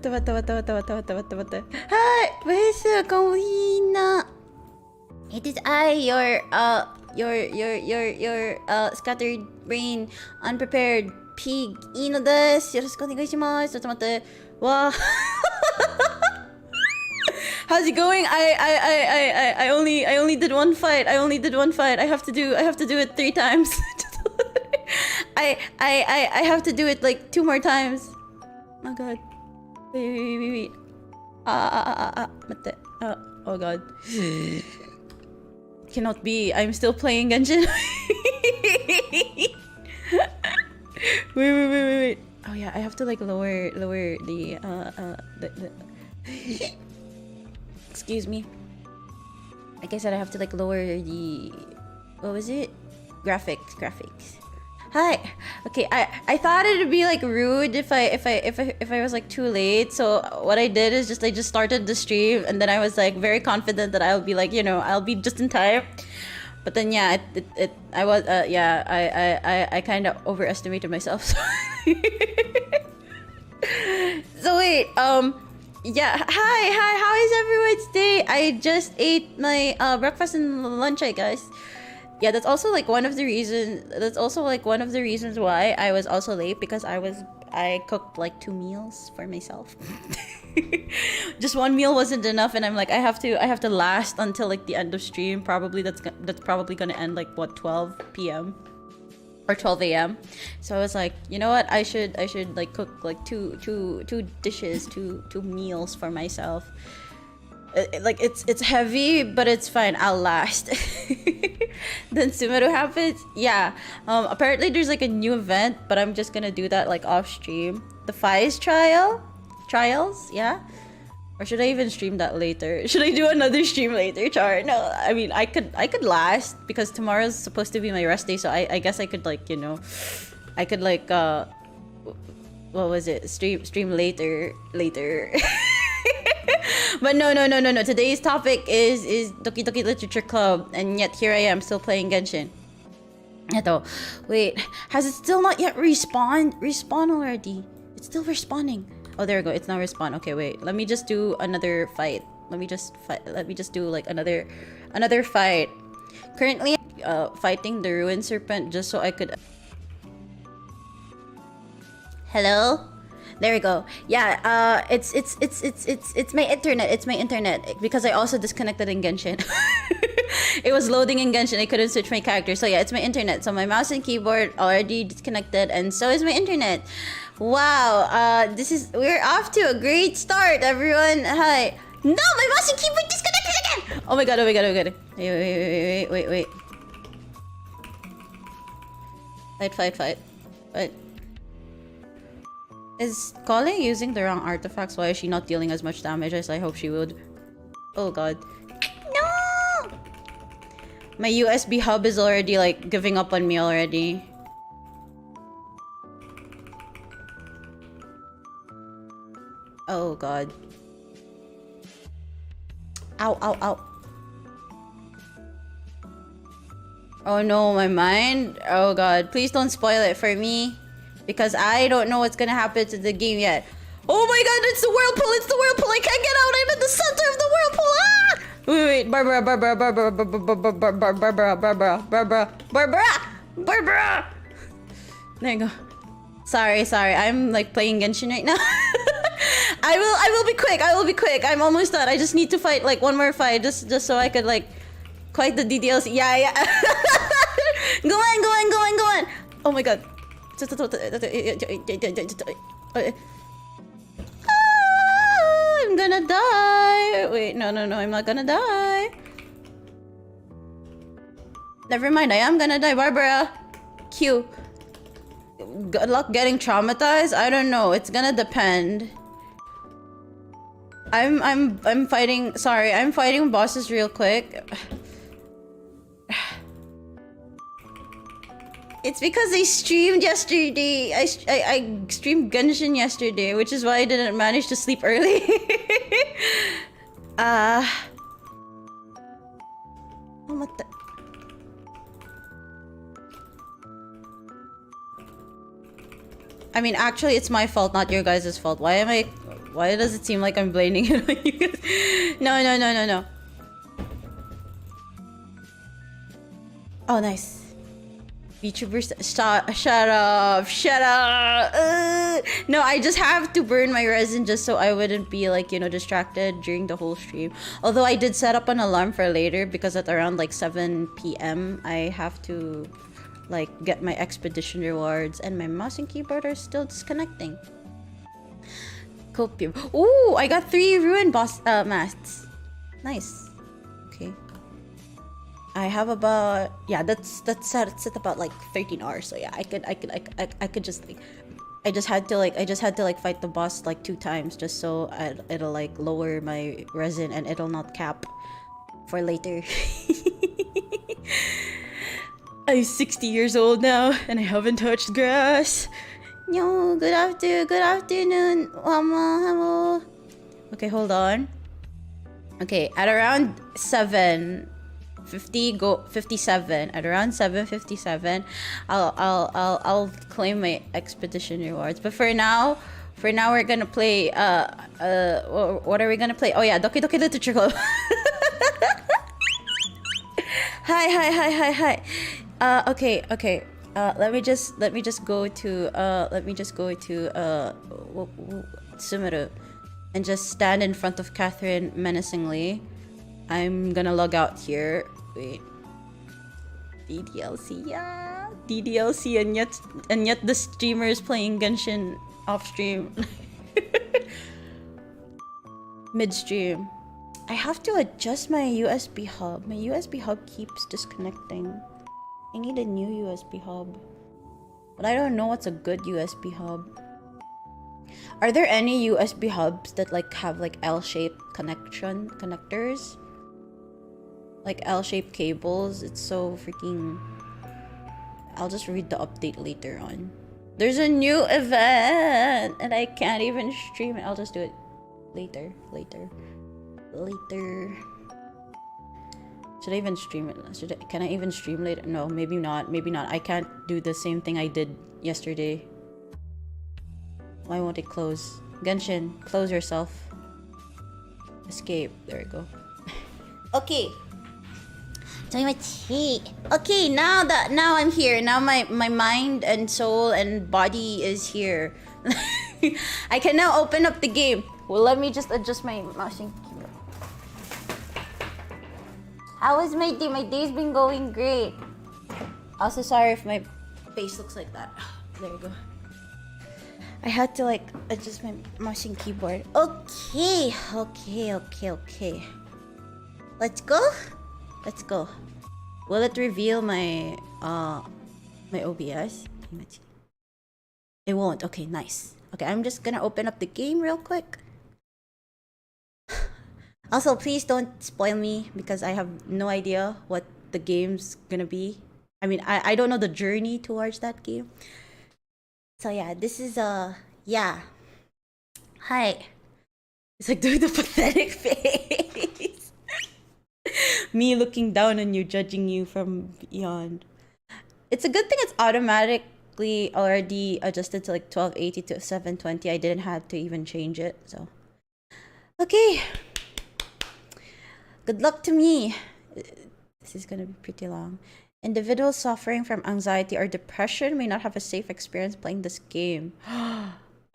待って。Hi, Wesu, Kawina. It is I, your scattered brain, unprepared pig. Ino desu. Yoroshiku onegaishimasu. ちょっと待って。わあ。 How's it going? I only did one fight. I have to do it 3 times. I have to do it like 2 more times. Oh god. Wait. Oh god. Cannot be. I'm still playing Genshin. Wait. Oh yeah, I have to like lower the excuse me. Like I said, I have to like lower the, what was it? Graphics. Hi. Okay, I thought it'd be like rude if I was like too late. So what I did is I just started the stream, and then I was like very confident that I'll be like, you know, I'll be just in time. But then yeah, I kind of overestimated myself. So wait, yeah, hi, how is everyone's day? I just ate my breakfast and lunch, I guess. Yeah, that's also like one of the reasons why I was also late, because I cooked like 2 meals for myself. Just 1 meal wasn't enough, and I'm like, I have to last until like the end of stream. Probably that's probably gonna end like what, 12 p.m. or 12 a.m. So I was like, you know what, I should like cook like two dishes, two meals for myself. Like it's heavy, but it's fine, I'll last. Then Sumeru happens. Yeah, apparently there's like a new event, but I'm just gonna do that like off stream. The FIES trials, yeah. Or should I even stream that later? Should I do another stream later, Char? No, I mean, I could last, because tomorrow's supposed to be my rest day, so I guess I could like, you know, I could like what was it? Stream later. But no. Today's topic is Doki Doki Literature Club, and yet here I am still playing Genshin. Wait, has it still not yet respawned? Respawn already. It's still respawning. Oh, there we go. It's now respawn. Okay, wait. Let me just do another fight. Let me just do like another fight. Currently, fighting the Ruined Serpent just so I could. Hello. There we go. Yeah. It's my internet. It's my internet, because I also disconnected in Genshin. It was loading in Genshin. I couldn't switch my character. So yeah, it's my internet. So my mouse and keyboard already disconnected, and so is my internet. Wow, we're off to a great start, everyone. Hi. No, my mouse and keyboard disconnected again! Oh my god. Wait. Fight. Is Kale using the wrong artifacts? Why is she not dealing as much damage as I hope she would? Oh god. No! My USB hub is already like giving up on me already. Oh god. Ow. Oh no, my mind? Oh god, please don't spoil it for me, because I don't know what's gonna happen to the game yet. Oh my god, it's the whirlpool! I can't get out! I'm in the center of the whirlpool! Ah! Wait, Barbara! There you go. Sorry, I'm like playing Genshin right now. I will be quick. I'm almost done. I just need to fight like 1 more fight just so I could like quite the DDLC. Yeah. Go on. Oh my god. I'm gonna die. Wait, no, I'm not gonna die. Never mind, I am gonna die. Barbara. Q. Good luck getting traumatized? I don't know. It's gonna depend. I'm fighting. Sorry, I'm fighting bosses real quick. It's because I streamed yesterday. I streamed Genshin yesterday, which is why I didn't manage to sleep early. Oh, what the? I mean, actually, it's my fault, not your guys' fault. Why am I Why does it seem like I'm blaming it on you guys? No. Oh, nice. VTubers, shut up. No, I just have to burn my resin just so I wouldn't be like, you know, distracted during the whole stream. Although I did set up an alarm for later because at around like 7 p.m. I have to like get my expedition rewards and my mouse and keyboard are still disconnecting. Copium. Ooh, I got 3 ruin boss masks. Nice. Okay. I have about, yeah, that's at about like 13 hours. So yeah, I could just like, I just had to like fight the boss like 2 times just so it'll like lower my resin and it'll not cap for later. I'm 60 years old now and I haven't touched grass. No, good afternoon, Mama. Hello. Okay, hold on. Okay, at around 7:57. At around 7:57, I'll claim my expedition rewards. But for now we're gonna play. What are we gonna play? Oh yeah, Doki Doki Literature Club. Hi. Okay. Let me just go to Sumeru and just stand in front of Catherine menacingly. I'm gonna log out here. Wait. DDLC, yeah. DDLC, and yet the streamer is playing Genshin off stream. Midstream. I have to adjust my USB hub. My USB hub keeps disconnecting. I need a new USB hub. But I don't know what's a good USB hub. Are there any USB hubs that like have like L-shaped connectors? Like L-shaped cables? It's so freaking... I'll just read the update later on. There's a new event and I can't even stream it. I'll just do it later. Should I even stream it? Can I even stream later? No, maybe not. I can't do the same thing I did yesterday. Why won't it close? Genshin, close yourself. Escape. There we go. Okay. Okay, now I'm here. Now my mind and soul and body is here. I can now open up the game. Well, let me just adjust my mouse and keyboard. How is my day? My day's been going great. Also, sorry if my face looks like that. There we go. I had to like adjust my mouse and keyboard. Okay. Let's go. Will it reveal my my OBS? It won't. Okay, nice. Okay, I'm just gonna open up the game real quick. Also, please don't spoil me because I have no idea what the game's gonna be. I mean, I don't know the journey towards that game. So yeah, this is yeah. Hi. It's like doing the pathetic face. Me looking down on you, judging you from beyond. It's a good thing it's automatically already adjusted to like 1280 to 720. I didn't have to even change it, so. Okay. Good luck to me. This is gonna be pretty long. Individuals suffering from anxiety or depression may not have a safe experience playing this game.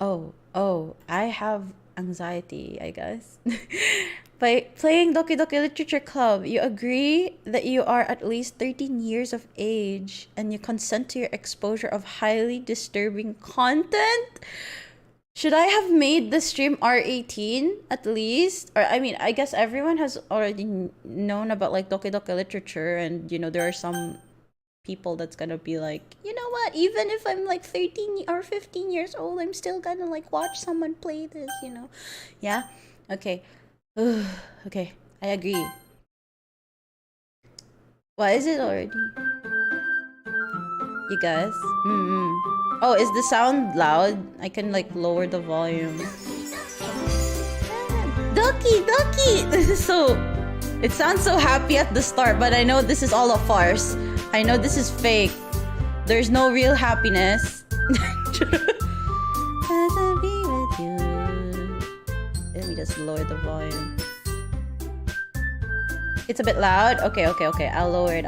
Oh, I have anxiety, I guess. By playing Doki Doki Literature Club, you agree that you are at least 13 years of age and you consent to your exposure of highly disturbing content? Should I have made the stream R18 at least? Or I mean, I guess everyone has already known about like Doki Doki Literature, and you know, there are some people that's gonna be like, you know what, even if I'm like 13 or 15 years old, I'm still gonna like watch someone play this, you know? Yeah? Okay. Okay, I agree. Why is it already? You guys? Oh, is the sound loud? I can like lower the volume. Doki! This is so... It sounds so happy at the start, but I know this is all a farce. I know this is fake. There's no real happiness. Let me just lower the volume. It's a bit loud. Okay. I'll lower it.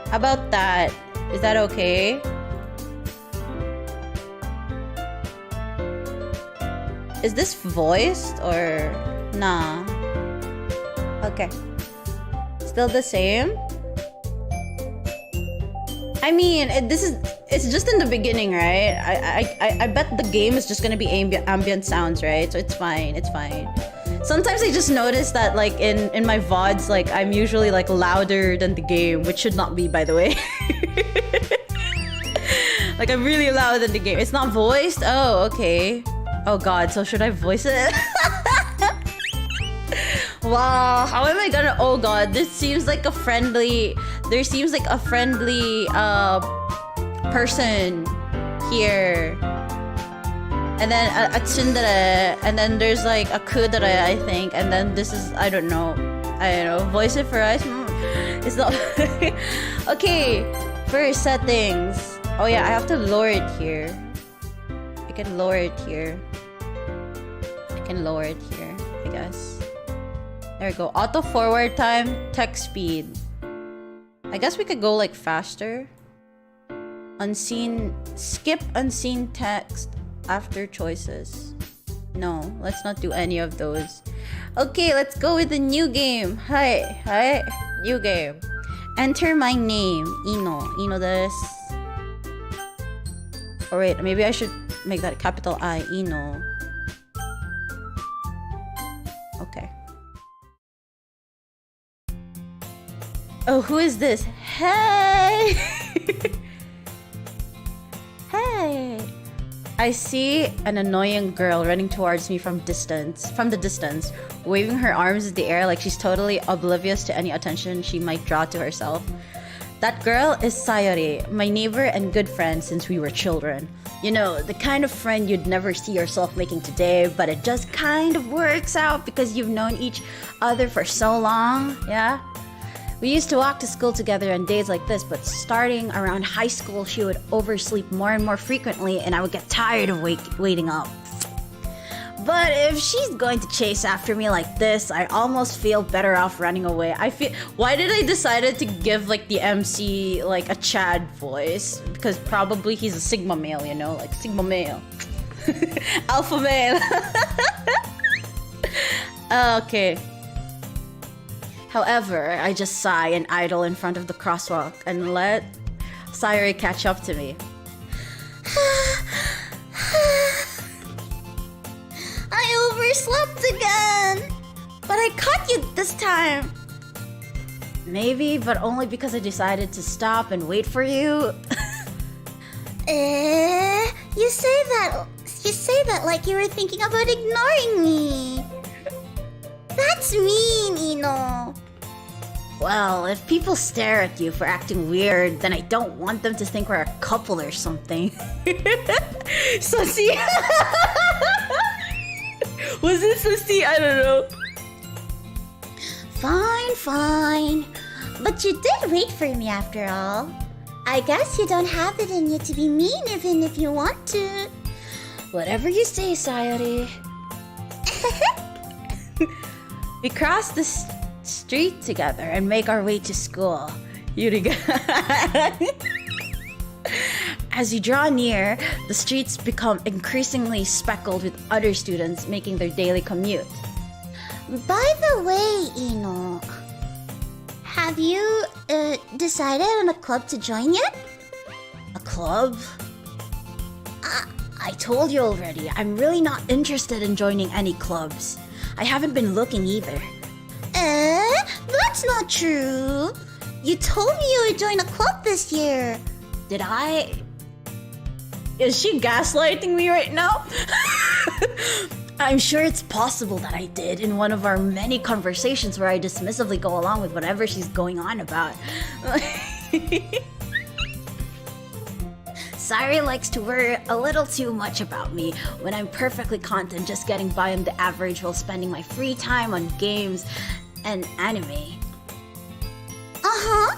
How about that? Is that okay? Is this voiced or nah? Okay. Still the same? I mean, it's just in the beginning, right? I bet the game is just gonna be ambient sounds, right? So it's fine. Sometimes I just notice that like in my VODs, like I'm usually like louder than the game, which should not be, by the way. Like I'm really loud than the game. It's not voiced? Oh, okay. Oh god, so should I voice it? Wow, how am I gonna... Oh god, there seems like a friendly person here. And then a tsundere, and then there's like a kudere, I think, and then this is, I don't know, voice it for us? It's not... Okay, first settings. Oh yeah, I have to lower it here. I can lower it here, I guess. There we go. Auto forward time, text speed. I guess we could go like faster. Skip unseen text after choices. No, let's not do any of those. Okay, let's go with the new game. Hi, new game. Enter my name, Ino desu. Oh wait, maybe I should make that a capital I, Ino. Okay. Oh, who is this? Hey! Hey! I see an annoying girl running towards me from the distance, waving her arms in the air like she's totally oblivious to any attention she might draw to herself. That girl is Sayori, my neighbor and good friend since we were children. You know, the kind of friend you'd never see yourself making today, but it just kind of works out because you've known each other for so long, yeah? We used to walk to school together on days like this, but starting around high school, she would oversleep more and more frequently, and I would get tired of waiting up. But if she's going to chase after me like this, I almost feel better off running away. Why did I decided to give like the MC like a Chad voice? Because probably he's a Sigma male, you know, like Sigma male. Alpha male. Okay. However, I just sigh and idle in front of the crosswalk and let Sayori catch up to me. I overslept again! But I caught you this time! Maybe, but only because I decided to stop and wait for you. You say that like you were thinking about ignoring me. That's mean, Ino. Well, if people stare at you for acting weird, then I don't want them to think we're a couple or something. Sussy? Was it sussy? I don't know. Fine. But you did wait for me after all. I guess you don't have it in you to be mean even if you want to. Whatever you say, Sayori. We cross the street together and make our way to school. Yuriga. As you draw near, the streets become increasingly speckled with other students making their daily commute. By the way, Ino, have you decided on a club to join yet? A club? I told you already, I'm really not interested in joining any clubs. I haven't been looking either. That's not true. You told me you would join a club this year. Did I? Is she gaslighting me right now? I'm sure it's possible that I did in one of our many conversations where I dismissively go along with whatever she's going on about. Sayori likes to worry a little too much about me when I'm perfectly content just getting by on the average while spending my free time on games and anime. Uh-huh.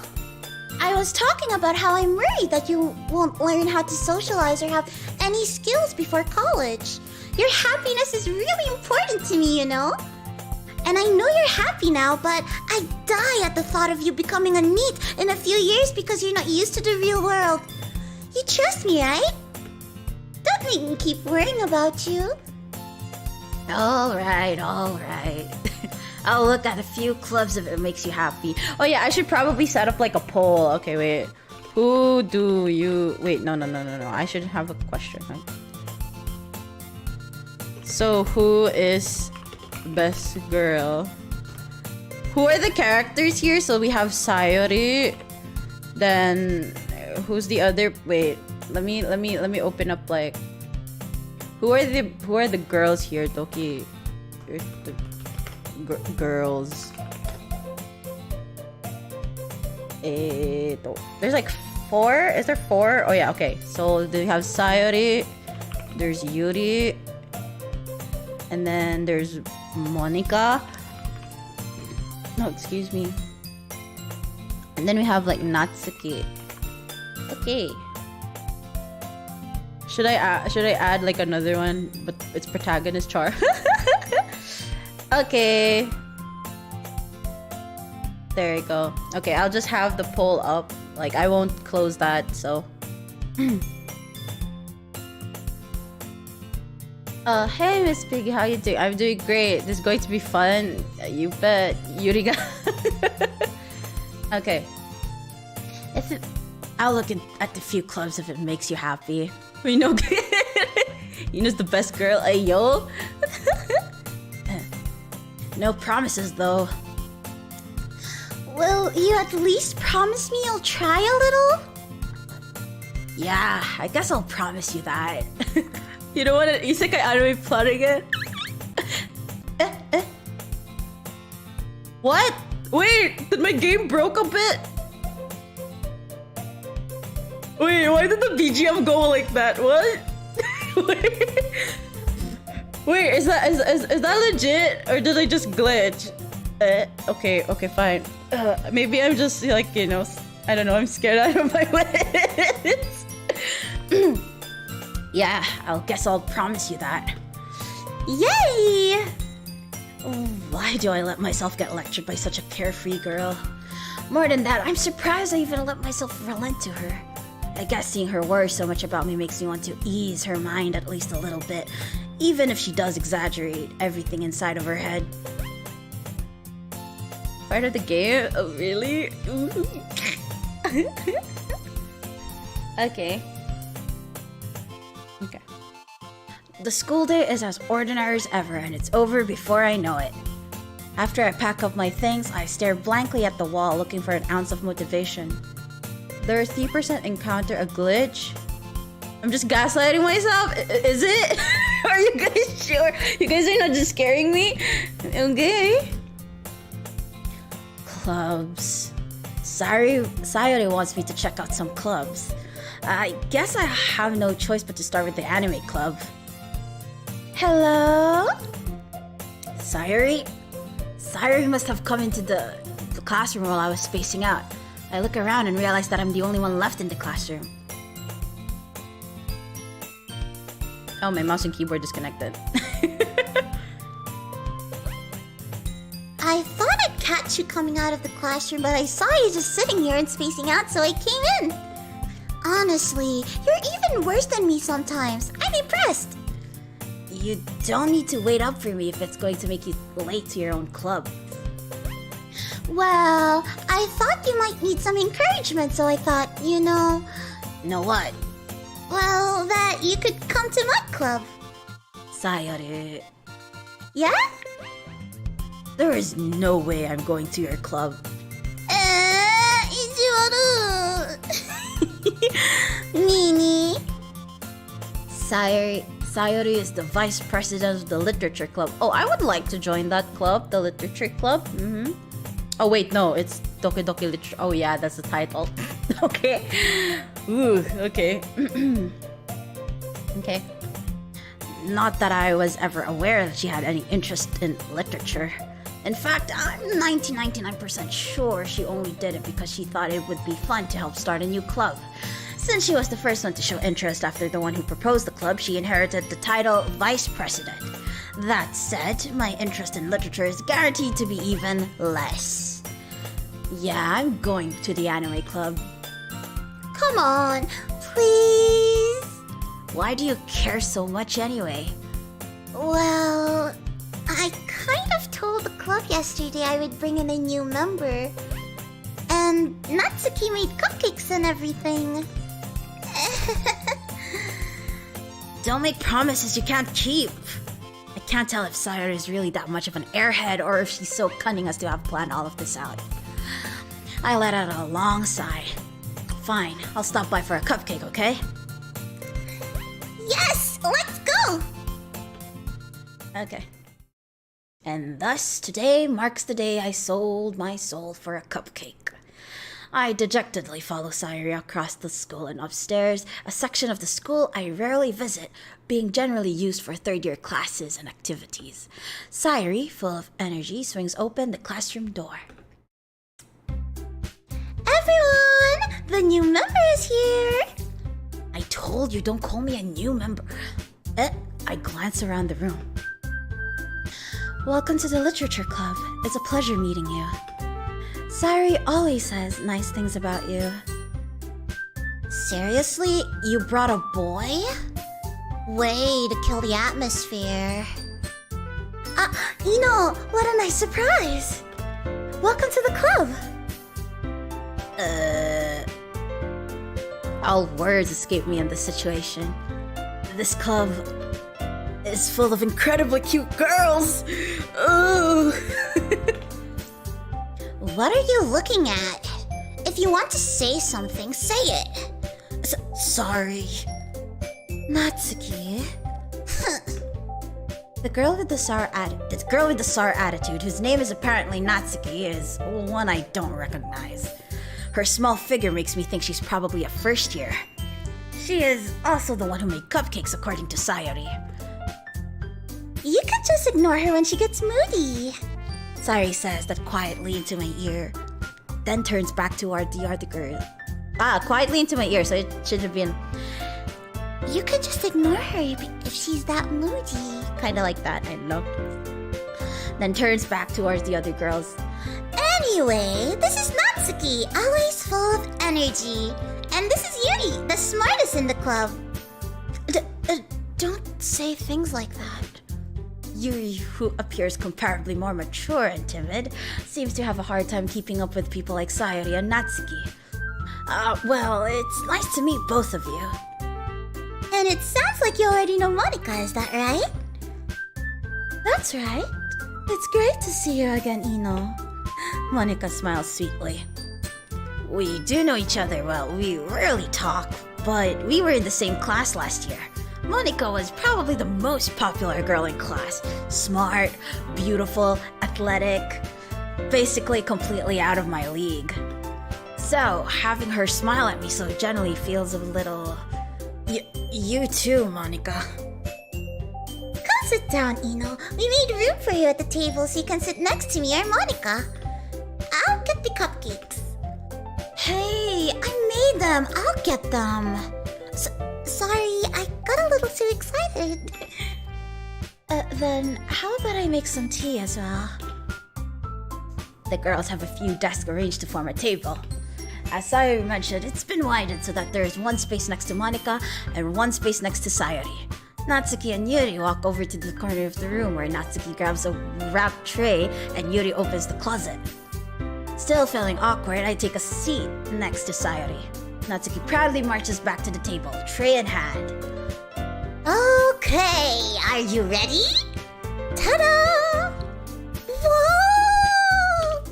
was talking about how I'm worried that you won't learn how to socialize or have any skills before college. Your happiness is really important to me, you know? And I know you're happy now, but I die at the thought of you becoming a NEET in a few years because you're not used to the real world. You trust me, right? Don't make me keep worrying about you. Alright. I'll look at a few clubs if it makes you happy. Oh yeah, I should probably set up like a poll. Okay, wait. Who do you... Wait, no. I should have a question, right? So, who is best girl? Who are the characters here? So we have Sayori. Then, who's the other... Wait, let me open up like... Who are the girls here, Doki? The girls. There's like 4. Is there 4? Oh yeah, okay. So they have Sayori. There's Yuri. And then there's Monica. No, excuse me. And then we have like Natsuki. Okay. Should I add like another one, but it's protagonist char? Okay. There you go. Okay, I'll just have the poll up. Like I won't close that, so. Hey Miss Piggy, how you doing? I'm doing great. This is going to be fun. You bet. Yuriga. Okay. I'll look at the few clubs if it makes you happy. We know Yuna's the best girl. Hey yo. No promises though. Will you at least promise me you'll try a little? Yeah, I guess I'll promise you that. You don't want an isekai anime plot again? What? Wait, did my game broke a bit? Wait, why did the BGM go like that? What? Wait, is that legit or did I just glitch? Okay, fine. Maybe I'm just like, you know, I don't know, I'm scared out of my wits. Yeah, I'll guess I'll promise you that. Yay! Why do I let myself get lectured by such a carefree girl? More than that, I'm surprised I even let myself relent to her. I guess seeing her worry so much about me makes me want to ease her mind at least a little bit, even if she does exaggerate everything inside of her head. Part of the game? Oh, really? Okay. The school day is as ordinary as ever, and it's over before I know it. After I pack up my things, I stare blankly at the wall looking for an ounce of motivation. Their 3% encounter a glitch. I'm just gaslighting myself? Is it? Are you guys sure? You guys are not just scaring me? Okay. Clubs. Sayori wants me to check out some clubs. I guess I have no choice but to start with the anime club. Hello? Sayori must have come into the classroom while I was spacing out. I look around and realize that I'm the only one left in the classroom. Oh, my mouse and keyboard disconnected. I thought I'd catch you coming out of the classroom, but I saw you just sitting here and spacing out, so I came in. Honestly, you're even worse than me sometimes. I'm impressed. You don't need to wait up for me if it's going to make you late to your own club. Well, I thought you might need some encouragement, so I thought, you know... Know what? Well, that you could come to my club. Sayori. Yeah? There is no way I'm going to your club. Ichiwaru. Nini. Sayori is the vice president of the literature club. Oh, I would like to join that club, the literature club. Oh wait, no, it's Doki Doki Literature. Oh yeah, that's the title. Okay. Ooh, okay. Okay. Not that I was ever aware that she had any interest in literature. In fact, I'm 99% sure she only did it because she thought it would be fun to help start a new club. Since she was the first one to show interest after the one who proposed the club, she inherited the title Vice President. That said, my interest in literature is guaranteed to be even less. Yeah, I'm going to the anime club. Come on, please. Why do you care so much anyway? Well, I kind of told the club yesterday I would bring in a new member. And Natsuki made cupcakes and everything. Don't make promises you can't keep. I can't tell if Sayori is really that much of an airhead or if she's so cunning as to have planned all of this out. I let out a long sigh. Fine, I'll stop by for a cupcake, okay? Yes, let's go! Okay. And thus, today marks the day I sold my soul for a cupcake. I dejectedly follow Sayori across the school and upstairs, a section of the school I rarely visit, being generally used for third-year classes and activities. Sayori, full of energy, swings open the classroom door. Everyone, the new member is here! I told you, don't call me a new member. I glance around the room. Welcome to the Literature Club. It's a pleasure meeting you. Sayori always says nice things about you. Seriously? You brought a boy? Way to kill the atmosphere. What a nice surprise! Welcome to the club! All words escape me in this situation. This club is full of incredibly cute girls! Ooh! What are you looking at? If you want to say something, say it. Sorry. Natsuki. The girl with the sour attitude, whose name is apparently Natsuki, is one I don't recognize. Her small figure makes me think she's probably a first year. She is also the one who made cupcakes, according to Sayori. You can just ignore her when she gets moody. Sayori says that quietly into my ear, then turns back toward the other girl. Quietly into my ear, so it should have been... You could just ignore her if she's that moody. Kinda like that, I don't know. Then turns back towards the other girls. Anyway, this is Natsuki, always full of energy. And this is Yuri, the smartest in the club. Don't say things like that. Yuri, who appears comparably more mature and timid, seems to have a hard time keeping up with people like Sayori and Natsuki. Well, it's nice to meet both of you. And it sounds like you already know Monica, is that right? That's right. It's great to see you again, Ino. Monica smiles sweetly. We do know each other well. We rarely talk, but we were in the same class last year. Monica was probably the most popular girl in class. Smart, beautiful, athletic, basically completely out of my league. So, having her smile at me so gently feels a little... You too, Monica. Come sit down, Ino. We made room for you at the table so you can sit next to me or Monica. I'll get the cupcakes. Hey, I made them. I'll get them. Sorry, I got a little too excited. Then how about I make some tea as well? The girls have a few desks arranged to form a table. As Sayori mentioned, it's been widened so that there is one space next to Monica and one space next to Sayori. Natsuki and Yuri walk over to the corner of the room where Natsuki grabs a wrapped tray and Yuri opens the closet. Still feeling awkward, I take a seat next to Sayori. Natsuki proudly marches back to the table, tray in hand. Okay, are you ready? Ta-da! Whoa!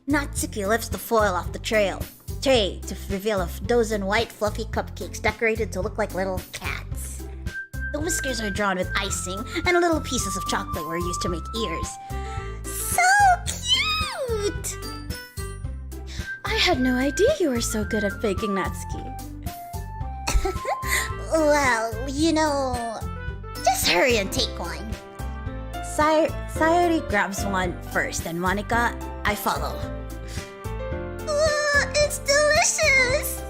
Natsuki lifts the foil off the tray to reveal a dozen white fluffy cupcakes decorated to look like little cats. The whiskers are drawn with icing, and little pieces of chocolate were used to make ears. So cute! I had no idea you were so good at baking, Natsuki. Well, just hurry and take one. Sayori grabs one first, and Monica, I follow. It's delicious!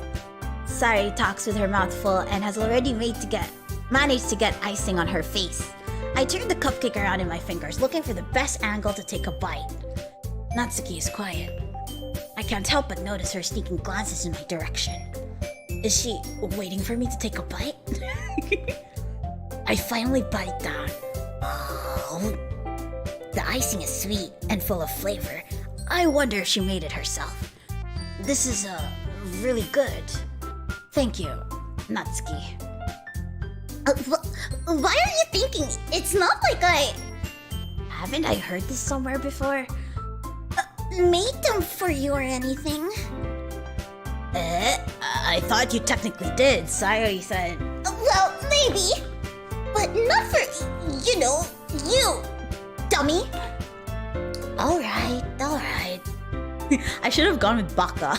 Sayori talks with her mouth full and has already managed to get icing on her face. I turn the cupcake around in my fingers, looking for the best angle to take a bite. Natsuki is quiet. I can't help but notice her sneaking glances in my direction. Is she waiting for me to take a bite? I finally bite down. Oh, the icing is sweet and full of flavor. I wonder if she made it herself. This is really good. Thank you, Natsuki. Why are you thinking? It's not like I Haven't I heard this somewhere before? made them for you or anything. I thought you technically did. Sayori said. Well, maybe. But not for, you, dummy. Alright. I should have gone with Baka.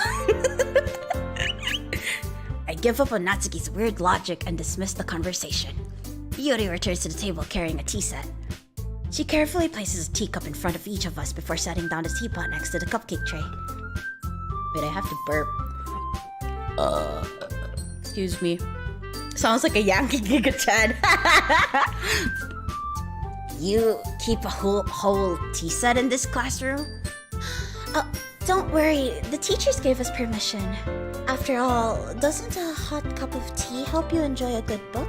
I give up on Natsuki's weird logic and dismiss the conversation. Yuri returns to the table carrying a tea set. She carefully places a teacup in front of each of us before setting down the teapot next to the cupcake tray. Wait, I have to burp. Excuse me. Sounds like a Yankee Giga Chad. You keep a whole tea set in this classroom? Don't worry, the teachers gave us permission. After all, doesn't a hot cup of tea help you enjoy a good book?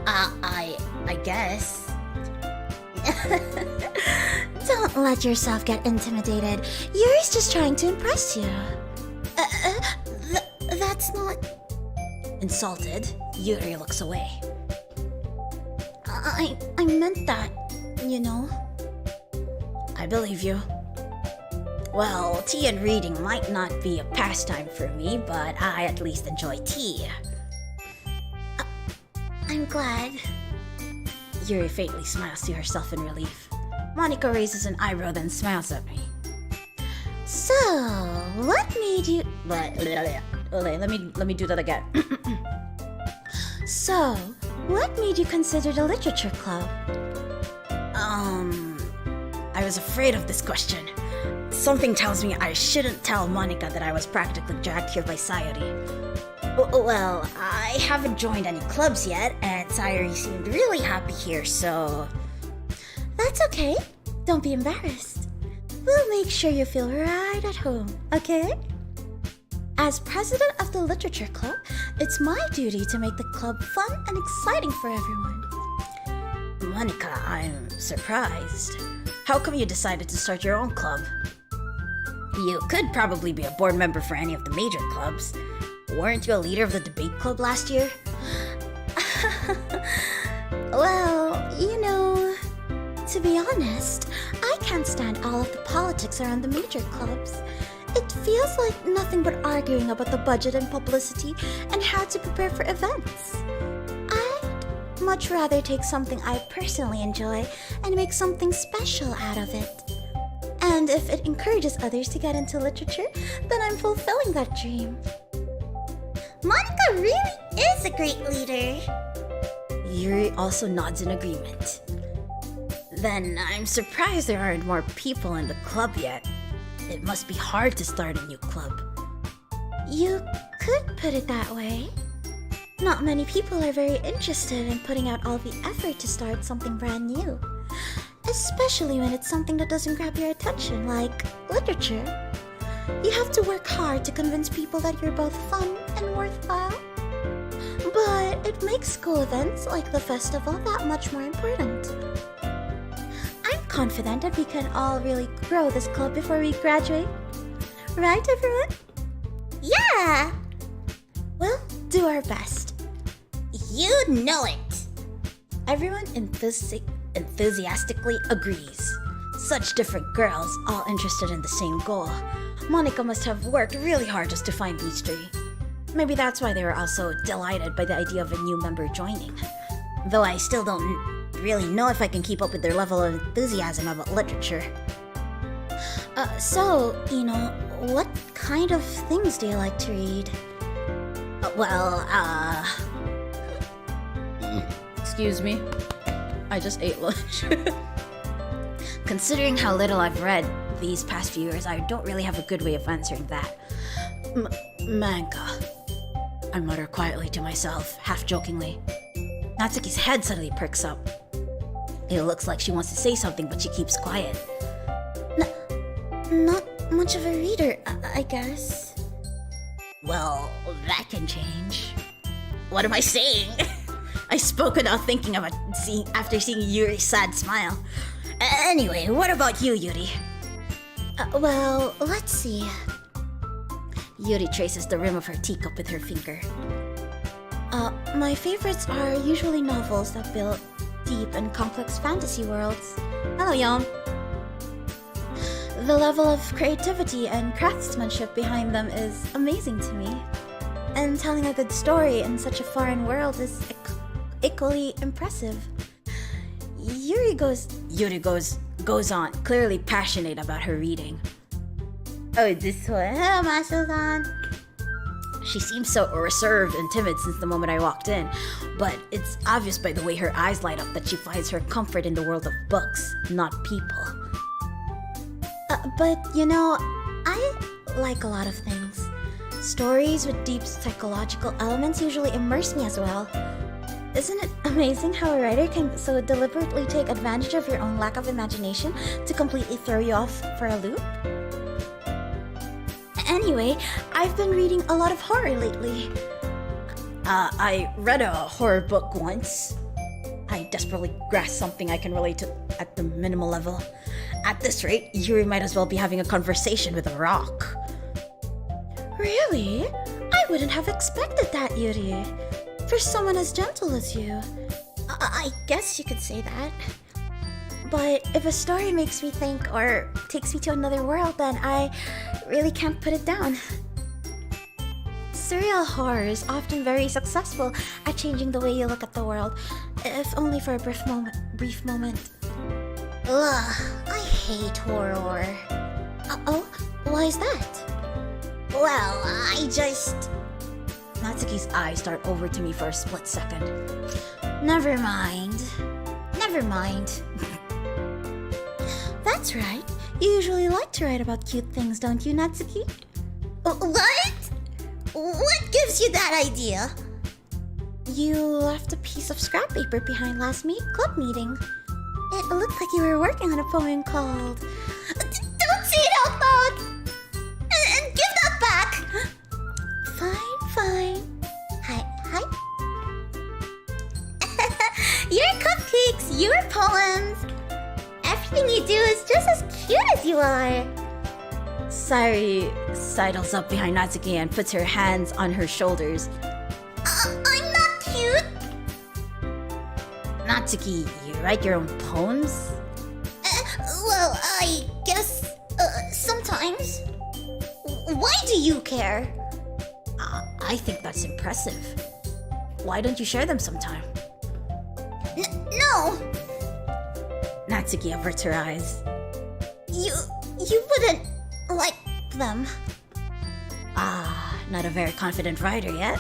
I guess. Don't let yourself get intimidated. Yuri's just trying to impress you. That's not... Insulted, Yuri looks away. I meant that, I believe you. Well, tea and reading might not be a pastime for me, but I at least enjoy tea. I'm glad. Yuri faintly smiles to herself in relief. Monica raises an eyebrow, then smiles at me. So, what made you... Let me do that again. So, what made you consider the literature club? I was afraid of this question. Something tells me I shouldn't tell Monica that I was practically dragged here by Sayori. Well, I haven't joined any clubs yet, and Sayori seemed really happy here, so... That's okay. Don't be embarrassed. We'll make sure you feel right at home, okay? As president of the literature club, it's my duty to make the club fun and exciting for everyone. Monica, I'm surprised. How come you decided to start your own club? You could probably be a board member for any of the major clubs. Weren't you a leader of the debate club last year? Well, to be honest, I can't stand all of the politics around the major clubs. It feels like nothing but arguing about the budget and publicity and how to prepare for events. I'd much rather take something I personally enjoy and make something special out of it. And if it encourages others to get into literature, then I'm fulfilling that dream. Monica really is a great leader. Yuri also nods in agreement. Then I'm surprised there aren't more people in the club yet. It must be hard to start a new club. You could put it that way. Not many people are very interested in putting out all the effort to start something brand new. Especially when it's something that doesn't grab your attention, like literature. You have to work hard to convince people that you're both fun and worthwhile. But it makes school events like the festival that much more important. I'm confident that we can all really grow this club before we graduate. Right, everyone? Yeah! We'll do our best. You know it! Everyone enthusiastically agrees. Such different girls, all interested in the same goal. Monica must have worked really hard just to find these three. Maybe that's why they were all so delighted by the idea of a new member joining. Though I still don't really know if I can keep up with their level of enthusiasm about literature. What kind of things do you like to read? Excuse me. I just ate lunch. Considering how little I've read these past few years, I don't really have a good way of answering that. Manga, I mutter quietly to myself, half jokingly. Natsuki's head suddenly perks up. It looks like she wants to say something, but she keeps quiet. Not much of a reader, I guess. Well, that can change. What am I saying? I spoke without thinking of it after seeing Yuri's sad smile. Anyway, what about you, Yuri? Well, let's see. Yuri traces the rim of her teacup with her finger. My favorites are usually novels that build deep and complex fantasy worlds. Hello, Yom. The level of creativity and craftsmanship behind them is amazing to me. And telling a good story in such a foreign world is equally impressive. Yuri goes on, clearly passionate about her reading. Oh, this one. Hello, Master-san. She seems so reserved and timid since the moment I walked in, but it's obvious by the way her eyes light up that she finds her comfort in the world of books, not people. But, you know, I like a lot of things. Stories with deep psychological elements usually immerse me as well. Isn't it amazing how a writer can so deliberately take advantage of your own lack of imagination to completely throw you off for a loop? Anyway, I've been reading a lot of horror lately. I read a horror book once. I desperately grasped something I can relate to at the minimal level. At this rate, Yuri might as well be having a conversation with a rock. Really? I wouldn't have expected that, Yuri. For someone as gentle as you. I guess you could say that. But if a story makes me think or takes me to another world, then I really can't put it down. Surreal horror is often very successful at changing the way you look at the world, if only for a brief moment. Ugh, I hate horror. Oh? Why is that? Well, I just... Natsuki's eyes dart over to me for a split second. Never mind. That's right. You usually like to write about cute things, don't you, Natsuki? What? What gives you that idea? You left a piece of scrap paper behind last club meeting. It looked like you were working on a poem called... Don't say it out loud! And give that back! Fine. Hi. Your cupcakes, your poems. Everything you do is just as cute as you are. Sayuri sidles up behind Natsuki and puts her hands on her shoulders. I'm not cute. Natsuki, you write your own poems? Well, I guess sometimes. Why do you care? I think that's impressive. Why don't you share them sometime? No. Natsuki averts her eyes. You wouldn't like them. Not a very confident writer yet.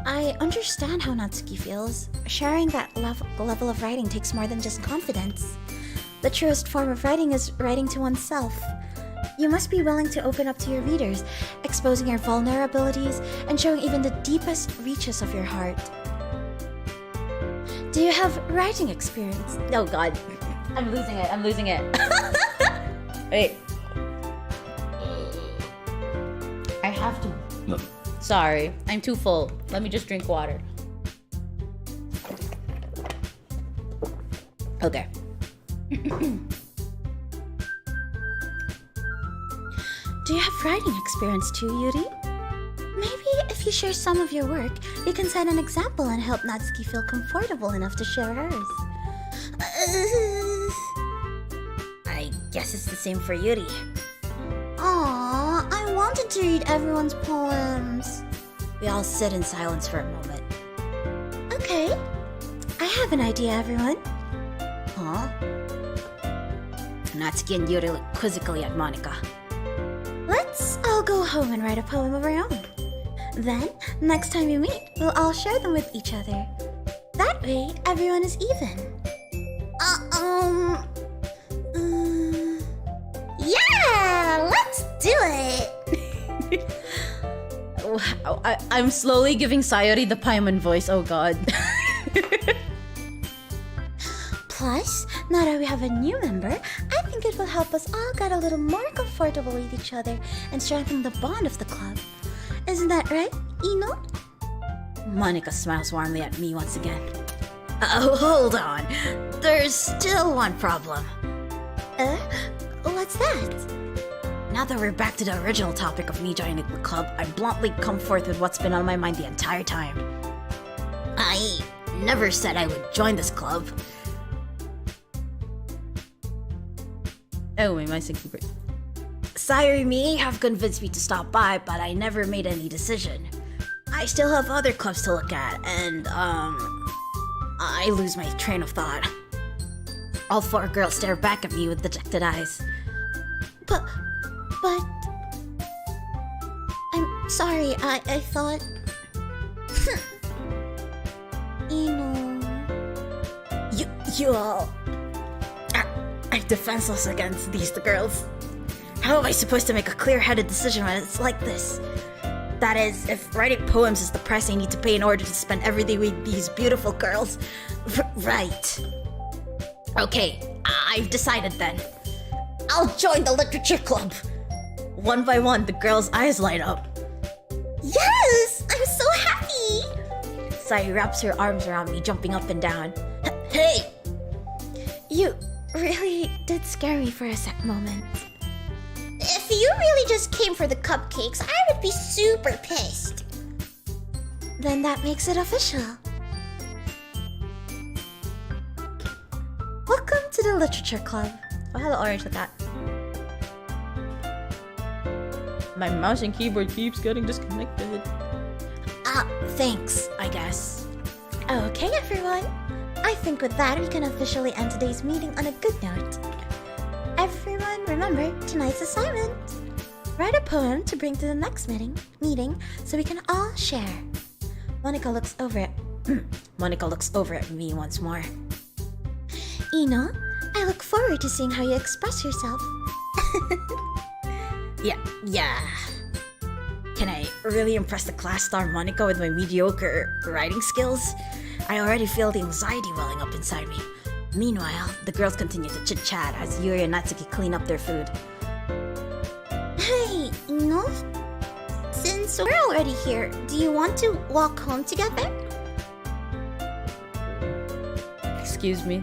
I understand how Natsuki feels. Sharing that level of writing takes more than just confidence. The truest form of writing is writing to oneself. You must be willing to open up to your readers, exposing your vulnerabilities and showing even the deepest reaches of your heart. Do you have writing experience? Oh god. I'm losing it. Wait. I have to... No. Sorry, I'm too full. Let me just drink water. Okay. Do you have writing experience too, Yuri? Maybe if you share some of your work, you can set an example and help Natsuki feel comfortable enough to share hers. I guess it's the same for Yuri. Aww, I wanted to read everyone's poems. We all sit in silence for a moment. Okay, I have an idea, everyone. Huh? Natsuki and Yuri look quizzically at Monica. Let's all go home and write a poem of our own. Then, next time we meet, we'll all share them with each other. that way, everyone is even. Yeah, let's do it. Wow, I'm slowly giving Sayori the Paimon voice, oh god. Plus, now that we have a new member, I think it will help us all get a little more comfortable with each other and strengthen the bond of the club. Isn't that right, Ino? Monica smiles warmly at me once again. Oh, hold on. There's still one problem. What's that? Now that we're back to the original topic of me joining the club, I bluntly come forth with what's been on my mind the entire time. I never said I would join this club. Oh, my secret. Sayori may have convinced me to stop by, but I never made any decision. I still have other clubs to look at, and, I lose my train of thought. All four girls stare back at me with dejected eyes. But... I'm sorry, I thought... Ino... You all... I'm defenseless against these girls. How am I supposed to make a clear-headed decision when it's like this? That is, if writing poems is the price I need to pay in order to spend every day with these beautiful girls. Right. Okay, I've decided then. I'll join the literature club. One by one, the girls' eyes light up. Yes, I'm so happy. Sai wraps her arms around me, jumping up and down. Hey! You really did scare me for a moment. If you really just came for the cupcakes, I would be super pissed. Then that makes it official. Welcome to the Literature Club. Oh, hello, Orange, look at that. My mouse and keyboard keeps getting disconnected. Thanks, I guess. Okay, everyone. I think with that, we can officially end today's meeting on a good note. Everyone, remember tonight's assignment. Write a poem to bring to the next meeting so we can all share. Monica looks over at me once more. Ino, I look forward to seeing how you express yourself. Yeah. Can I really impress the class star Monica with my mediocre writing skills? I already feel the anxiety welling up inside me. Meanwhile, the girls continue to chit-chat as Yuri and Natsuki clean up their food. Hey, Ino? Since we're already here, do you want to walk home together? Excuse me?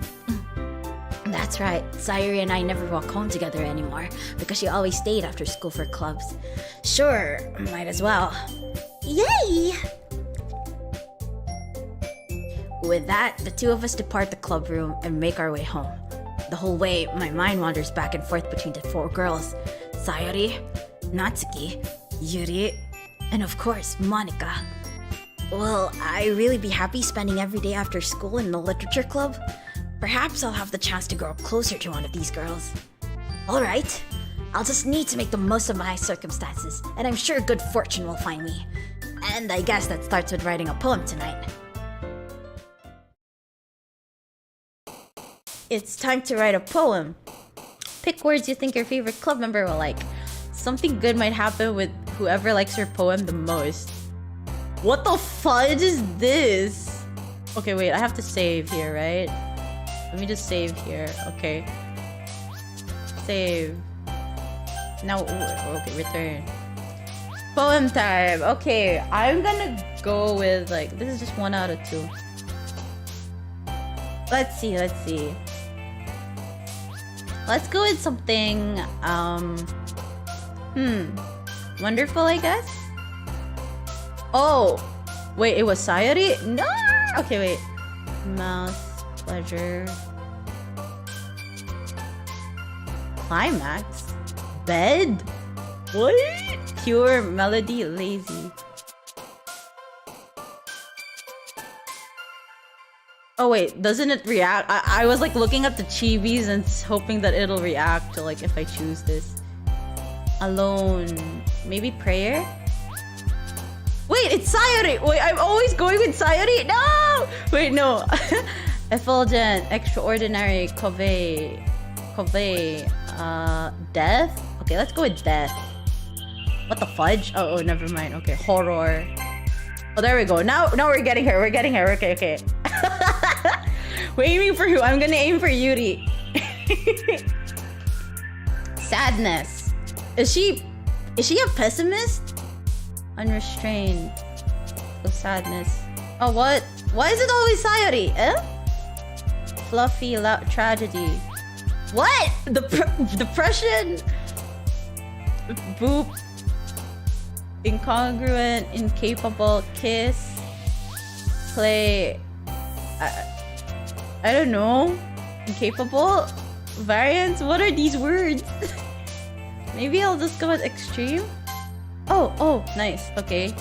That's right, Sayuri and I never walk home together anymore because she always stayed after school for clubs. Sure, might as well. Yay! With that, the two of us depart the club room and make our way home. The whole way, my mind wanders back and forth between the four girls. Sayori, Natsuki, Yuri, and of course, Monica. Will I really be happy spending every day after school in the literature club? Perhaps I'll have the chance to grow closer to one of these girls. Alright, I'll just need to make the most of my circumstances, and I'm sure good fortune will find me. And I guess that starts with writing a poem tonight. It's time to write a poem. Pick words you think your favorite club member will like. Something good might happen with whoever likes your poem the most. What the fudge is this? Okay, wait, I have to save here, right? Let me just save here. Okay. Save. Now, okay, return. Poem time. Okay, I'm gonna go with like, this is just 1 out of 2. Let's see. Let's go with something, wonderful, I guess? Oh! Wait, it was Sayori? No! Okay, wait. Mouse, pleasure. Climax? Bed? What? Pure melody, lazy. Oh wait, doesn't it react? I was like looking at the chibis and hoping that it'll react to like if I choose this. Alone. Maybe prayer? Wait, it's Sayori! Wait, I'm always going with Sayori? No! Wait, no. Effulgent, extraordinary, cove, death? Okay, let's go with death. What the fudge? Oh, never mind. Okay, horror. Oh, there we go. Now we're getting her. We're getting her. Okay. We're aiming for who? I'm gonna aim for Yuri. Sadness. Is she a pessimist? Unrestrained. Of sadness. Oh, what? Why is it always Sayori? Fluffy, loud tragedy. What? Depression? Boop. Incongruent, incapable, kiss. Play. I don't know. Incapable? Variance? What are these words? Maybe I'll just go with extreme? Oh, nice. Okay.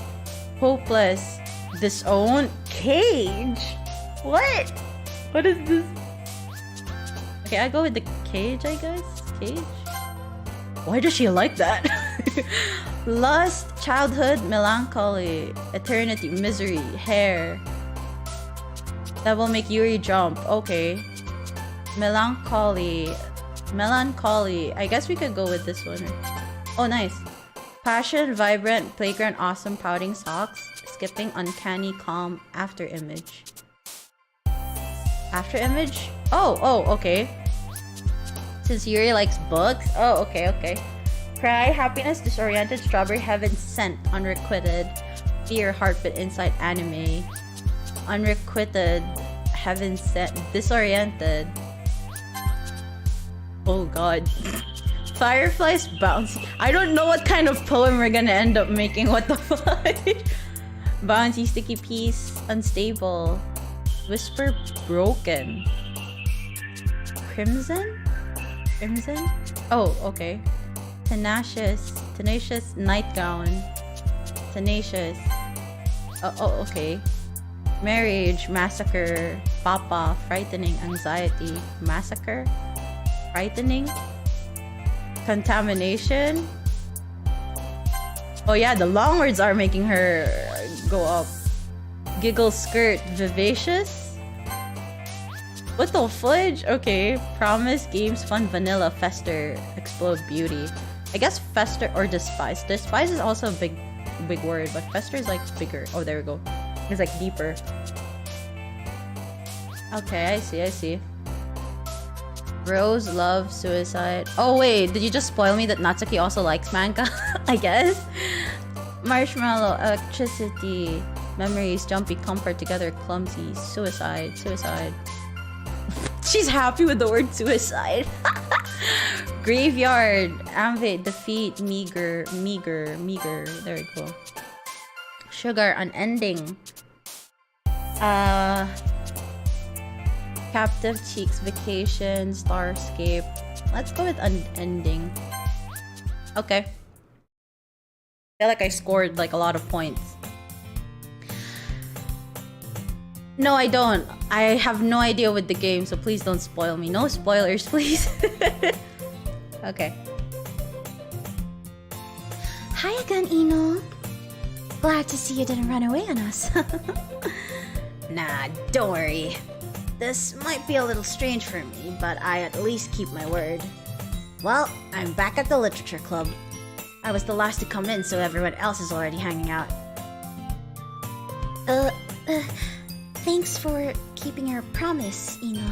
Hopeless. Disown. Cage? What? What is this? Okay, I go with the cage, I guess. Cage? Why does she like that? Lust, childhood, melancholy, eternity, misery, hair. That will make Yuri jump. Okay. Melancholy. I guess we could go with this one. Oh, nice. Passion, vibrant, playground, awesome, pouting socks, skipping, uncanny, calm, after image. After image? Oh, okay. Since Yuri likes books. Oh, okay. Cry, happiness, disoriented, strawberry heaven, scent, unrequited, fear, heartbeat, inside, anime, unrequited, heaven, scent, disoriented. Oh god. Fireflies, bouncy. I don't know what kind of poem we're gonna end up making. What the fuck? Bouncy, sticky piece, unstable, whisper, broken, crimson. Oh, okay. Tenacious, nightgown, tenacious. Oh, okay. Marriage, massacre, papa, frightening, anxiety, massacre, frightening, contamination. Oh yeah, the long words are making her go up. Giggle, skirt, vivacious. What the fudge? Okay. Promise, games, fun, vanilla, fester, explode, beauty. I guess fester or despise. Despise is also a big word, but fester is like bigger. Oh, there we go. It's like deeper. Okay, I see. Rose, love, suicide. Oh wait, did you just spoil me that Natsuki also likes manga? I guess. Marshmallow, electricity, memories, jumpy, comfort, together, clumsy, suicide. She's happy with the word suicide. Graveyard, ambit, defeat, meager. There we go. Sugar, unending. Captive cheeks, vacation, starscape. Let's go with unending. Okay. I feel like I scored like a lot of points. No, I don't. I have no idea with the game, so please don't spoil me. No spoilers, please. Okay. Hi again, Ino. Glad to see you didn't run away on us. Nah, don't worry. This might be a little strange for me, but I at least keep my word. Well, I'm back at the literature club. I was the last to come in, so everyone else is already hanging out. Thanks for keeping your promise, Ino.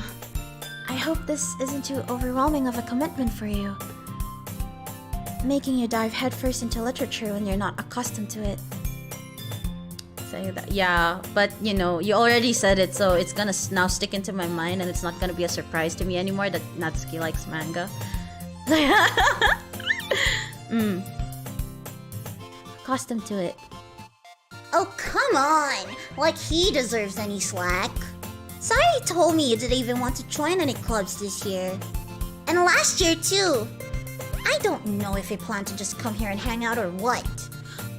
I hope this isn't too overwhelming of a commitment for you. Making you dive headfirst into literature when you're not accustomed to it. Say that. Yeah, but you know, you already said it, so it's gonna now stick into my mind, and it's not gonna be a surprise to me anymore that Natsuki likes manga. Accustomed to it. Oh, come on! Like he deserves any slack. Sorry you told me you didn't even want to join any clubs this year. And last year, too. I don't know if you plan to just come here and hang out or what.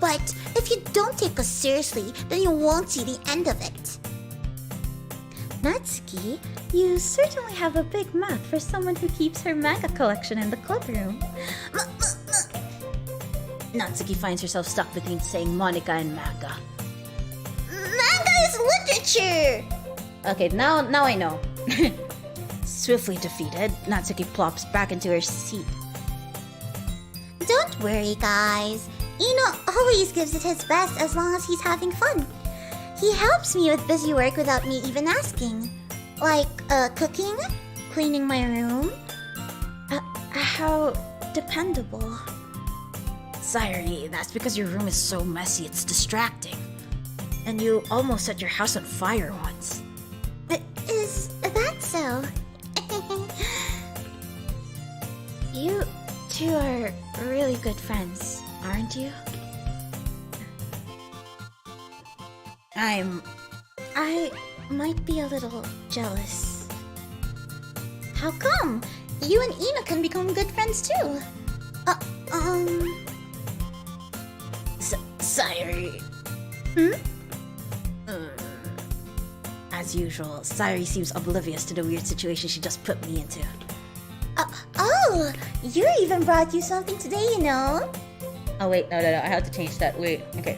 But if you don't take us seriously, then you won't see the end of it. Natsuki, you certainly have a big mouth for someone who keeps her manga collection in the club room. Natsuki finds herself stuck between saying Monica and manga. Manga is literature! Okay, now I know. Swiftly defeated, Natsuki plops back into her seat. Don't worry, guys. Ino always gives it his best as long as he's having fun. He helps me with busy work without me even asking. Like, cooking, cleaning my room. How dependable. Sayuri, that's because your room is so messy it's distracting. And you almost set your house on fire once. Is that so? You two are really good friends, aren't you? I might be a little jealous. How come? You and Ina can become good friends too. Sayuri. As usual, Sayuri seems oblivious to the weird situation she just put me into. Oh, Yuri even brought you something today, you know? Oh wait, no, I have to change that. Wait, okay.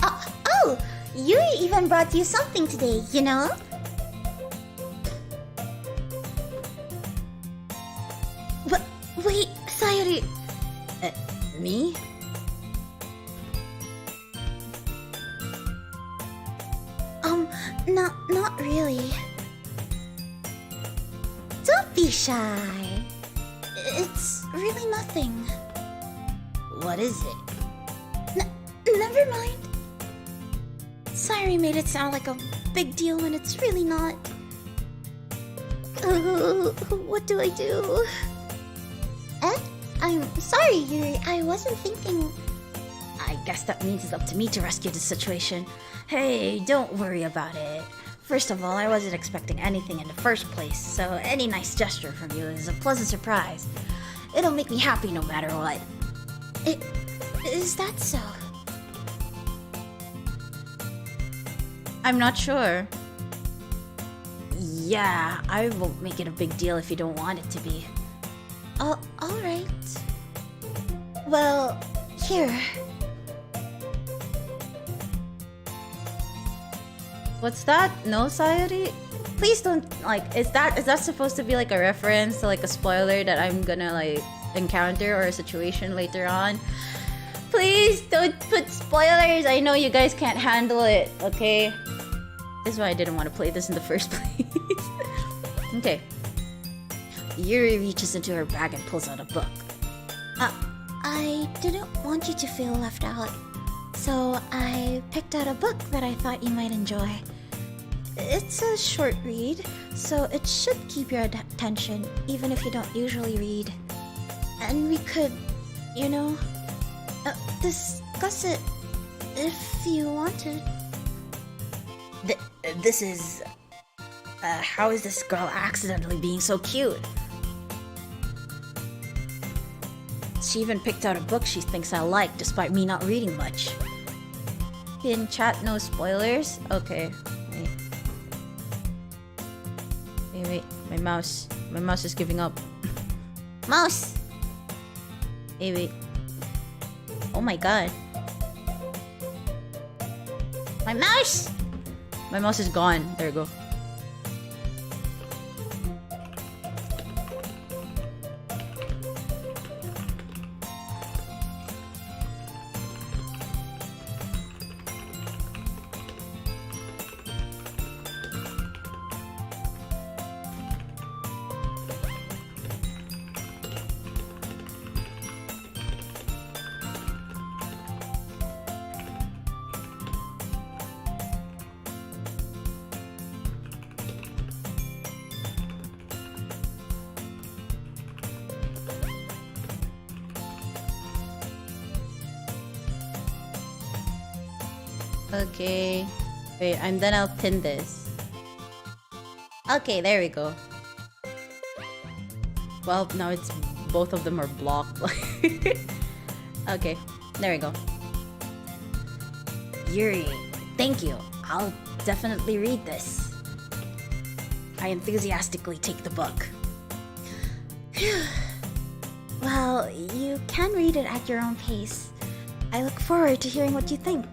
Oh, Yuri even brought you something today, you know? Wait, Sayuri. Me? Not really. Don't be shy. It's really nothing. What is it? Never mind. Sayuri made it sound like a big deal when it's really not. What do I do? I'm sorry, Yuri. I wasn't thinking. I guess that means it's up to me to rescue this situation. Hey, don't worry about it. First of all, I wasn't expecting anything in the first place, so any nice gesture from you is a pleasant surprise. It'll make me happy no matter what. Is that so? I'm not sure. Yeah, I won't make it a big deal if you don't want it to be. Alright. Well, here. What's that? No, Sayuri? Please don't, like, is that supposed to be like a reference to like a spoiler that I'm gonna like encounter or a situation later on? Please don't put spoilers. I know you guys can't handle it, okay? This is why I didn't want to play this in the first place. Okay. Yuri reaches into her bag and pulls out a book. I didn't want you to feel left out, so I picked out a book that I thought you might enjoy. It's a short read, so it should keep your attention even if you don't usually read. And we could, you know, discuss it if you wanted. This is... how is this girl accidentally being so cute? She even picked out a book she thinks I like, despite me not reading much. In chat, no spoilers? Okay. Wait. My mouse is giving up. Mouse! Wait. Oh my god. My mouse! My mouse is gone. There we go. Okay. Wait, and then I'll pin this. Okay, there we go. Well, now it's both of them are blocked. Okay, there we go. Yuri, thank you. I'll definitely read this. I enthusiastically take the book. Well, you can read it at your own pace. I look forward to hearing what you think.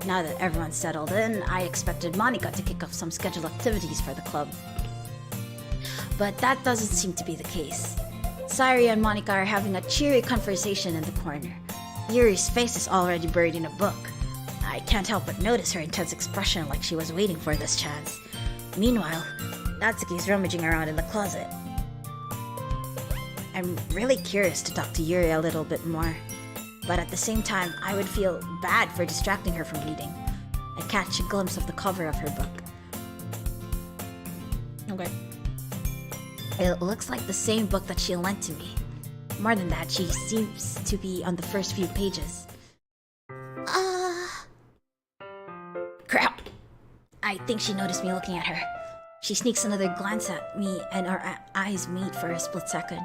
now that everyone's settled in, I expected Monica to kick off some scheduled activities for the club. But that doesn't seem to be the case. Sayuri and Monica are having a cheery conversation in the corner. Yuri's face is already buried in a book. I can't help but notice her intense expression like she was waiting for this chance. Meanwhile, Natsuki's rummaging around in the closet. I'm really curious to talk to Yuri a little bit more, but at the same time, I would feel bad for distracting her from reading. I catch a glimpse of the cover of her book. Okay. It looks like the same book that she lent to me. More than that, she seems to be on the first few pages. Crap! I think she noticed me looking at her. She sneaks another glance at me and our eyes meet for a split second.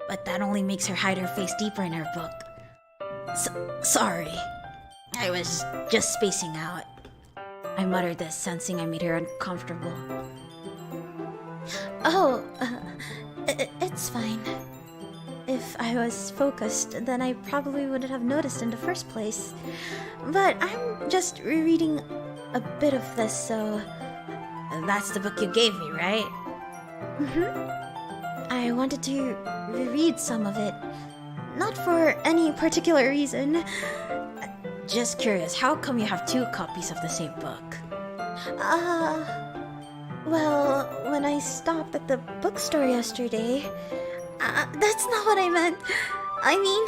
But that only makes her hide her face deeper in her book. Sorry. I was just spacing out. I muttered this, sensing I made her uncomfortable. Oh, it's fine. If I was focused, then I probably wouldn't have noticed in the first place. But I'm just rereading a bit of this, so... That's the book you gave me, right? I wanted to reread some of it. Not for any particular reason. Just curious, how come you have 2 copies of the same book? Well, when I stopped at the bookstore yesterday... that's not what I meant. I mean,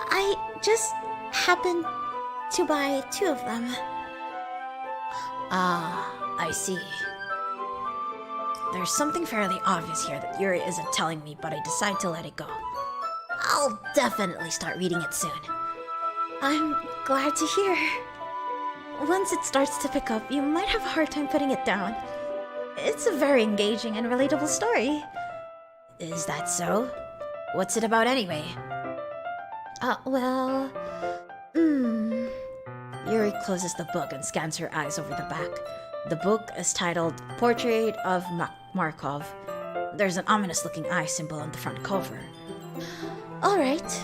I just happened to buy 2 of them. I see. There's something fairly obvious here that Yuri isn't telling me, but I decide to let it go. I'll definitely start reading it soon. I'm glad to hear. Once it starts to pick up, you might have a hard time putting it down. It's a very engaging and relatable story. Is that so? What's it about anyway? Yuri closes the book and scans her eyes over the back. The book is titled Portrait of Markov. There's an ominous-looking eye symbol on the front cover. Alright.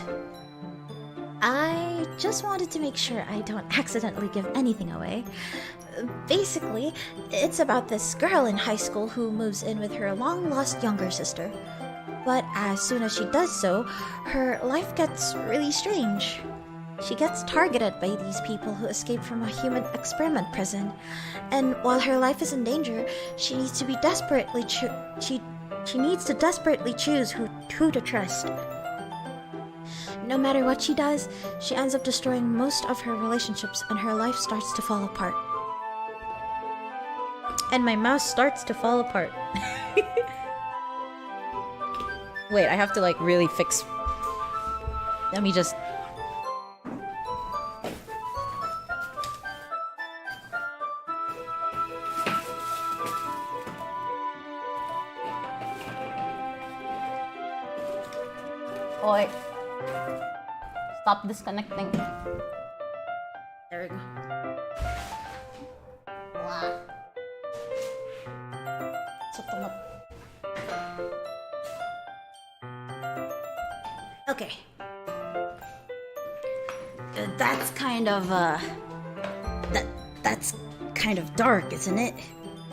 I just wanted to make sure I don't accidentally give anything away. Basically, it's about this girl in high school who moves in with her long-lost younger sister. But as soon as she does so, her life gets really strange. She gets targeted by these people who escaped from a human experiment prison, and while her life is in danger, she needs to desperately choose who to trust. No matter what she does, she ends up destroying most of her relationships, and her life starts to fall apart. And my mouse starts to fall apart. Wait, I have to like really fix... Let me just... Oi. Stop disconnecting. There we go. Wow. Okay. That's kind of, That's kind of dark, isn't it?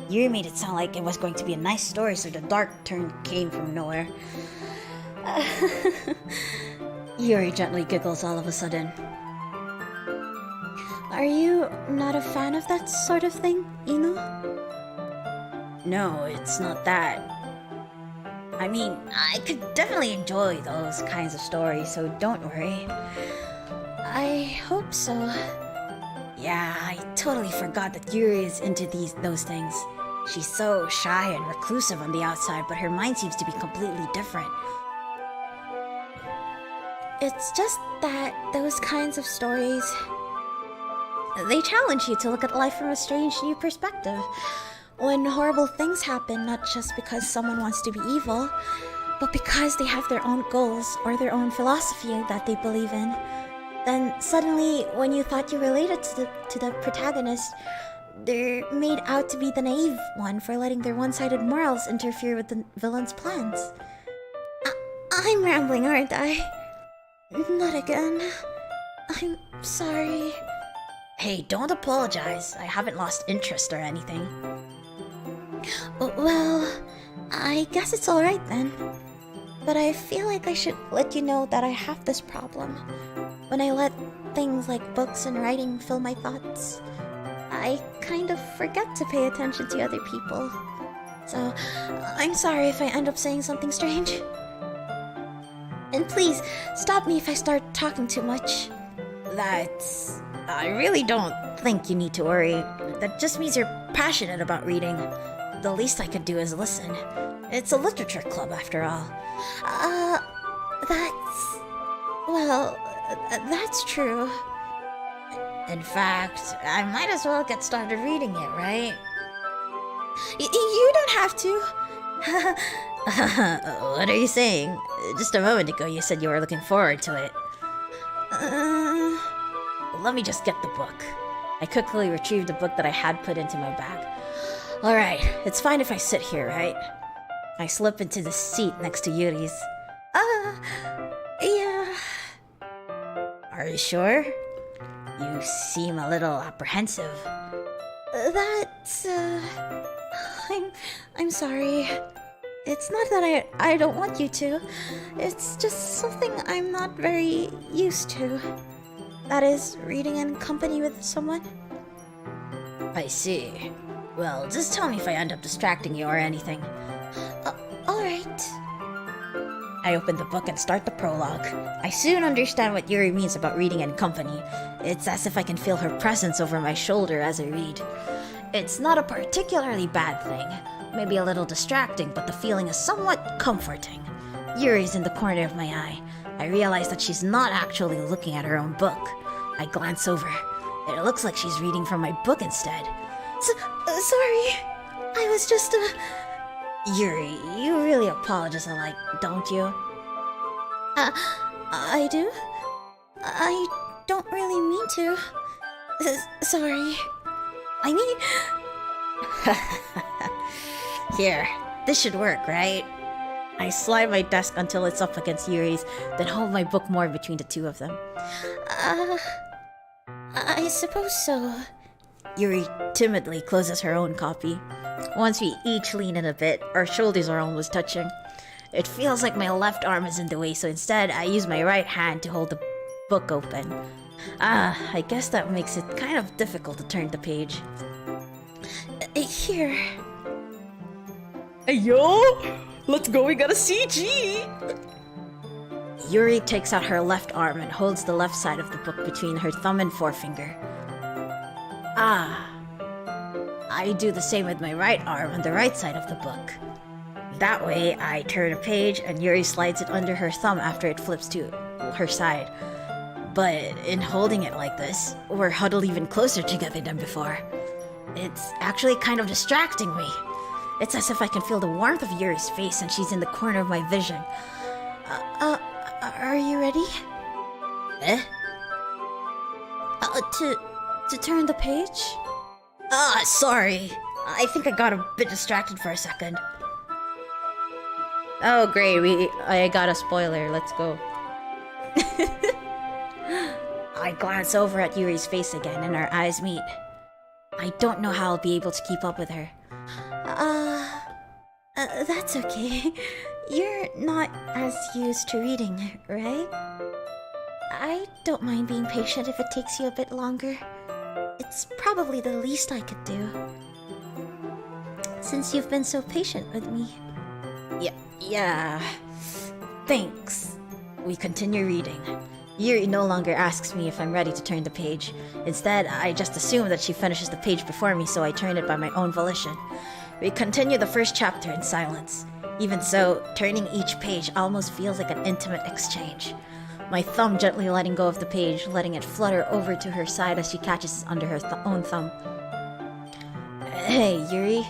You made it sound like it was going to be a nice story, so the dark turn came from nowhere. Yuri gently giggles all of a sudden. Are you not a fan of that sort of thing, Ino? No, it's not that. I mean, I could definitely enjoy those kinds of stories, so don't worry. I hope so. Yeah, I totally forgot that Yuri is into those things. She's so shy and reclusive on the outside, but her mind seems to be completely different. It's just that those kinds of stories... they challenge you to look at life from a strange new perspective. When horrible things happen, not just because someone wants to be evil, but because they have their own goals or their own philosophy that they believe in. Then suddenly, when you thought you related to the protagonist, they're made out to be the naive one for letting their one-sided morals interfere with the villain's plans. I'm rambling, aren't I? Not again. I'm sorry. Hey, don't apologize. I haven't lost interest or anything. Well, I guess it's alright then. But I feel like I should let you know that I have this problem. When I let things like books and writing fill my thoughts, I kind of forget to pay attention to other people. So, I'm sorry if I end up saying something strange. And please, stop me if I start talking too much. I really don't think you need to worry. That just means you're passionate about reading. The least I could do is listen. It's a literature club after all. That's true. In fact, I might as well get started reading it, right? You don't have to. What are you saying? Just a moment ago you said you were looking forward to it. Let me just get the book. I quickly retrieved the book that I had put into my bag. Alright, it's fine if I sit here, right? I slip into the seat next to Yuri's. Yeah. Are you sure? You seem a little apprehensive. I'm sorry. It's not that I don't want you to. It's just something I'm not very used to. That is, reading in company with someone. I see. Well, just tell me if I end up distracting you or anything. Alright. I open the book and start the prologue. I soon understand what Yuri means about reading in company. It's as if I can feel her presence over my shoulder as I read. It's not a particularly bad thing. Maybe a little distracting, but the feeling is somewhat comforting. Yuri's in the corner of my eye. I realize that she's not actually looking at her own book. I glance over. It looks like she's reading from my book instead. Sorry. I was just, Yuri, you really apologize a lot, don't you? I do? I don't really mean to. Sorry. I mean... Here, this should work, right? I slide my desk until it's up against Yuri's, then hold my book more between the two of them. I suppose so. Yuri timidly closes her own copy. Once we each lean in a bit, our shoulders are almost touching. It feels like my left arm is in the way, so instead I use my right hand to hold the book open. I guess that makes it kind of difficult to turn the page. Here. Hey yo! Let's go, we got a CG! Yuri takes out her left arm and holds the left side of the book between her thumb and forefinger. I do the same with my right arm on the right side of the book. That way, I turn a page and Yuri slides it under her thumb after it flips to her side. But in holding it like this, we're huddled even closer together than before. It's actually kind of distracting me. It's as if I can feel the warmth of Yuri's face and she's in the corner of my vision. Are you ready? Eh? To turn the page? Sorry. I think I got a bit distracted for a second. Oh great, I got a spoiler. Let's go. I glance over at Yuri's face again and our eyes meet. I don't know how I'll be able to keep up with her. That's okay. You're not as used to reading, right? I don't mind being patient if it takes you a bit longer. It's probably the least I could do. Since you've been so patient with me. Yeah. Thanks. We continue reading. Yuri no longer asks me if I'm ready to turn the page. Instead, I just assume that she finishes the page before me, so I turn it by my own volition. We continue the first chapter in silence. Even so, turning each page almost feels like an intimate exchange. My thumb gently letting go of the page, letting it flutter over to her side as she catches it under her own thumb. Hey, Yuri.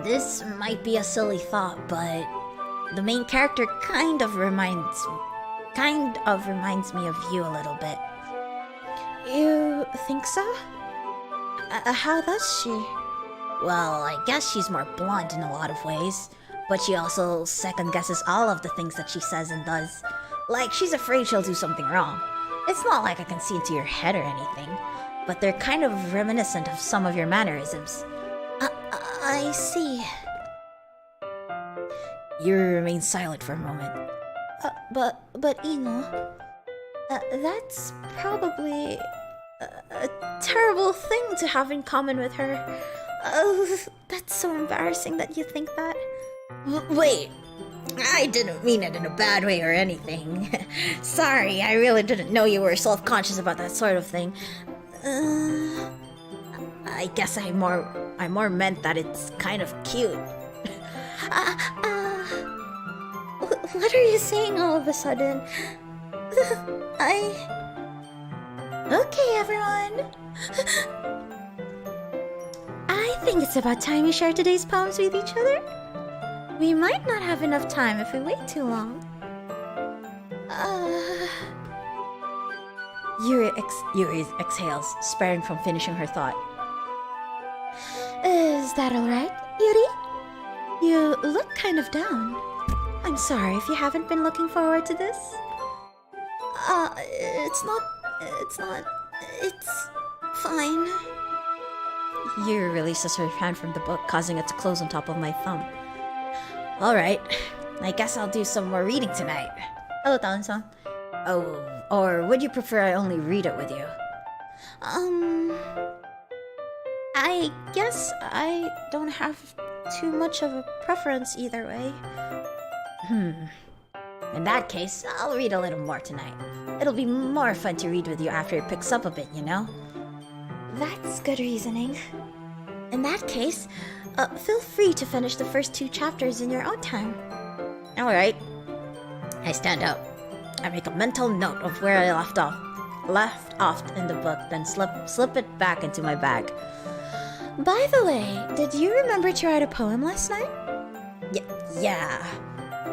This might be a silly thought, but the main character kind of reminds me of you a little bit. You think so? How does she? Well, I guess she's more blunt in a lot of ways, but she also second guesses all of the things that she says and does. Like, she's afraid she'll do something wrong. It's not like I can see into your head or anything, but they're kind of reminiscent of some of your mannerisms. I see. You remain silent for a moment. But Ino, that's probably a terrible thing to have in common with her. That's so embarrassing that you think that. Wait, I didn't mean it in a bad way or anything. Sorry, I really didn't know you were self-conscious about that sort of thing. I guess I more meant that it's kind of cute. What are you saying all of a sudden? Okay, everyone. I think it's about time we share today's poems with each other. We might not have enough time if we wait too long. Yuri exhales, sparing from finishing her thought. Is that alright, Yuri? You look kind of down. I'm sorry if you haven't been looking forward to this. It's fine. Yuri releases her hand from the book, causing it to close on top of my thumb. Alright, I guess I'll do some more reading tonight. Hello, Taon-san. Oh, or would you prefer I only read it with you? I guess I don't have too much of a preference either way. In that case, I'll read a little more tonight. It'll be more fun to read with you after it picks up a bit, you know? That's good reasoning. In that case, feel free to finish the first 2 chapters in your own time. Alright. I stand up. I make a mental note of where I left off in the book, then slip it back into my bag. By the way, did you remember to write a poem last night? Yeah.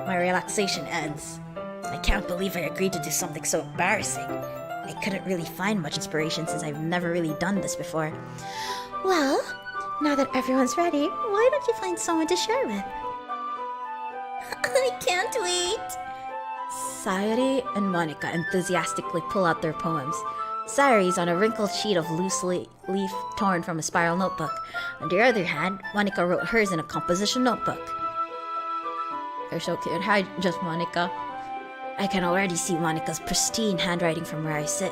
My relaxation ends. I can't believe I agreed to do something so embarrassing. I couldn't really find much inspiration since I've never really done this before. Well, now that everyone's ready, why don't you find someone to share with? I can't wait! Sayuri and Monica enthusiastically pull out their poems. Sayuri's on a wrinkled sheet of loose leaf torn from a spiral notebook. On the other hand, Monica wrote hers in a composition notebook. They're so cute. Hi, just Monica. I can already see Monica's pristine handwriting from where I sit.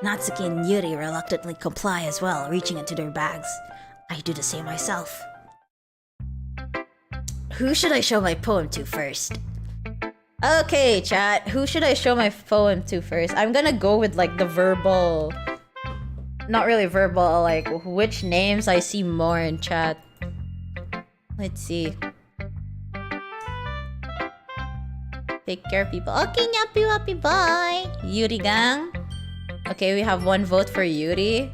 Natsuki and Yuri reluctantly comply as well, reaching into their bags. I do the same myself. Who should I show my poem to first? Okay, chat. Who should I show my poem to first? I'm gonna go with like the verbal... Not really verbal, like which names I see more in chat. Let's see. Take care, people. Okay, yappy bye. Yuri gang. Okay, we have 1 vote for Yuri.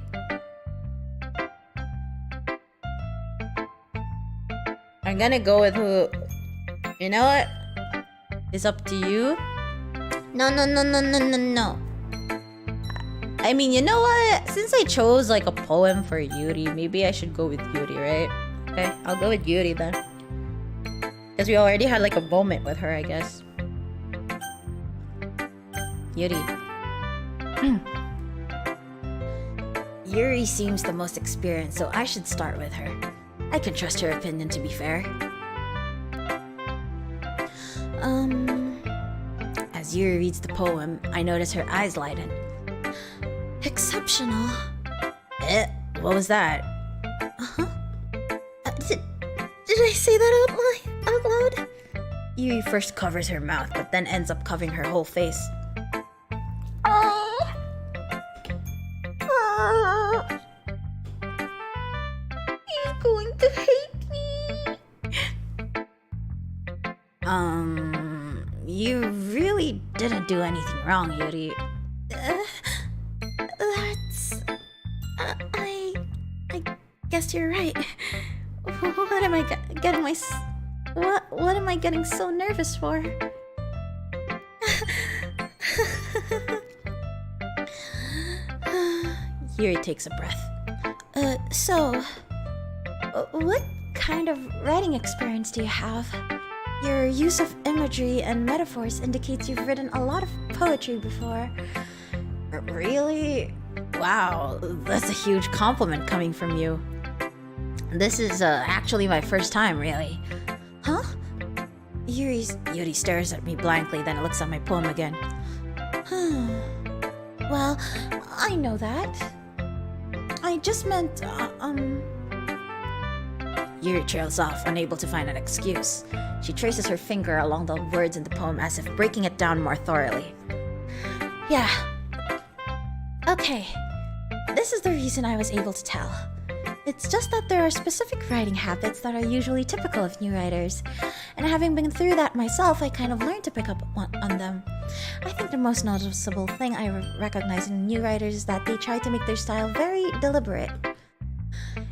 I'm gonna go with who... You know what? It's up to you. No. I mean, you know what? Since I chose like a poem for Yuri, maybe I should go with Yuri, right? Okay, I'll go with Yuri then. Because we already had like a moment with her, I guess. Yuri. Yuri seems the most experienced, so I should start with her. I can trust her opinion, to be fair. As Yuri reads the poem, I notice her eyes lighten. Exceptional. What was that? Did I say that out loud? Yuri first covers her mouth, but then ends up covering her whole face. You're going to hate me. You really didn't do anything wrong, Yuri. I guess you're right. What am I getting what am I getting so nervous for? Yuri takes a breath. So, what kind of writing experience do you have? Your use of imagery and metaphors indicates you've written a lot of poetry before. Really? Wow, that's a huge compliment coming from you. This is actually my first time, really. Huh? Yuri stares at me blankly, then looks at my poem again. Well, I know that. I just meant, Yuri trails off, unable to find an excuse. She traces her finger along the words in the poem as if breaking it down more thoroughly. Yeah. Okay. This is the reason I was able to tell. It's just that there are specific writing habits that are usually typical of new writers, and having been through that myself, I kind of learned to pick up on them. I think the most noticeable thing I recognize in new writers is that they try to make their style very deliberate.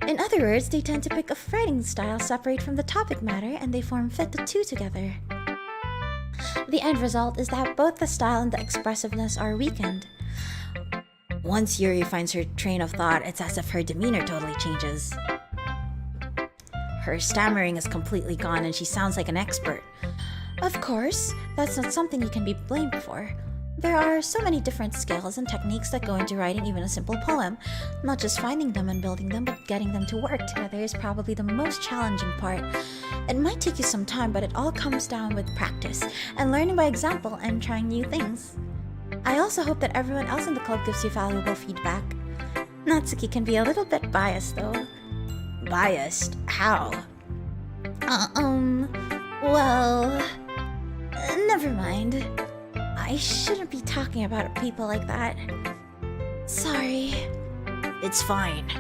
In other words, they tend to pick a writing style separate from the topic matter, and they fit the two together. The end result is that both the style and the expressiveness are weakened. Once Yuri finds her train of thought, it's as if her demeanor totally changes. Her stammering is completely gone and she sounds like an expert. Of course, that's not something you can be blamed for. There are so many different skills and techniques that go into writing even a simple poem. Not just finding them and building them, but getting them to work together is probably the most challenging part. It might take you some time, but it all comes down with practice and learning by example and trying new things. I also hope that everyone else in the club gives you valuable feedback. Natsuki can be a little bit biased though. Biased? How? Well, never mind. I shouldn't be talking about people like that. Sorry. It's fine.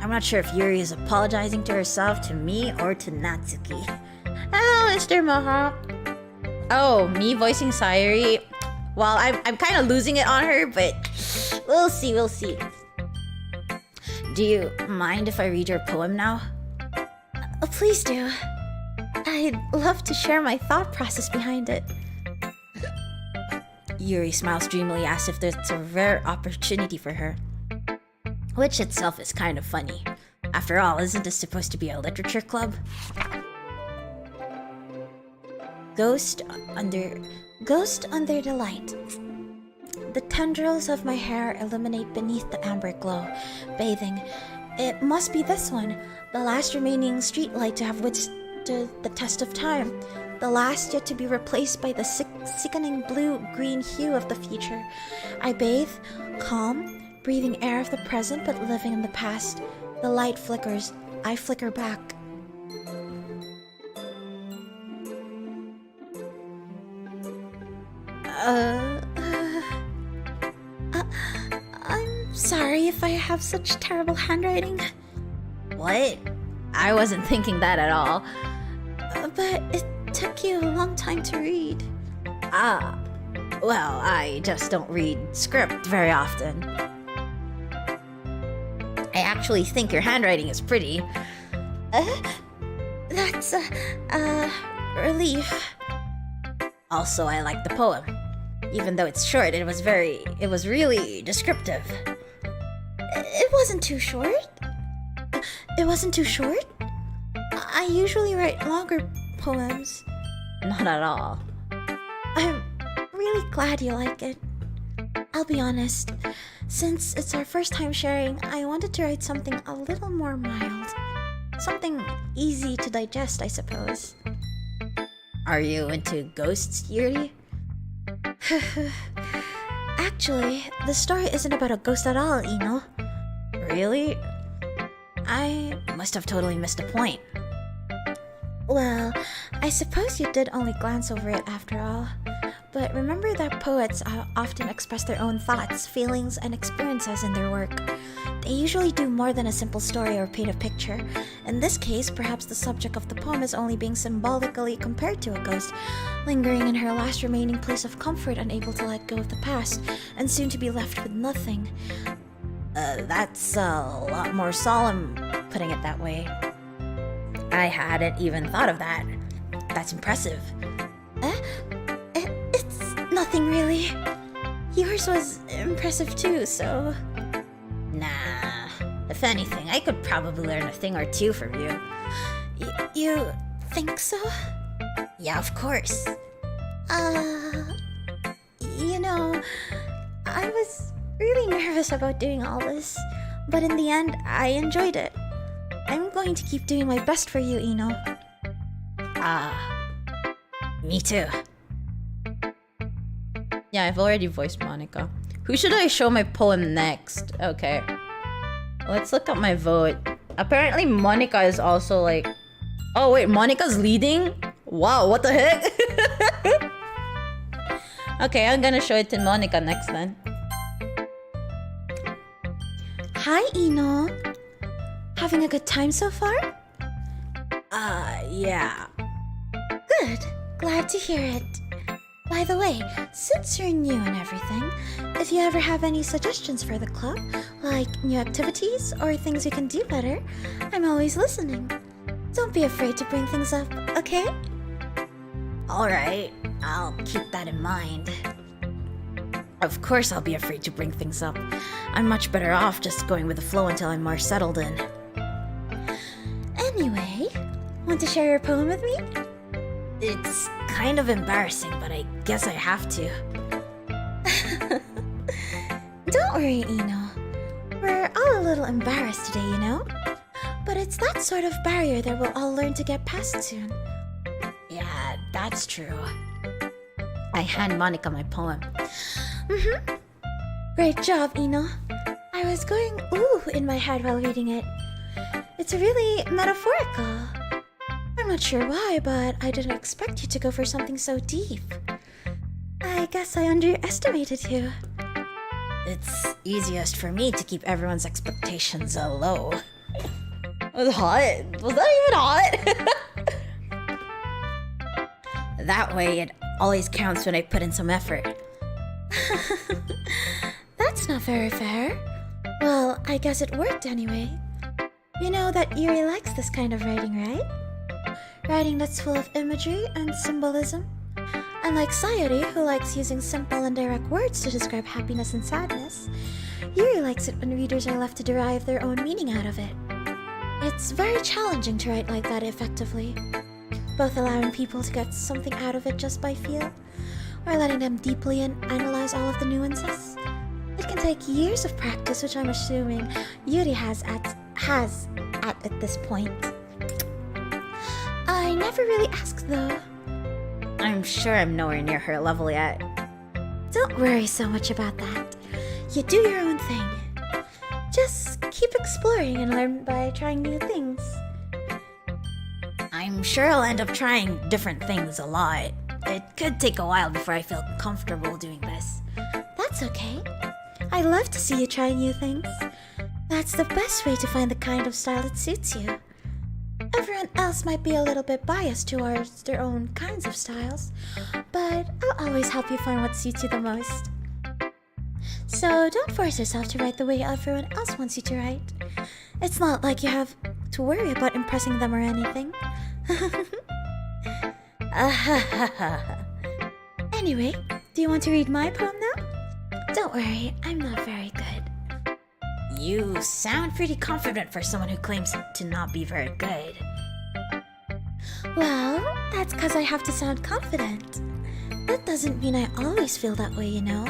I'm not sure if Yuri is apologizing to herself, to me, or to Natsuki. Hello, Mr. Mohawk. Oh, me voicing Sayuri? Well, I'm kind of losing it on her, but we'll see. Do you mind if I read your poem now? Please do. I'd love to share my thought process behind it. Yuri smiles dreamily as if it's a rare opportunity for her. Which itself is kind of funny. After all, isn't this supposed to be a literature club? Ghost under the light. The tendrils of my hair illuminate beneath the amber glow, bathing. It must be this one, the last remaining street light to have withstood the test of time. The last yet to be replaced by the sickening blue-green hue of the future. I bathe, calm, breathing air of the present but living in the past. The light flickers. I flicker back. I'm sorry if I have such terrible handwriting. What? I wasn't thinking that at all. But it took you a long time to read. Ah, well, I just don't read script very often. I actually think your handwriting is pretty. That's a relief. Also, I like the poem. Even though it's short, it was really descriptive. It wasn't too short. It wasn't too short? I usually write longer poems. Not at all. I'm really glad you like it. I'll be honest. Since it's our first time sharing, I wanted to write something a little more mild. Something easy to digest, I suppose. Are you into ghosts, Yuri? Actually, the story isn't about a ghost at all, Ino. Really? I must have totally missed the point. Well, I suppose you did only glance over it after all. But remember that poets often express their own thoughts, feelings, and experiences in their work. They usually do more than a simple story or paint a picture. In this case, perhaps the subject of the poem is only being symbolically compared to a ghost, lingering in her last remaining place of comfort, unable to let go of the past, and soon to be left with nothing. That's a lot more solemn, putting it that way. I hadn't even thought of that. That's impressive. It's nothing really. Yours was impressive too, so... Nah. If anything, I could probably learn a thing or two from you. You think so? Yeah, of course. You know, I was really nervous about doing all this, but in the end, I enjoyed it. I'm going to keep doing my best for you, Ino. Me too. Yeah, I've already voiced Monica. Who should I show my poem next? Okay. Let's look up my vote. Apparently Monica is also like... Oh wait, Monica's leading? Wow, what the heck? Okay, I'm gonna show it to Monica next then. Hi, Ino. Having a good time so far? Yeah. Good. Glad to hear it. By the way, since you're new and everything, if you ever have any suggestions for the club, like new activities or things you can do better, I'm always listening. Don't be afraid to bring things up, okay? Alright, I'll keep that in mind. Of course I'll be afraid to bring things up. I'm much better off just going with the flow until I'm more settled in. Anyway, want to share your poem with me? It's kind of embarrassing, but I guess I have to. Don't worry, Ino. We're all a little embarrassed today, you know? But it's that sort of barrier that we'll all learn to get past soon. Yeah, that's true. I hand Monica my poem. Great job, Ino. I was going ooh in my head while reading it. It's really metaphorical. I'm not sure why, but I didn't expect you to go for something so deep. I guess I underestimated you. It's easiest for me to keep everyone's expectations low. Was hot? Was that even hot? That way, it always counts when I put in some effort. That's not very fair. Well, I guess it worked anyway. You know that Yuri likes this kind of writing, right? Writing that's full of imagery and symbolism. Unlike Sayuri, who likes using simple and direct words to describe happiness and sadness, Yuri likes it when readers are left to derive their own meaning out of it. It's very challenging to write like that effectively, both allowing people to get something out of it just by feel, or letting them deeply analyze all of the nuances. It can take years of practice, which I'm assuming Yuri has at this point. I never really asked though. I'm sure I'm nowhere near her level yet. Don't worry so much about that. You do your own thing. Just keep exploring and learn by trying new things. I'm sure I'll end up trying different things a lot. It could take a while before I feel comfortable doing this. That's okay. I love to see you try new things. That's the best way to find the kind of style that suits you. Everyone else might be a little bit biased towards their own kinds of styles, but I'll always help you find what suits you the most. So don't force yourself to write the way everyone else wants you to write. It's not like you have to worry about impressing them or anything. Anyway, do you want to read my poem now? Don't worry, I'm not very good. You sound pretty confident for someone who claims to not be very good. Well, that's because I have to sound confident. That doesn't mean I always feel that way, you know?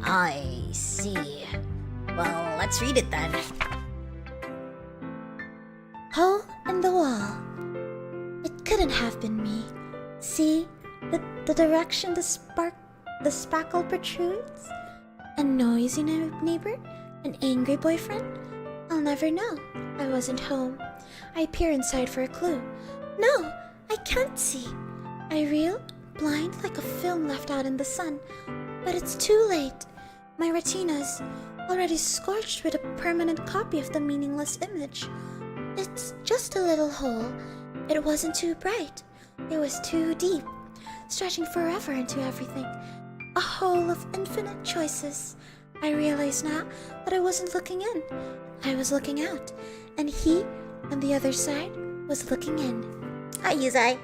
I see. Well, let's read it then. Hole in the wall. It couldn't have been me. See, the direction the spackle protrudes? A noisy neighbor? An angry boyfriend? I'll never know. I wasn't home. I peer inside for a clue. No, I can't see. I reel, blind like a film left out in the sun. But it's too late. My retina's already scorched with a permanent copy of the meaningless image. It's just a little hole. It wasn't too bright. It was too deep, stretching forever into everything. A hole of infinite choices. I realize now that I wasn't looking in. I was looking out. And he, on the other side, was looking in. Hi, Yuzai.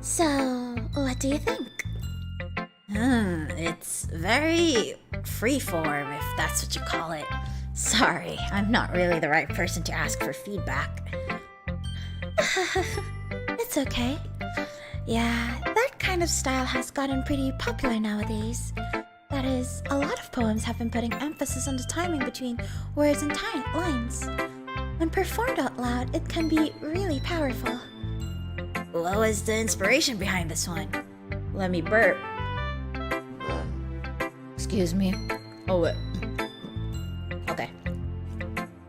So, what do you think? It's very freeform, if that's what you call it. Sorry, I'm not really the right person to ask for feedback. It's okay. Yeah, that kind kind of style has gotten pretty popular nowadays. That is, a lot of poems have been putting emphasis on the timing between words and lines. When performed out loud, it can be really powerful. What was the inspiration behind this one? Let me burp. Excuse me. Oh, wait. Okay.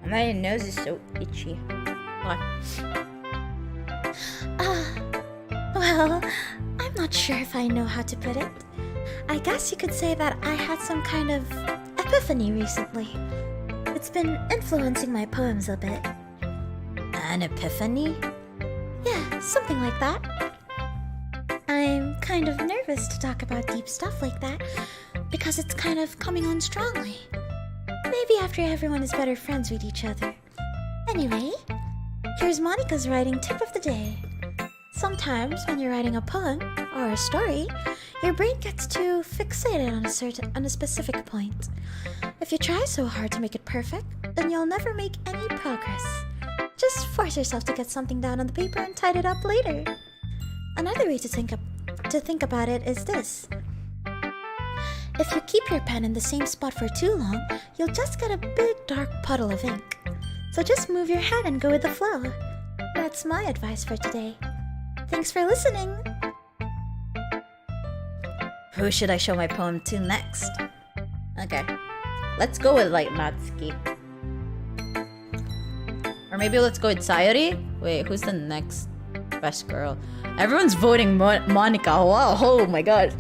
My nose is so itchy. Okay. Well, I'm not sure if I know how to put it. I guess you could say that I had some kind of epiphany recently. It's been influencing my poems a bit. An epiphany? Yeah, something like that. I'm kind of nervous to talk about deep stuff like that because it's kind of coming on strongly. Maybe after everyone is better friends with each other. Anyway, here's Monica's writing tip of the day. Sometimes when you're writing a poem or a story, your brain gets too fixated on a specific point. If you try so hard to make it perfect, then you'll never make any progress. Just force yourself to get something down on the paper and tidy it up later. Another way to think about it is this. If you keep your pen in the same spot for too long, you'll just get a big dark puddle of ink. So just move your head and go with the flow. That's my advice for today. Thanks for listening! Who should I show my poem to next? Okay. Let's go with like Natsuki. Or maybe let's go with Sayori? Wait, who's the next best girl? Everyone's voting Monica. Wow, oh my god.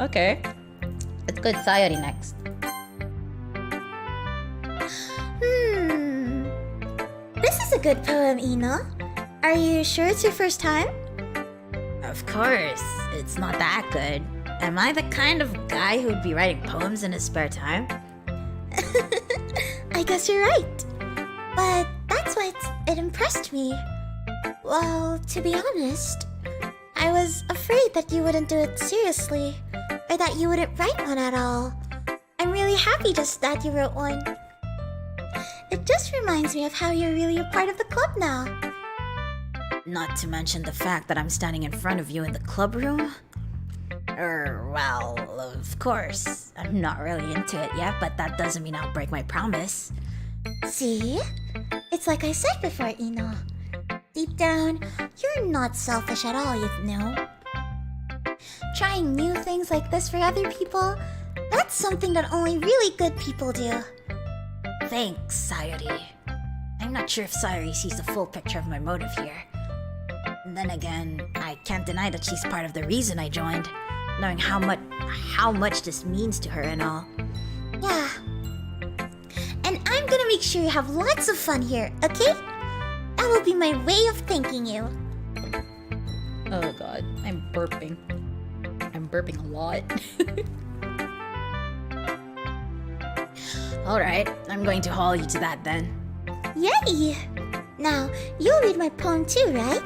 Okay. Let's go with Sayori next. This is a good poem, Ino. Are you sure it's your first time? Of course, it's not that good. Am I the kind of guy who'd be writing poems in his spare time? I guess you're right. But that's why it impressed me. Well, to be honest, I was afraid that you wouldn't do it seriously, or that you wouldn't write one at all. I'm really happy just that you wrote one. It just reminds me of how you're really a part of the club now. Not to mention the fact that I'm standing in front of you in the club room. Well, of course, I'm not really into it yet, but that doesn't mean I'll break my promise. See? It's like I said before, Ino. Deep down, you're not selfish at all, you know. Trying new things like this for other people, that's something that only really good people do. Thanks, Sayori. I'm not sure if Sayori sees the full picture of my motive here. And then again, I can't deny that she's part of the reason I joined, knowing how much this means to her and all. Yeah. And I'm gonna make sure you have lots of fun here, okay? That will be my way of thanking you. Oh god, I'm burping. I'm burping a lot. Alright, I'm going to haul you to that then. Yay! Now, you'll read my poem too, right?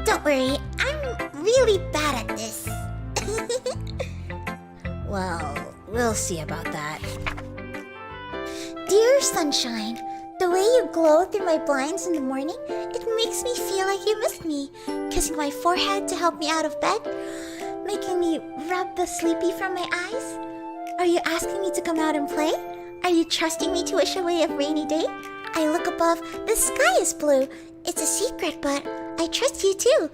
Don't worry, I'm really bad at this. Well, we'll see about that. Dear sunshine, the way you glow through my blinds in the morning, it makes me feel like you missed me, kissing my forehead to help me out of bed, making me rub the sleepy from my eyes. Are you asking me to come out and play? Are you trusting me to wish away a rainy day? I look above, the sky is blue. It's a secret, but I trust you too.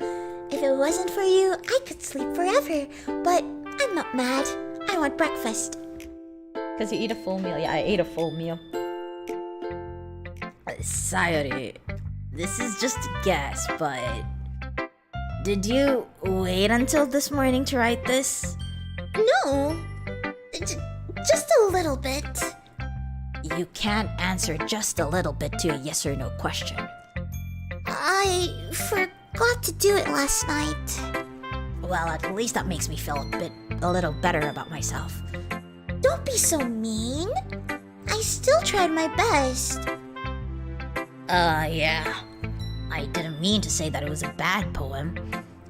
If it wasn't for you, I could sleep forever. But I'm not mad. I want breakfast. Because you eat a full meal. Yeah, I ate a full meal. Sayori, this is just a guess, but did you wait until this morning to write this? No, just a little bit. You can't answer just a little bit to a yes or no question. I forgot to do it last night. Well, at least that makes me feel a little better about myself. Don't be so mean. I still tried my best. Yeah. I didn't mean to say that it was a bad poem.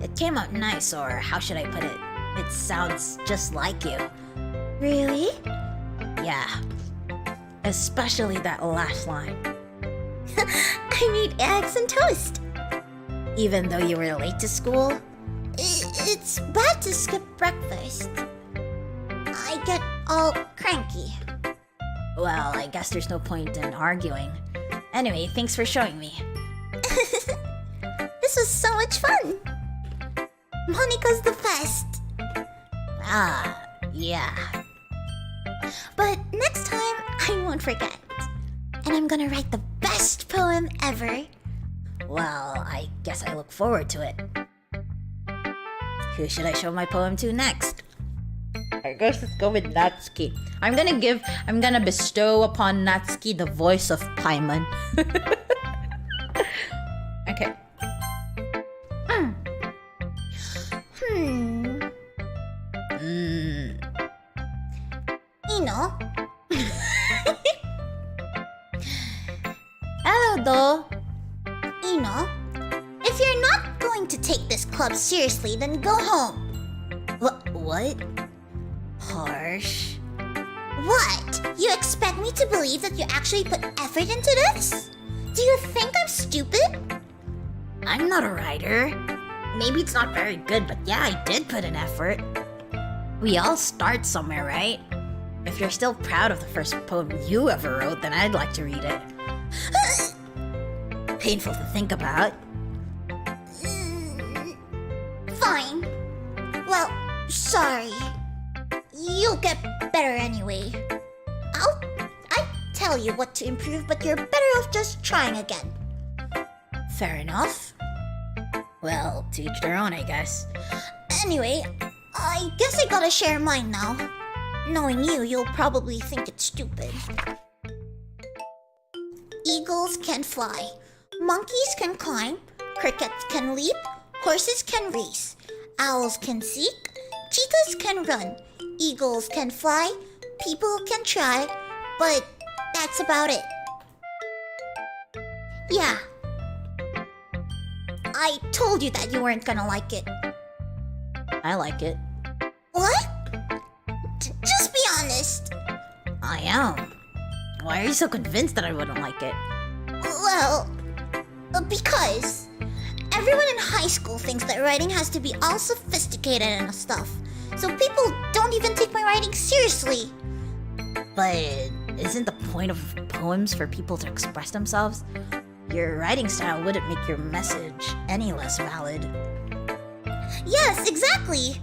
It came out nice, or how should I put it? It sounds just like you. Really? Yeah. Especially that last line. I made eggs and toast. Even though you were late to school, It's bad to skip breakfast. I get all cranky. Well, I guess there's no point in arguing. Anyway, thanks for showing me. This was so much fun. Monica's the best. Ah, yeah. But next time, I won't forget. And I'm gonna write the best poem ever. Well, I guess I look forward to it. Who should I show my poem to next? I guess let's go with Natsuki. I'm gonna bestow upon Natsuki the voice of Paimon. Okay. Ino? Hello, Do. Ino? If you're not going to take this club seriously, then go home. What? Harsh? What? You expect me to believe that you actually put effort into this? Do you think I'm stupid? I'm not a writer. Maybe it's not very good, but yeah, I did put an effort. We all start somewhere, right? If you're still proud of the first poem you ever wrote, then I'd like to read it. Painful to think about. Fine. Well, sorry. You'll get better anyway. I tell you what to improve, but you're better off just trying again. Fair enough. Well, to each their own, I guess. Anyway, I guess I gotta share mine now. Knowing you, you'll probably think it's stupid. Eagles can fly. Monkeys can climb. Crickets can leap. Horses can race. Owls can seek. Cheetahs can run. Eagles can fly. People can try. But that's about it. Yeah. I told you that you weren't gonna like it. I like it. What? Just be honest. I am. Why are you so convinced that I wouldn't like it? Well, because everyone in high school thinks that writing has to be all sophisticated and stuff. So people don't even take my writing seriously. But isn't the point of poems for people to express themselves? Your writing style wouldn't make your message any less valid. Yes, exactly.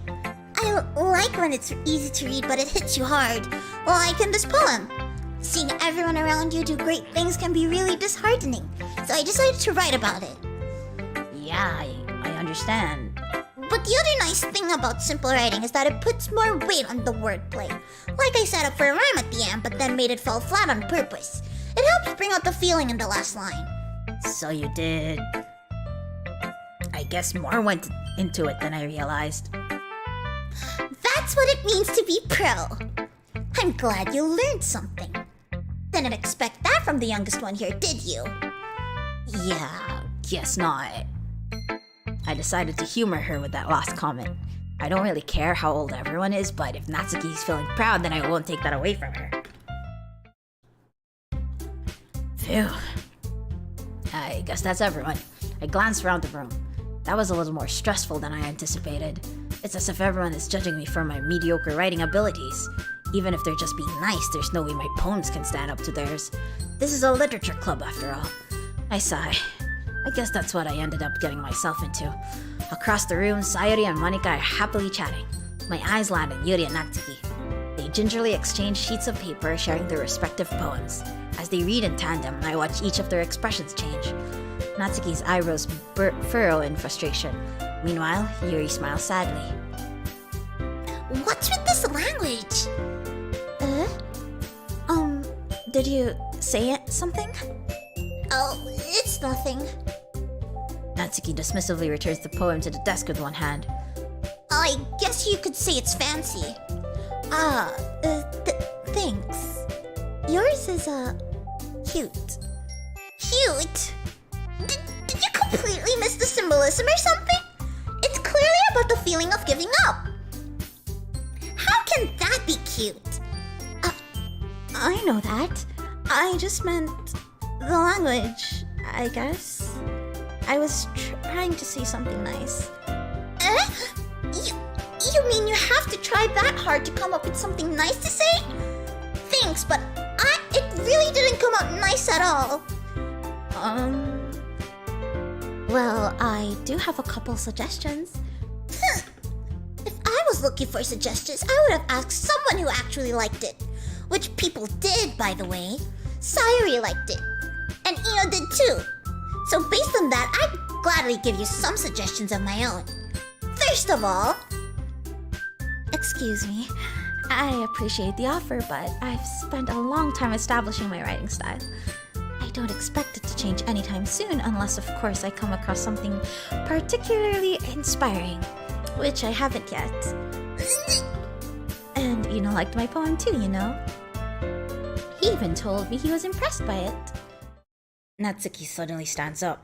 I like when it's easy to read but it hits you hard. Well, like in this poem. Seeing everyone around you do great things can be really disheartening. So I decided to write about it. Yeah, I understand. But the other nice thing about simple writing is that it puts more weight on the wordplay. Like I set up for a rhyme at the end, but then made it fall flat on purpose. It helps bring out the feeling in the last line. So you did. I guess more went into it than I realized. That's what it means to be pro. I'm glad you learned something. Didn't expect that from the youngest one here, did you? Yeah, guess not. I decided to humor her with that last comment. I don't really care how old everyone is, but if Natsuki's feeling proud, then I won't take that away from her. Phew. I guess that's everyone. I glanced around the room. That was a little more stressful than I anticipated. It's as if everyone is judging me for my mediocre writing abilities. Even if they're just being nice, there's no way my poems can stand up to theirs. This is a literature club after all. I sigh. I guess that's what I ended up getting myself into. Across the room, Sayori and Monika are happily chatting. My eyes land on Yuri and Natsuki. They gingerly exchange sheets of paper, sharing their respective poems. As they read in tandem, I watch each of their expressions change. Natsuki's eyebrows furrow in frustration. Meanwhile, Yuri smiles sadly. What's with this language? Did you say something? Oh, it's nothing. Natsuki dismissively returns the poem to the desk with one hand. I guess you could say it's fancy. Thanks. Yours is, cute. Cute? Did you completely miss the symbolism or something? It's clearly about the feeling of giving up. How can that be cute? I know that. I just meant the language, I guess. I was trying to say something nice. You mean you have to try that hard to come up with something nice to say? Thanks, but it really didn't come out nice at all. Well, I do have a couple suggestions. If I was looking for suggestions, I would have asked someone who actually liked it. Which people did, by the way. Sayuri liked it. And Ino did too. So based on that, I'd gladly give you some suggestions of my own. First of all... Excuse me. I appreciate the offer, but I've spent a long time establishing my writing style. I don't expect it to change anytime soon, unless, of course, I come across something particularly inspiring, which I haven't yet. And Ino liked my poem too, you know? He even told me he was impressed by it. Natsuki suddenly stands up.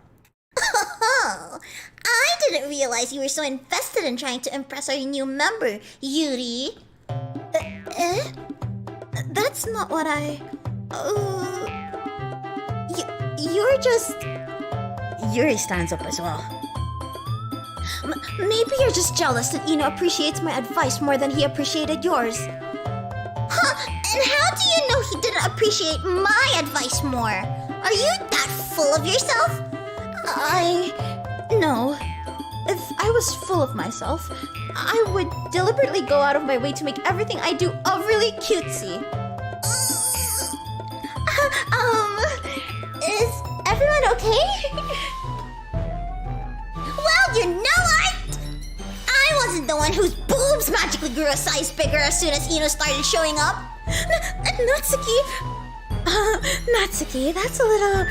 Oh, I didn't realize you were so invested in trying to impress our new member, Yuri. That's not what I... You're just... Yuri stands up as well. Maybe you're just jealous that Ino appreciates my advice more than he appreciated yours. Huh? And how do you know he didn't appreciate my advice more? Are you that full of yourself? No. If I was full of myself, I would deliberately go out of my way to make everything I do overly cutesy. Is everyone okay? Well, you know what? I wasn't the one whose boobs magically grew a size bigger as soon as Ino started showing up. Natsuki... Natsuki, that's a little...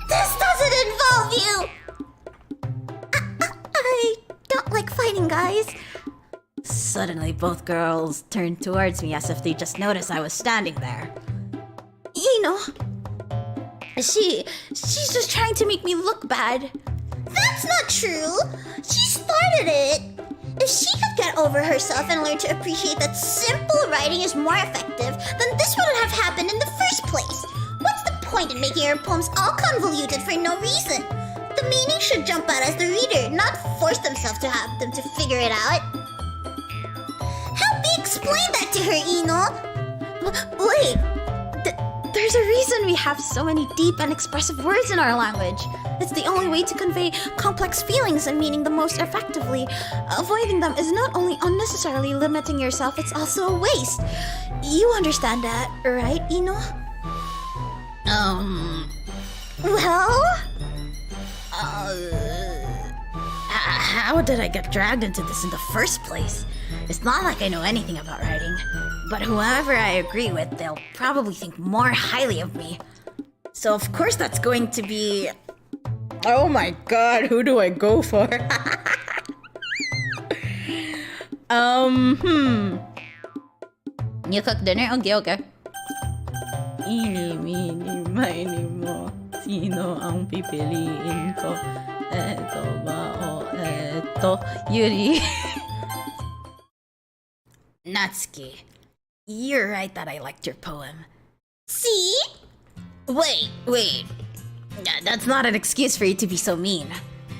This doesn't involve you! I don't like fighting, guys. Suddenly, both girls turned towards me as if they just noticed I was standing there. Ino... She's just trying to make me look bad. That's not true! She started it! If she could get over herself and learn to appreciate that simple writing is more effective, then this wouldn't have happened in the first place. What's the point in making her poems all convoluted for no reason? The meaning should jump out as the reader, not force themselves to have them to figure it out. Help me explain that to her, Ino! Wait! There's a reason we have so many deep and expressive words in our language. It's the only way to convey complex feelings and meaning the most effectively. Avoiding them is not only unnecessarily limiting yourself, it's also a waste. You understand that, right, Ino? Well? How did I get dragged into this in the first place? It's not like I know anything about writing, but whoever I agree with, they'll probably think more highly of me. So of course that's going to be... Oh my god, who do I go for? You cook dinner? Okay. Eeny, meeny, miny, mo. Sino ang pipiliin ko? Eto ba o eto? Yuri. Natsuki, you're right that I liked your poem. See? Wait. That's not an excuse for you to be so mean.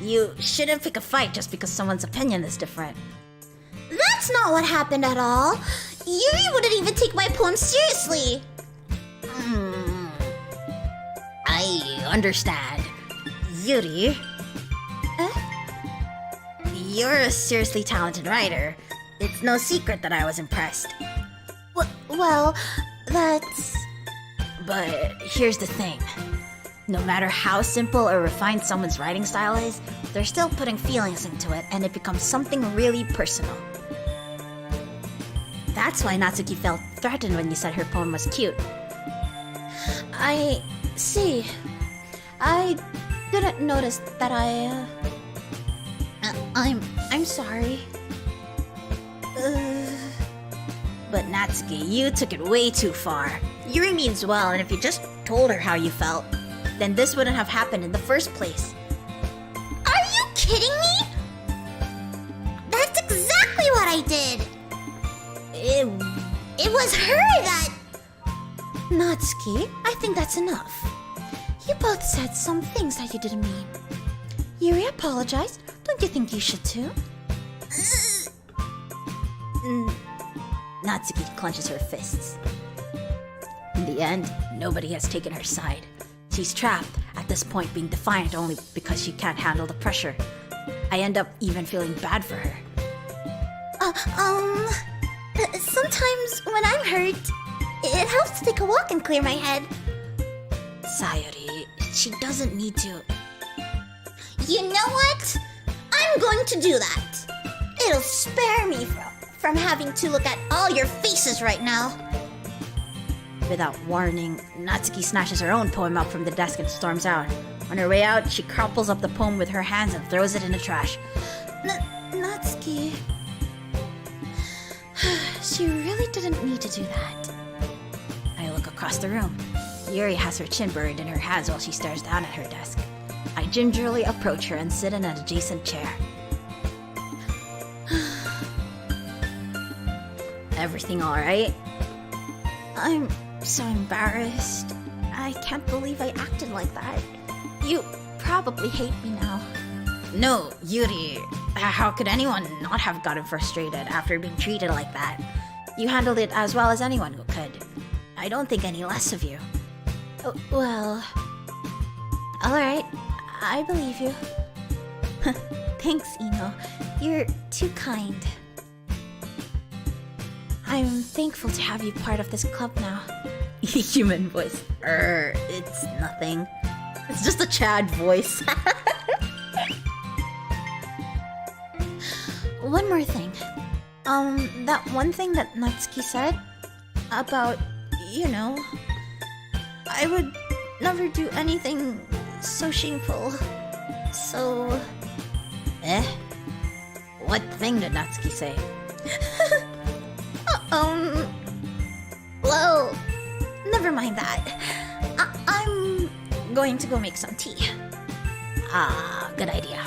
You shouldn't pick a fight just because someone's opinion is different. That's not what happened at all. Yuri wouldn't even take my poem seriously. I understand. Yuri? You're a seriously talented writer. It's no secret that I was impressed. Well, that's... But here's the thing. No matter how simple or refined someone's writing style is, they're still putting feelings into it and it becomes something really personal. That's why Natsuki felt threatened when you said her poem was cute. I see. I didn't notice that I'm sorry. But Natsuki, you took it way too far. Yuri means well, and if you just told her how you felt, then this wouldn't have happened in the first place. Are you kidding me? That's exactly what I did. It was her that... Natsuki, I think that's enough. You both said some things that you didn't mean. Yuri apologized. Don't you think you should too? Natsuki clenches her fists. In the end, nobody has taken her side. She's trapped, at this point being defiant only because she can't handle the pressure. I end up even feeling bad for her. Sometimes when I'm hurt, it helps to take a walk and clear my head. Sayori, she doesn't need to. You know what? I'm going to do that. It'll spare me from having to look at all your faces right now. Without warning, Natsuki snatches her own poem up from the desk and storms out. On her way out, she crumples up the poem with her hands and throws it in the trash. Natsuki... She really didn't need to do that. I look across the room. Yuri has her chin buried in her hands while she stares down at her desk. I gingerly approach her and sit in an adjacent chair. Everything alright? I'm so embarrassed. I can't believe I acted like that. You probably hate me now. No, Yuri. How could anyone not have gotten frustrated after being treated like that? You handled it as well as anyone who could. I don't think any less of you. Well... Alright, I believe you. Thanks, Ino. You're too kind. I'm thankful to have you part of this club now. Human voice. It's nothing. It's just a Chad voice. One more thing. That one thing that Natsuki said about, I would never do anything so shameful. So... What thing did Natsuki say? Well, never mind that. I'm going to go make some tea. Good idea.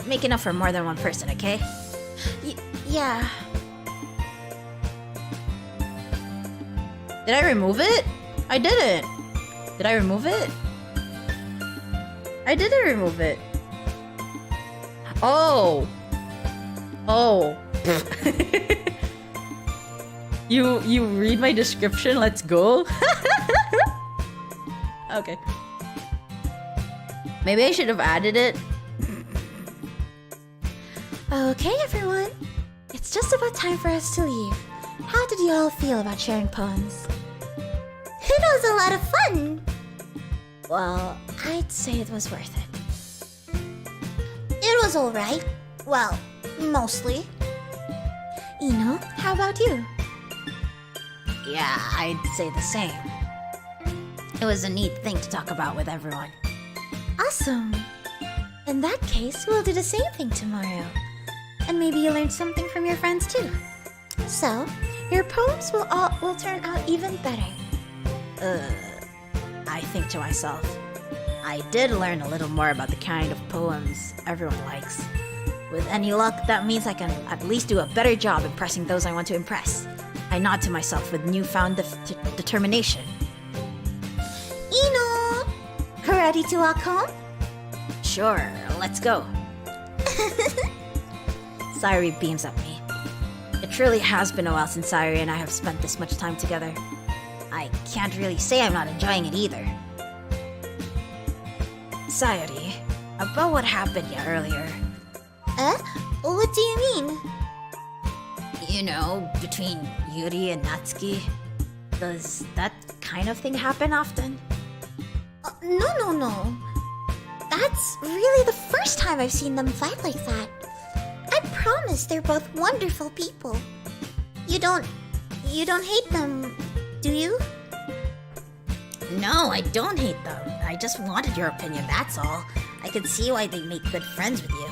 Make enough for more than one person, okay? Yeah. Did I remove it? I didn't. Did I remove it? I didn't remove it. Oh. Oh. You read my description, let's go. Okay. Maybe I should have added it. Okay, everyone. It's just about time for us to leave. How did you all feel about sharing poems? It was a lot of fun. Well, I'd say it was worth it. It was alright. Well, mostly. Ino, how about you? Yeah, I'd say the same. It was a neat thing to talk about with everyone. Awesome. In that case, we'll do the same thing tomorrow. And maybe you learned something from your friends too. So, your poems will turn out even better. I think to myself, I did learn a little more about the kind of poems everyone likes. With any luck, that means I can at least do a better job impressing those I want to impress. I nod to myself with newfound determination. Ino! Ready to walk home? Sure, let's go. Sayori beams at me. It truly has been a while since Sayori and I have spent this much time together. I can't really say I'm not enjoying it either. Sayori, about what happened earlier. What do you mean? You know, between Yuri and Natsuki. Does that kind of thing happen often? No. That's really the first time I've seen them fight like that. I promise they're both wonderful people. You don't hate them, do you? No, I don't hate them. I just wanted your opinion, that's all. I can see why they make good friends with you.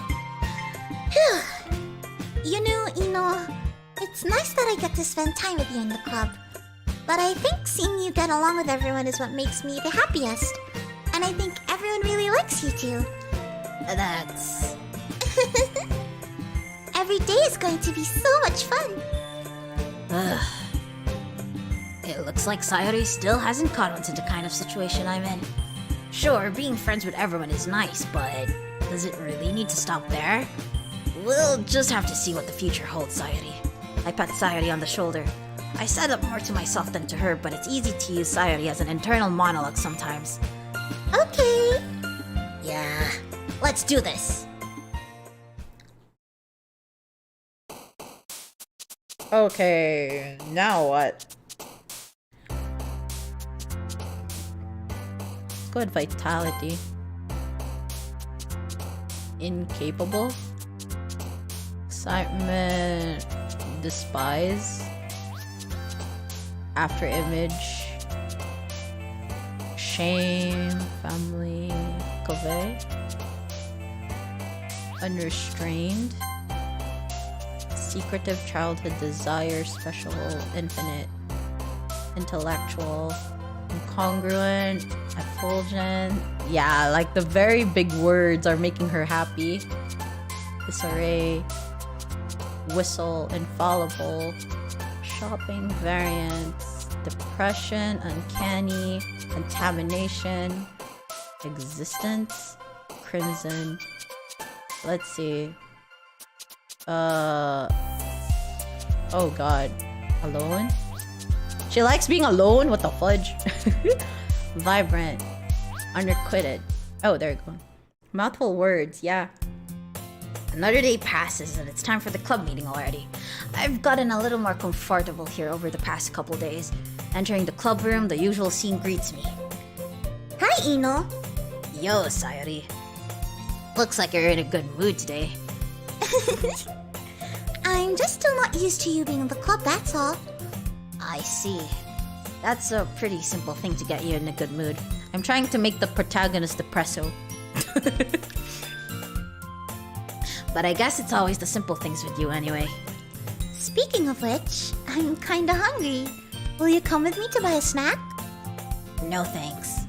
You know, Ino, it's nice that I get to spend time with you in the club. But I think seeing you get along with everyone is what makes me the happiest. And I think everyone really likes you too. That's... Every day is going to be so much fun. Ugh. It looks like Sayori still hasn't caught on to the kind of situation I'm in. Sure, being friends with everyone is nice, but does it really need to stop there? We'll just have to see what the future holds, Sayori. I pat Sayori on the shoulder. I said it more to myself than to her, but it's easy to use Sayori as an internal monologue sometimes. Okay. Yeah, let's do this. Okay, now what? Good vitality. Incapable. Excitement. Despise. After image. Shame. Family. Cove. Unrestrained. Secretive childhood desire. Special. Infinite. Intellectual. Incongruent. Effulgent. Yeah, like the very big words are making her happy. Disarray. Whistle. Infallible. Shopping variants. Depression. Uncanny. Contamination. Existence. Crimson. Let's see. Oh god. Alone? She likes being alone? What the fudge? Vibrant. Unrequited. Oh, there you go. Mouthful words, yeah. Another day passes and it's time for the club meeting already. I've gotten a little more comfortable here over the past couple days. Entering the club room, the usual scene greets me. Hi, Ino. Yo, Sayori. Looks like you're in a good mood today. I'm just still not used to you being in the club, that's all. I see. That's a pretty simple thing to get you in a good mood. I'm trying to make the protagonist depresso. But I guess it's always the simple things with you anyway. Speaking of which, I'm kinda hungry. Will you come with me to buy a snack? No thanks.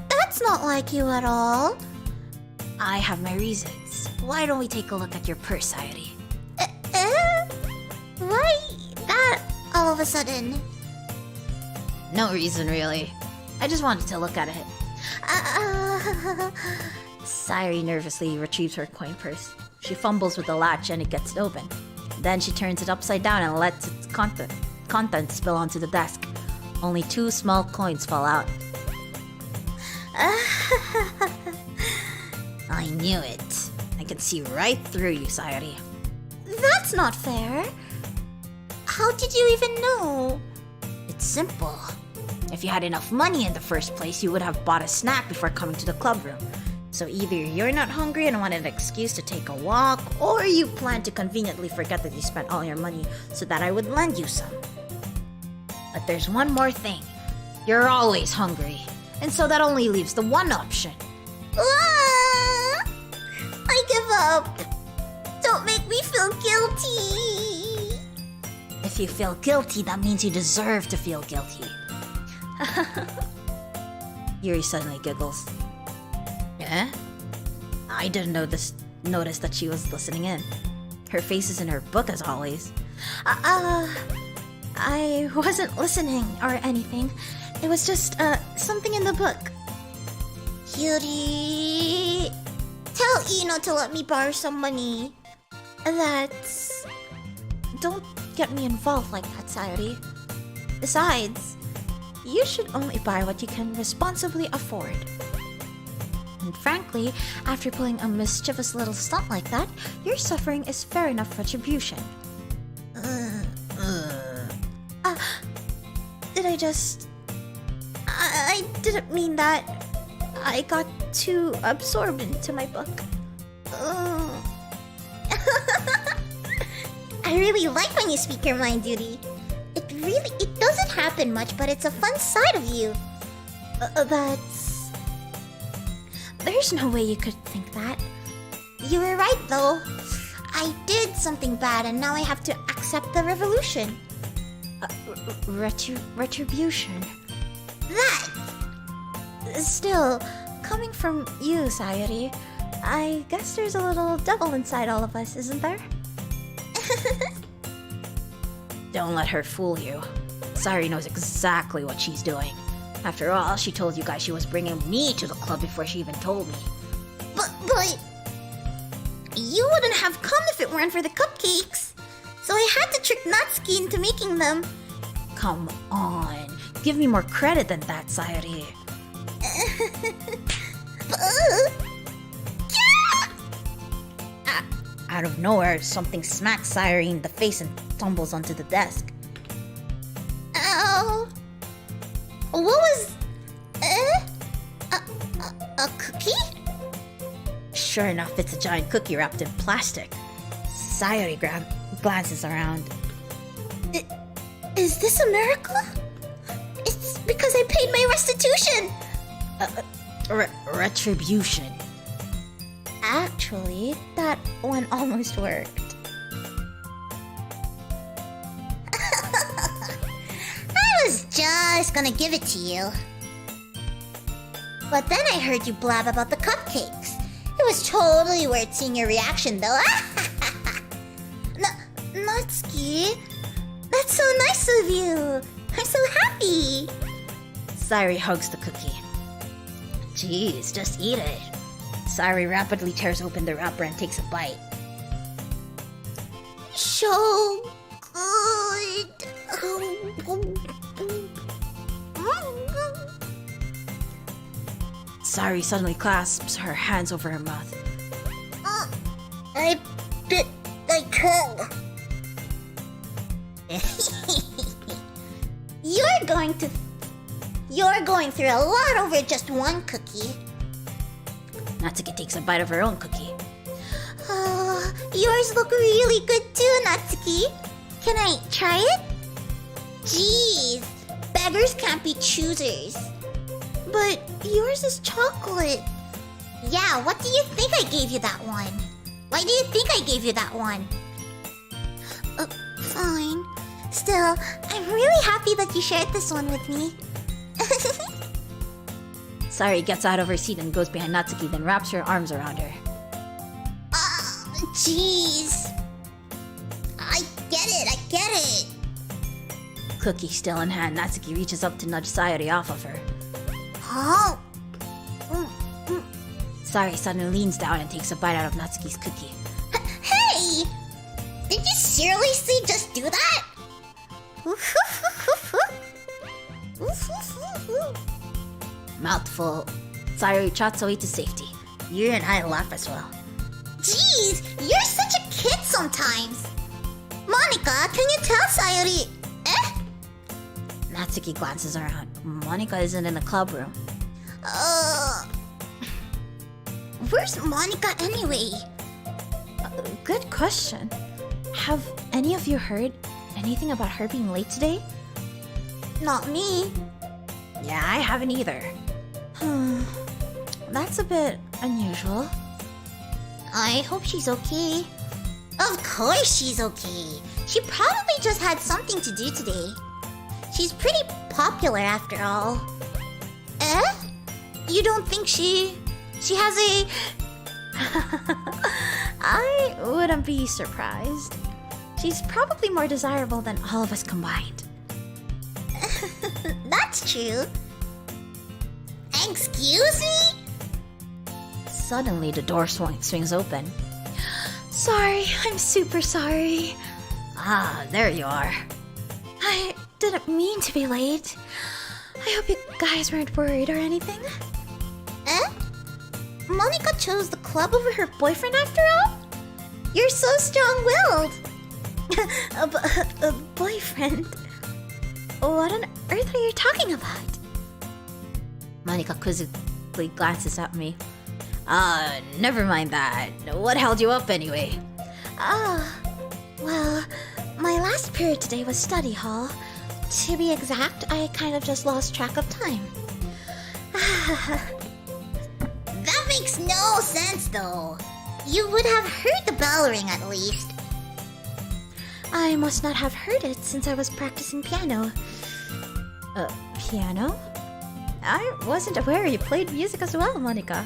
That's not like you at all. I have my reasons. Why don't we take a look at your purse, Sayori? Why that all of a sudden? No reason, really. I just wanted to look at it. Sayori nervously retrieves her coin purse. She fumbles with the latch and it gets open. Then she turns it upside down and lets its contents spill onto the desk. Only 2 small coins fall out. I knew it. I can see right through you, Sayori. That's not fair. How did you even know? It's simple. If you had enough money in the first place, you would have bought a snack before coming to the club room. So either you're not hungry and want an excuse to take a walk, or you plan to conveniently forget that you spent all your money so that I would lend you some. But there's one more thing. You're always hungry. And so that only leaves the one option. I give up. Don't make me feel guilty. If you feel guilty, that means you deserve to feel guilty. Yuri suddenly giggles. Eh? I didn't notice that she was listening in. Her face is in her book as always. I wasn't listening or anything. It was just, something in the book. Yuri, tell Ino to let me borrow some money. That's... Don't get me involved like that, Sayori. Besides, you should only buy what you can responsibly afford. And frankly, after pulling a mischievous little stunt like that, your suffering is fair enough retribution. Did I just... I didn't mean that. I got too absorbed into my book. I really like when you speak your mind, Yuri. It doesn't happen much, but it's a fun side of you. That's... There's no way you could think that. You were right, though. I did something bad, and now I have to accept the revolution. Retribution. That! Still, coming from you, Sayori, I guess there's a little devil inside all of us, isn't there? Don't let her fool you. Sayori knows exactly what she's doing. After all, she told you guys she was bringing me to the club before she even told me. But... You wouldn't have come if it weren't for the cupcakes. so I had to trick Natsuki into making them. Come on. Give me more credit than that, Sayori. Out of nowhere, something smacks Sayori in the face and tumbles onto the desk. Ow. What was... A cookie? Sure enough, it's a giant cookie wrapped in plastic. Sayori glances around. Is this a miracle? It's because I paid my restitution! Retribution. Actually, that one almost worked. I was just gonna give it to you. But then I heard you blab about the cupcakes. It was totally worth seeing your reaction, though. Natsuki, that's so nice of you. I'm so happy. Sayori hugs the cookie. Jeez, just eat it. Sayori rapidly tears open the wrapper and takes a bite. So good. Sayori suddenly clasps her hands over her mouth. I bit my tongue. You're going through a lot over just one cookie. Natsuki takes a bite of her own cookie. Yours look really good too, Natsuki. Can I try it? Jeez, beggars can't be choosers. But yours is chocolate. Yeah, what do you think I gave you that one? Why do you think I gave you that one? Fine. Still, I'm really happy that you shared this one with me. Sayori gets out of her seat and goes behind Natsuki, then wraps her arms around her. Jeez. I get it. Cookie still in hand, Natsuki reaches up to nudge Sayori off of her. Oh. Sayori suddenly leans down and takes a bite out of Natsuki's cookie. Hey! Did you seriously just do that? Mouthful, Sayori trots away to safety. You and I laugh as well. Jeez, you're such a kid sometimes. Monica, can you tell Sayori? Natsuki glances around. Monica isn't in the club room. Where's Monica anyway? Good question. Have any of you heard anything about her being late today? Not me. Yeah, I haven't either. That's a bit unusual. I hope she's okay. Of course she's okay. She probably just had something to do today. She's pretty popular after all. You don't think she has a... I wouldn't be surprised. She's probably more desirable than all of us combined. That's true. Excuse me? Suddenly, the door swings open. Sorry, I'm super sorry. Ah, there you are. I didn't mean to be late. I hope you guys weren't worried or anything. Monica chose the club over her boyfriend after all? You're so strong-willed. A boyfriend? What on earth are you talking about? Monica quizzically glances at me. Never mind that. What held you up anyway? Well, my last period today was study hall. To be exact, I kind of just lost track of time. That makes no sense, though. You would have heard the bell ring at least. I must not have heard it since I was practicing piano. Piano? I wasn't aware you played music as well, Monica.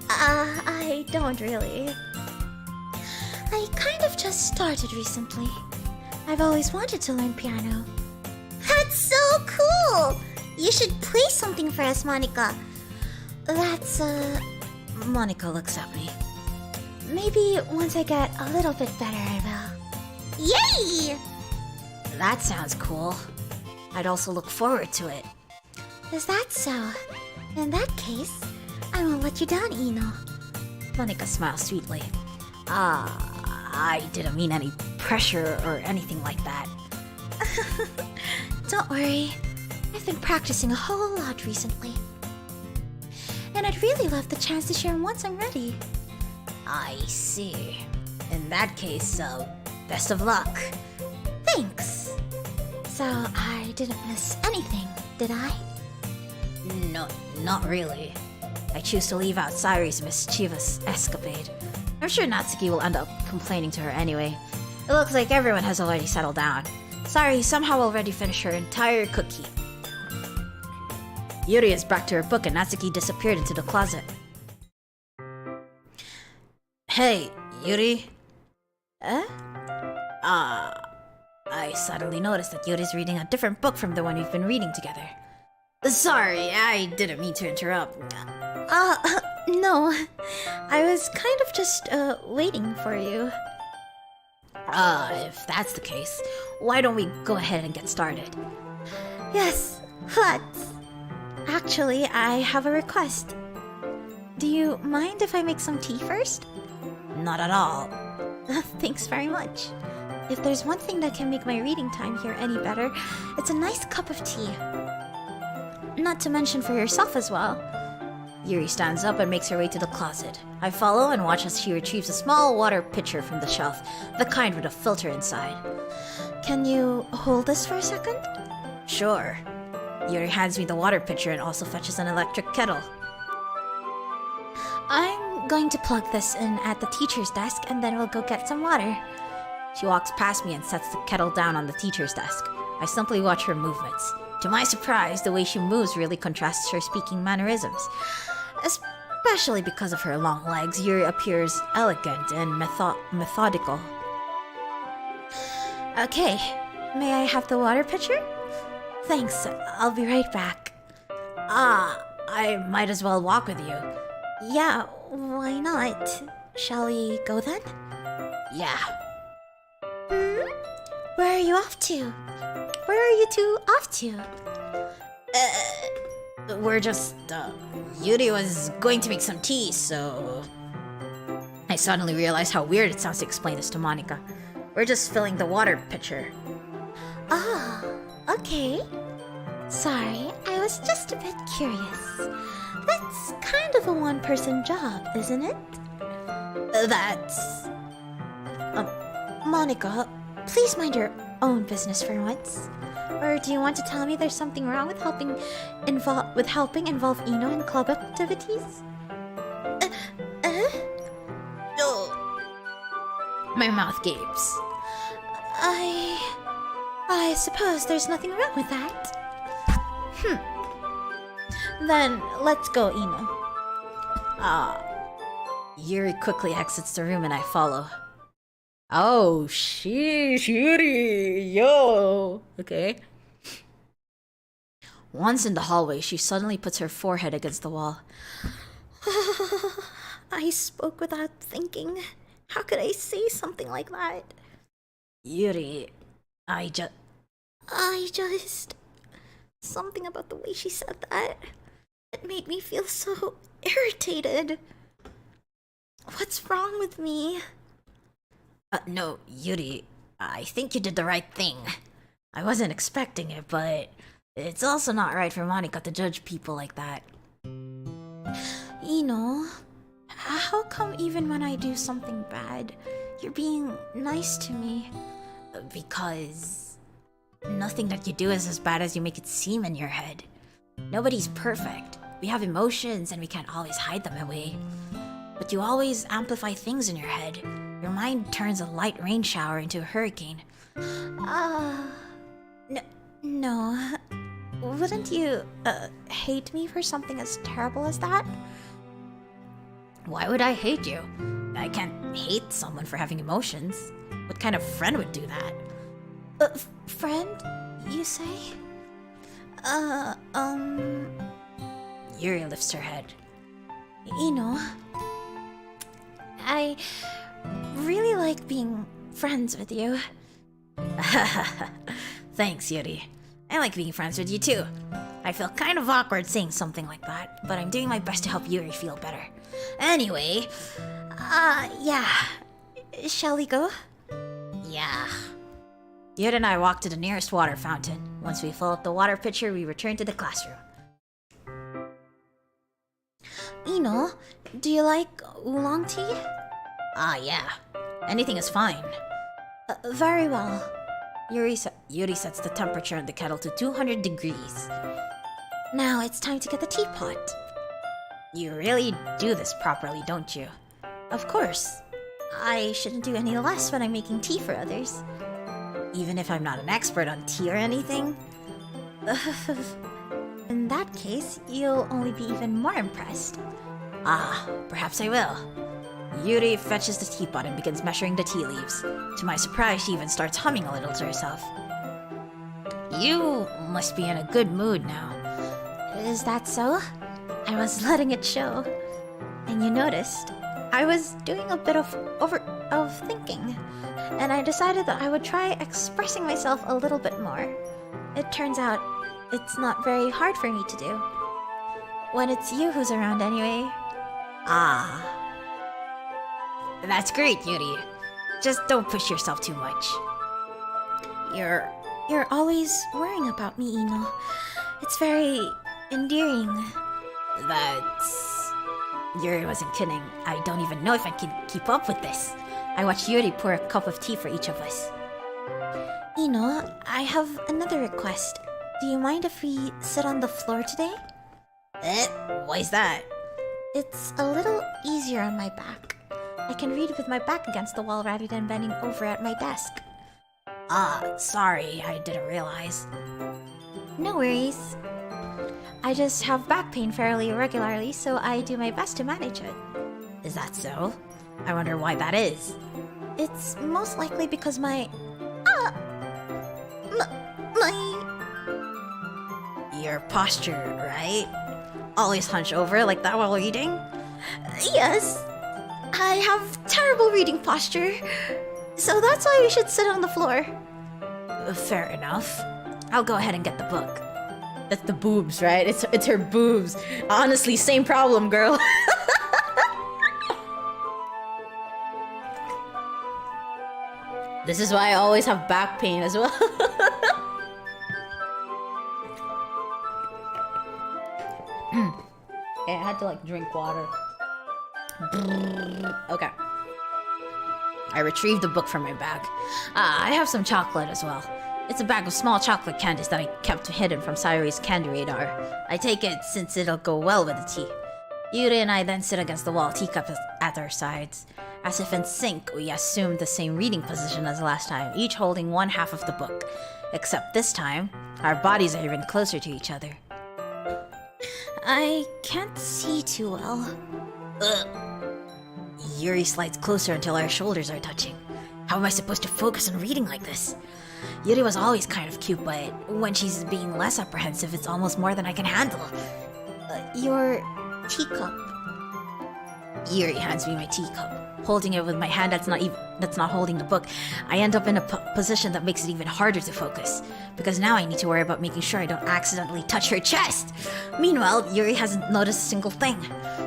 I don't really. I kind of just started recently. I've always wanted to learn piano. That's so cool! You should play something for us, Monica. That's, Monica looks at me. maybe once I get a little bit better, I will. Yay! That sounds cool. I'd also look forward to it. Is that so? In that case, I won't let you down, Ino. Monica smiles sweetly. I didn't mean any pressure or anything like that. Don't worry. I've been practicing a whole lot recently. And I'd really love the chance to share once I'm ready. I see. In that case, best of luck. Thanks. So I didn't miss anything, did I? No, not really. I choose to leave out Sairi's mischievous escapade. I'm sure Natsuki will end up complaining to her anyway. It looks like everyone has already settled down. Sairi somehow already finished her entire cookie. Yuri is back to her book and Natsuki disappeared into the closet. Hey, Yuri. I suddenly noticed that Yuri's reading a different book from the one we've been reading together. Sorry, I didn't mean to interrupt. No. I was kind of just, waiting for you. If that's the case, why don't we go ahead and get started? Yes, let's. Actually, I have a request. Do you mind if I make some tea first? Not at all. Thanks very much. If there's one thing that can make my reading time here any better, it's a nice cup of tea. Not to mention for yourself as well. Yuri stands up and makes her way to the closet. I follow and watch as she retrieves a small water pitcher from the shelf, the kind with a filter inside. Can you hold this for a second? Sure. Yuri hands me the water pitcher and also fetches an electric kettle. I'm going to plug this in at the teacher's desk and then we'll go get some water. She walks past me and sets the kettle down on the teacher's desk. I simply watch her movements. To my surprise, the way she moves really contrasts her speaking mannerisms. Especially because of her long legs, Yuri appears elegant and methodical. Okay, may I have the water pitcher? Thanks, I'll be right back. I might as well walk with you. Yeah, why not? Shall we go then? Yeah. Where are you off to? Where are you two off to? We're just, Yuri was going to make some tea, so... I suddenly realized how weird it sounds to explain this to Monica. We're just filling the water pitcher. Ah, okay. Sorry, I was just a bit curious. That's kind of a one-person job, isn't it? That's... Monica, please mind your own business for once. Or do you want to tell me there's something wrong with helping involve Ino in club activities? My mouth gapes. I suppose there's nothing wrong with that. Then let's go, Ino. Yuri quickly exits the room and I follow. Oh, sheesh, Yuri, yo. Okay. Once in the hallway, she suddenly puts her forehead against the wall. I spoke without thinking. How could I say something like that? Yuri, Something about the way she said that. It made me feel so irritated. What's wrong with me? No, Yuri, I think you did the right thing. I wasn't expecting it, but it's also not right for Monica to judge people like that. Ino, how come even when I do something bad, you're being nice to me? Because nothing that you do is as bad as you make it seem in your head. Nobody's perfect. We have emotions and we can't always hide them away. But you always amplify things in your head. Your mind turns a light rain shower into a hurricane. No. Wouldn't you, hate me for something as terrible as that? Why would I hate you? I can't hate someone for having emotions. What kind of friend would do that? Friend, you say? Yuri lifts her head. Ino, I really like being friends with you. Thanks, Yuri. I like being friends with you too. I feel kind of awkward saying something like that, but I'm doing my best to help Yuri feel better. Anyway, Yeah. Shall we go? yeah. Yuri and I walked to the nearest water fountain. Once we filled up the water pitcher, we returned to the classroom. Ino, do you like oolong tea? Yeah. Anything is fine. Very well. Yuri sets the temperature in the kettle to 200 degrees. Now it's time to get the teapot. You really do this properly, don't you? Of course. I shouldn't do any less when I'm making tea for others. Even if I'm not an expert on tea or anything? In that case, you'll only be even more impressed. Perhaps I will. Yuri fetches the teapot and begins measuring the tea leaves. To my surprise, she even starts humming a little to herself. You must be in a good mood now. Is that so? I was letting it show. And you noticed, I was doing a bit of thinking, and I decided that I would try expressing myself a little bit more. It turns out it's not very hard for me to do. When it's you who's around anyway. That's great, Yuri. Just don't push yourself too much. You're always worrying about me, Ino. It's very endearing. Yuri wasn't kidding. I don't even know if I can keep up with this. I watched Yuri pour a cup of tea for each of us. Ino, I have another request. Do you mind if we sit on the floor today? Why's that? It's a little easier on my back. I can read with my back against the wall rather than bending over at my desk. Sorry, I didn't realize. No worries. I just have back pain fairly regularly, so I do my best to manage it. Is that so? I wonder why that is. It's most likely because my Your posture, right? Always hunch over like that while reading? Yes, I have terrible reading posture, so that's why we should sit on the floor. Fair enough. I'll go ahead and get the book. That's the boobs, right? It's her boobs. Honestly, same problem, girl. This is why I always have back pain as well. Okay, I had to like drink water. Okay. I retrieved the book from my bag. I have some chocolate as well. It's a bag of small chocolate candies that I kept hidden from Sayuri's candy radar. I take it since it'll go well with the tea. Yuri and I then sit against the wall, teacups at our sides. As if in sync, we assumed the same reading position as last time, each holding one half of the book. Except this time, our bodies are even closer to each other. I can't see too well. Yuri slides closer until our shoulders are touching. How am I supposed to focus on reading like this? Yuri was always kind of cute, but when she's being less apprehensive, it's almost more than I can handle. Your teacup. Yuri hands me my teacup. Holding it with my hand that's not holding the book, I end up in a position that makes it even harder to focus. Because now I need to worry about making sure I don't accidentally touch her chest. Meanwhile, Yuri hasn't noticed a single thing.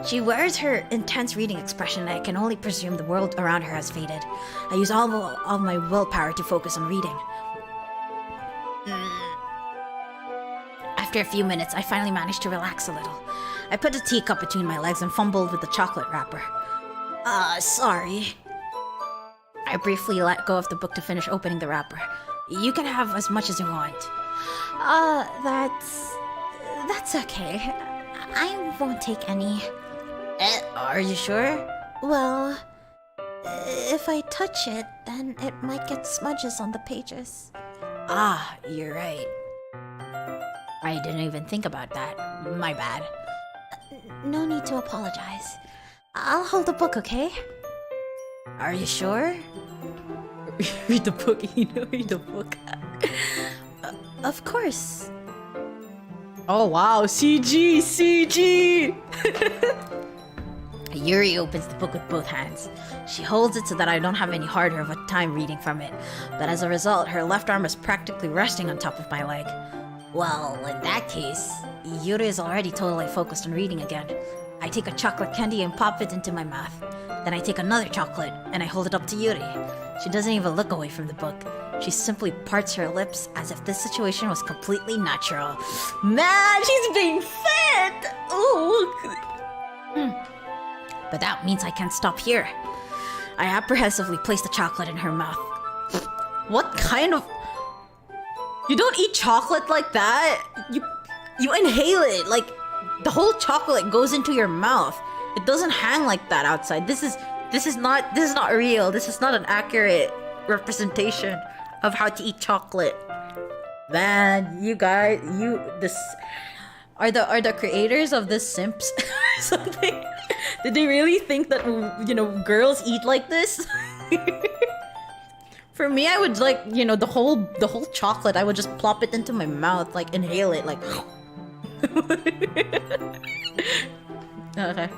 She wears her intense reading expression, and I can only presume the world around her has faded. I use all my willpower to focus on reading. After a few minutes, I finally managed to relax a little. I put the teacup between my legs and fumbled with the chocolate wrapper. Sorry. I briefly let go of the book to finish opening the wrapper. You can have as much as you want. That's okay. I won't take any. Are you sure? Well, if I touch it, then it might get smudges on the pages. You're right. I didn't even think about that. My bad. No need to apologize. I'll hold the book, okay? Are you sure? Read the book, read the book. Of course. Oh wow, CG! Yuri opens the book with both hands. She holds it so that I don't have any harder of a time reading from it, but as a result, her left arm is practically resting on top of my leg. Well, in that case, Yuri is already totally focused on reading again. I take a chocolate candy and pop it into my mouth. Then I take another chocolate and I hold it up to Yuri. She doesn't even look away from the book. She simply parts her lips as if this situation was completely natural. Man, she's being fed! Ooh. But that means I can't stop here. I apprehensively place the chocolate in her mouth. What kind of... You don't eat chocolate like that. You inhale it. Like, the whole chocolate goes into your mouth. It doesn't hang like that outside. This is not real. This is not an accurate representation of how to eat chocolate. Man, you guys, this are the creators of this simps or something? Did they really think that, girls eat like this? For me, I would like, the whole chocolate, I would just plop it into my mouth, like inhale it, like. Okay.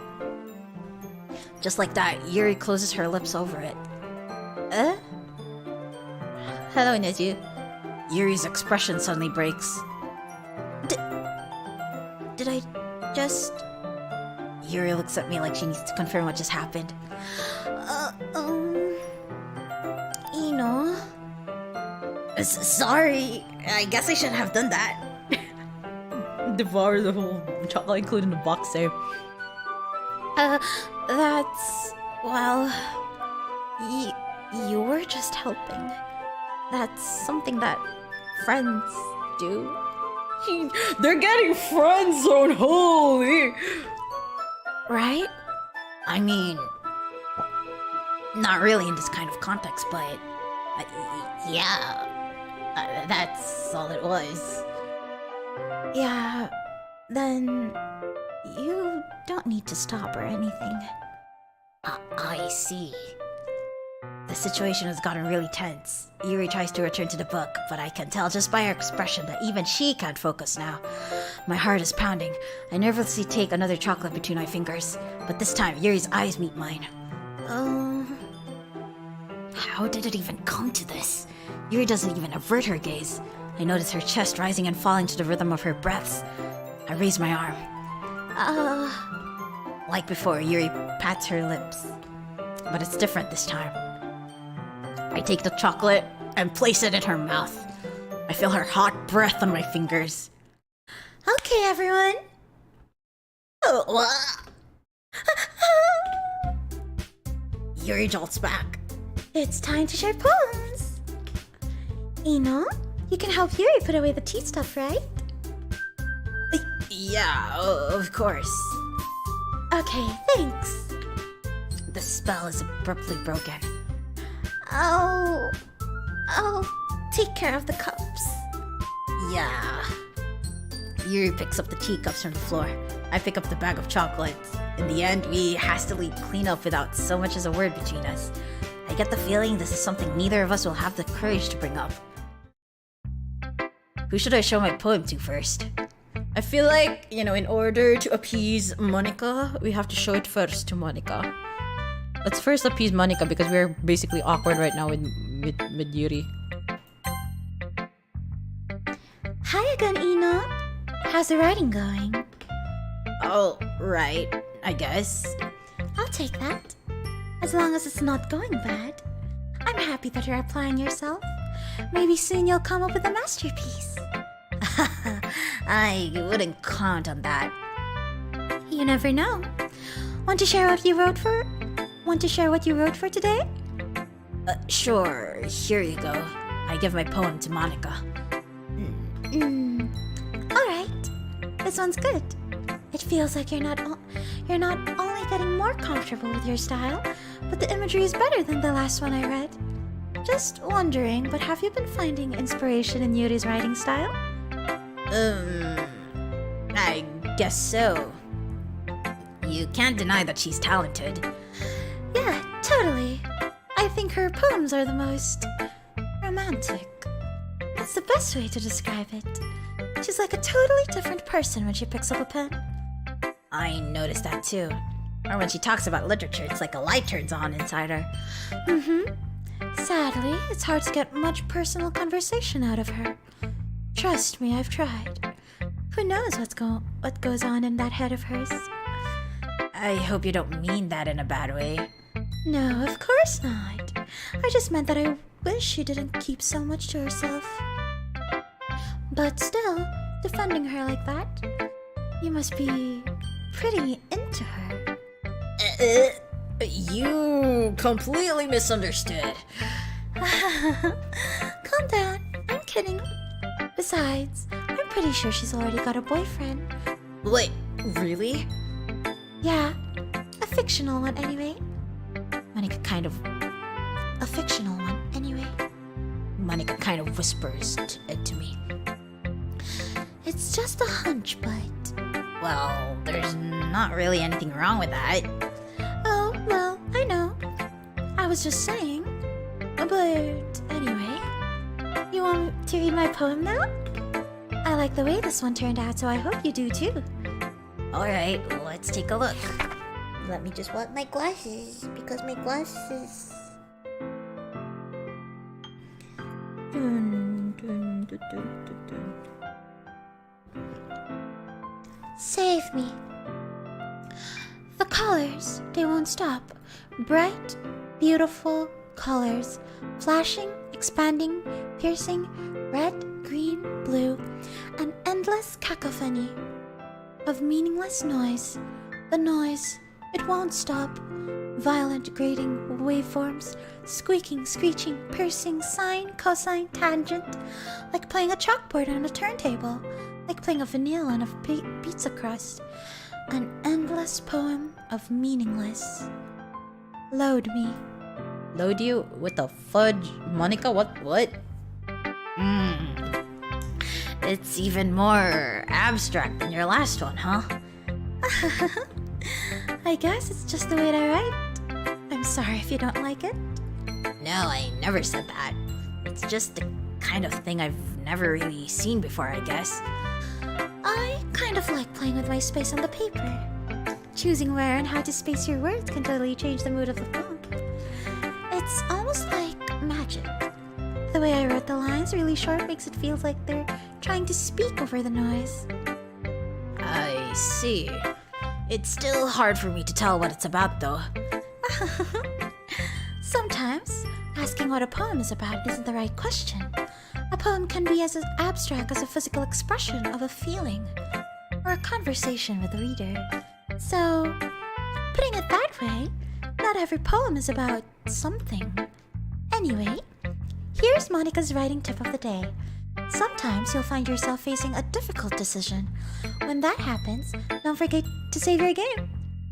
Just like that, Yuri closes her lips over it. Hello, Nezu. Yuri's expression suddenly breaks. Did I just... Yuri looks at me like she needs to confirm what just happened. Ino? Sorry, I guess I shouldn't have done that. Devour the whole chocolate, including the box there. That's... well... You were just helping. That's something that friends do. They're getting friend zone, holy! Right? I mean... not really in this kind of context, but... yeah... that's all it was. Yeah... then... you don't need to stop or anything. I see. The situation has gotten really tense. Yuri tries to return to the book, but I can tell just by her expression that even she can't focus now. My heart is pounding. I nervously take another chocolate between my fingers, but this time Yuri's eyes meet mine. How did it even come to this? Yuri doesn't even avert her gaze. I notice her chest rising and falling to the rhythm of her breaths. I raise my arm. Like before, Yuri pats her lips. But it's different this time. I take the chocolate and place it in her mouth. I feel her hot breath on my fingers. Okay, everyone. Yuri jolts back. It's time to share poems. Ino, you can help Yuri put away the tea stuff, right? Yeah, of course. Okay, thanks. The spell is abruptly broken. I'll take care of the cups. Yeah. Yuri picks up the teacups from the floor. I pick up the bag of chocolates. In the end, we hastily clean up without so much as a word between us. I get the feeling this is something neither of us will have the courage to bring up. Who should I show my poem to first? I feel like, in order to appease Monica, we have to show it first to Monica. Let's first appease Monica because we're basically awkward right now with Yuri. Hi again, Ino. How's the writing going? Oh, right, I guess. I'll take that. As long as it's not going bad. I'm happy that you're applying yourself. Maybe soon you'll come up with a masterpiece. I wouldn't count on that. You never know. Want to share what you wrote for? Want to share what you wrote for today? Sure, here you go. I give my poem to Monica. Alright. This one's good. It feels like you're not only getting more comfortable with your style, but the imagery is better than the last one I read. Just wondering, but have you been finding inspiration in Yuri's writing style? I guess so. You can't deny that she's talented. Yeah, totally. I think her poems are the most romantic. That's the best way to describe it. She's like a totally different person when she picks up a pen. I noticed that too. Or when she talks about literature, it's like a light turns on inside her. Sadly, it's hard to get much personal conversation out of her. Trust me, I've tried. Who knows what goes on in that head of hers? I hope you don't mean that in a bad way. No, of course not. I just meant that I wish she didn't keep so much to herself. But still, defending her like that, you must be pretty into her. You completely misunderstood. Calm down, I'm kidding. Besides, I'm pretty sure she's already got a boyfriend. Wait, really? Yeah, a fictional one anyway. Monica kind of whispers to me. It's just a hunch, but... Well, there's not really anything wrong with that. Oh, well, I know. I was just saying. But anyway, you want to read my poem now? I like the way this one turned out, so I hope you do too. Alright, let's take a look. Let me just wipe my glasses, because my glasses... Save me. The colors, they won't stop. Bright, beautiful colors. Flashing, expanding, piercing, red, green, blue. An endless cacophony of meaningless noise. The noise, it won't stop. Violent, grating waveforms, squeaking, screeching, piercing, sine, cosine, tangent. Like playing a chalkboard on a turntable. Like playing a vinyl on a pizza crust. An endless poem of meaningless. Load me. Load you with the fudge, Monica? What? It's even more abstract than your last one, huh? I guess it's just the way I write. I'm sorry if you don't like it. No, I never said that. It's just the kind of thing I've never really seen before, I guess. I kind of like playing with my space on the paper. Choosing where and how to space your words can totally change the mood of the poem. It's almost like magic. The way I wrote the lines really short makes it feel like they're trying to speak over the noise. I see. It's still hard for me to tell what it's about, though. Sometimes, asking what a poem is about isn't the right question. A poem can be as abstract as a physical expression of a feeling, or a conversation with the reader. So, putting it that way, not every poem is about something. Anyway, here's Monica's writing tip of the day. Sometimes you'll find yourself facing a difficult decision. When that happens, don't forget to save your game.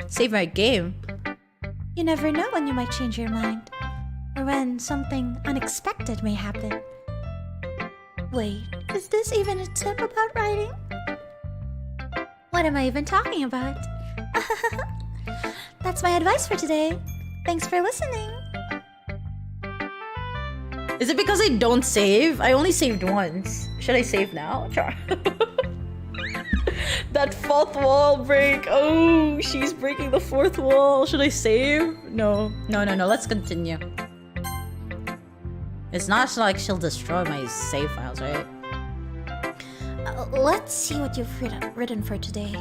Save my game? You never know when you might change your mind, or when something unexpected may happen. Wait, is this even a tip about writing? What am I even talking about? That's my advice for today. Thanks for listening. Is it because I don't save? I only saved once. Should I save now? Try. That fourth wall break. Oh, she's breaking the fourth wall. Should I save? No. Let's continue. It's not like she'll destroy my save files, right? Let's see what you've written for today.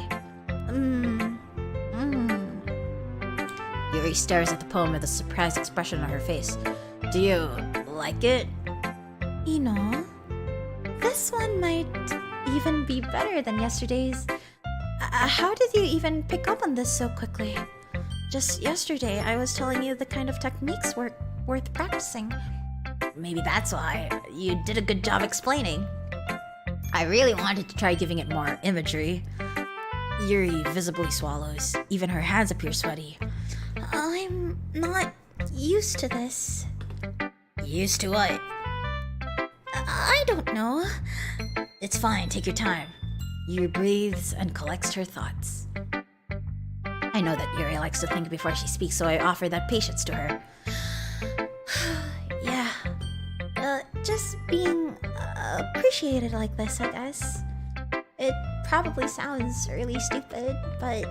Yuri stares at the poem with a surprised expression on her face. Do you like it? You know, this one might even be better than yesterday's. How did you even pick up on this so quickly? Just yesterday, I was telling you the kind of techniques worth practicing. Maybe that's why. You did a good job explaining. I really wanted to try giving it more imagery. Yuri visibly swallows. Even her hands appear sweaty. I'm not used to this. Used to what? I don't know. It's fine, take your time. Yuri breathes and collects her thoughts. I know that Yuri likes to think before she speaks, so I offer that patience to her. Yeah. Just being appreciated like this, I guess. It probably sounds really stupid, but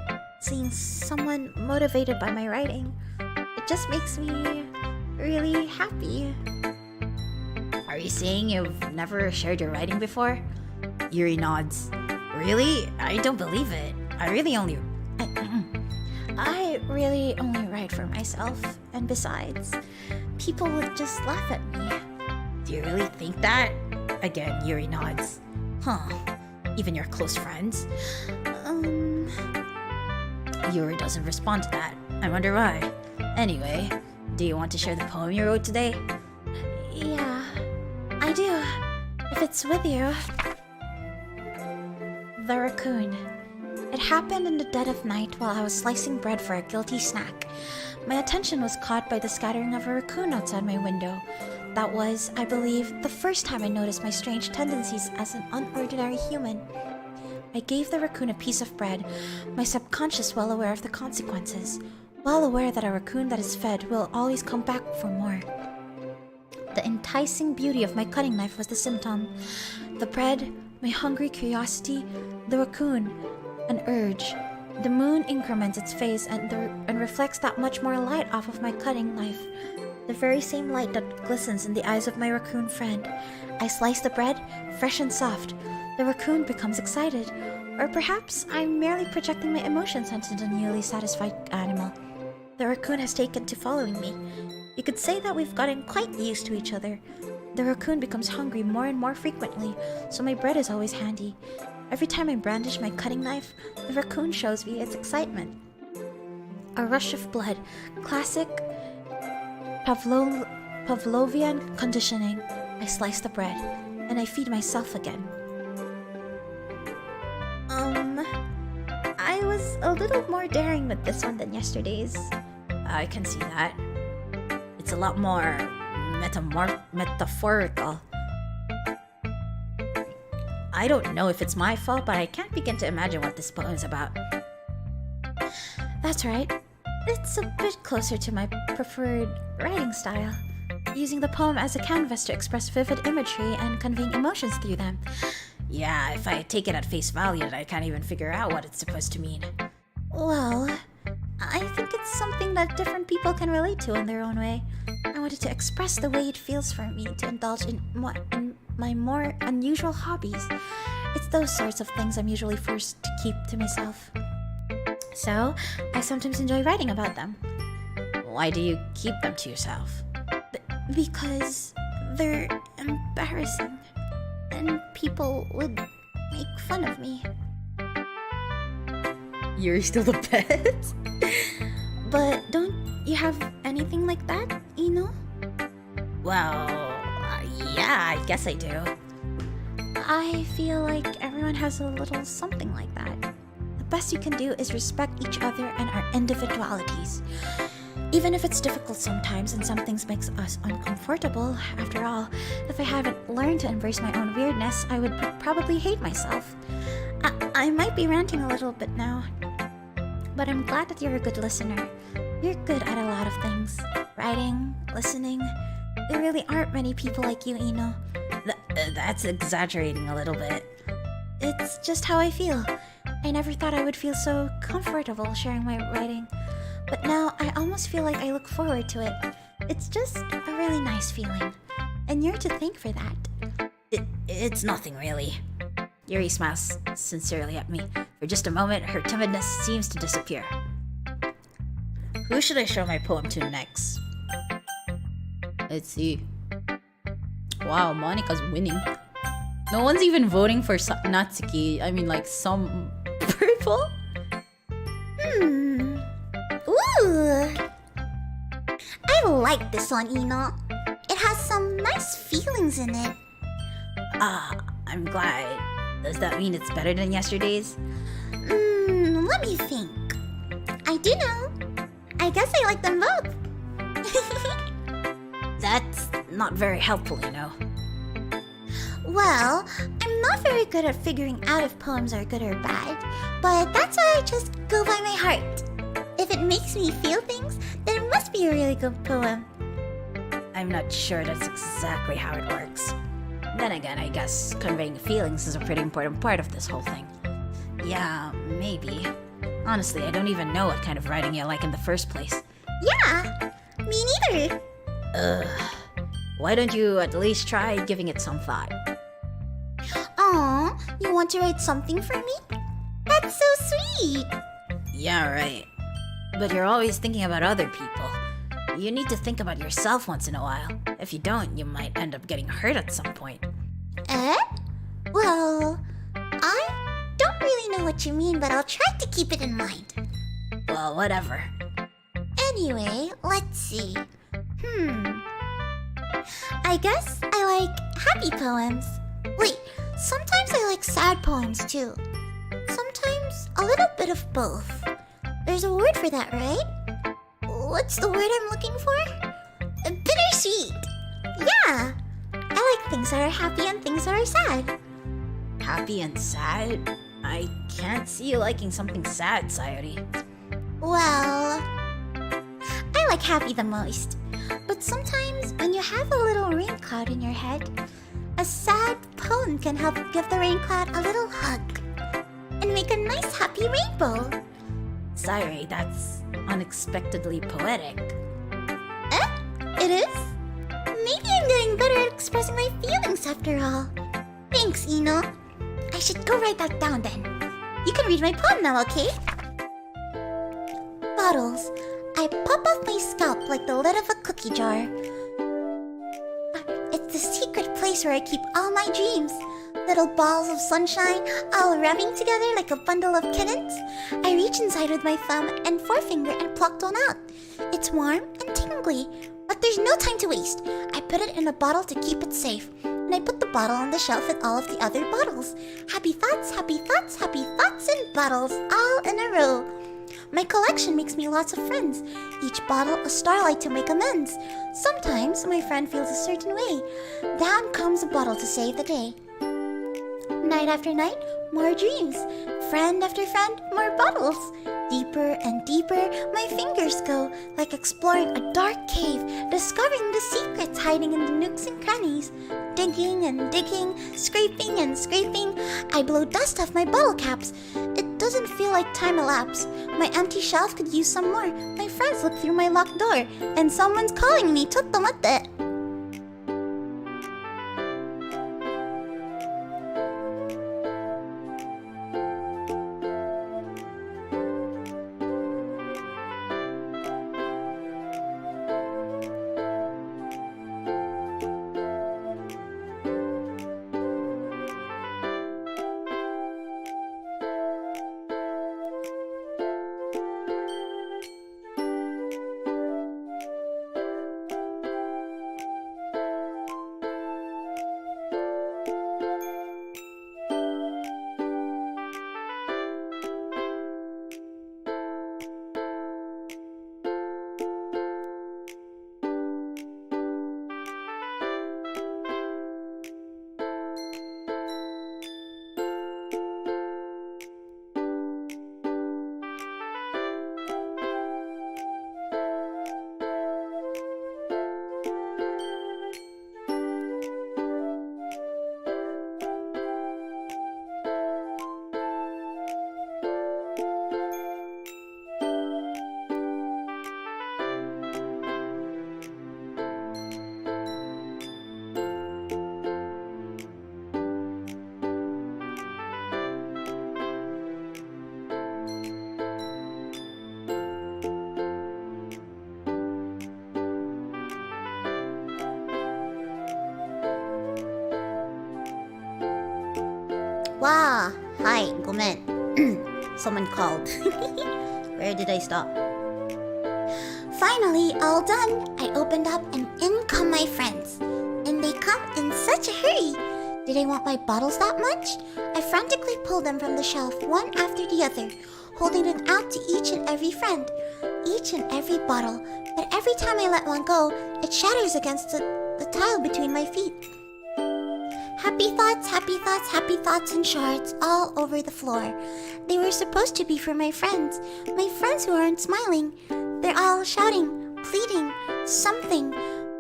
seeing someone motivated by my writing. It just makes me really happy. Are you saying you've never shared your writing before? Yuri nods. Really? I don't believe it. I really only write for myself, and besides, people would just laugh at me. Do you really think that? Again, Yuri nods. Huh. Even your close friends? Yuri doesn't respond to that. I wonder why. Anyway, do you want to share the poem you wrote today? Yeah, I do. If it's with you. The Raccoon. It happened in the dead of night while I was slicing bread for a guilty snack. My attention was caught by the scattering of a raccoon outside my window. That was, I believe, the first time I noticed my strange tendencies as an unordinary human. I gave the raccoon a piece of bread, my subconscious well aware of the consequences, well aware that a raccoon that is fed will always come back for more. The enticing beauty of my cutting knife was the symptom. The bread, my hungry curiosity, the raccoon, an urge. The moon increments its phase and reflects that much more light off of my cutting knife. The very same light that glistens in the eyes of my raccoon friend. I slice the bread, fresh and soft. The raccoon becomes excited. Or perhaps I'm merely projecting my emotions onto the newly satisfied animal. The raccoon has taken to following me. You could say that we've gotten quite used to each other. The raccoon becomes hungry more and more frequently, so my bread is always handy. Every time I brandish my cutting knife, the raccoon shows me its excitement. A rush of blood. Classic Pavlovian conditioning. I slice the bread, and I feed myself again. I was a little more daring with this one than yesterday's. I can see that. It's a lot more metaphorical. I don't know if it's my fault, but I can't begin to imagine what this poem is about. That's right. It's a bit closer to my preferred writing style, using the poem as a canvas to express vivid imagery and conveying emotions through them. Yeah, if I take it at face value, I can't even figure out what it's supposed to mean. Well, I think it's something that different people can relate to in their own way. I wanted to express the way it feels for me to indulge in my more unusual hobbies. It's those sorts of things I'm usually forced to keep to myself. So, I sometimes enjoy writing about them. Why do you keep them to yourself? Because they're embarrassing, and people would make fun of me. You're still the best? But don't you have anything like that, Ino? Well, yeah, I guess I do. I feel like everyone has a little something like that. The best you can do is respect each other and our individualities. Even if it's difficult sometimes and some things makes us uncomfortable, after all, if I haven't learned to embrace my own weirdness, I would probably hate myself. I might be ranting a little bit now, but I'm glad that you're a good listener. You're good at a lot of things. Writing, listening. There really aren't many people like you, Ino. That's exaggerating a little bit. It's just how I feel. I never thought I would feel so comfortable sharing my writing. But now I almost feel like I look forward to it. It's just a really nice feeling. And you're to thank for that. It's nothing really. Yuri smiles sincerely at me. For just a moment, her timidness seems to disappear. Who should I show my poem to next? Let's see. Wow, Monika's winning. No one's even voting for Natsuki. I mean, like, some purple? Ooh! I like this one, Ino. It has some nice feelings in it. I'm glad. Does that mean it's better than yesterday's? Let me think. I do know. I guess I like them both. That's not very helpful, you know. Well, I'm not very good at figuring out if poems are good or bad, but that's why I just go by my heart. If it makes me feel things, then it must be a really good poem. I'm not sure that's exactly how it works. Then again, I guess conveying feelings is a pretty important part of this whole thing. Yeah, maybe. Honestly, I don't even know what kind of writing you like in the first place. Yeah, me neither. Why don't you at least try giving it some thought? Aw, you want to write something for me? That's so sweet. Yeah, right. But you're always thinking about other people. You need to think about yourself once in a while. If you don't, you might end up getting hurt at some point. Eh? Well, I don't really know what you mean, but I'll try to keep it in mind. Well, whatever. Anyway, let's see. I guess I like happy poems. Wait, sometimes I like sad poems too. Sometimes a little bit of both. There's a word for that, right? What's the word I'm looking for? Bittersweet. Yeah. I like things that are happy and things that are sad. Happy and sad? I can't see you liking something sad, Sayori. Well, I like happy the most. But sometimes when you have a little rain cloud in your head, a sad poem can help give the rain cloud a little hug and make a nice happy rainbow. Sayori, that's unexpectedly poetic. Eh? It is? Maybe I'm getting better at expressing my feelings after all. Thanks, Ino. I should go write that down then. You can read my poem now, okay? Bottles. I pop off my scalp like the lid of a cookie jar. It's the secret place where I keep all my dreams. Little balls of sunshine, all rubbing together like a bundle of kittens. I reach inside with my thumb and forefinger and plucked one out. It's warm and tingly, but there's no time to waste. I put it in a bottle to keep it safe, and I put the bottle on the shelf with all of the other bottles. Happy thoughts, happy thoughts, happy thoughts and bottles, all in a row. My collection makes me lots of friends, each bottle a starlight to make amends. Sometimes my friend feels a certain way. Down comes a bottle to save the day. Night after night, more dreams. Friend after friend, more bottles. Deeper and deeper, my fingers go, like exploring a dark cave, discovering the secrets hiding in the nooks and crannies. Digging and digging, scraping and scraping, I blow dust off my bottle caps. It doesn't feel like time elapsed. My empty shelf could use some more. My friends look through my locked door, and someone's calling me. Tuttomatte. Wow. Hi, gomen. Someone called. Where did I stop? Finally, all done. I opened up and in come my friends. And they come in such a hurry. Did they want my bottles that much? I frantically pulled them from the shelf, one after the other, holding them out to each and every friend, each and every bottle. But every time I let one go, it shatters against the tile between my feet. Happy thoughts, happy thoughts, happy thoughts and shards all over the floor. They were supposed to be for my friends who aren't smiling. They're all shouting, pleading, something,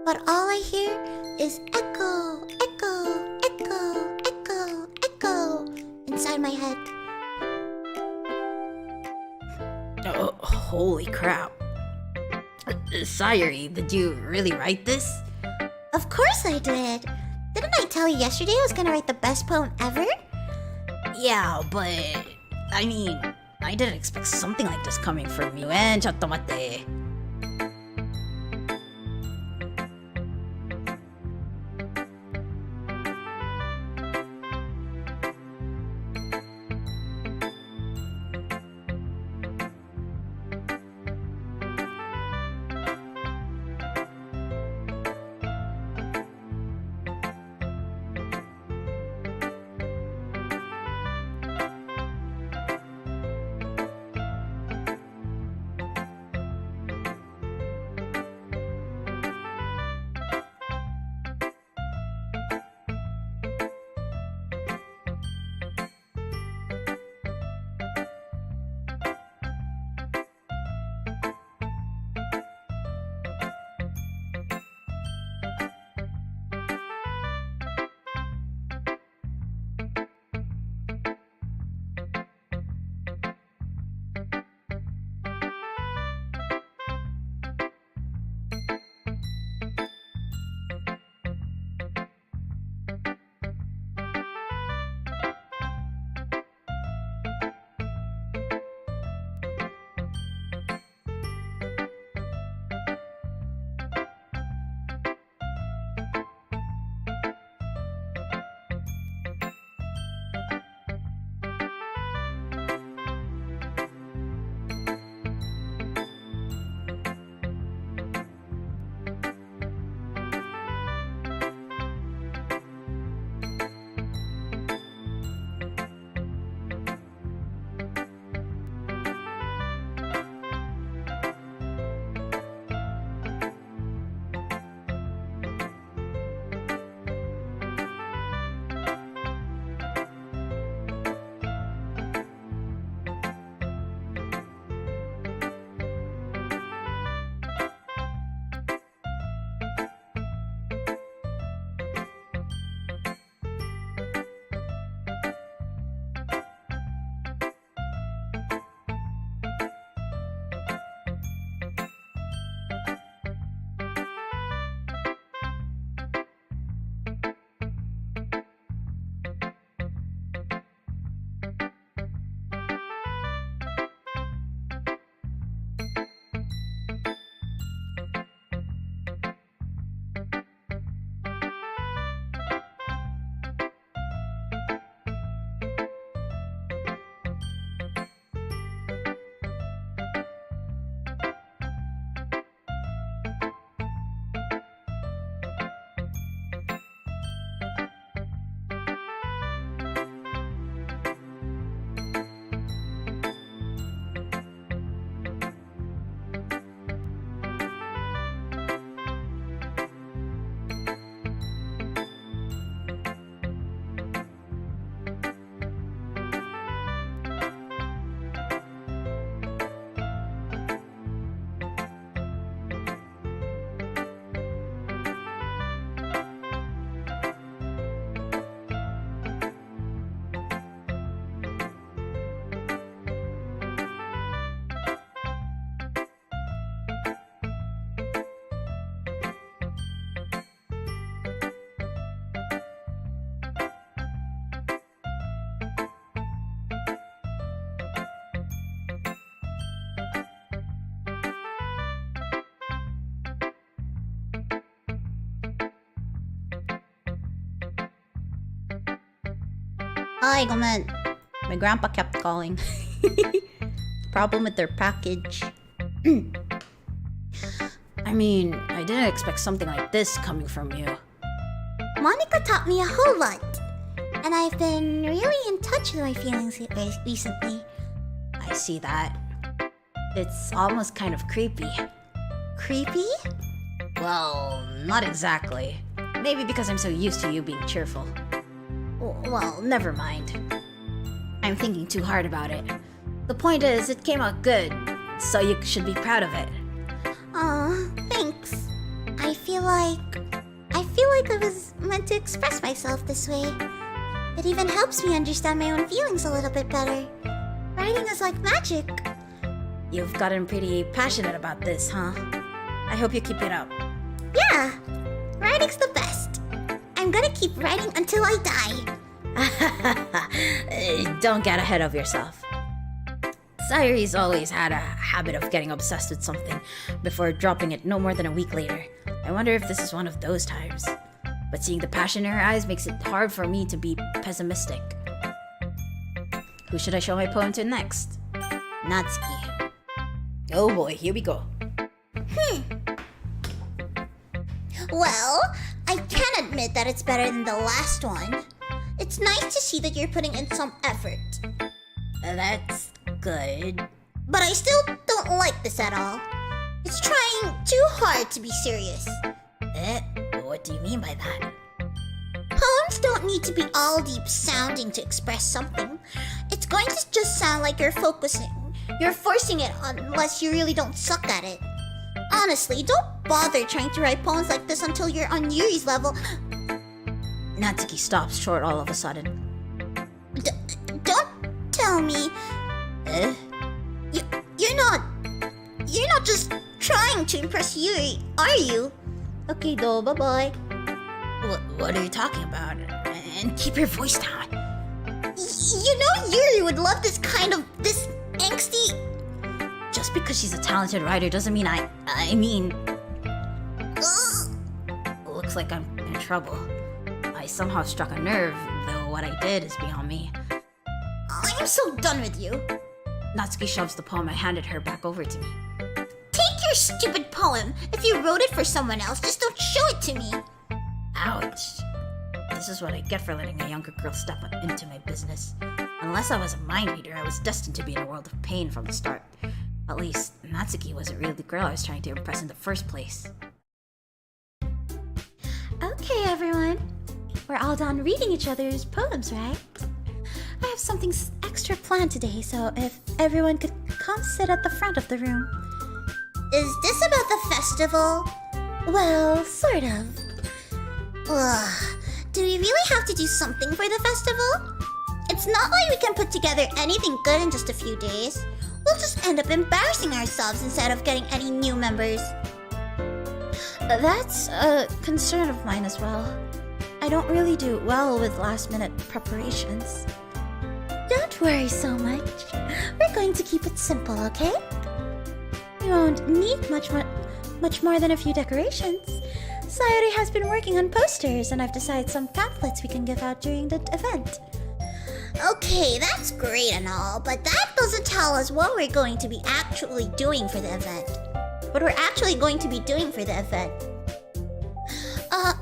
but all I hear is echo, echo, echo, echo, echo inside my head. Holy crap. Sayuri, did you really write this? Of course I did. Didn't I tell you yesterday I was gonna write the best poem ever? Yeah, but I mean, I didn't expect something like this coming from you. And chatto matte. Hi, gomen. My grandpa kept calling. Problem with their package. I mean, I didn't expect something like this coming from you. Monica taught me a whole lot. And I've been really in touch with my feelings recently. I see that. It's almost kind of creepy. Creepy? Well, not exactly. Maybe because I'm so used to you being cheerful. Well, never mind. I'm thinking too hard about it. The point is, it came out good, so you should be proud of it. Aw, thanks. I feel like I was meant to express myself this way. It even helps me understand my own feelings a little bit better. Writing is like magic. You've gotten pretty passionate about this, huh? I hope you keep it up. Yeah, writing's the best. I'm gonna keep writing until I die. Don't get ahead of yourself. Sayuri's always had a habit of getting obsessed with something before dropping it no more than a week later. I wonder if this is one of those times. But seeing the passion in her eyes makes it hard for me to be pessimistic. Who should I show my poem to next? Natsuki. Oh boy, here we go. Well, I can admit that it's better than the last one. It's nice to see that you're putting in some effort. That's good. But I still don't like this at all. It's trying too hard to be serious. What do you mean by that? Poems don't need to be all deep sounding to express something. It's going to just sound like you're forcing it unless you really don't suck at it. Honestly, don't bother trying to write poems like this until you're on Yuri's level. Natsuki stops short all of a sudden. Don't tell me. You're not just trying to impress Yuri, are you? Okay, though, bye-bye. What are you talking about? And keep your voice down. You know Yuri would love this angsty... Just because she's a talented writer doesn't mean I mean... Looks like I'm in trouble. I somehow struck a nerve, though what I did is beyond me. I'm so done with you. Natsuki shoves the poem I handed her back over to me. Take your stupid poem. If you wrote it for someone else, just don't show it to me. Ouch. This is what I get for letting a younger girl step into my business. Unless I was a mind reader, I was destined to be in a world of pain from the start. At least, Natsuki wasn't really the girl I was trying to impress in the first place. Okay, everyone. We're all done reading each other's poems, right? I have something extra planned today, so if everyone could come sit at the front of the room. Is this about the festival? Well, sort of. Ugh. Do we really have to do something for the festival? It's not like we can put together anything good in just a few days. We'll just end up embarrassing ourselves instead of getting any new members. That's a concern of mine as well. I don't really do well with last-minute preparations. Don't worry so much. We're going to keep it simple, okay? We won't need much more than a few decorations. Sayuri has been working on posters, and I've decided some pamphlets we can give out during the event. Okay, that's great and all, but that doesn't tell us what we're going to be actually doing for the event. What we're actually going to be doing for the event.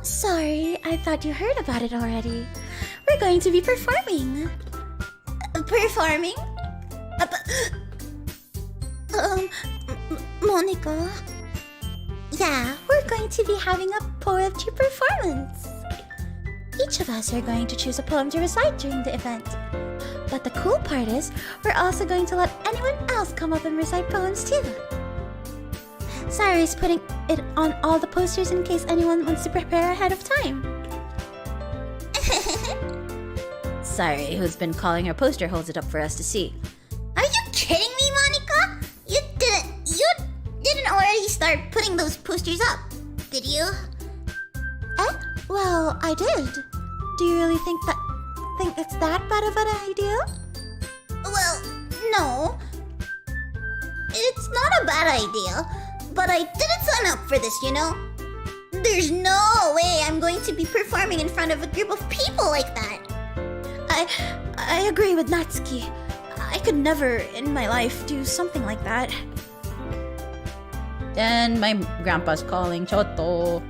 Sorry, I thought you heard about it already. We're going to be performing. Performing? Monica? Yeah, we're going to be having a poetry performance. Each of us are going to choose a poem to recite during the event. But the cool part is, we're also going to let anyone else come up and recite poems too. Sayuri's putting it on all the posters in case anyone wants to prepare ahead of time. Sayuri, who's been calling her poster, holds it up for us to see. Are you kidding me, Monica? You didn't already start putting those posters up, did you? Well, I did. Do you really think it's that bad of an idea? Well, no. It's not a bad idea, but I didn't sign up for this, you know? There's no way I'm going to be performing in front of a group of people like that. I agree with Natsuki. I could never in my life do something like that. Then my grandpa's calling Choto.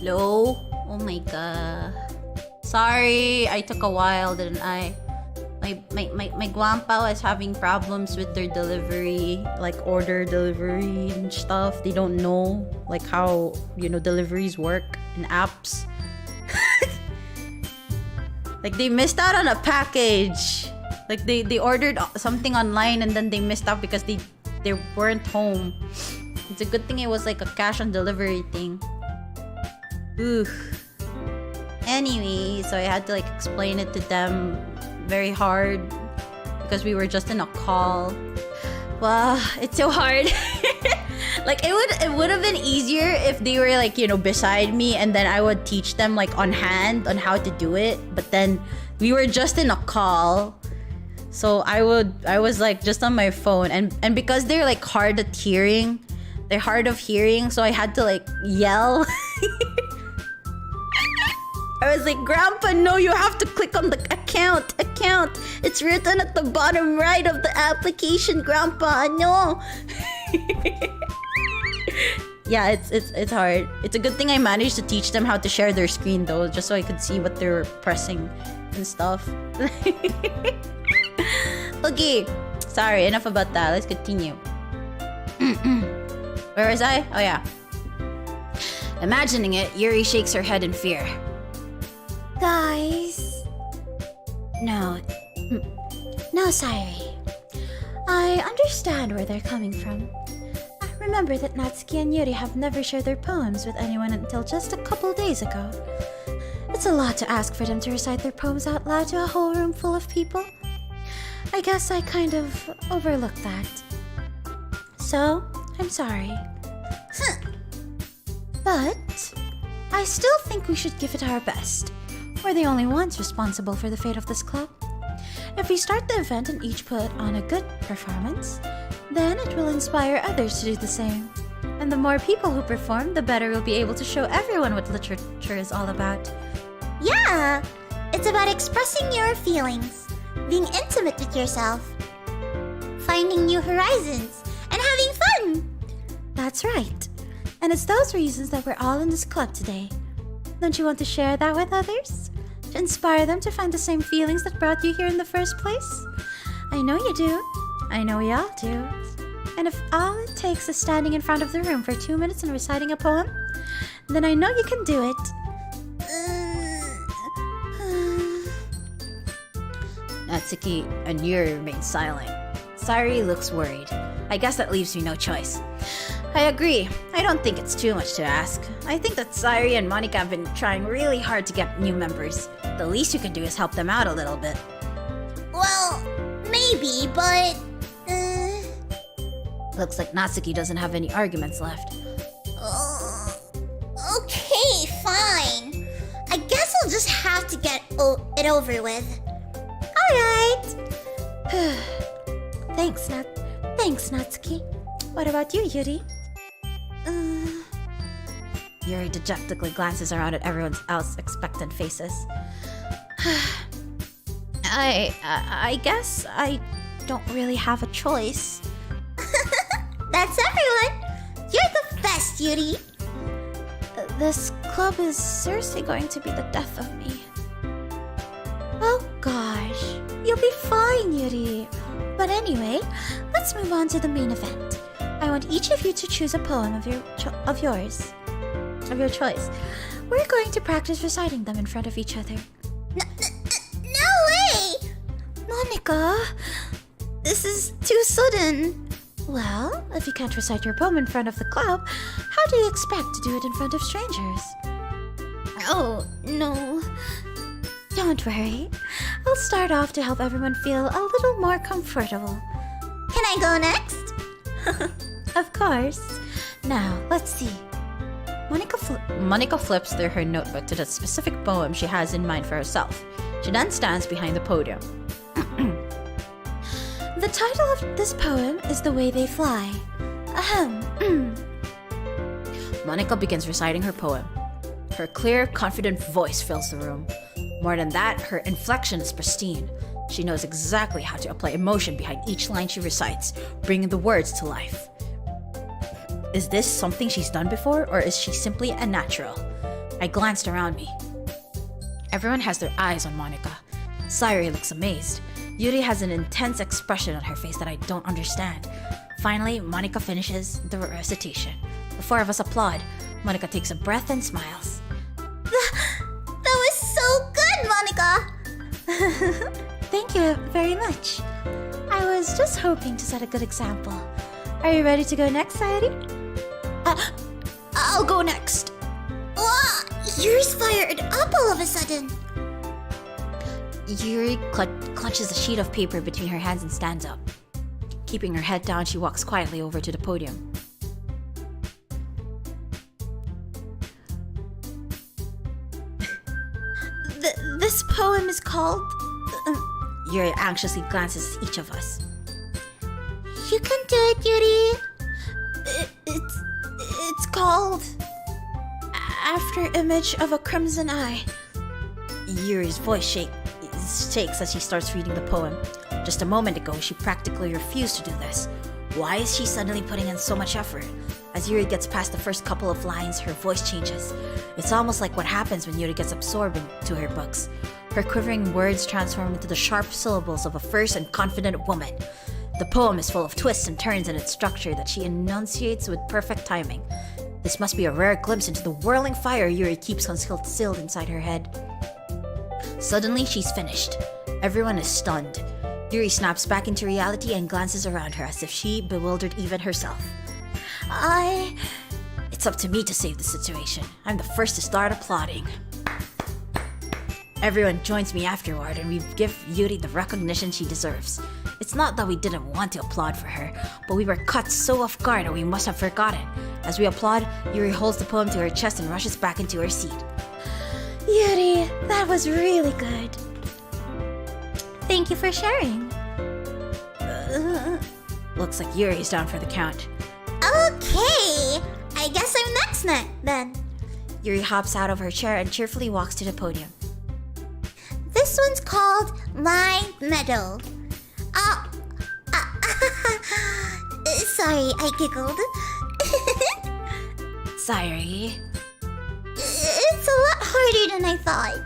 slow. Oh my god. Sorry, I took a while, didn't I? My grandpa is having problems with their delivery, like order delivery and stuff. They don't know like how, deliveries work in apps. Like they missed out on a package. Like they ordered something online and then they missed out because they weren't home. It's a good thing it was like a cash on delivery thing. Ooh. Anyway, so I had to like explain it to them very hard because we were just in a call. Wow, it's so hard. Like it would have been easier if they were like, beside me and then I would teach them like on hand on how to do it. But then we were just in a call. So I was like just on my phone and because they're like hard of hearing, so I had to like yell. I was like, Grandpa, no, you have to click on the account. It's written at the bottom right of the application, Grandpa, no. Yeah, it's hard. It's a good thing I managed to teach them how to share their screen though, just so I could see what they were pressing and stuff. Okay, sorry, enough about that. Let's continue. Where was I? Oh yeah. Imagining it, Yuri shakes her head in fear. Guys. No, Sayuri. I understand where they're coming from. Remember that Natsuki and Yuri have never shared their poems with anyone until just a couple days ago. It's a lot to ask for them to recite their poems out loud to a whole room full of people. I guess I kind of overlooked that. So, I'm sorry. But I still think we should give it our best. We're the only ones responsible for the fate of this club. If we start the event and each put on a good performance, then it will inspire others to do the same. And the more people who perform, the better we'll be able to show everyone what literature is all about. Yeah, it's about expressing your feelings, being intimate with yourself, finding new horizons, and having fun. That's right. And it's those reasons that we're all in this club today. Don't you want to share that with others? To inspire them to find the same feelings that brought you here in the first place? I know you do. I know we all do. And if all it takes is standing in front of the room for 2 minutes and reciting a poem, then I know you can do it. Natsuki and Yuri remain silent. Sayuri looks worried. I guess that leaves me no choice. I agree. I don't think it's too much to ask. I think that Sayuri and Monika have been trying really hard to get new members. The least you can do is help them out a little bit. Well, maybe, but... Looks like Natsuki doesn't have any arguments left. Okay, fine. I guess I'll just have to get it over with. Alright. Thanks, Natsuki. What about you, Yuri? Yuri dejectedly glances around at everyone else's expectant faces. I guess I don't really have a choice. That's everyone. You're the best, Yuri. This club is seriously going to be the death of me. Oh gosh, you'll be fine, Yuri. But anyway, let's move on to the main event. I want each of you to choose a poem of your choice. We're going to practice reciting them in front of each other. No way! Monika, this is too sudden. Well, if you can't recite your poem in front of the club, how do you expect to do it in front of strangers? Oh, no. Don't worry. I'll start off to help everyone feel a little more comfortable. Can I go next? Of course. Now, let's see. Monika flips through her notebook to the specific poem she has in mind for herself. She then stands behind the podium. The title of this poem is The Way They Fly. Ahem. Monika begins reciting her poem. Her clear, confident voice fills the room. More than that, her inflection is pristine. She knows exactly how to apply emotion behind each line she recites, bringing the words to life. Is this something she's done before, or is she simply a natural? I glanced around me. Everyone has their eyes on Monica. Sayuri looks amazed. Yuri has an intense expression on her face that I don't understand. Finally, Monica finishes the recitation. The four of us applaud. Monica takes a breath and smiles. That was so good, Monica! Thank you very much. I was just hoping to set a good example. Are you ready to go next, Sayuri? I'll go next. Yours fired up all of a sudden. Yuri clutches a sheet of paper between her hands and stands up. Keeping her head down, she walks quietly over to the podium. This poem is called... Yuri anxiously glances at each of us. You can do it, Yuri. It's called... After Image of a Crimson Eye. Yuri's voice shakes as she starts reading the poem. Just a moment ago, she practically refused to do this. Why is she suddenly putting in so much effort? As Yuri gets past the first couple of lines, her voice changes. It's almost like what happens when Yuri gets absorbed into her books. Her quivering words transform into the sharp syllables of a fierce and confident woman. The poem is full of twists and turns in its structure that she enunciates with perfect timing. This must be a rare glimpse into the whirling fire Yuri keeps concealed inside her head. Suddenly, she's finished. Everyone is stunned. Yuri snaps back into reality and glances around her as if she bewildered even herself. It's up to me to save the situation. I'm the first to start applauding. Everyone joins me afterward and we give Yuri the recognition she deserves. It's not that we didn't want to applaud for her, but we were caught so off guard that we must have forgotten. As we applaud, Yuri holds the poem to her chest and rushes back into her seat. Yuri, that was really good. Thank you for sharing. Looks like Yuri's down for the count. Okay, I guess I'm next then. Yuri hops out of her chair and cheerfully walks to the podium. This one's called My Medal. Sorry, I giggled. Sayuri. It's a lot harder than I thought.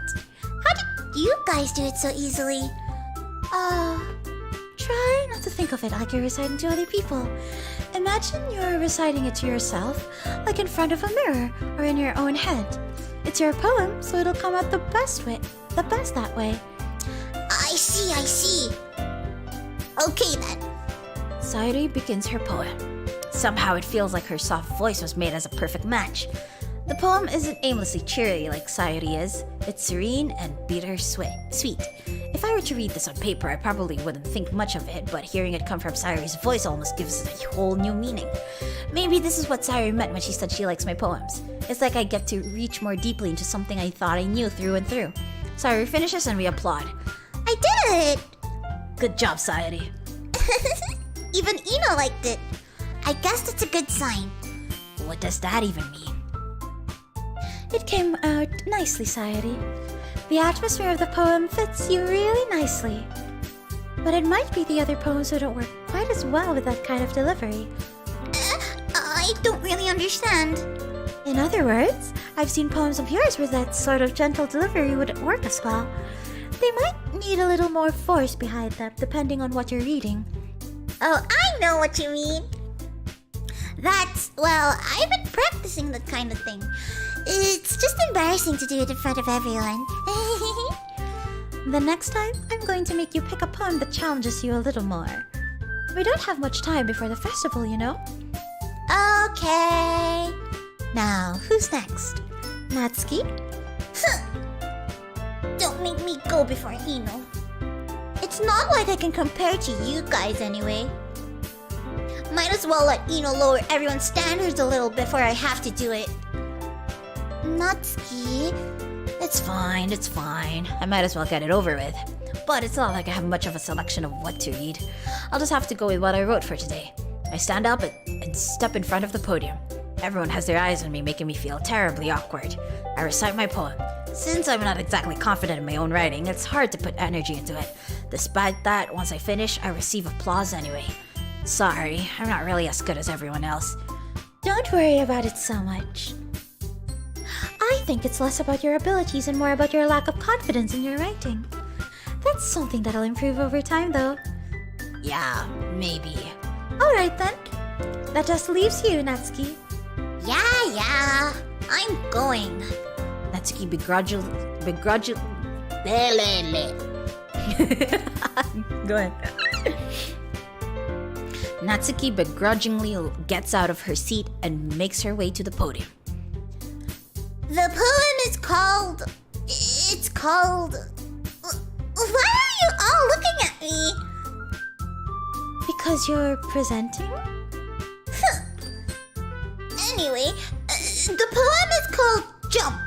How did you guys do it so easily? Try not to think of it like you're reciting to other people. Imagine you're reciting it to yourself, like in front of a mirror or in your own head. It's your poem, so it'll come out the best that way. I see. Okay then. Sayuri begins her poem. Somehow it feels like her soft voice was made as a perfect match. The poem isn't aimlessly cheery like Sayuri is. It's serene and bittersweet. If I were to read this on paper, I probably wouldn't think much of it, but hearing it come from Sayuri's voice almost gives it a whole new meaning. Maybe this is what Sayuri meant when she said she likes my poems. It's like I get to reach more deeply into something I thought I knew through and through. Sayuri finishes and we applaud. I did it! Good job, Sayuri. Even Ino liked it. I guess that's a good sign. What does that even mean? It came out nicely, Sayuri. The atmosphere of the poem fits you really nicely. But it might be the other poems who don't work quite as well with that kind of delivery. I don't really understand. In other words, I've seen poems of yours where that sort of gentle delivery wouldn't work as well. They might need a little more force behind them, depending on what you're reading. Oh, I know what you mean. I've been practicing that kind of thing. It's just embarrassing to do it in front of everyone. The next time, I'm going to make you pick a poem that challenges you a little more. We don't have much time before the festival, you know? Okay. Now, who's next? Natsuki? Don't make me go before Ino. It's not like I can compare to you guys anyway. Might as well let Ino lower everyone's standards a little before I have to do it. Natsuki. It's fine. I might as well get it over with. But it's not like I have much of a selection of what to read. I'll just have to go with what I wrote for today. I stand up and step in front of the podium. Everyone has their eyes on me, making me feel terribly awkward. I recite my poem. Since I'm not exactly confident in my own writing, it's hard to put energy into it. Despite that, once I finish, I receive applause anyway. Sorry, I'm not really as good as everyone else. Don't worry about it so much. I think it's less about your abilities and more about your lack of confidence in your writing. That's something that'll improve over time, though. Yeah, maybe. Alright then. That just leaves you, Natsuki. Yeah, I'm going. Natsuki begrudgingly... Go ahead. Natsuki begrudgingly gets out of her seat and makes her way to the podium. The poem is called... It's called... Why are you all looking at me? Because you're presenting? Anyway, the poem is called Jump.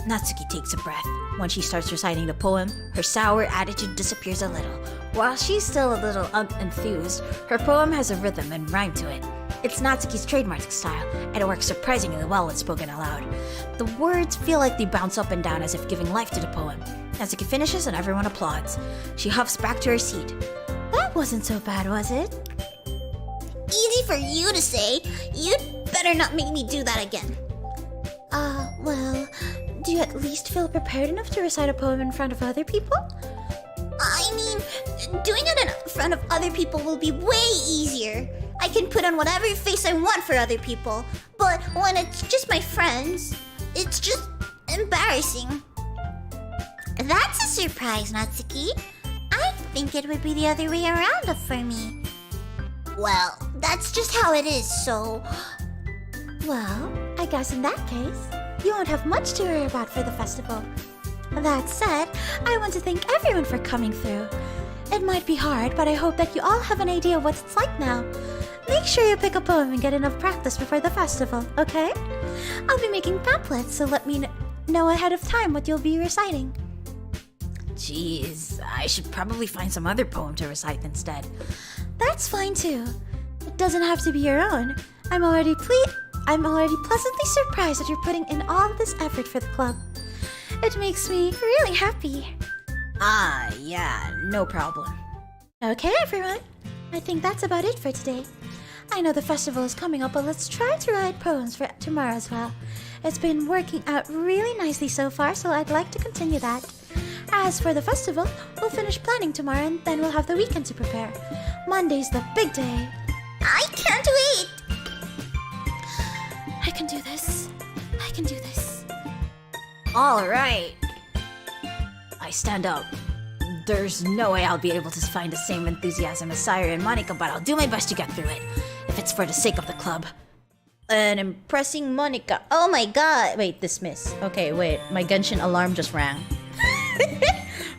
Natsuki takes a breath. When she starts reciting the poem, her sour attitude disappears a little. While she's still a little unenthused, her poem has a rhythm and rhyme to it. It's Natsuki's trademark style, and it works surprisingly well when spoken aloud. The words feel like they bounce up and down as if giving life to the poem. Natsuki finishes and everyone applauds. She huffs back to her seat. That wasn't so bad, was it? Easy for you to say. You'd better not make me do that again. Well, do you at least feel prepared enough to recite a poem in front of other people? I mean, doing it in front of other people will be way easier. I can put on whatever face I want for other people. But when it's just my friends, it's just embarrassing. That's a surprise, Natsuki. I think it would be the other way around for me. Well, that's just how it is, so... Well, I guess in that case, you won't have much to worry about for the festival. That said, I want to thank everyone for coming through. It might be hard, but I hope that you all have an idea of what it's like now. Make sure you pick a poem and get enough practice before the festival, okay? I'll be making pamphlets, so let me know ahead of time what you'll be reciting. Jeez, I should probably find some other poem to recite instead. That's fine too. It doesn't have to be your own. I'm already pleasantly surprised that you're putting in all this effort for the club. It makes me really happy. Ah, yeah, no problem. Okay, everyone. I think that's about it for today. I know the festival is coming up, but let's try to write poems for tomorrow as well. It's been working out really nicely so far, so I'd like to continue that. As for the festival, we'll finish planning tomorrow and then we'll have the weekend to prepare. Monday's the big day. I can't wait! I can do this. I can do this. All right. I stand up. There's no way I'll be able to find the same enthusiasm as Sayuri and Monica, but I'll do my best to get through it, if it's for the sake of the club. An impressing Monica. Oh my god. Wait, dismiss. Okay, wait. My Genshin alarm just rang.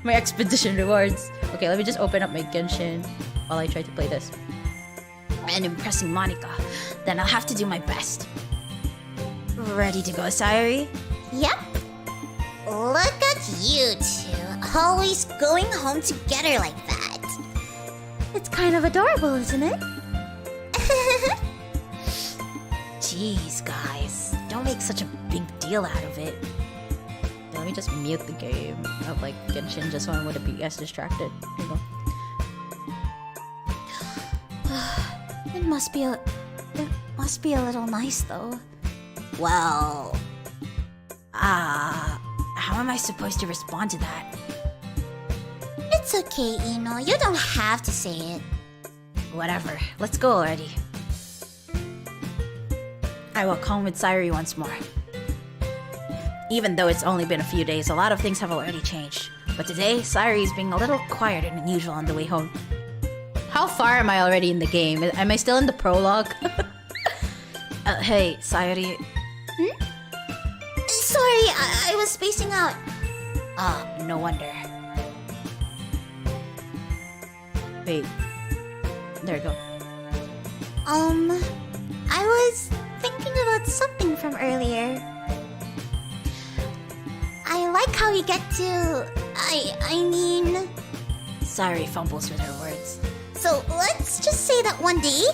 My expedition rewards. Okay, let me just open up my Genshin while I try to play this. And impressing Monica. Then I'll have to do my best. Ready to go, Sayuri? Yep. Look at you two, always going home together like that. It's kind of adorable, isn't it? Jeez, guys. Don't make such a big deal out of it. Let me just mute the game of like Genshin just so I wouldn't be as distracted. Here you go. It must be a little nice though. Well... how am I supposed to respond to that? It's okay, Ino. You don't have to say it. Whatever. Let's go already. I walk home with Sayuri once more. Even though it's only been a few days, a lot of things have already changed. But today, Sayuri is being a little quieter than usual on the way home. How far am I already in the game? Am I still in the prologue? Hey, Sayuri. Sorry, I was spacing out. No wonder. Wait. There you go. I was thinking about something from earlier. I like how you get to... I mean... Sayuri fumbles with her words. So let's just say that one day,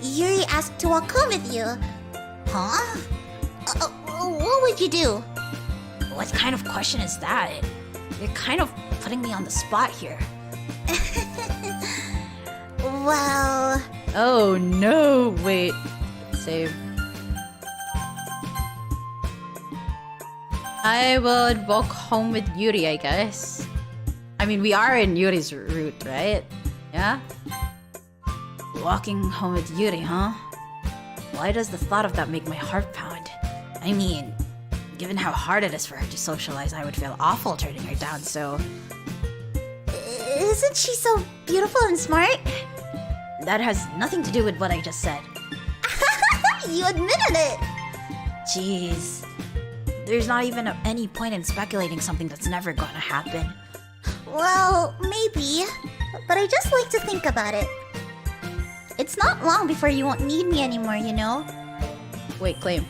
Yuri asked to walk home with you. Huh? What would you do? What kind of question is that? You're kind of putting me on the spot here. Well... Oh no! Wait. Save. I would walk home with Yuri, I guess. I mean, we are in Yuri's route, right? Yeah? Walking home with Yuri, huh? Why does the thought of that make my heart pound? I mean, given how hard it is for her to socialize, I would feel awful turning her down, so... Isn't she so beautiful and smart? That has nothing to do with what I just said. You admitted it! Jeez. There's not even any point in speculating something that's never gonna happen. Well, maybe. But I just like to think about it. It's not long before you won't need me anymore, you know? Wait, claim.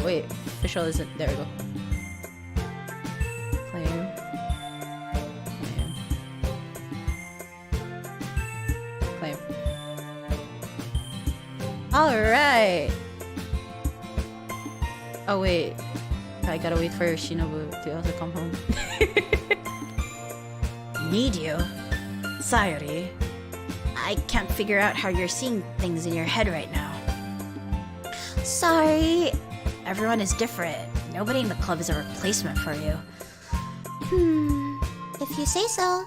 Wait, official isn't. There we go. Claim. Claim. Claim. Alright! Oh, wait. I gotta wait for Shinobu to also come home. Need you? Sayori, I can't figure out how you're seeing things in your head right now. Sorry. Everyone is different. Nobody in the club is a replacement for you. If you say so.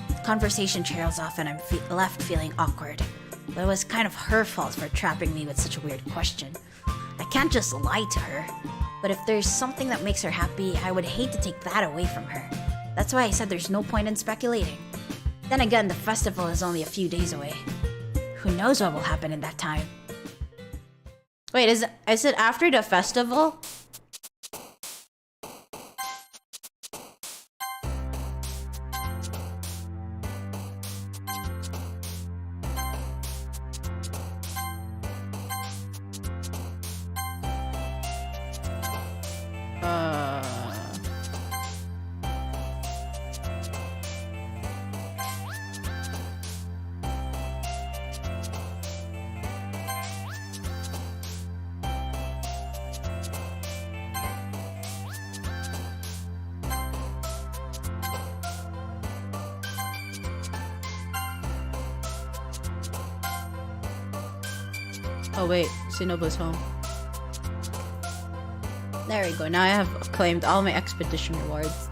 The conversation trails off and I'm left feeling awkward. But it was kind of her fault for trapping me with such a weird question. I can't just lie to her. But if there's something that makes her happy, I would hate to take that away from her. That's why I said there's no point in speculating. Then again, the festival is only a few days away. Who knows what will happen in that time? Wait, is it after the festival? Oh wait, Shinobu's home. There we go. Now I have claimed all my expedition rewards.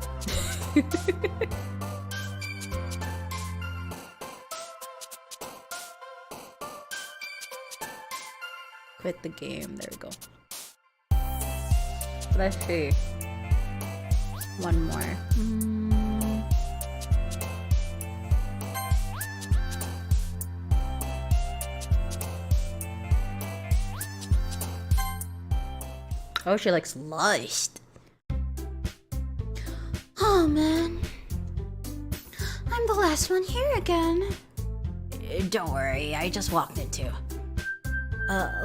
Quit the game. There we go. Let's see. One more. Oh, she likes lust. Oh man. I'm the last one here again. Don't worry, I just walked in too.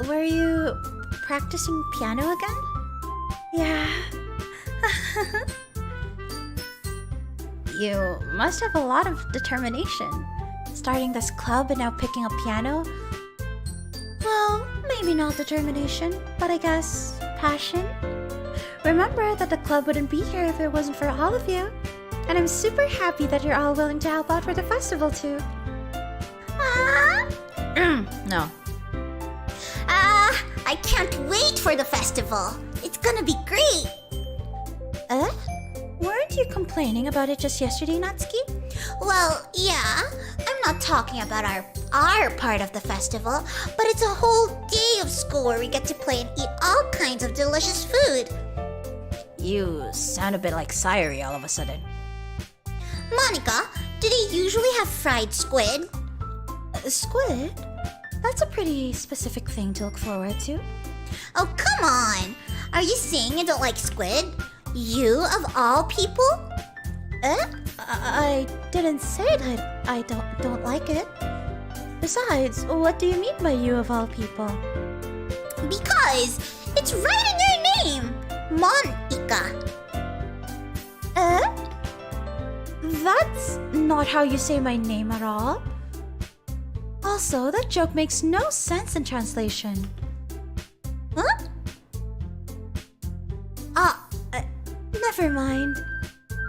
Were you practicing piano again? Yeah. You must have a lot of determination. Starting this club and now picking up piano. Well, maybe not determination, but I guess passion. Remember that the club wouldn't be here if it wasn't for all of you. And I'm super happy that you're all willing to help out for the festival too. No. I can't wait for the festival. It's gonna be great. Weren't you complaining about it just yesterday, Natsuki? Well, yeah. I'm not talking about our part of the festival, but it's a whole day of school where we get to play and eat all kinds of delicious food. You sound a bit like Sayori all of a sudden. Monica, do they usually have fried squid? Squid? That's a pretty specific thing to look forward to. Oh, come on. Are you saying you don't like squid? You, of all people? I didn't say that I don't like it. Besides, what do you mean by you of all people? Because it's right in your name. Monica. That's not how you say my name at all. Also, that joke makes no sense in translation. Huh? Never mind.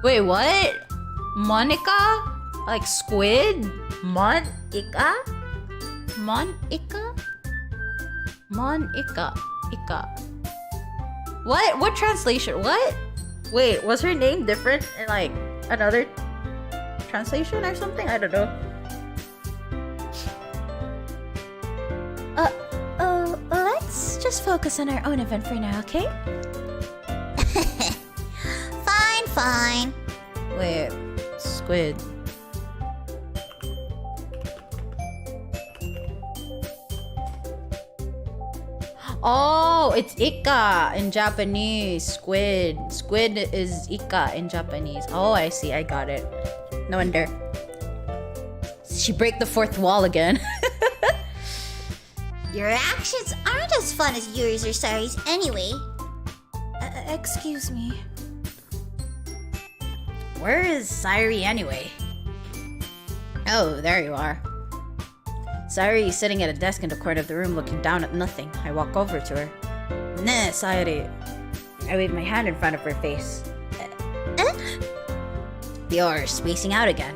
Wait, what? Monica? Like squid? Monica? Monica? Monica. Ika. What? What translation? What? Wait, was her name different in like another translation or something? I don't know. Let's just focus on our own event for now, okay? Fine, fine. Wait, squid. Oh, it's Ika in Japanese. Squid. Squid is Ika in Japanese. Oh, I see. I got it. No wonder. She break the fourth wall again. Your actions aren't as fun as yours or Sari's anyway. Excuse me. Where is Sairi anyway? Oh, there you are. Sairi is sitting at a desk in the corner of the room looking down at nothing. I walk over to her. Nah, Sairi. I wave my hand in front of her face. You're spacing out again.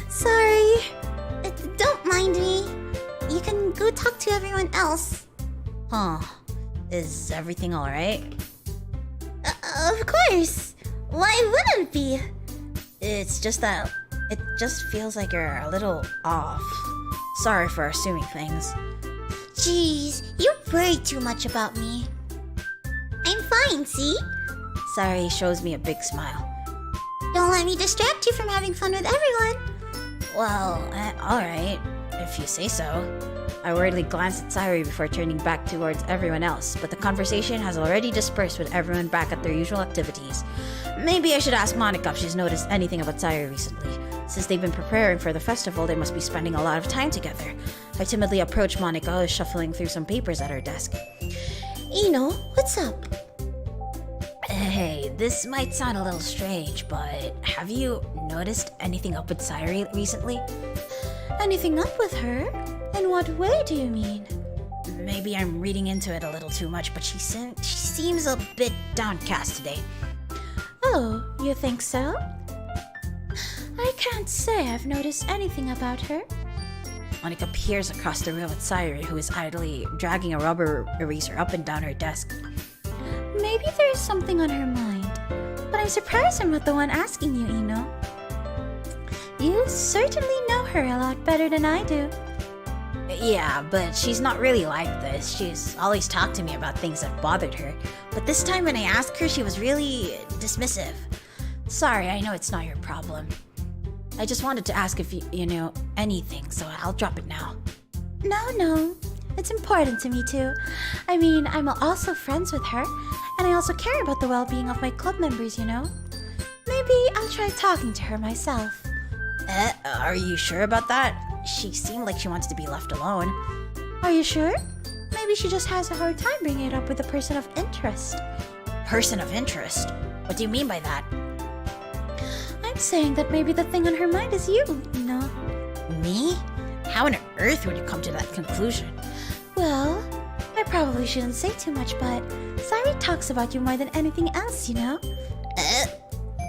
Sorry. Don't mind me. You can go talk to everyone else. Huh. Is everything alright? Of course. Why wouldn't it be? It's just that it just feels like you're a little off. Sorry for assuming things. Jeez, you worry too much about me. I'm fine, see? Sairi shows me a big smile. Don't let me distract you from having fun with everyone. Well, alright, if you say so. I worriedly glance at Sairi before turning back towards everyone else, but the conversation has already dispersed with everyone back at their usual activities. Maybe I should ask Monica if she's noticed anything about Sairi recently. Since they've been preparing for the festival, they must be spending a lot of time together. I timidly approach Monica, who is shuffling through some papers at her desk. Ino, what's up? Hey, this might sound a little strange, but have you noticed anything up with Sairi recently? Anything up with her? In what way do you mean? Maybe I'm reading into it a little too much, but she seems a bit downcast today. Oh, you think so? I can't say I've noticed anything about her. Monica peers across the room at Sairi, who is idly dragging a rubber eraser up and down her desk. Maybe there is something on her mind, but I'm surprised I'm not the one asking you, Ino. You certainly know her a lot better than I do. Yeah, but she's not really like this. She's always talked to me about things that bothered her. But this time when I asked her, she was really dismissive. Sorry, I know it's not your problem. I just wanted to ask if you know anything, so I'll drop it now. No. It's important to me too. I mean, I'm also friends with her, and I also care about the well-being of my club members, you know? Maybe I'll try talking to her myself. Are you sure about that? She seemed like she wants to be left alone. Are you sure? Maybe she just has a hard time bringing it up with a person of interest. Person of interest? What do you mean by that? I'm saying that maybe the thing on her mind is you, you know? Me? How on earth would you come to that conclusion? Well, I probably shouldn't say too much, but Sairi talks about you more than anything else, you know?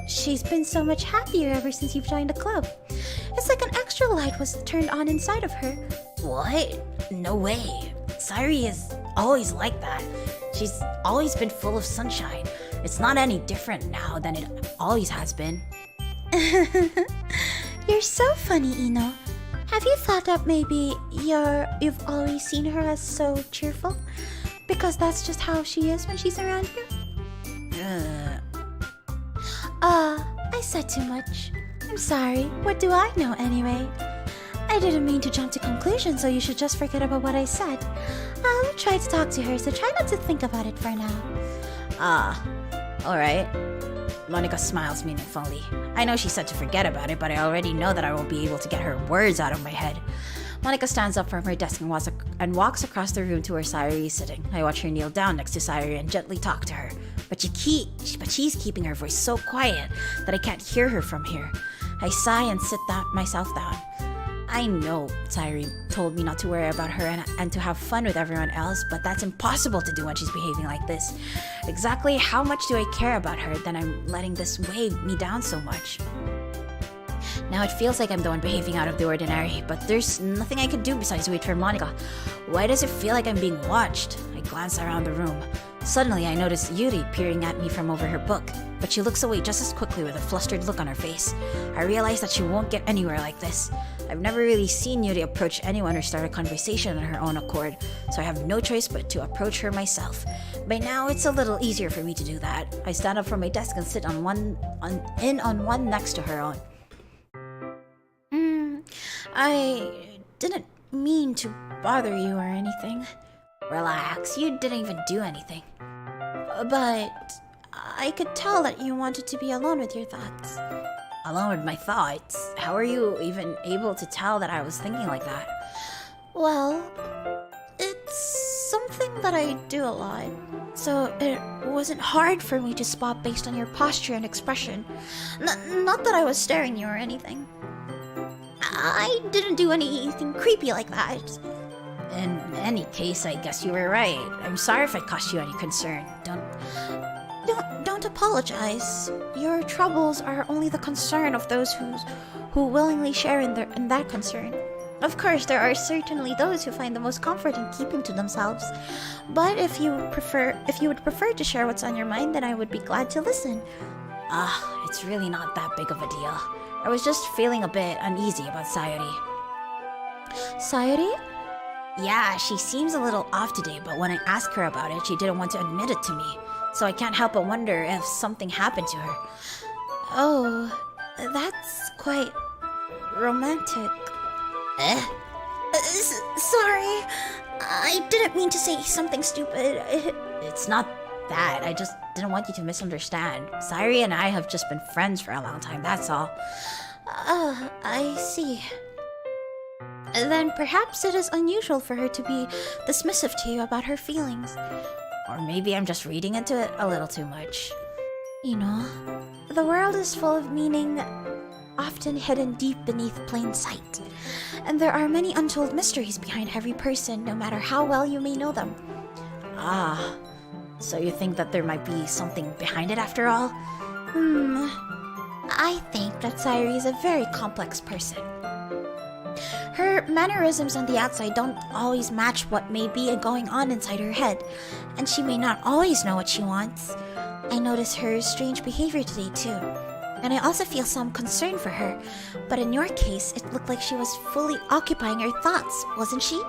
She's been so much happier ever since you've joined the club. It's like an extra light was turned on inside of her. What? No way. Sairi is always like that. She's always been full of sunshine. It's not any different now than it always has been. You're so funny, Ino. Have you thought that maybe you've always seen her as so cheerful? Because that's just how she is when she's around you? I said too much. I'm sorry. What do I know anyway? I didn't mean to jump to conclusions, so you should just forget about what I said. I'll try to talk to her, so try not to think about it for now. Alright. Monica smiles meaningfully. I know she said to forget about it, but I already know that I won't be able to get her words out of my head. Monica stands up from her desk and walks across the room to where Sairi is sitting. I watch her kneel down next to Sairi and gently talk to her. But she's keeping her voice so quiet that I can't hear her from here. I sigh and sit myself down. I know Sairi told me not to worry about her and to have fun with everyone else, but that's impossible to do when she's behaving like this. Exactly how much do I care about her that I'm letting this weigh me down so much? Now it feels like I'm the one behaving out of the ordinary, but there's nothing I can do besides wait for Monica. Why does it feel like I'm being watched? I glance around the room. Suddenly, I notice Yuri peering at me from over her book, but she looks away just as quickly with a flustered look on her face. I realize that she won't get anywhere like this. I've never really seen Yuri approach anyone or start a conversation on her own accord, so I have no choice but to approach her myself. By now, it's a little easier for me to do that. I stand up from my desk and sit on one next to her own. I didn't mean to bother you or anything. Relax, you didn't even do anything. But I could tell that you wanted to be alone with your thoughts. Alone with my thoughts? How are you even able to tell that I was thinking like that? Well, it's something that I do a lot, so it wasn't hard for me to spot based on your posture and expression. Not that I was staring you or anything. I didn't do anything creepy like that. In any case, I guess you were right. I'm sorry if I caused you any concern. Don't apologize. Your troubles are only the concern of those who willingly share in that concern. Of course, there are certainly those who find the most comfort in keeping to themselves. But if you would prefer to share what's on your mind, then I would be glad to listen. It's really not that big of a deal. I was just feeling a bit uneasy about Sayori. Sayori? Yeah, she seems a little off today, but when I asked her about it, she didn't want to admit it to me. So I can't help but wonder if something happened to her. Oh, that's quite romantic. Sorry, I didn't mean to say something stupid. It's not that. I just didn't want you to misunderstand. Sayori and I have just been friends for a long time, that's all. I see. Then perhaps it is unusual for her to be dismissive to you about her feelings. Or maybe I'm just reading into it a little too much. You know, the world is full of meaning, often hidden deep beneath plain sight. And there are many untold mysteries behind every person, no matter how well you may know them. So you think that there might be something behind it after all? I think that Sayori is a very complex person. Her mannerisms on the outside don't always match what may be going on inside her head, and she may not always know what she wants. I notice her strange behavior today too, and I also feel some concern for her. But in your case, it looked like she was fully occupying her thoughts, wasn't she?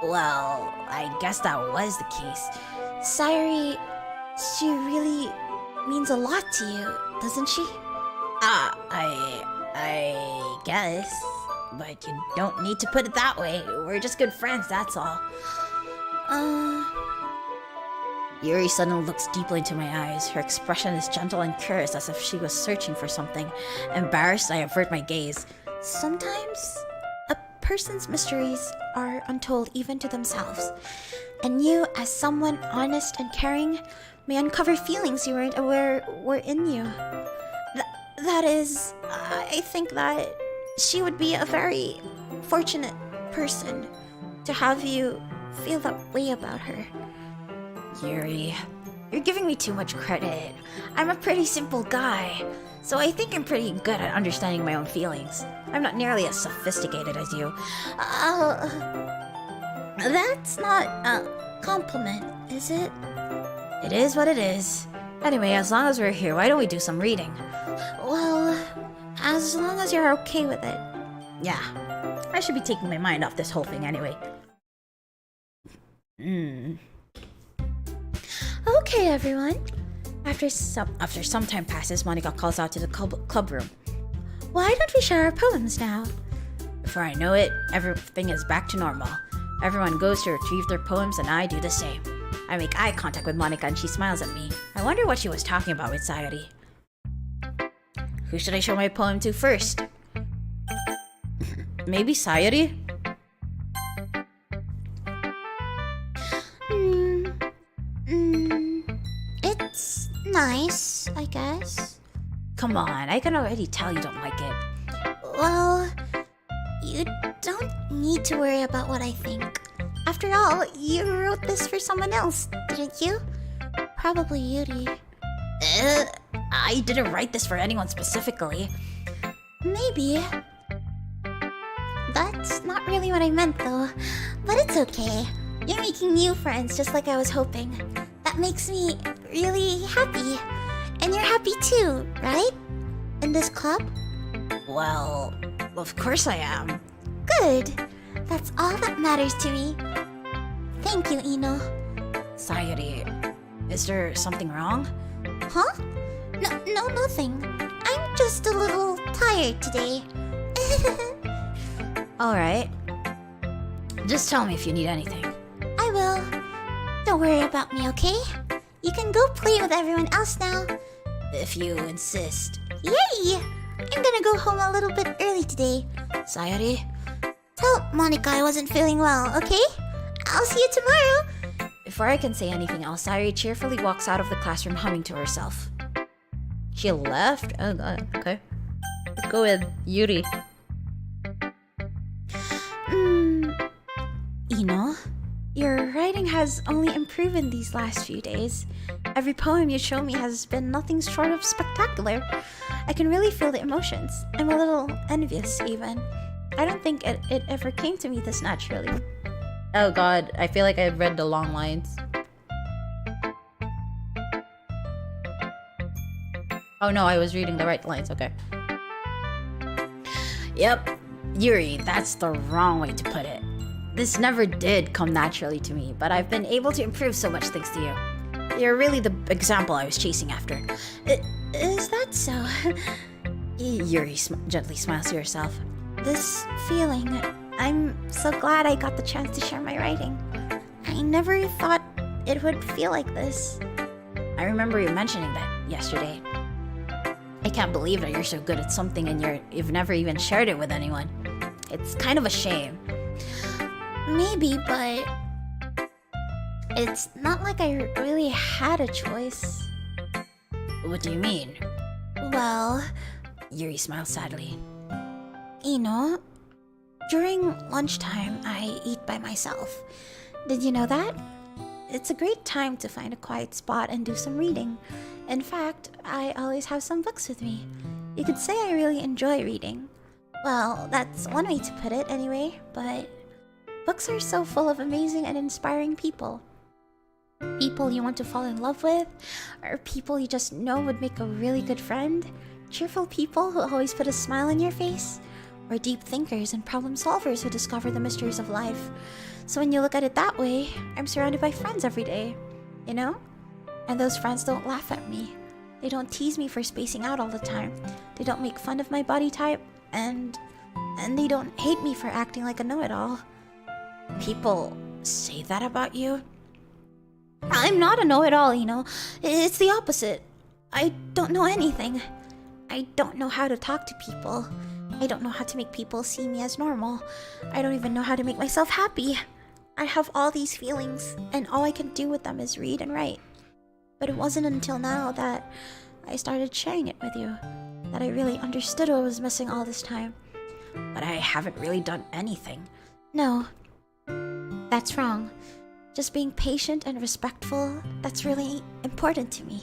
Well, I guess that was the case. Sayori, she really means a lot to you, doesn't she? I guess. But you don't need to put it that way. We're just good friends, that's all. Yuri suddenly looks deeply into my eyes. Her expression is gentle and curious, as if she was searching for something. Embarrassed, I avert my gaze. Sometimes a person's mysteries are untold even to themselves. And you, as someone honest and caring, may uncover feelings you weren't aware were in you. That is, I think that she would be a very fortunate person to have you feel that way about her. Yuri, you're giving me too much credit. I'm a pretty simple guy, so I think I'm pretty good at understanding my own feelings. I'm not nearly as sophisticated as you. That's not a compliment, is it? It is what it is. Anyway, as long as we're here, why don't we do some reading? Well, as long as you're okay with it. Yeah, I should be taking my mind off this whole thing anyway. Okay, everyone. After some time passes, Monica calls out to the club room. Why don't we share our poems now? Before I know it, everything is back to normal. Everyone goes to retrieve their poems and I do the same. I make eye contact with Monica and she smiles at me. I wonder what she was talking about with Sayori. Who should I show my poem to first? Maybe Sayori? It's nice, I guess. Come on, I can already tell you don't like it. Well, you don't need to worry about what I think. After all, you wrote this for someone else, didn't you? Probably Yuri. I didn't write this for anyone specifically. Maybe. That's not really what I meant though. But it's okay. You're making new friends just like I was hoping. That makes me really happy. And you're happy too, right? In this club? Well, of course I am. Good. That's all that matters to me. Thank you, Ino. Sayuri, is there something wrong? Huh? No, nothing. I'm just a little tired today. Alright. Just tell me if you need anything. I will. Don't worry about me, okay? You can go play with everyone else now. If you insist. Yay! I'm gonna go home a little bit early today. Sayuri? Tell Monica I wasn't feeling well, okay? I'll see you tomorrow. Before I can say anything else, Sayuri cheerfully walks out of the classroom humming to herself. She left? Oh god, okay. Let's go with Yuri. Ino, your writing has only improved in these last few days. Every poem you show me has been nothing short of spectacular. I can really feel the emotions. I'm a little envious, even. I don't think it ever came to me this naturally. Oh god, I feel like I've read the long lines. Oh no, I was reading the right lines, okay. Yep, Yuri, that's the wrong way to put it. This never did come naturally to me, but I've been able to improve so much thanks to you. You're really the example I was chasing after. Is that so? Yuri gently smiles to herself. This feeling, I'm so glad I got the chance to share my writing. I never thought it would feel like this. I remember you mentioning that yesterday. I can't believe that you're so good at something and you've never even shared it with anyone. It's kind of a shame. Maybe, but it's not like I really had a choice. What do you mean? Well, Yuri smiles sadly. Ino, during lunchtime, I eat by myself. Did you know that? It's a great time to find a quiet spot and do some reading. In fact, I always have some books with me. You could say I really enjoy reading. Well, that's one way to put it anyway, but books are so full of amazing and inspiring people. People you want to fall in love with, or people you just know would make a really good friend. Cheerful people who always put a smile on your face, or deep thinkers and problem solvers who discover the mysteries of life. So when you look at it that way, I'm surrounded by friends every day, you know? And those friends don't laugh at me. They don't tease me for spacing out all the time. They don't make fun of my body type, and they don't hate me for acting like a know-it-all. People say that about you? I'm not a know-it-all, you know. It's the opposite. I don't know anything. I don't know how to talk to people. I don't know how to make people see me as normal. I don't even know how to make myself happy. I have all these feelings, and all I can do with them is read and write. But it wasn't until now that I started sharing it with you that I really understood what was missing all this time. But I haven't really done anything. No, that's wrong. Just being patient and respectful, that's really important to me.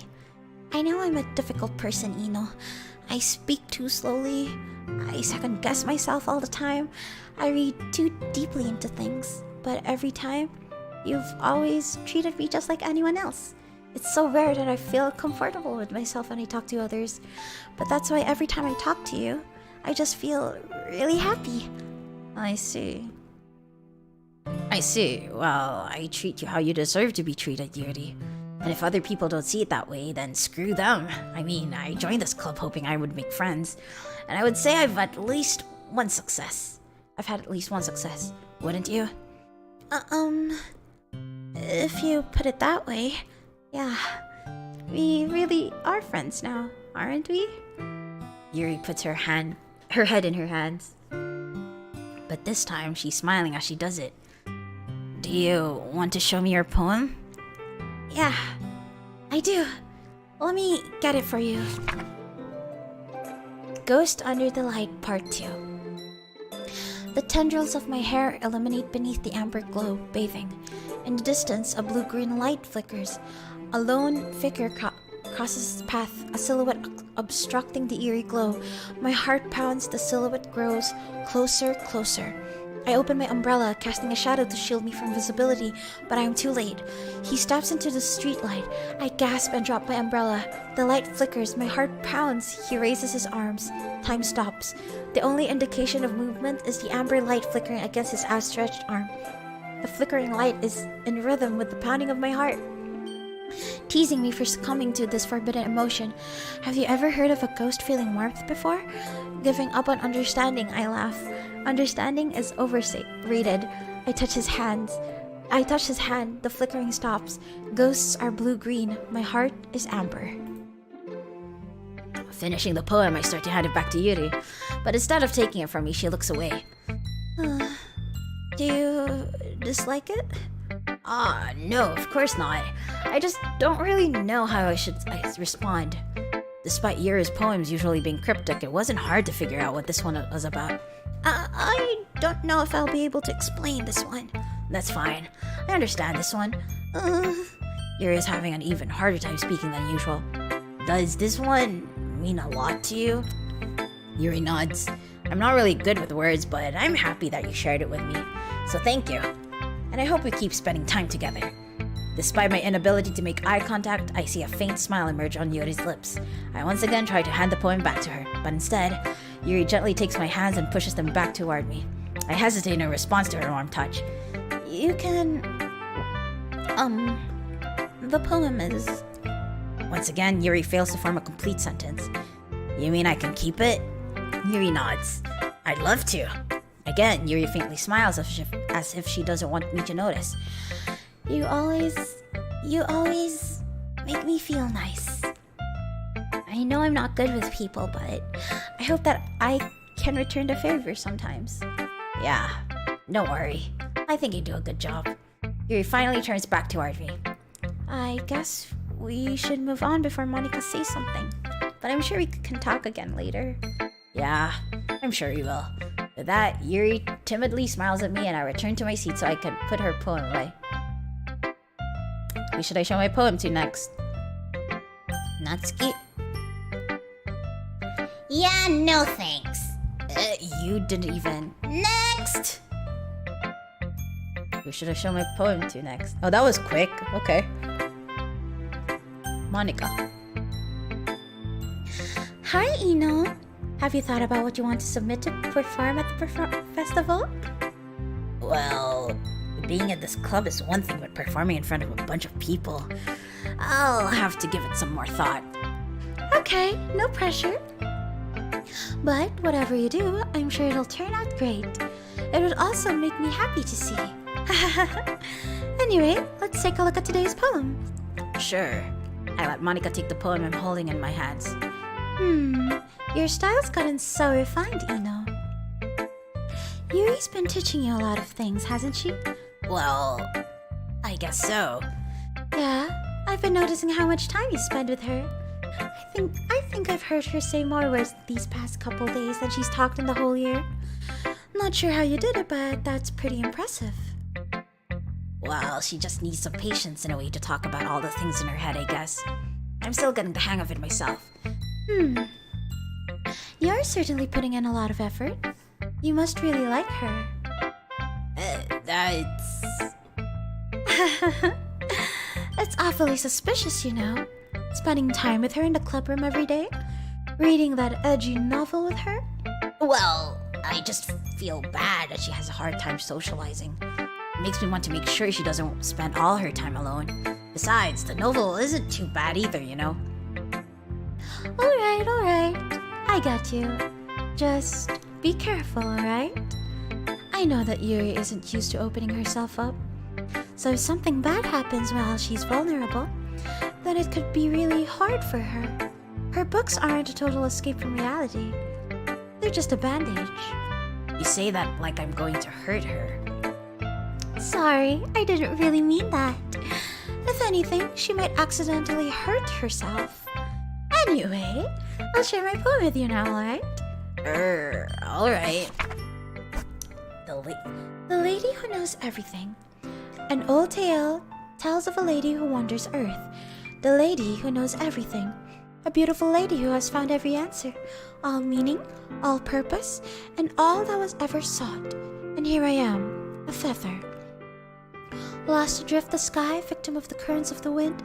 I know I'm a difficult person, Ino. I speak too slowly. I second guess myself all the time. I read too deeply into things. But every time, you've always treated me just like anyone else. It's so rare that I feel comfortable with myself when I talk to others. But that's why every time I talk to you, I just feel really happy. I see. Well, I treat you how you deserve to be treated, Yuri. And if other people don't see it that way, then screw them. I mean, I joined this club hoping I would make friends. And I would say I've had at least one success. Wouldn't you? If you put it that way, yeah. We really are friends now, aren't we? Yuri puts her head in her hands. But this time, she's smiling as she does it. Do you want to show me your poem? Yeah, I do. Let me get it for you. Ghost Under the Light Part 2. The tendrils of my hair illuminate beneath the amber glow, bathing. In the distance, a blue-green light flickers. A lone figure crosses its path, a silhouette obstructing the eerie glow. My heart pounds, the silhouette grows closer, closer. I open my umbrella, casting a shadow to shield me from visibility, but I am too late. He steps into the streetlight. I gasp and drop my umbrella. The light flickers, my heart pounds. He raises his arms. Time stops. The only indication of movement is the amber light flickering against his outstretched arm. The flickering light is in rhythm with the pounding of my heart, teasing me for succumbing to this forbidden emotion. Have you ever heard of a ghost feeling warmth before? Giving up on understanding, I laugh. Understanding is overrated. I touch his hand. The flickering stops. Ghosts are blue-green. My heart is amber. Finishing the poem, I start to hand it back to Yuri, but instead of taking it from me, she looks away. Do you dislike it? No, of course not. I just don't really know how I should respond. Despite Yuri's poems usually being cryptic, it wasn't hard to figure out what this one was about. I don't know if I'll be able to explain this one. That's fine. I understand this one. Yuri is having an even harder time speaking than usual. Does this one mean a lot to you? Yuri nods. I'm not really good with words, but I'm happy that you shared it with me. So thank you. And I hope we keep spending time together. Despite my inability to make eye contact, I see a faint smile emerge on Yuri's lips. I once again try to hand the poem back to her, but instead, Yuri gently takes my hands and pushes them back toward me. I hesitate in response to her warm touch. You can... The poem is... Once again, Yuri fails to form a complete sentence. You mean I can keep it? Yuri nods. I'd love to. Again, Yuri faintly smiles as if she doesn't want me to notice. You always make me feel nice. I know I'm not good with people, but I hope that I can return the favor sometimes. Yeah, don't worry. I think you do a good job. Yuri finally turns back toward me. I guess we should move on before Monica says something. But I'm sure we can talk again later. Yeah, I'm sure you will. With that, Yuri timidly smiles at me and I return to my seat so I can put her poem away. Who should I show my poem to next? Natsuki? Yeah, no thanks. You didn't even... Next! Who should I show my poem to next? Oh, that was quick. Okay. Monica. Hi, Ino. Have you thought about what you want to submit to perform at the festival? Well, being at this club is one thing, but performing in front of a bunch of people, I'll have to give it some more thought. Okay, no pressure. But whatever you do, I'm sure it'll turn out great. It would also make me happy to see. Anyway, let's take a look at today's poem. Sure. I let Monica take the poem I'm holding in my hands. Your style's gotten so refined, Ino. Yuri's been teaching you a lot of things, hasn't she? Well, I guess so. Yeah, I've been noticing how much time you spend with her. I think I've heard her say more words these past couple days than she's talked in the whole year. Not sure how you did it, but that's pretty impressive. Well, she just needs some patience in a way to talk about all the things in her head, I guess. I'm still getting the hang of it myself. You're certainly putting in a lot of effort. You must really like her. That's... It's awfully suspicious, you know. Spending time with her in the clubroom every day. Reading that edgy novel with her. Well, I just feel bad that she has a hard time socializing. It makes me want to make sure she doesn't spend all her time alone. Besides, the novel isn't too bad either, you know? Alright. I got you. Just be careful, alright? I know that Yuri isn't used to opening herself up. So if something bad happens while she's vulnerable, then it could be really hard for her. Her books aren't a total escape from reality. They're just a bandage. You say that like I'm going to hurt her. Sorry, I didn't really mean that. If anything, she might accidentally hurt herself. Anyway, I'll share my poem with you now, alright? Alright. The Lady Who Knows Everything. An old tale tells of a lady who wanders Earth. the lady who knows everything. A beautiful lady who has found every answer, all meaning, all purpose, and all that was ever sought. And here I am, a feather. Lost adrift the sky, victim of the currents of the wind.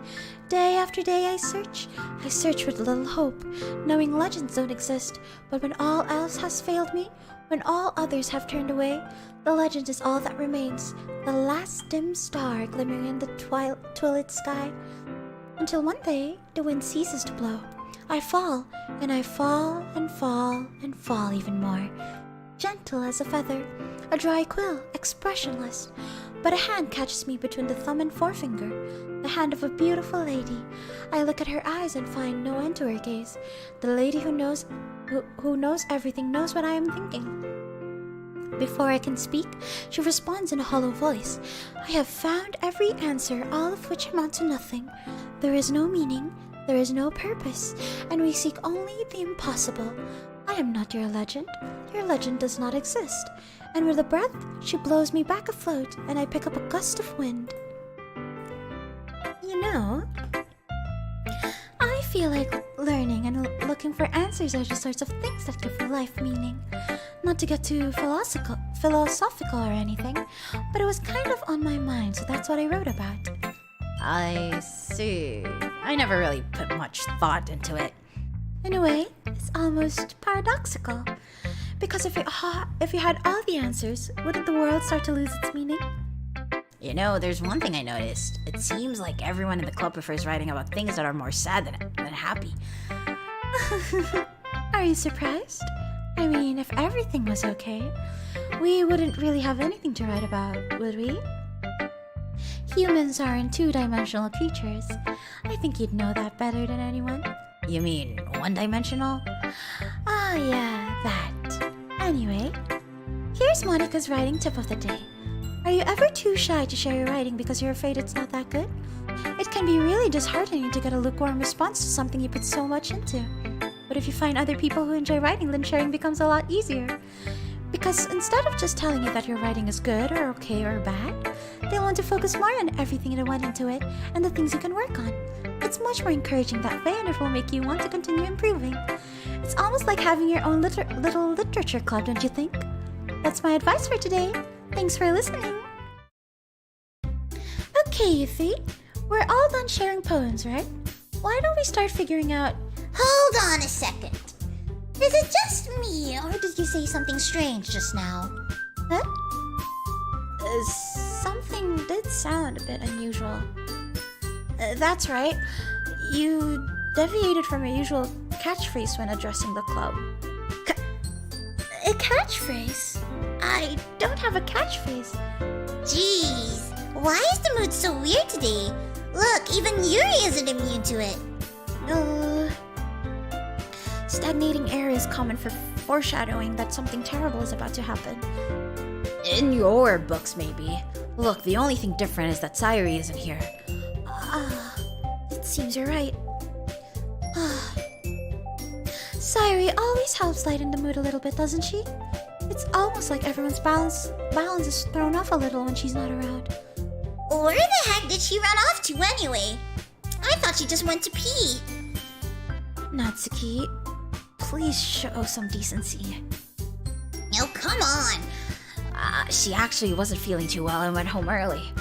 Day after day I search with little hope, knowing legends don't exist. But when all else has failed me, when all others have turned away, the legend is all that remains, the last dim star glimmering in the twilight sky. Until one day, the wind ceases to blow. I fall, and I fall, and fall, and fall even more. Gentle as a feather, a dry quill, expressionless. But a hand catches me between the thumb and forefinger, the hand of a beautiful lady. I look at her eyes and find no end to her gaze. The lady who knows everything knows what I am thinking. Before I can speak, she responds in a hollow voice. I have found every answer, all of which amount to nothing. There is no meaning, there is no purpose, and we seek only the impossible. I am not your legend. Your legend does not exist. And with a breath, she blows me back afloat, and I pick up a gust of wind. You know, I feel like learning and looking for answers are the sorts of things that give life meaning. Not to get too philosophical or anything, but it was kind of on my mind, so that's what I wrote about. I see. I never really put much thought into it. In a way, it's almost paradoxical. Because if you had all the answers, wouldn't the world start to lose its meaning? You know, there's one thing I noticed. It seems like everyone in the club prefers writing about things that are more sad than happy. Are you surprised? I mean, if everything was okay, we wouldn't really have anything to write about, would we? Humans aren't two-dimensional creatures. I think you'd know that better than anyone. You mean one-dimensional? Ah, yeah, that. Anyway, here's Monica's writing tip of the day. Are you ever too shy to share your writing because you're afraid it's not that good? It can be really disheartening to get a lukewarm response to something you put so much into. But if you find other people who enjoy writing, then sharing becomes a lot easier. Because instead of just telling you that your writing is good or okay or bad, they want to focus more on everything that went into it and the things you can work on. It's much more encouraging that way, and it will make you want to continue improving. It's almost like having your own little literature club, don't you think? That's my advice for today. Thanks for listening. Okay, you three. We're all done sharing poems, right? Why don't we start figuring out... Hold on a second. Is it just me, or did you say something strange just now? Huh? Something did sound a bit unusual. That's right. You deviated from your usual catchphrase when addressing the club. A catchphrase? I don't have a catchphrase. Jeez, why is the mood so weird today? Look, even Yuri isn't immune to it. Stagnating air is common for foreshadowing that something terrible is about to happen. In your books, maybe. Look, the only thing different is that Sayuri isn't here. It seems you're right. Sayuri always helps lighten the mood a little bit, doesn't she? It's almost like everyone's balance is thrown off a little when she's not around. Where the heck did she run off to anyway? I thought she just went to pee. Natsuki, please show some decency. Oh, come on. She actually wasn't feeling too well and went home early.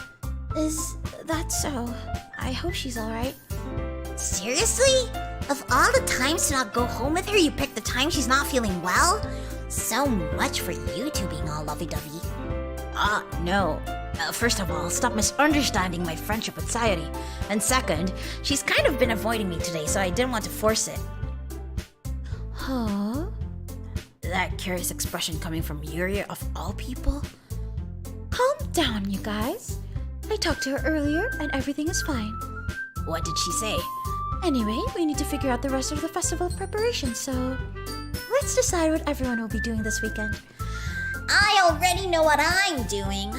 Is that so? I hope she's alright. Seriously? Of all the times to not go home with her, you picked the time she's not feeling well? So much for you two being all lovey-dovey. No. First of all, stop misunderstanding my friendship with Sayuri. And second, she's kind of been avoiding me today, so I didn't want to force it. Huh? That curious expression coming from Yuri of all people? Calm down, you guys. I talked to her earlier and everything is fine. What did she say? Anyway, we need to figure out the rest of the festival preparation, so let's decide what everyone will be doing this weekend. I already know what I'm doing.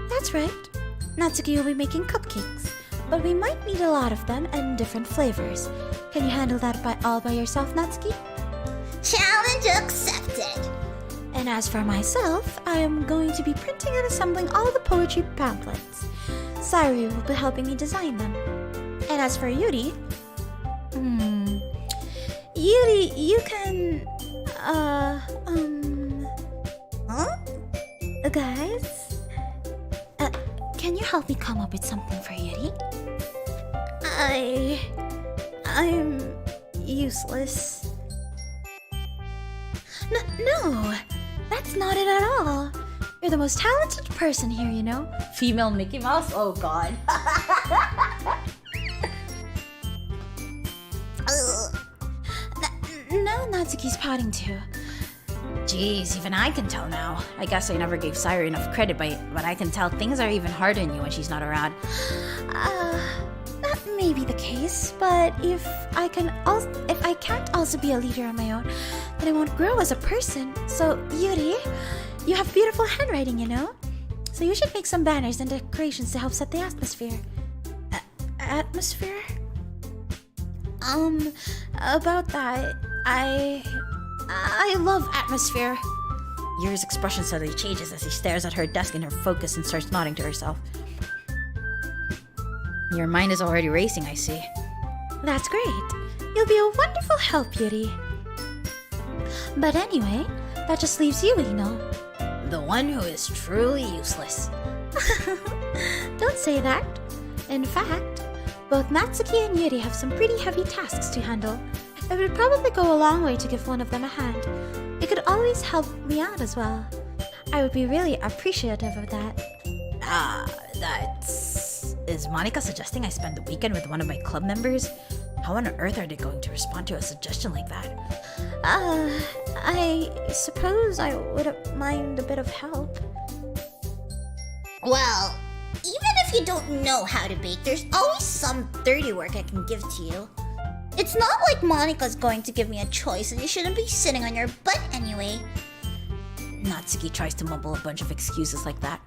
That's right. Natsuki will be making cupcakes, but we might need a lot of them and different flavors. Can you handle that all by yourself, Natsuki? Challenge accepted. And as for myself, I am going to be printing and assembling all the poetry pamphlets. Sayuri will be helping me design them. And as for Yuri, Yuri, you can, guys, can you help me come up with something for Yuri? I'm useless. No, that's not it at all. You're the most talented person here, you know? Female Mickey Mouse? Oh god. Now Natsuki's pouting too. Jeez, even I can tell now. I guess I never gave Saira enough credit, but I can tell things are even harder on you when she's not around. That may be the case, but if I can't also be a leader on my own, then I won't grow as a person. So, Yuri, you have beautiful handwriting, you know? So you should make some banners and decorations to help set the atmosphere. Atmosphere? About that, I love atmosphere. Yuri's expression suddenly changes as he stares at her desk in her focus and starts nodding to herself. Your mind is already racing, I see. That's great. You'll be a wonderful help, Yuri. But anyway, that just leaves you, Ino. The one who is truly useless. Don't say that. In fact, both Natsuki and Yuri have some pretty heavy tasks to handle. It would probably go a long way to give one of them a hand. You could always help me out as well. I would be really appreciative of that. Is Monica suggesting I spend the weekend with one of my club members? How on earth are they going to respond to a suggestion like that? I suppose I wouldn't mind a bit of help. Well, even if you don't know how to bake, there's always some dirty work I can give to you. It's not like Monica's going to give me a choice and you shouldn't be sitting on your butt anyway. Natsuki tries to mumble a bunch of excuses like that.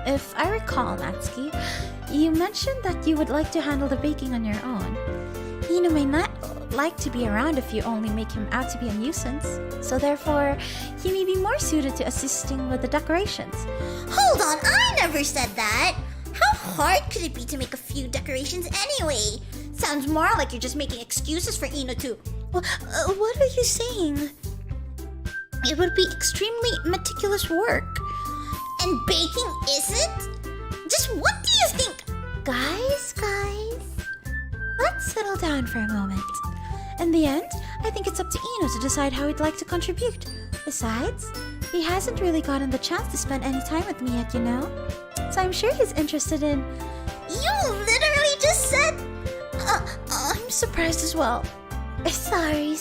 If I recall, Natsuki, you mentioned that you would like to handle the baking on your own. Ino may not like to be around if you only make him out to be a nuisance, so therefore, he may be more suited to assisting with the decorations. Hold on, I never said that. How hard could it be to make a few decorations anyway? Sounds more like you're just making excuses for Ino too. Well, what are you saying? It would be extremely meticulous work. And baking isn't? Just what do you think? Guys, let's settle down for a moment. In the end, I think it's up to Ino to decide how he'd like to contribute. Besides, he hasn't really gotten the chance to spend any time with me yet, you know? So I'm sure he's interested in... You literally just said... I'm surprised as well. Sorry.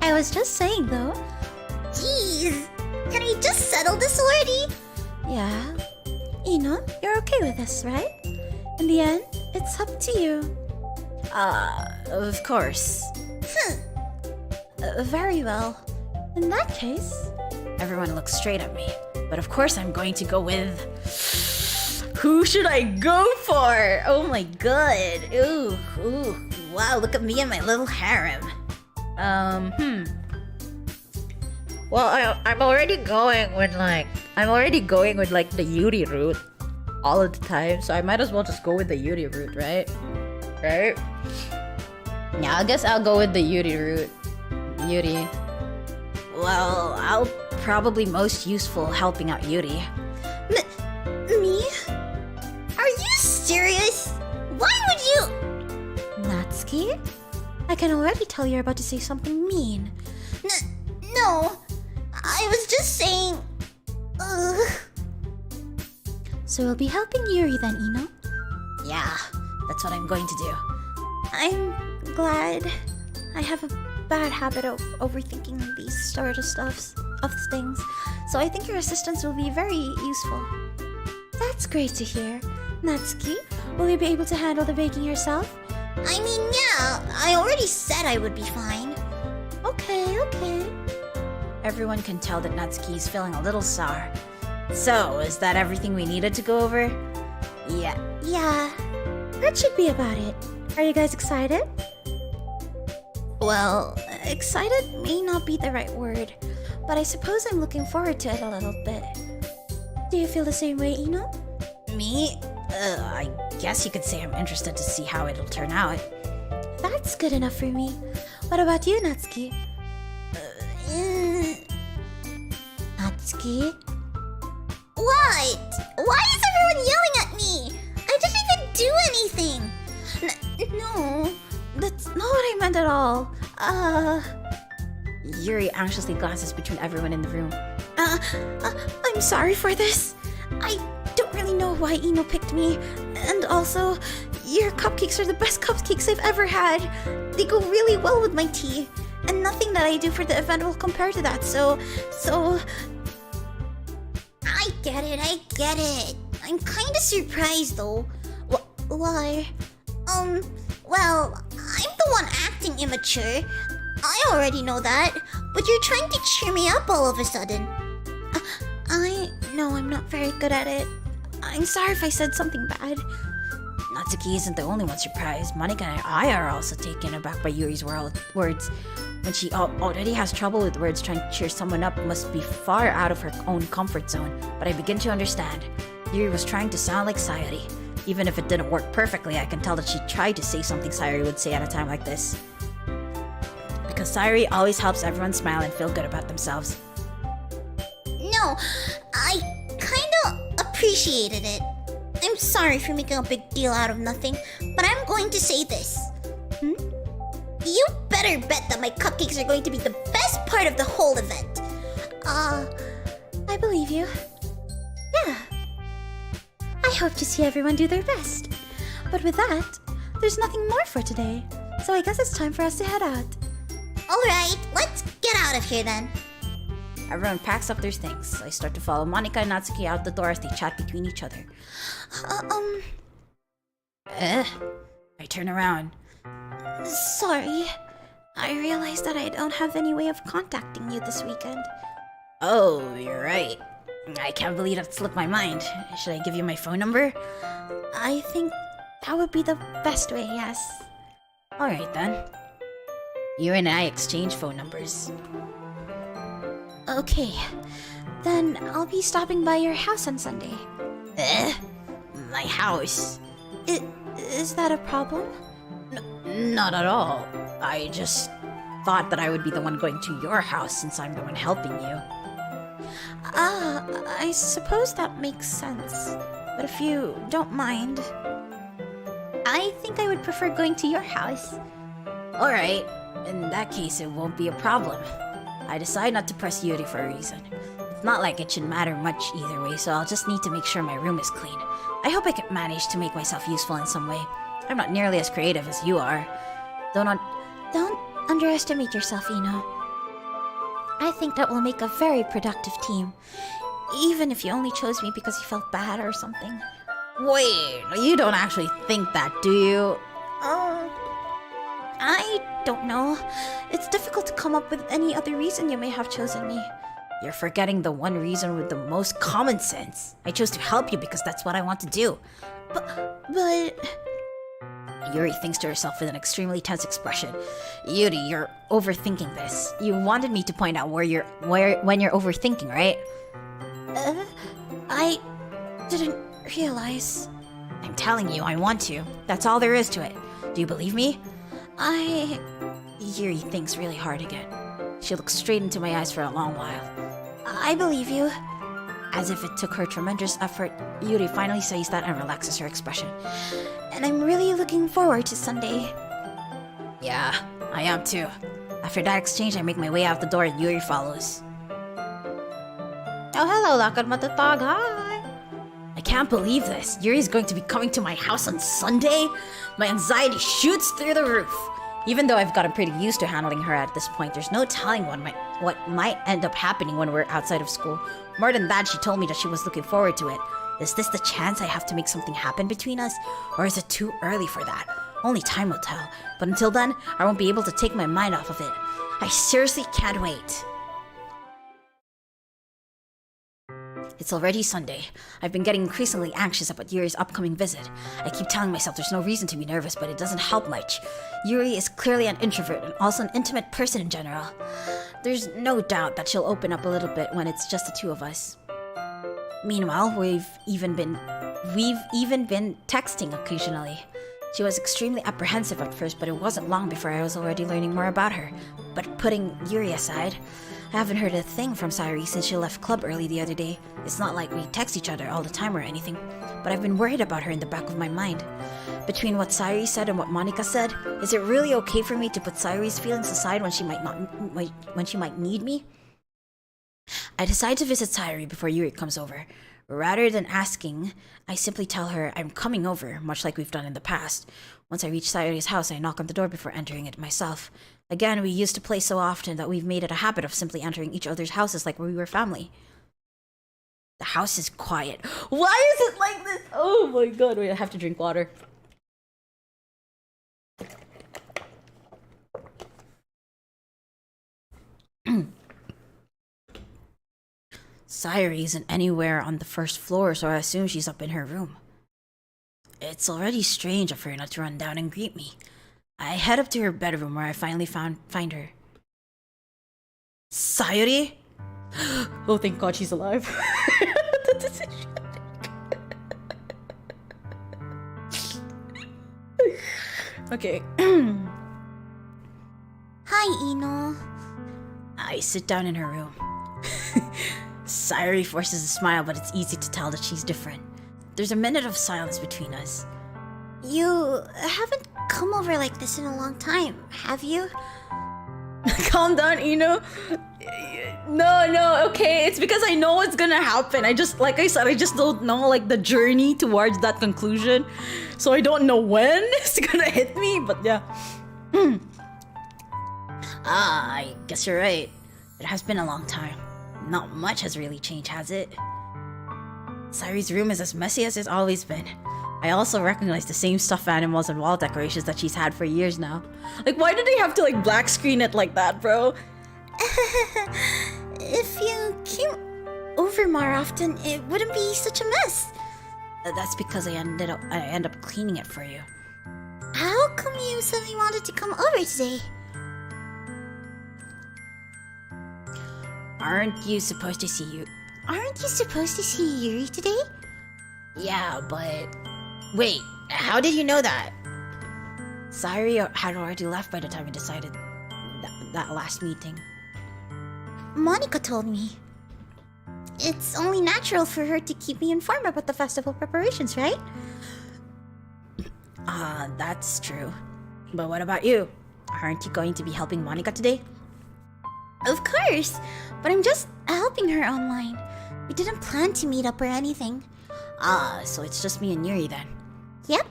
I was just saying, though. Jeez. Can we just settle this already? Yeah. Ino, you're okay with this, right? In the end, it's up to you. Of course. Very well. In that case... Everyone looks straight at me. But of course I'm going to go with... Who should I go for? Oh my god. Ooh. Wow, look at me and my little harem. Well, I'm already going with the Yuri route all of the time, so I might as well just go with the Yuri route, right? Right? Yeah, I guess I'll go with the Yuri route. Yuri. Well, I'll probably most useful helping out Yuri. Me? Are you serious? Why would you... Natsuki? I can already tell you're about to say something mean. No. I was just saying... So we'll be helping Yuri then, Ino? Yeah, that's what I'm going to do. I'm glad. I have a bad habit of overthinking these sort of things, so I think your assistance will be very useful. That's great to hear. Natsuki, will you be able to handle the baking yourself? I mean, yeah. I already said I would be fine. Okay. Everyone can tell that Natsuki is feeling a little sour. So, is that everything we needed to go over? Yeah. Yeah, that should be about it. Are you guys excited? Well, excited may not be the right word, but I suppose I'm looking forward to it a little bit. Do you feel the same way, Ino? Me? I guess you could say I'm interested to see how it'll turn out. That's good enough for me. What about you, Natsuki? Natsuki? What? Why is everyone yelling at me? I didn't even do anything. No. That's not what I meant at all. Yuri anxiously glances between everyone in the room. I'm sorry for this. I don't really know why Ino picked me. And also, your cupcakes are the best cupcakes I've ever had. They go really well with my tea. And nothing that I do for the event will compare to that, so... I get it. I'm kinda surprised though. Why? Well, I'm the one acting immature. I already know that. But you're trying to cheer me up all of a sudden. I know I'm not very good at it. I'm sorry if I said something bad. Natsuki isn't the only one surprised. Monika and I are also taken aback by Yuri's words. When she already has trouble with words, trying to cheer someone up must be far out of her own comfort zone. But I begin to understand. Yuri was trying to sound like Sayori. Even if it didn't work perfectly, I can tell that she tried to say something Sayori would say at a time like this. Because Sayori always helps everyone smile and feel good about themselves. No, I kinda appreciated it. I'm sorry for making a big deal out of nothing, but I'm going to say this. You better bet that my cupcakes are going to be the best part of the whole event. I believe you. Yeah. I hope to see everyone do their best. But with that, there's nothing more for today. So I guess it's time for us to head out. Alright, let's get out of here then. Everyone packs up their things. I start to follow Monika and Natsuki out the door as they chat between each other. I turn around. Sorry. I realized that I don't have any way of contacting you this weekend. Oh, you're right. I can't believe that slipped my mind. Should I give you my phone number? I think that would be the best way, yes. Alright then. You and I exchange phone numbers. Okay. Then I'll be stopping by your house on Sunday. My house? Is that a problem? Not at all. I just thought that I would be the one going to your house since I'm the one helping you. I suppose that makes sense. But if you don't mind, I think I would prefer going to your house. Alright, in that case it won't be a problem. I decide not to press Yuri for a reason. It's not like it should matter much either way, so I'll just need to make sure my room is clean. I hope I can manage to make myself useful in some way. I'm not nearly as creative as you are. Don't underestimate yourself, Ino. I think that will make a very productive team. Even if you only chose me because you felt bad or something. Wait, you don't actually think that, do you? I don't know. It's difficult to come up with any other reason you may have chosen me. You're forgetting the one reason with the most common sense. I chose to help you because that's what I want to do. But... Yuri thinks to herself with an extremely tense expression. Yuri, you're overthinking this. You wanted me to point out when you're overthinking, right? I didn't realize. I'm telling you, I want to. That's all there is to it. Do you believe me? Yuri thinks really hard again. She looks straight into my eyes for a long while. I believe you. As if it took her tremendous effort, Yuri finally says that and relaxes her expression. And I'm really looking forward to Sunday. Yeah, I am too. After that exchange, I make my way out the door and Yuri follows. Oh, hello, lakad matatag. Hi. I can't believe this. Yuri's going to be coming to my house on Sunday? My anxiety shoots through the roof. Even though I've gotten pretty used to handling her at this point, there's no telling what might end up happening when we're outside of school. More than that, she told me that she was looking forward to it. Is this the chance I have to make something happen between us? Or is it too early for that? Only time will tell. But until then, I won't be able to take my mind off of it. I seriously can't wait. It's already Sunday. I've been getting increasingly anxious about Yuri's upcoming visit. I keep telling myself there's no reason to be nervous, but it doesn't help much. Yuri is clearly an introvert and also an intimate person in general. There's no doubt that she'll open up a little bit when it's just the two of us. Meanwhile, we've even been We've even been texting occasionally. She was extremely apprehensive at first, but it wasn't long before I was already learning more about her. But putting Yuri aside, I haven't heard a thing from Sayuri since she left club early the other day. It's not like we text each other all the time or anything, but I've been worried about her in the back of my mind. Between what Sayuri said and what Monica said, is it really okay for me to put Sayuri's feelings aside when she might need me? I decide to visit Sayuri before Yuri comes over. Rather than asking, I simply tell her I'm coming over, much like we've done in the past. Once I reach Sayuri's house, I knock on the door before entering it myself. Again, we used to play so often that we've made it a habit of simply entering each other's houses like we were family. The house is quiet. Why is it like this? Oh my god, wait, I have to drink water. Sayuri isn't anywhere on the first floor, so I assume she's up in her room. It's already strange of her not to run down and greet me. I head up to her bedroom where I finally find her. Sayuri? Oh, thank God she's alive. Okay. Hi, Ino. I sit down in her room. Sayuri forces a smile, but it's easy to tell that she's different. There's a minute of silence between us. You haven't come over like this in a long time, have you? Calm down, Ino. No, okay. It's because I know what's gonna happen. Like I said, I just don't know like the journey towards that conclusion. So I don't know when it's gonna hit me, but yeah. I guess you're right. It has been a long time. Not much has really changed, has it? Sayuri's room is as messy as it's always been. I also recognize the same stuffed animals and wall decorations that she's had for years now. Like, why do they have to like black screen it like that, bro? If you came over more often, it wouldn't be such a mess. That's because I end up cleaning it for you. How come you suddenly wanted to come over today? Aren't you supposed to see you? Aren't you supposed to see Yuri today? Yeah, but... Wait, how did you know that? Sayuri had already left by the time we decided that last meeting. Monica told me. It's only natural for her to keep me informed about the festival preparations, right? That's true. But what about you? Aren't you going to be helping Monica today? Of course, but I'm just helping her online. We didn't plan to meet up or anything. So it's just me and Yuri then. Yep.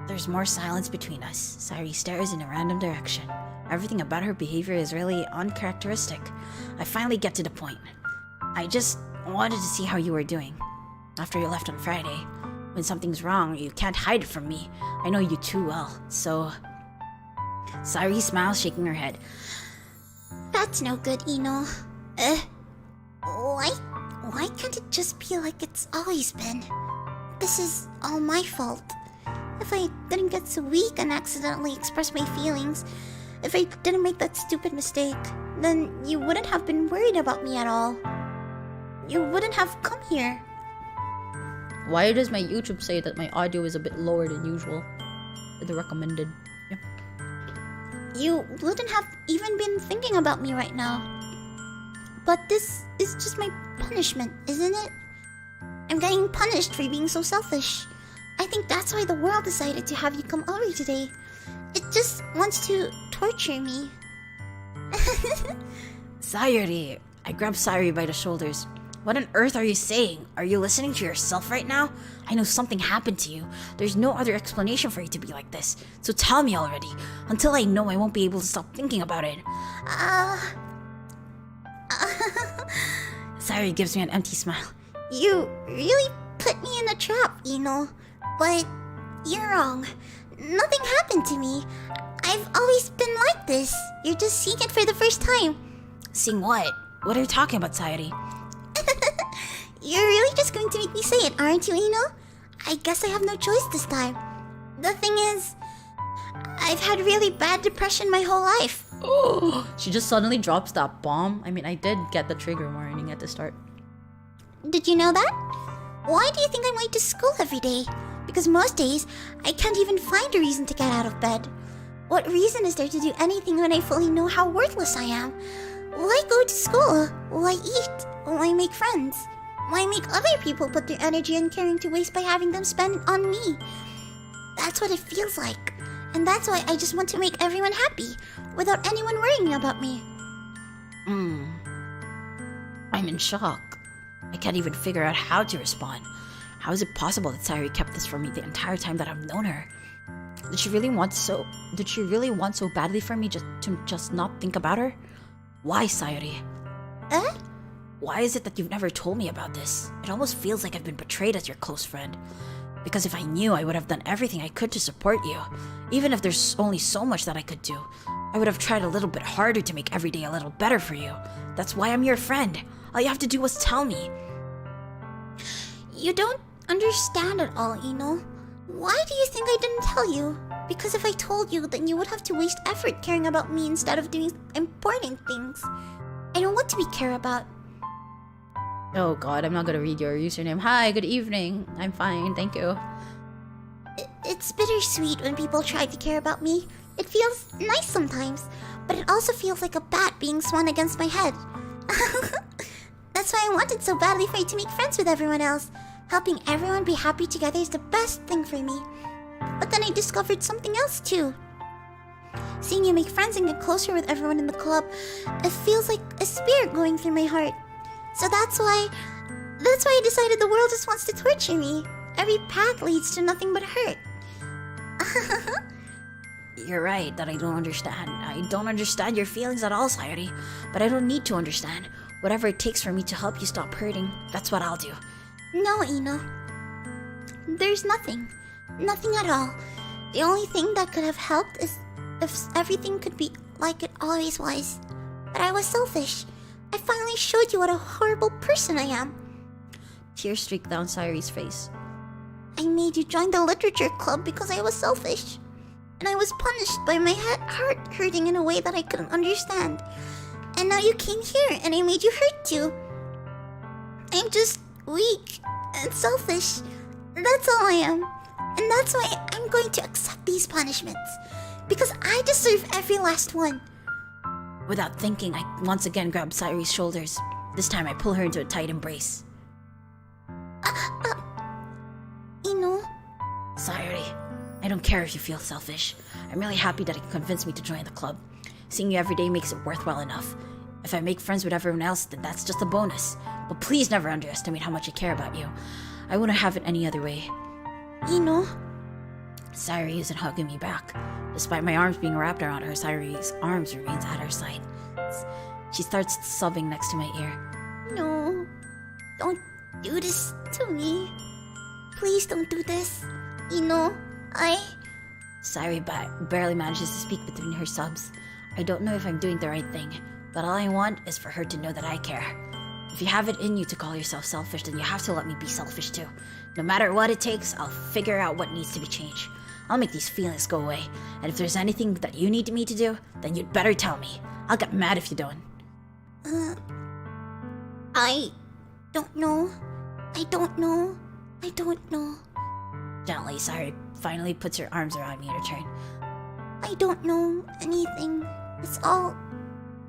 There's more silence between us. Sayuri stares in a random direction. Everything about her behavior is really uncharacteristic. I finally get to the point. I just wanted to see how you were doing. After you left on Friday, when something's wrong, you can't hide it from me. I know you too well, so... Sayuri smiles, shaking her head. That's no good, Ino. Why can't it just be like it's always been? This is all my fault. If I didn't get so weak and accidentally express my feelings, if I didn't make that stupid mistake, then you wouldn't have been worried about me at all. You wouldn't have come here. Why does my YouTube say that my audio is a bit lower than usual? The recommended. Yeah. You wouldn't have even been thinking about me right now. But this is just my punishment, isn't it? I'm getting punished for being so selfish. I think that's why the world decided to have you come over today. It just wants to torture me. Sayuri! I grab Sayuri by the shoulders. What on earth are you saying? Are you listening to yourself right now? I know something happened to you. There's no other explanation for you to be like this. So tell me already. Until I know, I won't be able to stop thinking about it. Sayuri gives me an empty smile. You really put me in a trap, Ino. But you're wrong. Nothing happened to me. I've always been like this. You're just seeing it for the first time. Seeing what? What are you talking about, Sayuri? You're really just going to make me say it, aren't you, Ino? I guess I have no choice this time. The thing is, I've had really bad depression my whole life. Oh, she just suddenly drops that bomb. I mean, I did get the trigger warning at the start. Did you know that? Why do you think I'm late to school every day? Because most days, I can't even find a reason to get out of bed. What reason is there to do anything when I fully know how worthless I am? Why go to school? Why eat? Why make friends? Why make other people put their energy and caring to waste by having them spend it on me? That's what it feels like. And that's why I just want to make everyone happy, without anyone worrying about me. I'm in shock. I can't even figure out how to respond. How is it possible that Sayuri kept this from me the entire time that I've known her? Did she really want so badly for me just not think about her? Why, Sayuri? Why is it that you've never told me about this? It almost feels like I've been betrayed as your close friend. Because if I knew, I would have done everything I could to support you. Even if there's only so much that I could do. I would have tried a little bit harder to make every day a little better for you. That's why I'm your friend. All you have to do is tell me. You don't understand at all, Ino. Why do you think I didn't tell you? Because if I told you, then you would have to waste effort caring about me instead of doing important things. I don't want to be cared about. Oh god, I'm not gonna read your username. Hi, good evening. I'm fine, thank you. It's bittersweet when people try to care about me. It feels nice sometimes, but it also feels like a bat being swung against my head. That's why I wanted so badly for you to make friends with everyone else. Helping everyone be happy together is the best thing for me. But then I discovered something else too. Seeing you make friends and get closer with everyone in the club, it feels like a spirit going through my heart. So that's why I decided the world just wants to torture me. Every path leads to nothing but hurt. You're right that I don't understand. I don't understand your feelings at all, Sayuri. But I don't need to understand. Whatever it takes for me to help you stop hurting, that's what I'll do. No, Ino. There's nothing. Nothing at all. The only thing that could have helped is if everything could be like it always was. But I was selfish. I finally showed you what a horrible person I am. Tears streak down Sayuri's face. I made you join the literature club because I was selfish. And I was punished by my heart hurting in a way that I couldn't understand. And now you came here and I made you hurt too. I'm just weak and selfish. That's all I am. And that's why I'm going to accept these punishments. Because I deserve every last one. Without thinking, I once again grab Sayuri's shoulders. This time I pull her into a tight embrace. Ino? Sayuri, I don't care if you feel selfish. I'm really happy that you convinced me to join the club. Seeing you every day makes it worthwhile enough. If I make friends with everyone else, then that's just a bonus. But please never underestimate how much I care about you. I wouldn't have it any other way. Ino? Sayuri isn't hugging me back. Despite my arms being wrapped around her, Sayuri's arms remains at her side. She starts sobbing next to my ear. No. Don't do this to me. Please don't do this. Ino, Sayuri barely manages to speak between her sobs. I don't know if I'm doing the right thing, but all I want is for her to know that I care. If you have it in you to call yourself selfish, then you have to let me be selfish too. No matter what it takes, I'll figure out what needs to be changed. I'll make these feelings go away, and if there's anything that you need me to do, then you'd better tell me. I'll get mad if you don't. I don't know. I don't know. I don't know. Gently, Sayuri finally puts her arms around me in return. I don't know anything. It's all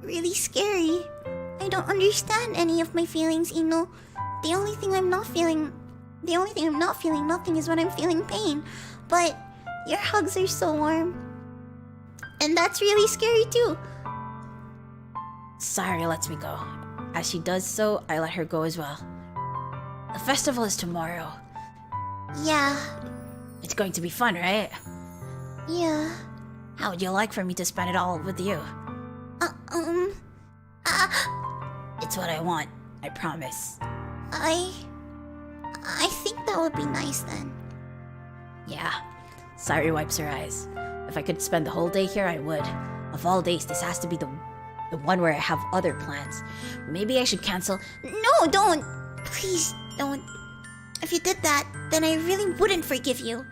really scary. I don't understand any of my feelings, Ino. The only thing I'm not feeling nothing is when I'm feeling pain. But your hugs are so warm. And that's really scary too. Sayuri lets me go. As she does so, I let her go as well. The festival is tomorrow. Yeah. It's going to be fun, right? Yeah. How would you like for me to spend it all with you? It's what I want, I promise. I think that would be nice then. Yeah. Sayuri wipes her eyes. If I could spend the whole day here, I would. Of all days, this has to be the one where I have other plans. Maybe I should cancel. No, don't! Please, don't. If you did that, then I really wouldn't forgive you.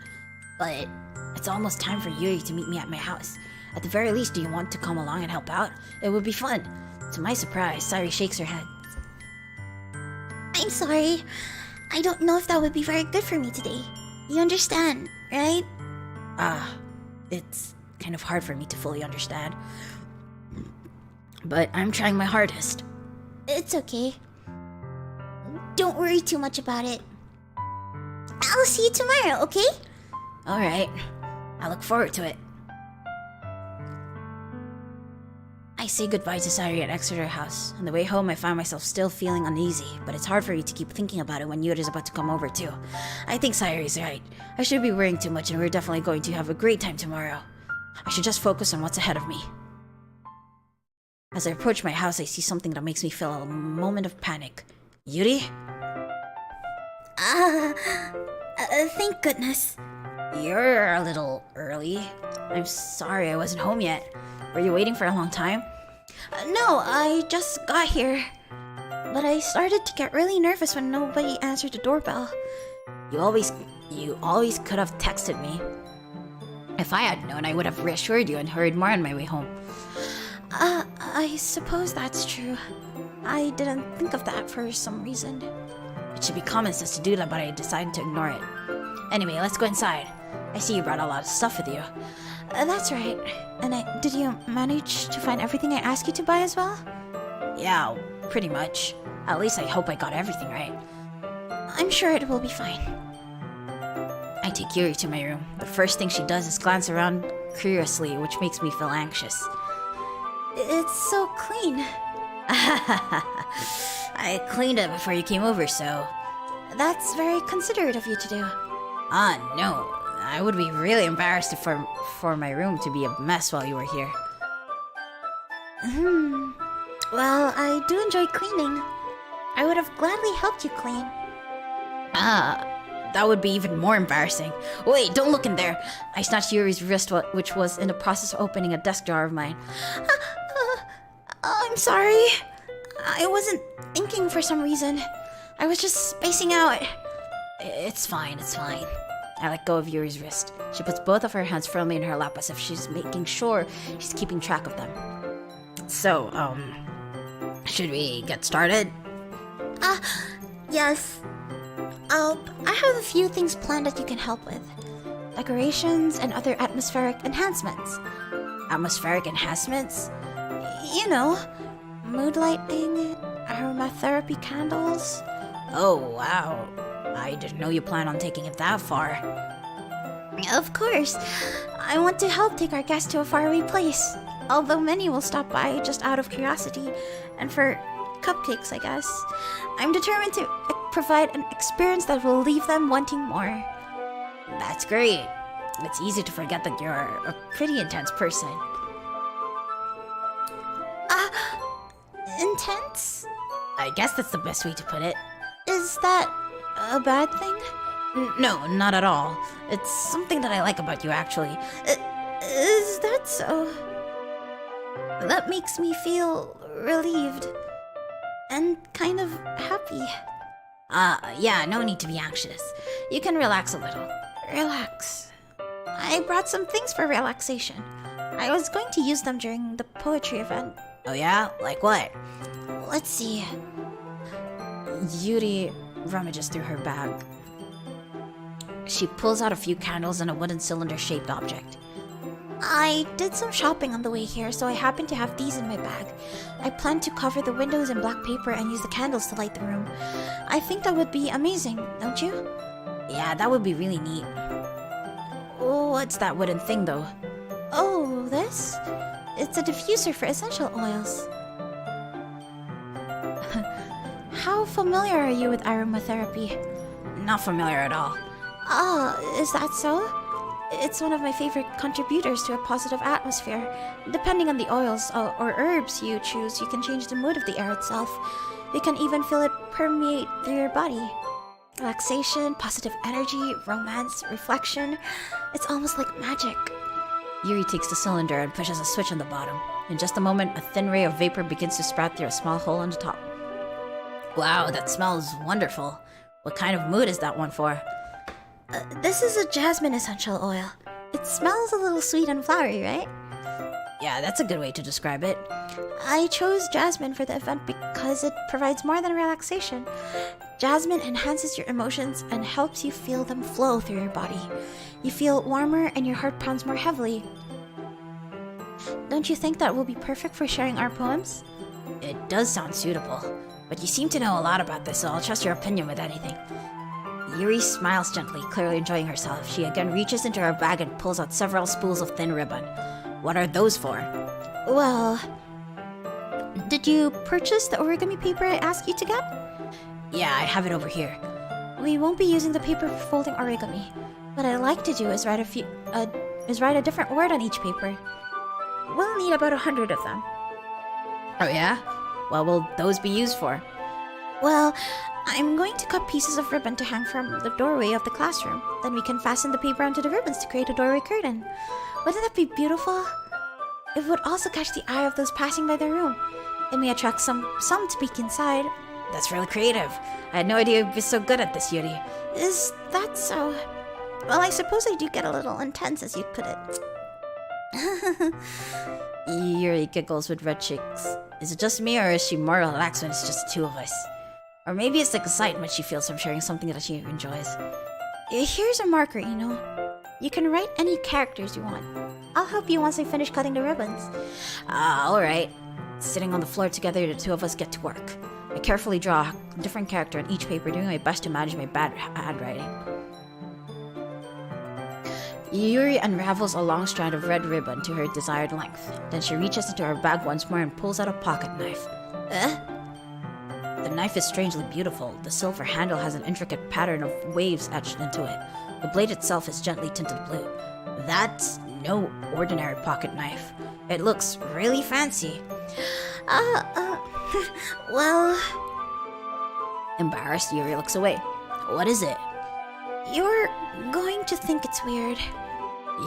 But it's almost time for Yuri to meet me at my house. At the very least, do you want to come along and help out? It would be fun. To my surprise, Sayuri shakes her head. I'm sorry. I don't know if that would be very good for me today. You understand, right? It's kind of hard for me to fully understand. But I'm trying my hardest. It's okay. Don't worry too much about it. I'll see you tomorrow, okay? Alright. I look forward to it. I say goodbye to Sayuri at Exeter House. On the way home, I find myself still feeling uneasy, but it's hard for me to keep thinking about it when Yuri's about to come over too. I think Sayuri's right. I shouldn't be worrying too much, and we're definitely going to have a great time tomorrow. I should just focus on what's ahead of me. As I approach my house, I see something that makes me feel a moment of panic. Yuri? Thank goodness. You're a little early. I'm sorry I wasn't home yet. Were you waiting for a long time? No, I just got here. But I started to get really nervous when nobody answered the doorbell. You always could have texted me. If I had known, I would have reassured you and hurried more on my way home. I suppose that's true. I didn't think of that for some reason. It should be common sense to do that, but I decided to ignore it. Anyway, let's go inside. I see you brought a lot of stuff with you. That's right. And did you manage to find everything I asked you to buy as well? Yeah, pretty much. At least I hope I got everything right. I'm sure it will be fine. I take Yuri to my room. The first thing she does is glance around curiously, which makes me feel anxious. It's so clean. I cleaned it before you came over, so... That's very considerate of you to do. No. I would be really embarrassed for my room to be a mess while you were here. Well, I do enjoy cleaning. I would have gladly helped you clean. That would be even more embarrassing. Wait, don't look in there. I snatched Yuri's wrist, which was in the process of opening a desk drawer of mine. I'm sorry. I wasn't thinking for some reason. I was just spacing out. It's fine. I let go of Yuri's wrist. She puts both of her hands firmly in her lap as if she's making sure she's keeping track of them. So, should we get started? Yes. I have a few things planned that you can help with. Decorations and other atmospheric enhancements. Atmospheric enhancements? You know, mood lighting, aromatherapy candles. Oh, wow. I didn't know you planned on taking it that far. Of course. I want to help take our guests to a faraway place. Although many will stop by just out of curiosity and for cupcakes, I guess. I'm determined to provide an experience that will leave them wanting more. That's great. It's easy to forget that you're a pretty intense person. Intense? I guess that's the best way to put it. Is that a bad thing? No, not at all. It's something that I like about you, actually. Is that so? That makes me feel relieved. And kind of happy. Yeah, no need to be anxious. You can relax a little. Relax. I brought some things for relaxation. I was going to use them during the poetry event. Oh yeah? Like what? Let's see. Yuri rummages through her bag. She pulls out a few candles and a wooden cylinder-shaped object. I did some shopping on the way here, so I happen to have these in my bag. I plan to cover the windows in black paper and use the candles to light the room. I think that would be amazing, don't you? Yeah, that would be really neat. What's that wooden thing, though? Oh, this? It's a diffuser for essential oils. How familiar are you with aromatherapy? Not familiar at all. Is that so? It's one of my favorite contributors to a positive atmosphere. Depending on the oils or herbs you choose, you can change the mood of the air itself. You can even feel it permeate through your body. Relaxation, positive energy, romance, reflection. It's almost like magic. Yuri takes the cylinder and pushes a switch on the bottom. In just a moment, a thin ray of vapor begins to sprout through a small hole on the top. Wow, that smells wonderful. What kind of mood is that one for? This is a jasmine essential oil. It smells a little sweet and flowery, right? Yeah, that's a good way to describe it. I chose jasmine for the event because it provides more than relaxation. Jasmine enhances your emotions and helps you feel them flow through your body. You feel warmer and your heart pounds more heavily. Don't you think that will be perfect for sharing our poems? It does sound suitable, but you seem to know a lot about this, so I'll trust your opinion with anything. Yuri smiles gently, clearly enjoying herself. She again reaches into her bag and pulls out several spools of thin ribbon. What are those for? Well, did you purchase the origami paper I asked you to get? Yeah, I have it over here. We won't be using the paper for folding origami. What I like to do is write a different word on each paper. We'll need about 100 of them. Oh yeah? What will those be used for? Well, I'm going to cut pieces of ribbon to hang from the doorway of the classroom. Then we can fasten the paper onto the ribbons to create a doorway curtain. Wouldn't that be beautiful? It would also catch the eye of those passing by the room. It may attract some to peek inside. That's really creative. I had no idea you'd be so good at this, Yuri. Is that so? Well, I suppose I do get a little intense, as you'd put it. Yuri giggles with red cheeks. Is it just me, or is she more relaxed when it's just the two of us? Or maybe it's the excitement she feels from sharing something that she enjoys. Here's a marker, You can write any characters you want. I'll help you once I finish cutting the ribbons. Alright. Sitting on the floor together, the two of us get to work. I carefully draw a different character on each paper, doing my best to manage my bad handwriting. Yuri unravels a long strand of red ribbon to her desired length. Then she reaches into her bag once more and pulls out a pocket knife. The knife is strangely beautiful. The silver handle has an intricate pattern of waves etched into it. The blade itself is gently tinted blue. That's no ordinary pocket knife. It looks really fancy. Well... Embarrassed, Yuri looks away. What is it? You're going to think it's weird.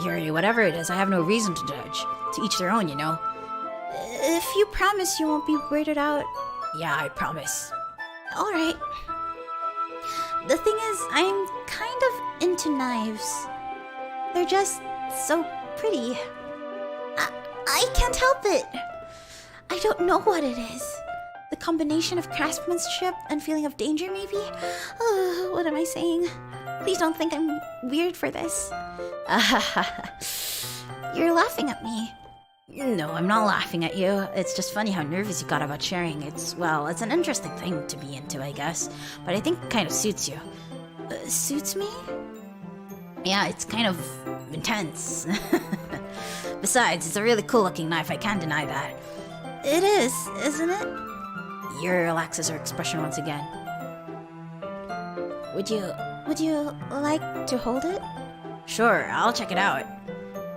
Yuri, whatever it is, I have no reason to judge. To each their own, you know. If you promise you won't be weirded out... Yeah, I promise. Alright. The thing is, I'm kind of into knives. They're just so pretty. I can't help it. I don't know what it is. The combination of craftsmanship and feeling of danger, maybe? What am I saying? Please don't think I'm weird for this. You're laughing at me. No, I'm not laughing at you. It's just funny how nervous you got about sharing. It's an interesting thing to be into, I guess. But I think it kind of suits you. Suits me? Yeah, it's kind of intense. Besides, it's a really cool looking knife, I can't deny that. It is, isn't it? Yuri relaxes her expression once again. Would you like to hold it? Sure, I'll check it out.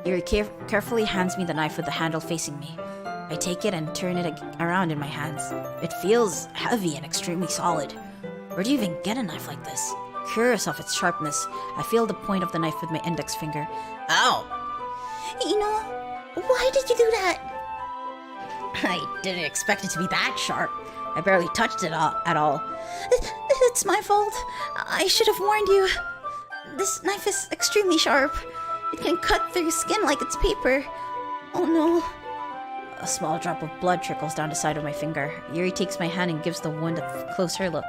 Yuri carefully hands me the knife with the handle facing me. I take it and turn it around in my hands. It feels heavy and extremely solid. Where do you even get a knife like this? Curious of its sharpness, I feel the point of the knife with my index finger. Ow! Why did you do that? I didn't expect it to be that sharp. I barely touched it at all. It's my fault. I should have warned you. This knife is extremely sharp. It can cut through skin like it's paper. Oh no. A small drop of blood trickles down the side of my finger. Yuri takes my hand and gives the wound a closer look.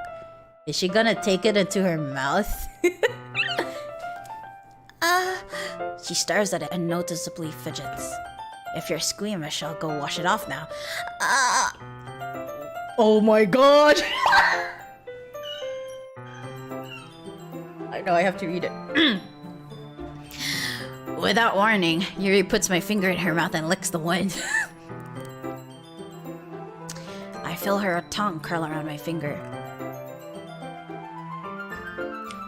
Is she gonna take it into her mouth? She stares at it and noticeably fidgets. If you're squeamish, I'll go wash it off now. Oh my god! I know I have to read it. Without warning, Yuri puts my finger in her mouth and licks the wound. I feel her tongue curl around my finger.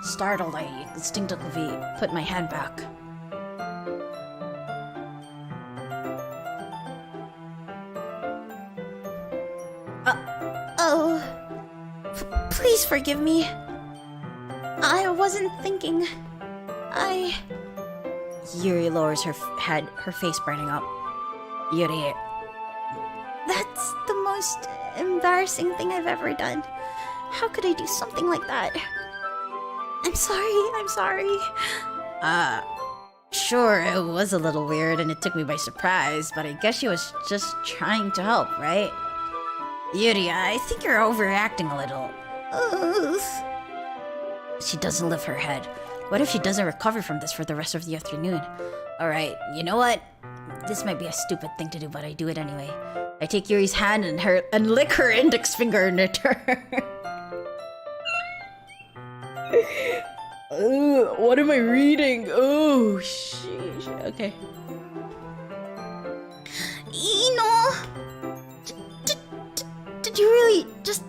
Startled, I instinctively put my hand back. Please forgive me. I wasn't thinking. Yuri lowers her head, her face burning up. Yuri. That's the most embarrassing thing I've ever done. How could I do something like that? I'm sorry. Sure, it was a little weird and it took me by surprise, but I guess she was just trying to help, right? Yuri, I think you're overreacting a little. She doesn't lift her head. What if she doesn't recover from this for the rest of the afternoon? Alright, you know what? This might be a stupid thing to do, but I do it anyway. I take Yuri's hand and lick her index finger in return. What am I reading? Oh, sheesh. Okay. Did you really just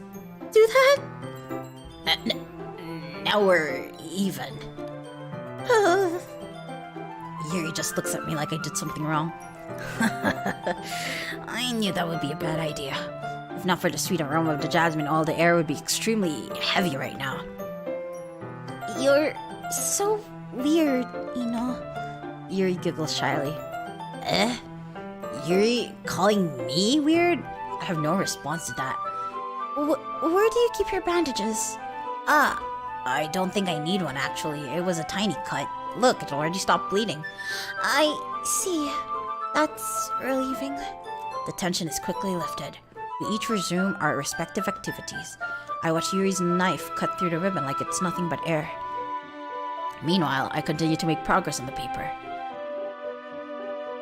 do that? Now we're even. Yuri just looks at me like I did something wrong. I knew that would be a bad idea. If not for the sweet aroma of the jasmine oil, the air would be extremely heavy right now. You're so weird, Yuri giggles shyly. Yuri calling me weird? I have no response to that. Where do you keep your bandages? I don't think I need one actually. It was a tiny cut. Look, it already stopped bleeding. I see. That's relieving. The tension is quickly lifted. We each resume our respective activities. I watch Yuri's knife cut through the ribbon like it's nothing but air. Meanwhile, I continue to make progress on the paper.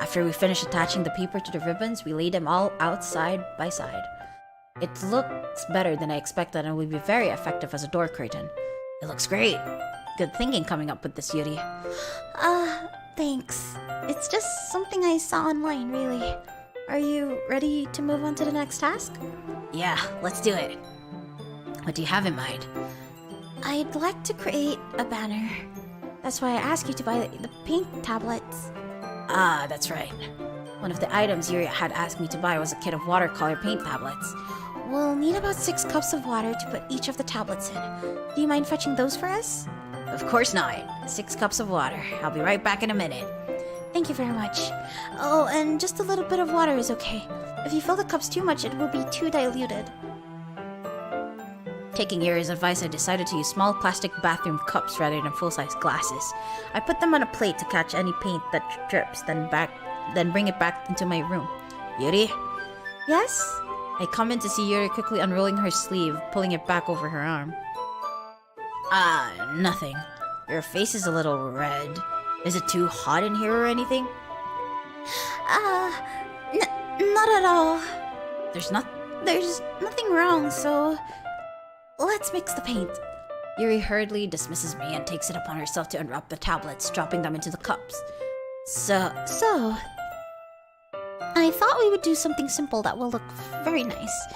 After we finish attaching the paper to the ribbons, we lay them all out side by side. It looks better than I expected and will be very effective as a door curtain. It looks great. Good thinking coming up with this, Yuri. Thanks. It's just something I saw online, really. Are you ready to move on to the next task? Yeah, let's do it. What do you have in mind? I'd like to create a banner. That's why I asked you to buy the paint tablets. Ah, that's right. One of the items Yuri had asked me to buy was a kit of watercolor paint tablets. We'll need about 6 cups of water to put each of the tablets in. Do you mind fetching those for us? Of course not. 6 cups of water. I'll be right back in a minute. Thank you very much. Oh, and just a little bit of water is okay. If you fill the cups too much, it will be too diluted. Taking Yuri's advice, I decided to use small plastic bathroom cups rather than full-size glasses. I put them on a plate to catch any paint that drips, then bring it back into my room. Yuri? Yes? I come in to see Yuri quickly unrolling her sleeve, pulling it back over her arm. Nothing. Your face is a little red. Is it too hot in here or anything? Not at all. There's nothing wrong, so let's mix the paint. Yuri hurriedly dismisses me and takes it upon herself to unwrap the tablets, dropping them into the cups. So, I thought we would do something simple that will look very nice.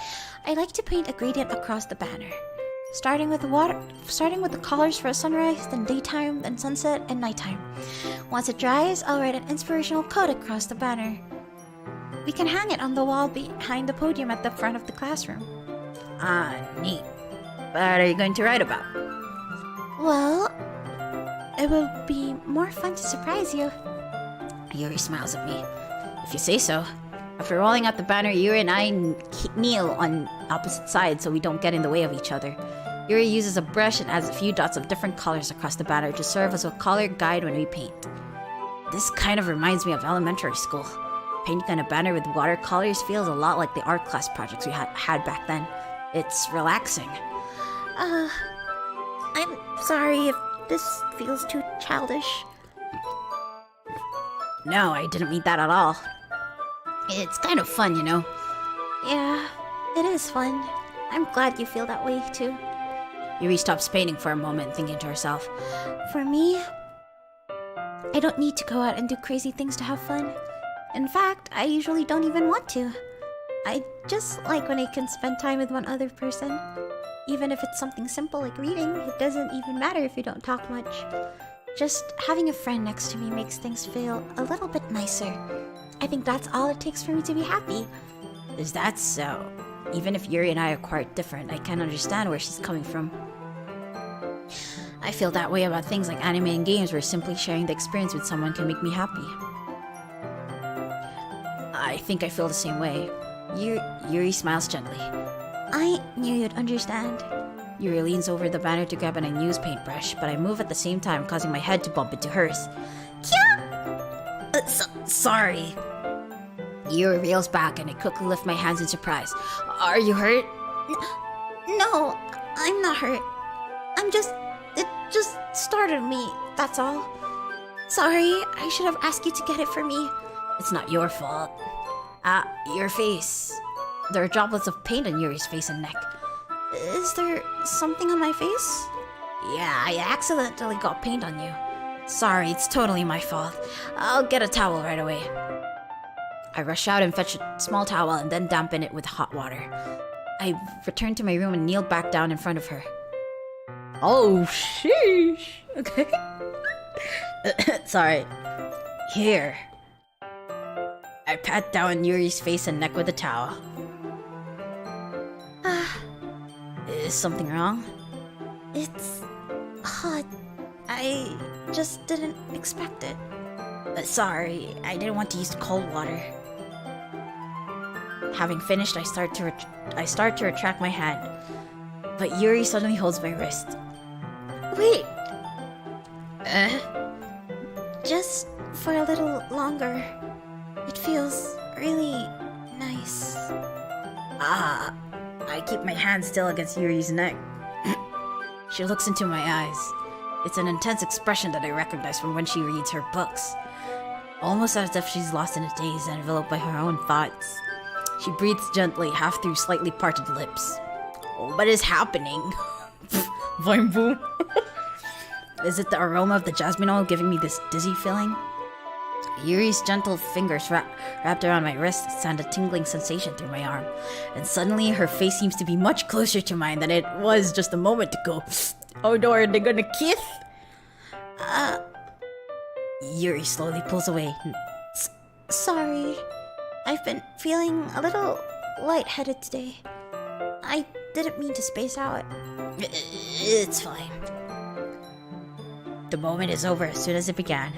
I like to paint a gradient across the banner. Starting with the colors for a sunrise, then daytime, then sunset, and nighttime. Once it dries, I'll write an inspirational quote across the banner. We can hang it on the wall behind the podium at the front of the classroom. Neat. What are you going to write about? Well, it will be more fun to surprise you. Yuri smiles at me. If you say so. After rolling out the banner, Yuri and I kneel on opposite sides so we don't get in the way of each other. Yuri uses a brush and adds a few dots of different colors across the banner to serve as a color guide when we paint. This kind of reminds me of elementary school. Painting on a banner with watercolors feels a lot like the art class projects we had back then. It's relaxing. I'm sorry if this feels too childish. No, I didn't mean that at all. It's kind of fun, you know? Yeah, it is fun. I'm glad you feel that way, too. Yuri stops painting for a moment, thinking to herself. For me, I don't need to go out and do crazy things to have fun. In fact, I usually don't even want to. I just like when I can spend time with one other person. Even if it's something simple like reading, it doesn't even matter if you don't talk much. Just having a friend next to me makes things feel a little bit nicer. I think that's all it takes for me to be happy. Is that so? Even if Yuri and I are quite different, I can understand where she's coming from. I feel that way about things like anime and games where simply sharing the experience with someone can make me happy. I think I feel the same way. Yuri smiles gently. I knew you'd understand. Yuri leans over the banner to grab an unused paintbrush, but I move at the same time, causing my head to bump into hers. Sorry. Yuri reels back and I quickly lift my hands in surprise. Are you hurt? No, I'm not hurt. I'm just It just startled me, that's all. Sorry, I should have asked you to get it for me. It's not your fault. Your face. There are droplets of paint on Yuri's face and neck. Is there something on my face? Yeah, I accidentally got paint on you. Sorry, it's totally my fault. I'll get a towel right away. I rush out and fetch a small towel and then dampen it with hot water. I returned to my room and kneeled back down in front of her. Oh, sheesh. Okay. Sorry. Here. I pat down Yuri's face and neck with a towel. Is something wrong? It's hot. I just didn't expect it. Sorry, I didn't want to use cold water. Having finished, I start to retract my hand, but Yuri suddenly holds my wrist. Wait, just for a little longer. It feels really nice. I keep my hand still against Yuri's neck. She looks into my eyes. It's an intense expression that I recognize from when she reads her books. Almost as if she's lost in a daze, enveloped by her own thoughts. She breathes gently, half through slightly parted lips. What is happening? Boing boom. Is it the aroma of the jasmine oil giving me this dizzy feeling? Yuri's gentle fingers wrapped around my wrist send a tingling sensation through my arm. And suddenly, her face seems to be much closer to mine than it was just a moment ago. Oh no, are they gonna kiss? Yuri slowly pulls away. Sorry. I've been feeling a little lightheaded today. I didn't mean to space out. It's fine. The moment is over as soon as it began.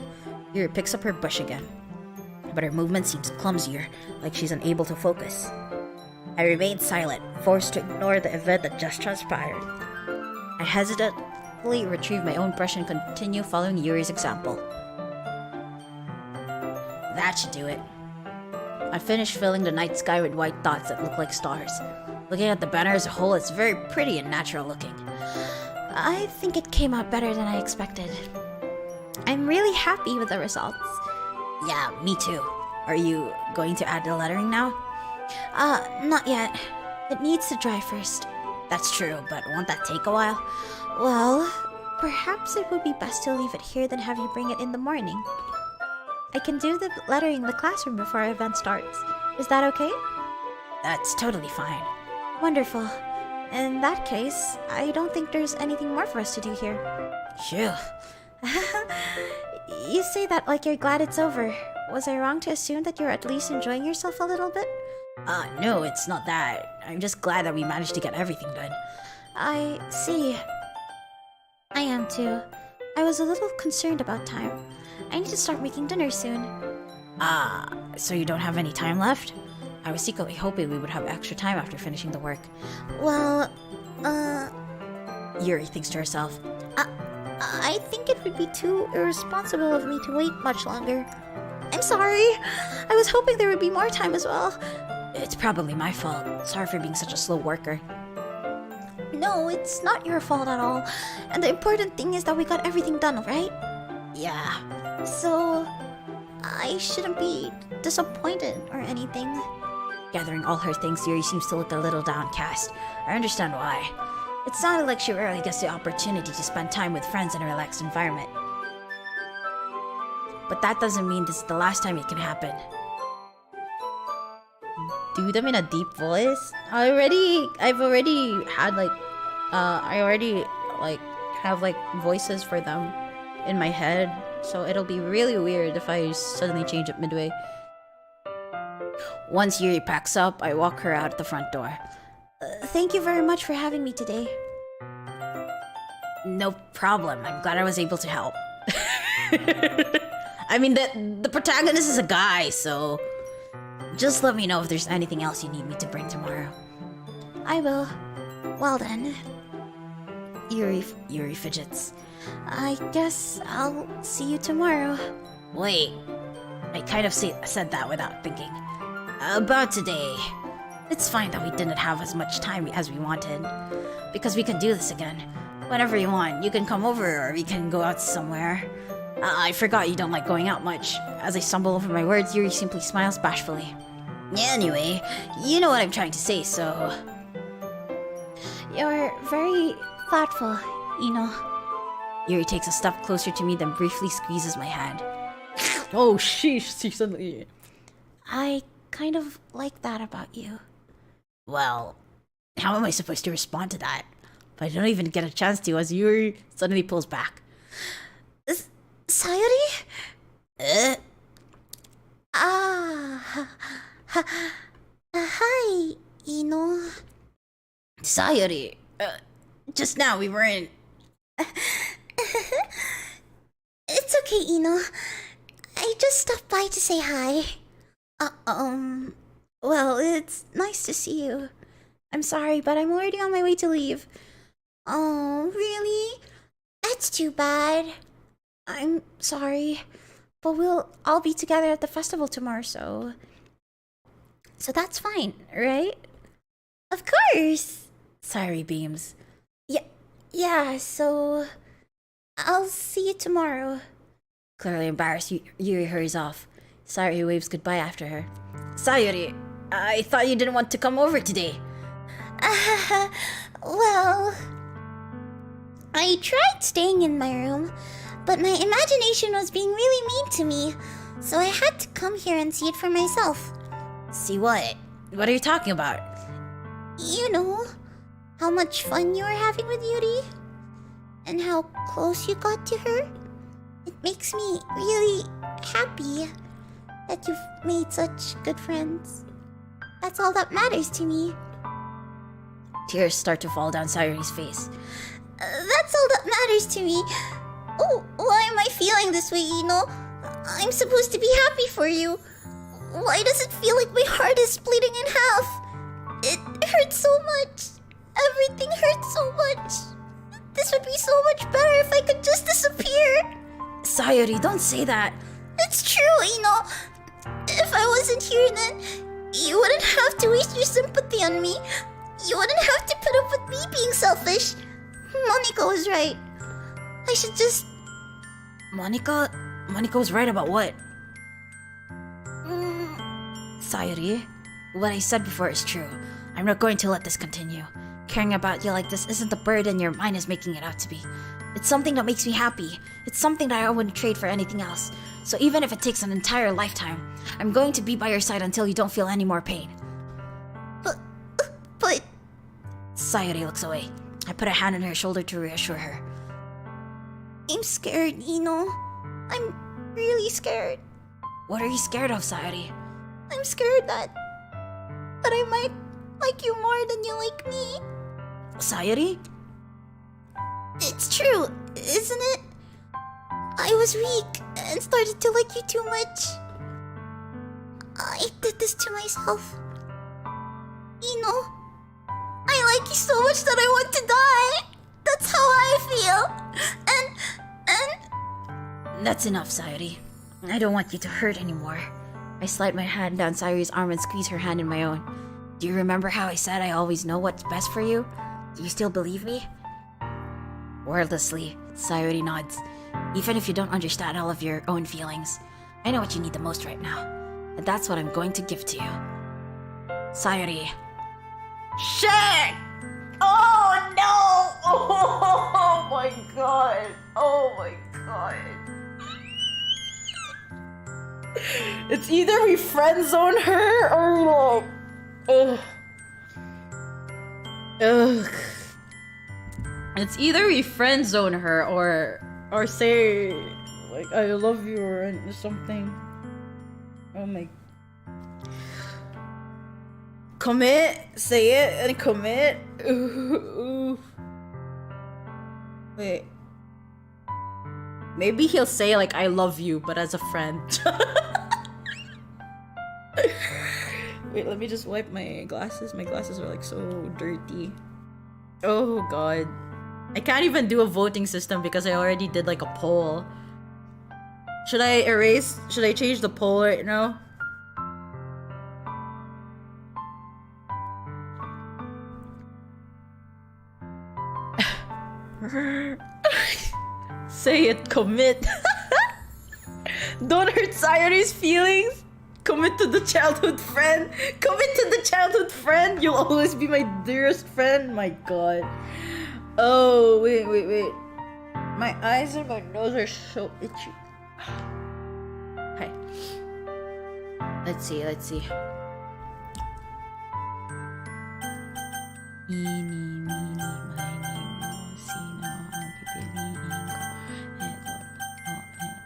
Yuri picks up her brush again, but her movement seems clumsier, like she's unable to focus. I remain silent, forced to ignore the event that just transpired. I hesitantly retrieve my own brush and continue following Yuri's example. That should do it. I finished filling the night sky with white dots that look like stars. Looking at the banner as a whole, it's very pretty and natural looking. I think it came out better than I expected. I'm really happy with the results. Yeah, me too. Are you going to add the lettering now? Not yet. It needs to dry first. That's true, but won't that take a while? Well, perhaps it would be best to leave it here than have you bring it in the morning. I can do the lettering in the classroom before our event starts. Is that okay? That's totally fine. Wonderful. In that case, I don't think there's anything more for us to do here. Phew. You say that like you're glad it's over. Was I wrong to assume that you're at least enjoying yourself a little bit? No, it's not that. I'm just glad that we managed to get everything done. I see. I am too. I was a little concerned about time. I need to start making dinner soon. So you don't have any time left? I was secretly hoping we would have extra time after finishing the work. Well, Yuri thinks to herself. I think it would be too irresponsible of me to wait much longer. I'm sorry. I was hoping there would be more time as well. It's probably my fault. Sorry for being such a slow worker. No, it's not your fault at all. And the important thing is that we got everything done, right? Yeah. So, I shouldn't be disappointed or anything. Gathering all her things, Yuri seems to look a little downcast. I understand why. It sounded like she rarely gets the opportunity to spend time with friends in a relaxed environment. But that doesn't mean this is the last time it can happen. Do them in a deep voice. I've already had like, I already like have like voices for them in my head. So it'll be really weird if I suddenly change it midway. Once Yuri packs up, I walk her out the front door. Thank you very much for having me today. No problem. I'm glad I was able to help. I mean, the protagonist is a guy, so just let me know if there's anything else you need me to bring tomorrow. I will. Well then. Yuri fidgets. I guess I'll see you tomorrow. Wait. I kind of said that without thinking. About today. It's fine that we didn't have as much time as we wanted, because we can do this again. Whenever you want, you can come over or we can go out somewhere. I forgot you don't like going out much. As I stumble over my words, Yuri simply smiles bashfully. Anyway, you know what I'm trying to say, so... You're very thoughtful, Yuri takes a step closer to me, then briefly squeezes my hand. Oh, sheesh, she suddenly... I kind of like that about you. Well, how am I supposed to respond to that? But I don't even get a chance to as Yuri suddenly pulls back. Sayori? Hi, Ino. Sayori, just now we were in... It's okay, Ino. I just stopped by to say hi. Well, it's nice to see you. I'm sorry, but I'm already on my way to leave. Oh, really? That's too bad. I'm sorry, but we'll all be together at the festival tomorrow, so that's fine, right? Of course. Sayori beams. Yeah, so I'll see you tomorrow. Clearly embarrassed, Yuri hurries off. Sayori waves goodbye after her. Sayori, I thought you didn't want to come over today. Well, I tried staying in my room, but my imagination was being really mean to me, so I had to come here and see it for myself. See what? What are you talking about? You know, how much fun you were having with Yuri, and how close you got to her. It makes me really happy that you've made such good friends. That's all that matters to me. Tears start to fall down Sayori's face. That's all that matters to me. Oh, why am I feeling this way, I'm supposed to be happy for you. Why does it feel like my heart is splitting in half? It hurts so much. Everything hurts so much. This would be so much better if I could just disappear. Sayori, don't say that. It's true, If I wasn't here, then you wouldn't have to waste your sympathy on me. You wouldn't have to put up with me being selfish. Monica was right. I should just... Monica was right about what? Sayori, what I said before is true. I'm not going to let this continue. Caring about you like this isn't the burden your mind is making it out to be. It's something that makes me happy. It's something that I wouldn't trade for anything else. So even if it takes an entire lifetime, I'm going to be by your side until you don't feel any more pain. But... Sayori looks away. I put a hand on her shoulder to reassure her. I'm scared, I'm really scared. What are you scared of, Sayori? I'm scared that I might like you more than you like me. Sayori? It's true, isn't it? I was weak and started to like you too much. I did this to myself. I like you so much that I want to die. That's how I feel. And... That's enough, Sayori. I don't want you to hurt anymore. I slide my hand down Sayori's arm and squeeze her hand in my own. Do you remember how I said I always know what's best for you? Do you still believe me? Wordlessly, Sayori nods. Even if you don't understand all of your own feelings, I know what you need the most right now. And that's what I'm going to give to you. Sayori. Shit! Oh no! Oh my god! Oh my god! It's either we friend zone her or like, ugh. It's either we friend zone her or say like I love you or something. Oh my. Commit, say it and commit. Ooh. Wait. Maybe he'll say like I love you, but as a friend. Wait, let me just wipe my glasses. My glasses are like so dirty. Oh god. I can't even do a voting system because I already did like a poll. Should I change the poll right now? Say it, commit. Don't hurt Sayori's feelings. Commit to the childhood friend. Commit to the childhood friend. You'll always be my dearest friend. My god. Oh, wait. My eyes and my nose are so itchy. Hi. Let's see. Eeny, meeny, miny, moe, sino ang pipiliin ko? Eto, ano ba talaga tama ang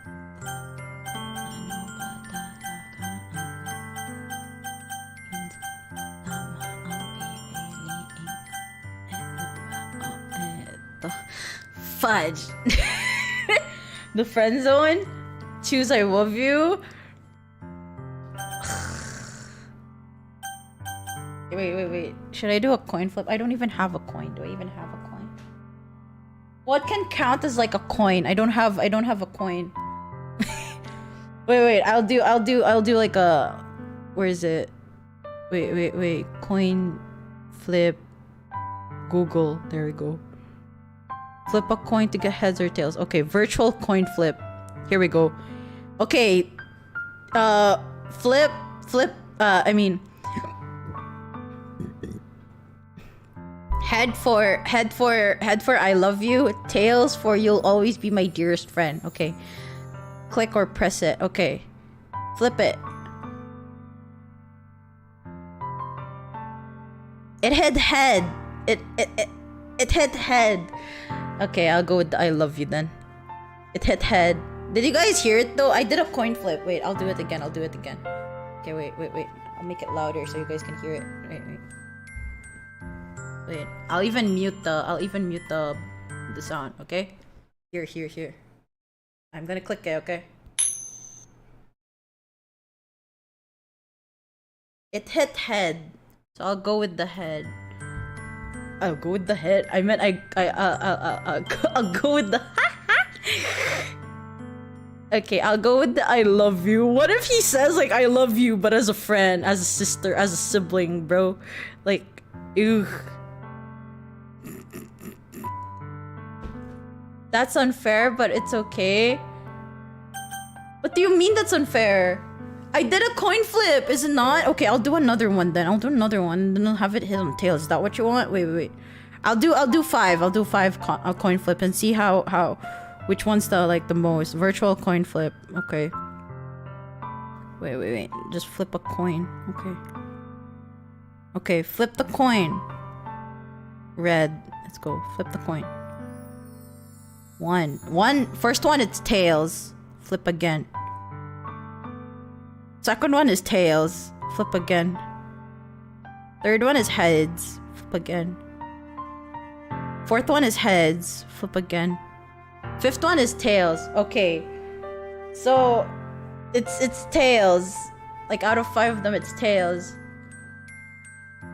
pipiliin? Eto. Fudge. The friend zone? Choose I love you? Wait. Should I do a coin flip? I don't even have a coin. Do I even have a coin? What can count as like a coin? I don't have a coin. wait. I'll do like a, where is it? Wait. Coin flip. Google. There we go. Flip a coin to get heads or tails. Okay, virtual coin flip. Here we go. Okay. Flip. Head for I love you. Tails for you'll always be my dearest friend. Okay. Click or press it. Okay. Flip it. It hit head. It hit head. Okay, I'll go with the I love you then. It hit head. Did you guys hear it though? I did a coin flip. Wait, I'll do it again. Okay, wait. I'll make it louder so you guys can hear it. Wait. I'll even mute the sound, okay? Here. I'm gonna click it, okay? It hit head. So I'll go with the head. I'll go with the head. I meant I'll go with the Okay, I'll go with the I love you. What if he says like I love you but as a friend, as a sister, as a sibling, bro? Like, ew. That's unfair, but it's okay. What do you mean that's unfair? I did a coin flip, is it not? Okay, I'll do another one then. Then I'll have it hit on tails. Is that what you want? Wait. I'll do 5. I'll do 5 coin flip and see how which one's the most. Virtual coin flip. Okay. Wait. Just flip a coin. Okay, flip the coin. Red. Let's go. Flip the coin. First one, it's tails. Flip again. Second one is tails. Flip again. Third one is heads. Flip again. Fourth one is heads. Flip again. Fifth one is tails. Okay. So it's tails. Like out of 5 of them, it's tails.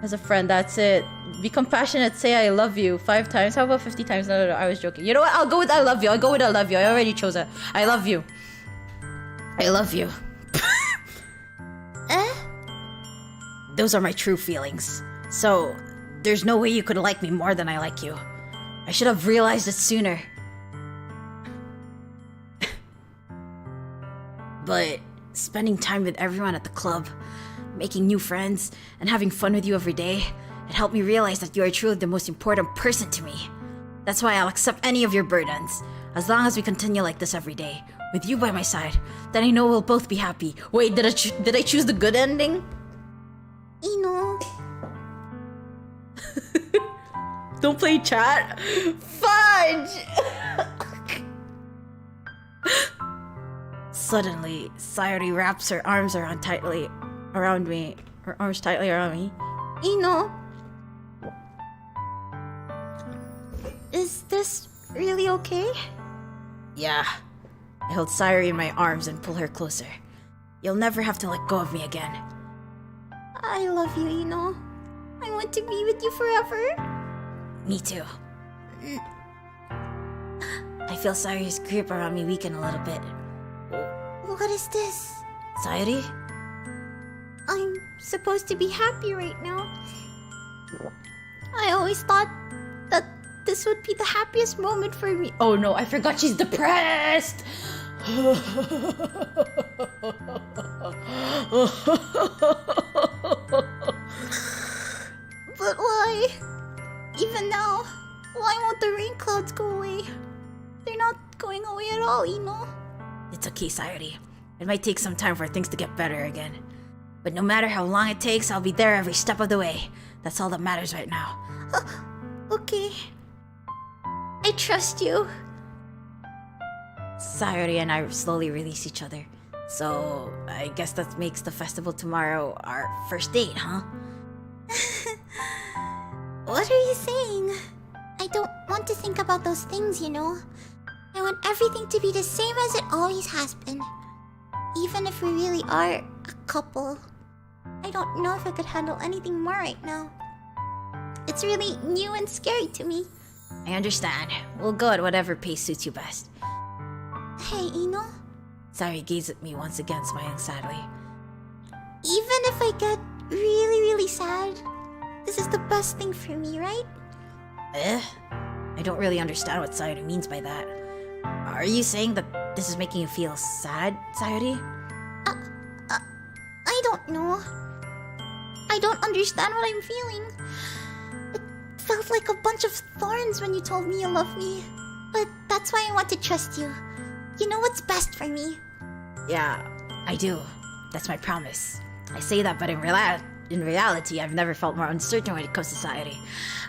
As a friend, that's it. Be compassionate, say I love you 5 times. How about 50 times? No, I was joking. You know what? I'll go with I love you. I already chose it. I love you. Those are my true feelings. So, there's no way you could like me more than I like you. I should have realized it sooner. But spending time with everyone at the club, making new friends, and having fun with you every day, it helped me realize that you are truly the most important person to me. That's why I'll accept any of your burdens, as long as we continue like this every day, with you by my side. Then I know we'll both be happy. Wait, did I choose the good ending? Ino. Don't play chat. Fudge! Suddenly, Sayori wraps her arms tightly around me. Ino. Is this really okay? Yeah. I hold Sayori in my arms and pull her closer. You'll never have to let go of me again. I love you, Ino. I want to be with you forever. Me too. I feel Sayori's grip around me weaken a little bit. What is this? Sayori? I'm supposed to be happy right now. I always thought that this would be the happiest moment for me. Oh no, I forgot she's depressed! But why? Even now, why won't the rain clouds go away? They're not going away at all, It's okay, Sayori. It might take some time for things to get better again. But no matter how long it takes, I'll be there every step of the way. That's all that matters right now. Okay. I trust you. Sayori and I slowly release each other. So, I guess that makes the festival tomorrow our first date, huh? What are you saying? I don't want to think about those things, I want everything to be the same as it always has been. Even if we really are a couple. I don't know if I could handle anything more right now. It's really new and scary to me. I understand. We'll go at whatever pace suits you best. Hey, Ino. Sayori gazed at me once again, smiling sadly. Even if I get really, really sad, this is the best thing for me, right? I don't really understand what Sayori means by that. Are you saying that this is making you feel sad, Sayori? I don't know. I don't understand what I'm feeling. It felt like a bunch of thorns when you told me you love me. But that's why I want to trust you. You know what's best for me. Yeah, I do. That's my promise. I say that, but in reality, I've never felt more uncertain when it comes to Sayori.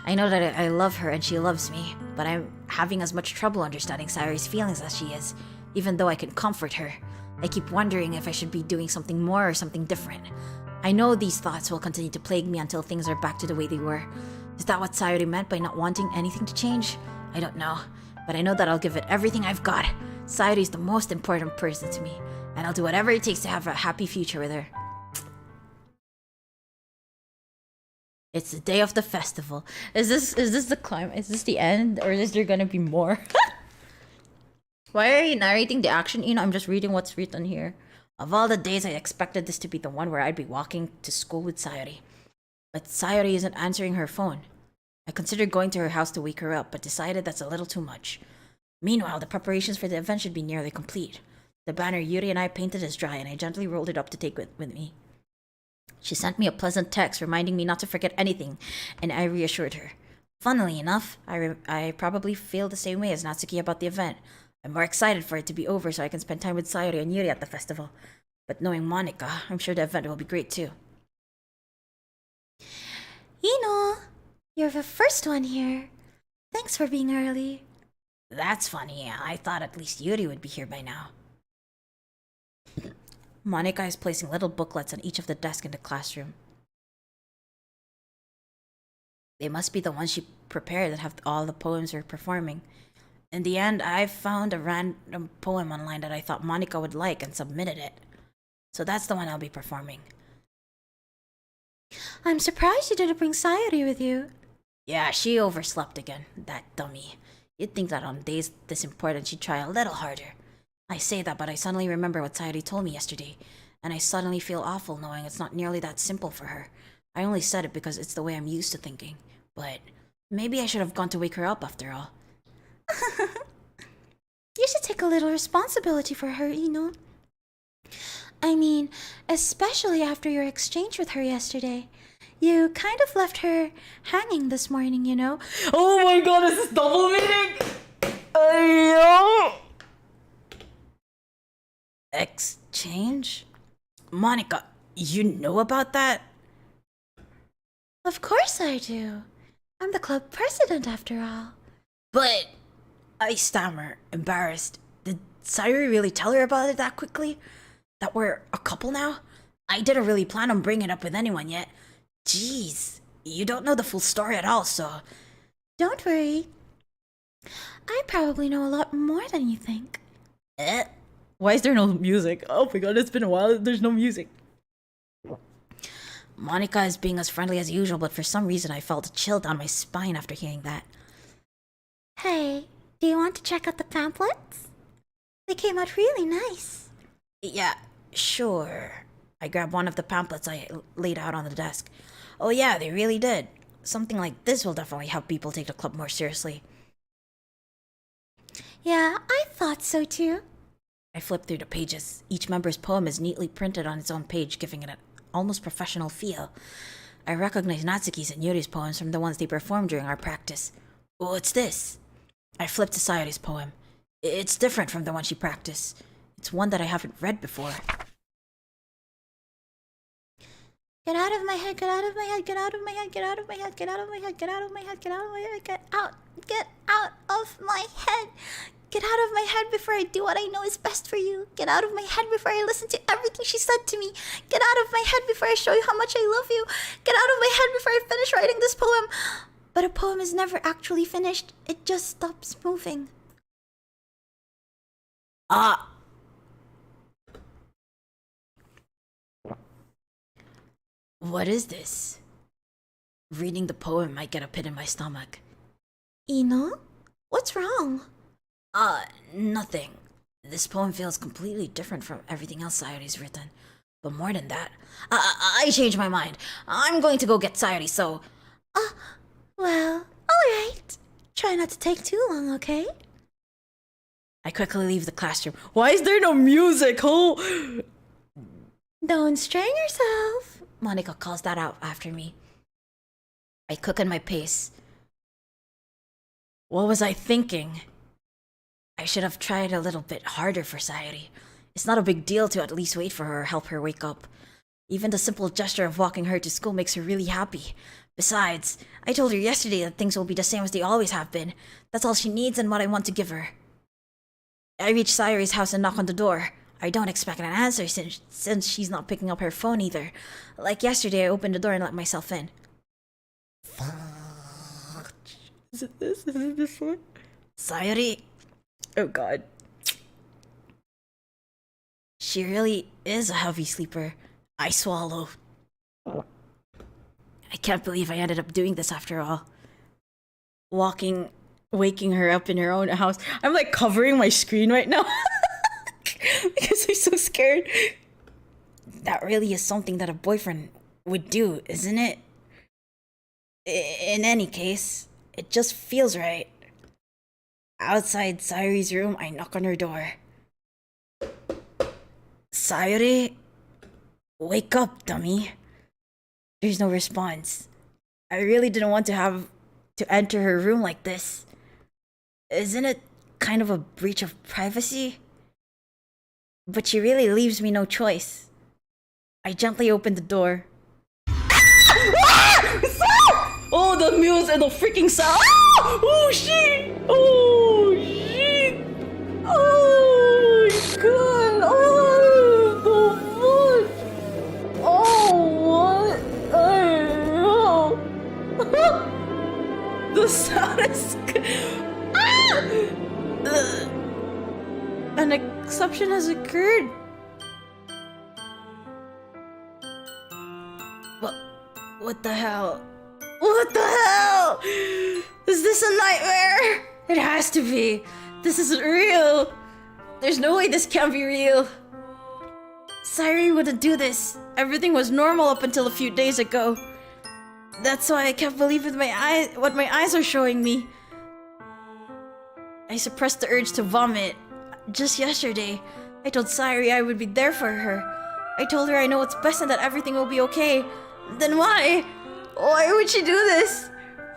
I know that I love her and she loves me, but I'm having as much trouble understanding Sayori's feelings as she is, even though I can comfort her. I keep wondering if I should be doing something more or something different. I know these thoughts will continue to plague me until things are back to the way they were. Is that what Sayori meant by not wanting anything to change? I don't know, but I know that I'll give it everything I've got. Sayori's the most important person to me, and I'll do whatever it takes to have a happy future with her. It's the day of the festival. Is this the climb? Is this the end? Or is there gonna be more? Why are you narrating the action? I'm just reading what's written here. Of all the days, I expected this to be the one where I'd be walking to school with Sayori. But Sayori isn't answering her phone. I considered going to her house to wake her up, but decided that's a little too much. Meanwhile, the preparations for the event should be nearly complete. The banner Yuri and I painted is dry, and I gently rolled it up to take with me. She sent me a pleasant text reminding me not to forget anything, and I reassured her. Funnily enough, I probably feel the same way as Natsuki about the event. I'm more excited for it to be over so I can spend time with Sayori and Yuri at the festival. But knowing Monica, I'm sure the event will be great too. You're the first one here. Thanks for being early. That's funny. I thought at least Yuri would be here by now. Monica is placing little booklets on each of the desks in the classroom. They must be the ones she prepared that have all the poems we're performing. In the end, I found a random poem online that I thought Monica would like and submitted it. So that's the one I'll be performing. I'm surprised you didn't bring Sayori with you. Yeah, she overslept again, that dummy. You'd think that on days this important she'd try a little harder. I say that, but I suddenly remember what Sayori told me yesterday, and I suddenly feel awful knowing it's not nearly that simple for her. I only said it because it's the way I'm used to thinking, but maybe I should have gone to wake her up after all. You should take a little responsibility for her, I mean, especially after your exchange with her yesterday. You kind of left her hanging this morning, Oh my god, is this double meaning? Exchange? Monica, you know about that? Of course I do. I'm the club president after all. But I stammer, embarrassed. Did Sayori really tell her about it that quickly? That we're a couple now? I didn't really plan on bringing it up with anyone yet. Jeez, you don't know the full story at all, so... Don't worry. I probably know a lot more than you think. Why is there no music? Oh my god, it's been a while. There's no music. Monica is being as friendly as usual, but for some reason I felt a chill down my spine after hearing that. Hey, do you want to check out the pamphlets? They came out really nice. Yeah, sure. I grabbed one of the pamphlets I laid out on the desk. Oh yeah, they really did. something like this will definitely help people take the club more seriously. Yeah, I thought so too. I flip through the pages. Each member's poem is neatly printed on its own page, giving it an almost professional feel. I recognize Natsuki's and Yuri's poems from the ones they performed during our practice. What's this? I flip to Sayori's poem. It's different from the one she practiced. It's one that I haven't read before. Get out of my head, get out of my head, get out of my head, get out of my head, get out of my head, get out of my head, get out of my head, get out of my head. Get out of my head before I do what I know is best for you. Get out of my head before I listen to everything she said to me. Get out of my head before I show you how much I love you. Get out of my head before I finish writing this poem. But a poem is never actually finished. It just stops moving. What is this? Reading the poem might get a pit in my stomach. Ino? What's wrong? Nothing. This poem feels completely different from everything else Sayori's written. But more than that, I changed my mind. I'm going to go get Sayori, so... Well, alright. Try not to take too long, okay? I quickly leave the classroom. Why is there no music, oh? Don't strain yourself. Monica calls that out after me. I cook at my pace. What was I thinking? I should have tried a little bit harder for Sayori. It's not a big deal to at least wait for her or help her wake up. Even the simple gesture of walking her to school makes her really happy. Besides, I told her yesterday that things will be the same as they always have been. That's all she needs and what I want to give her. I reach Sayori's house and knock on the door. I don't expect an answer since she's not picking up her phone either. Like yesterday, I opened the door and let myself in. Is it this? Is it this one? Sayori? Oh god. She really is a heavy sleeper. I swallow. I can't believe I ended up doing this after all. Waking her up in her own house. I'm like covering my screen right now. Because I'm so scared. That really is something that a boyfriend would do, isn't it? In any case, it just feels right. Outside Sayori's room, I knock on her door. Sayori? Wake up, dummy. There's no response. I really didn't want to have to enter her room like this. Isn't it kind of a breach of privacy? But she really leaves me no choice. I gently open the door. Oh, the music and the freaking sound! Oh shit! Oh shit! Oh god! Oh the fuck! Oh what? I know. The sound is. An exception has occurred. What the hell? What the hell? Is this a nightmare? It has to be. This isn't real. There's no way this can't be real. Sayori wouldn't do this. Everything was normal up until a few days ago. That's why I can't believe with my eyes what my eyes are showing me. I suppressed the urge to vomit. Just yesterday, I told Sayori I would be there for her. I told her I know what's best and that everything will be okay. Then why? Why would she do this?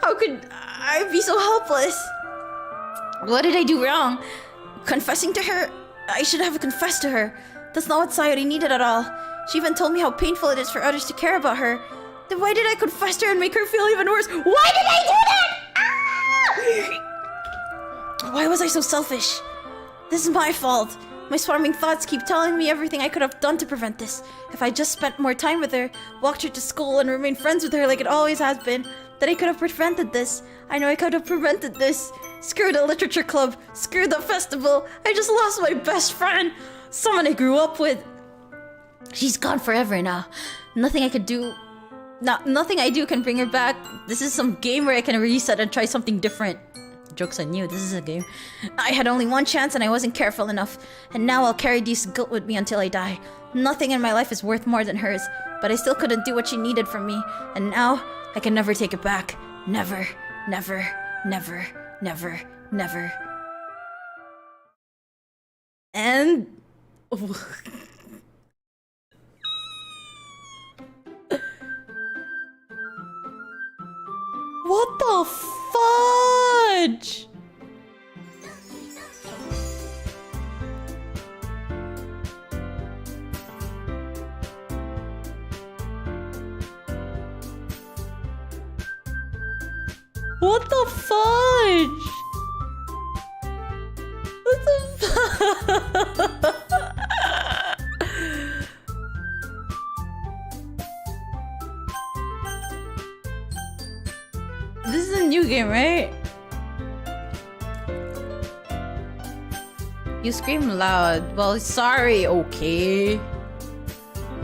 How could I be so helpless? What did I do wrong? Confessing to her? I should have confessed to her. That's not what Sayori needed at all. She even told me how painful it is for others to care about her. Then why did I confess to her and make her feel even worse? Why did I do that? Why was I so selfish? This is my fault. My swarming thoughts keep telling me everything I could have done to prevent this. If I just spent more time with her, walked her to school, and remained friends with her like it always has been, then I could have prevented this. I know I could have prevented this. Screw the literature club. Screw the festival. I just lost my best friend. Someone I grew up with. She's gone forever now. Nothing I could do... nothing I do can bring her back. This is some game where I can reset and try something different. Joke's on you, this is a game. I had only one chance and I wasn't careful enough. And now I'll carry this guilt with me until I die. Nothing in my life is worth more than hers. But I still couldn't do what she needed from me. And now, I can never take it back. Never, never, never, never, never. And... What the fudge? What the fudge? What the fuck? This is a new game, right? You scream loud. Well, sorry, okay.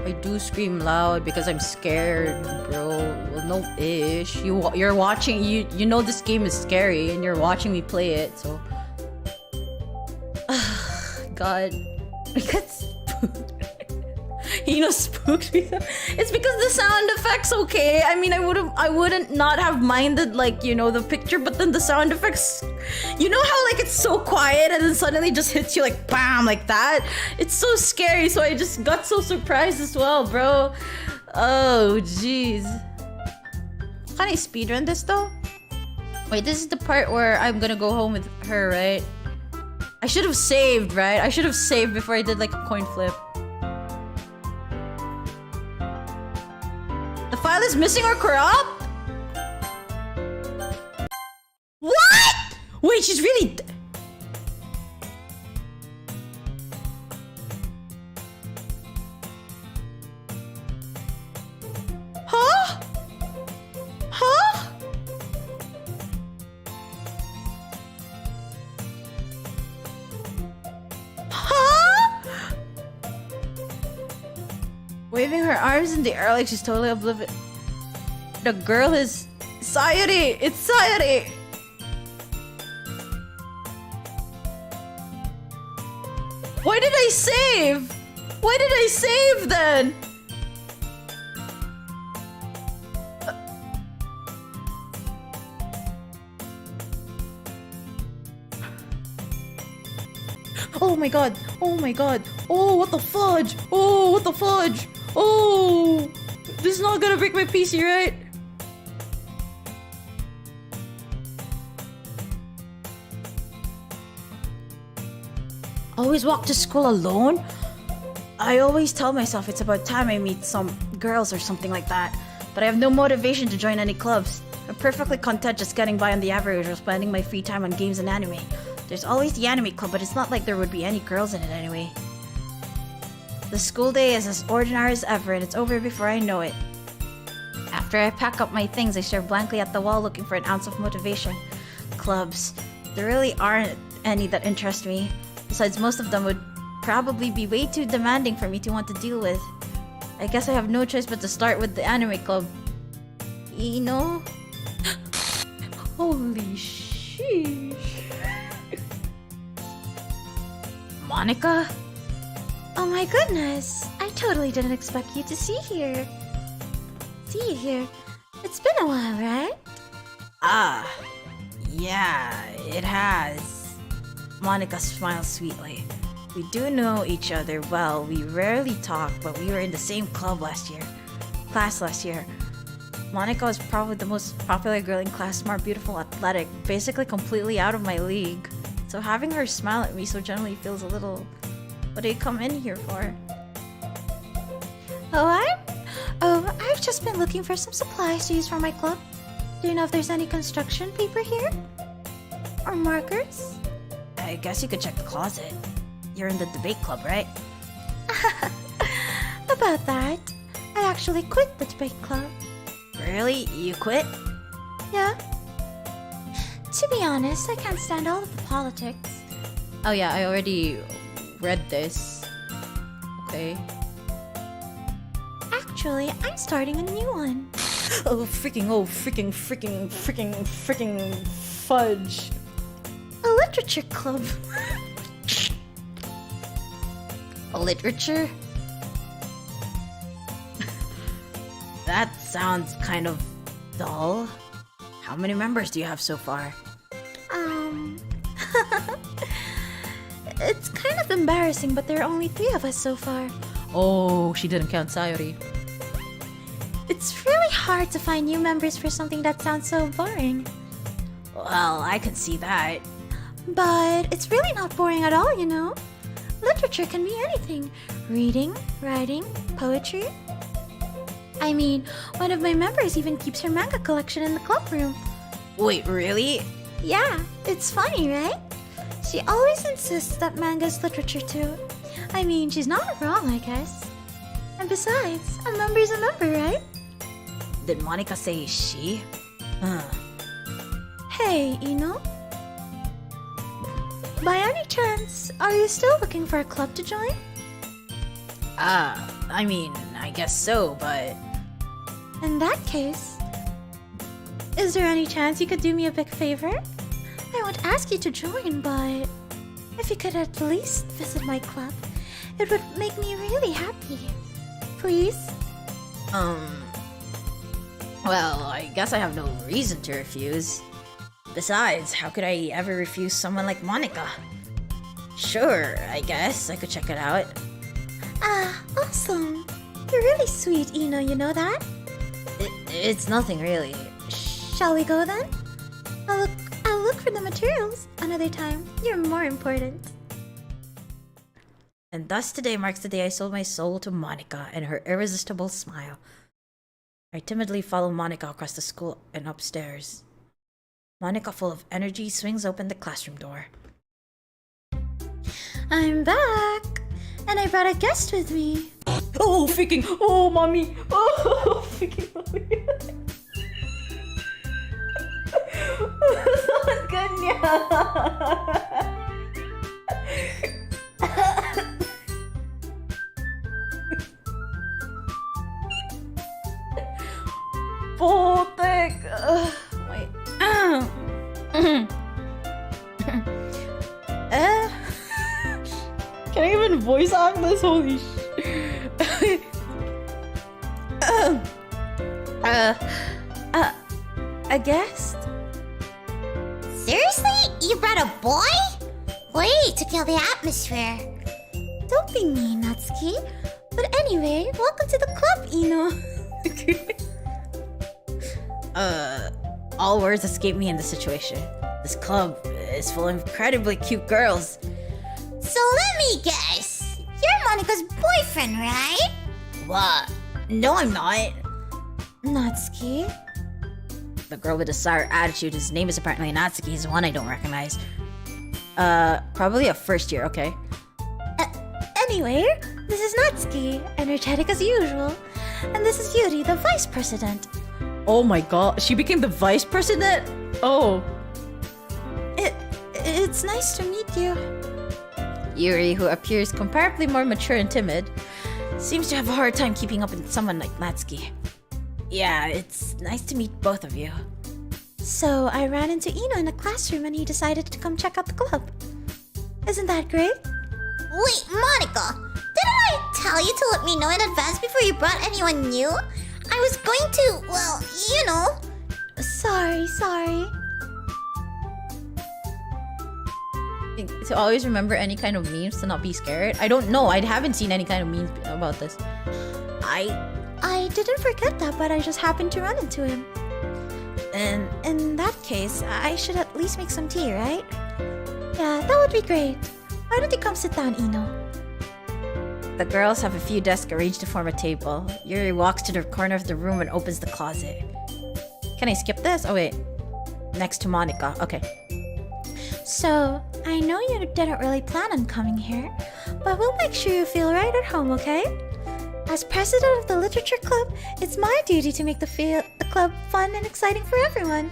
I do scream loud because I'm scared, bro. Well, no ish. You're watching. You know this game is scary, and you're watching me play it. So, God, I got spooked. Spooked me. It's because the sound effects. Okay, I mean, I wouldn't not have minded like the picture, but then the sound effects. You know how like it's so quiet and then suddenly just hits you like bam like that. It's so scary. So I just got so surprised as well, bro. Oh jeez. Can I speedrun this though? Wait, this is the part where I'm gonna go home with her, right? I should have saved, right? I should have saved before I did like a coin flip. The file is missing or corrupt? What? Wait, she's really... Huh? Huh? Huh? Waving her arms in the air like she's totally oblivious. The girl is... Sayuri! It's Sayuri! Why did I save? Why did I save then? Oh my god! Oh my god! Oh, what the fudge! Oh, what the fudge! Oh! This is not gonna break my PC, right? Always walk to school alone? I always tell myself it's about time I meet some girls or something like that, but I have no motivation to join any clubs. I'm perfectly content just getting by on the average or spending my free time on games and anime. There's always the anime club, but it's not like there would be any girls in it anyway. The school day is as ordinary as ever, and it's over before I know it. After I pack up my things, I stare blankly at the wall looking for an ounce of motivation. Clubs. There really aren't any that interest me. Besides, most of them would probably be way too demanding for me to want to deal with. I guess I have no choice but to start with the anime club. Holy sheesh. Monica? Oh my goodness! I totally didn't expect you to see you here. It's been a while, right? Ah, yeah, it has. Monica smiles sweetly. We do know each other well. We rarely talk, but we were in the same class last year. Monica was probably the most popular girl in class, smart, beautiful, athletic, basically completely out of my league. So having her smile at me so gently feels a little... What did you come in here for? I've just been looking for some supplies to use for my club. Do you know if there's any construction paper here? Or markers? I guess you could check the closet. You're in the debate club, right? About that, I actually quit the debate club. Really? You quit? Yeah. To be honest, I can't stand all of the politics. Oh yeah, I already read this. Okay. Actually, I'm starting a new one. Oh freaking fudge. A literature club. A literature? That sounds kind of Doll? How many members do you have so far? It's kind of embarrassing, but there are only 3 of us so far. Oh, she didn't count Sayori. It's really hard to find new members for something that sounds so boring. Well, I can see that. But it's really not boring at all, you know? Literature can be anything. Reading, writing, poetry. I mean, one of my members even keeps her manga collection in the club room. Wait, really? Yeah, it's funny, right? She always insists that manga is literature too. I mean, she's not wrong, I guess. And besides, a member's a member, right? Did Monica say she? Hey, Ino? By any chance, are you still looking for a club to join? I mean, I guess so, but... In that case, is there any chance you could do me a big favor? I won't ask you to join, but if you could at least visit my club, it would make me really happy. Please? Well, I guess I have no reason to refuse. Besides, how could I ever refuse someone like Monica? Sure, I guess I could check it out. Ah, awesome. You're really sweet, Ino, you know that? It's nothing really. Shall we go then? I'll look for the materials another time. You're more important. And thus today marks the day I sold my soul to Monica and her irresistible smile. I timidly follow Monica across the school and upstairs. Monica, full of energy, swings open the classroom door. I'm back! And I brought a guest with me. Oh, freaking! Oh, mommy! Oh, freaking mommy! Saan ganyan? Putek! Wait. Can I even voice act this? Holy sh... A guest? Seriously? You brought a boy? Way to kill the atmosphere. Don't be mean, Natsuki. But anyway, welcome to the club, Ino. All words escape me in this situation. This club is full of incredibly cute girls. So let me guess. You're Monica's boyfriend, right? What? No, I'm not. Natsuki? The girl with the sour attitude, whose name is apparently Natsuki, is the one I don't recognize. Probably a first year, okay? Anyway, this is Natsuki, energetic as usual. And this is Yuri, the vice president. Oh my god, she became the vice president? Oh. It's nice to meet you. Yuri, who appears comparably more mature and timid, seems to have a hard time keeping up with someone like Natsuki. Yeah, it's nice to meet both of you. So I ran into Ino in the classroom and he decided to come check out the club. Isn't that great? Wait, Monica, didn't I tell you to let me know in advance before you brought anyone new? I was going to, well, you know. Sorry. To always remember any kind of memes to not be scared. I don't know. I haven't seen any kind of memes about this. I didn't forget that, but I just happened to run into him. And in that case, I should at least make some tea, right? Yeah, that would be great. Why don't you come sit down, Ino? The girls have a few desks arranged to form a table. Yuri walks to the corner of the room and opens the closet. Can I skip this? Oh wait. Next to Monica. Okay. So, I know you didn't really plan on coming here, but we'll make sure you feel right at home, okay? As president of the literature club, it's my duty to make the club fun and exciting for everyone.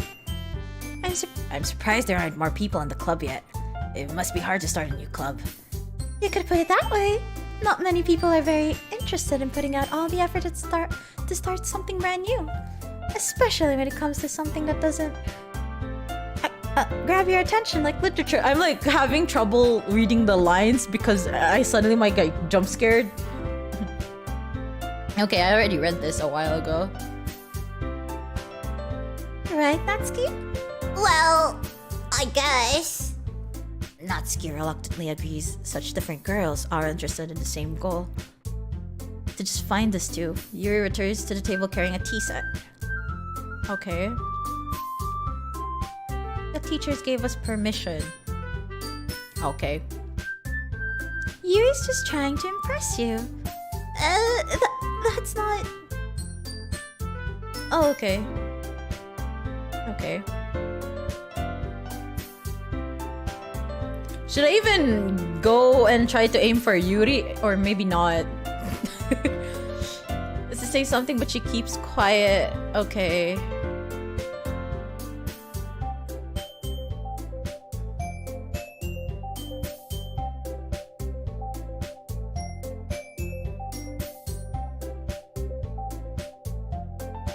I'm surprised there aren't more people in the club yet. It must be hard to start a new club. You could put it that way. Not many people are very interested in putting out all the effort to start something brand new. Especially when it comes to something that doesn't grab your attention like literature. I'm like having trouble reading the lines because I suddenly might get jump scared. Okay, I already read this a while ago. Right, Natsuki? Well, I guess. Natsuki reluctantly agrees. Such different girls are interested in the same goal. To just find us two. Yuri returns to the table carrying a tea set. Okay. The teachers gave us permission. Okay. Yuri's just trying to impress you. That's not... Oh, okay. Okay. Should I even go and try to aim for Yuri? Or maybe not? Let's just say something, but she keeps quiet. Okay.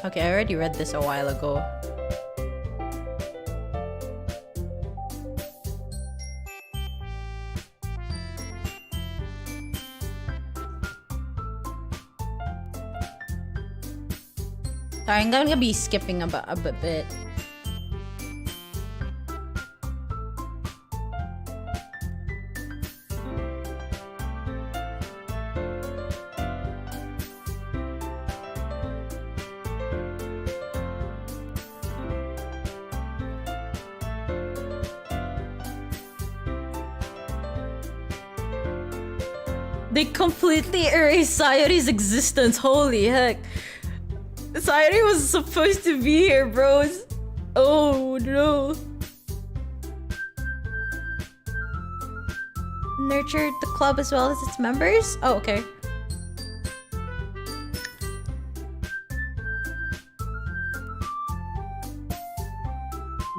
Okay, I already read this a while ago. Sorry, I'm gonna be skipping a bit. They completely erased Sayori's existence. Holy heck. Sayori was supposed to be here, bros. Oh no. Nurtured the club as well as its members? Oh, okay.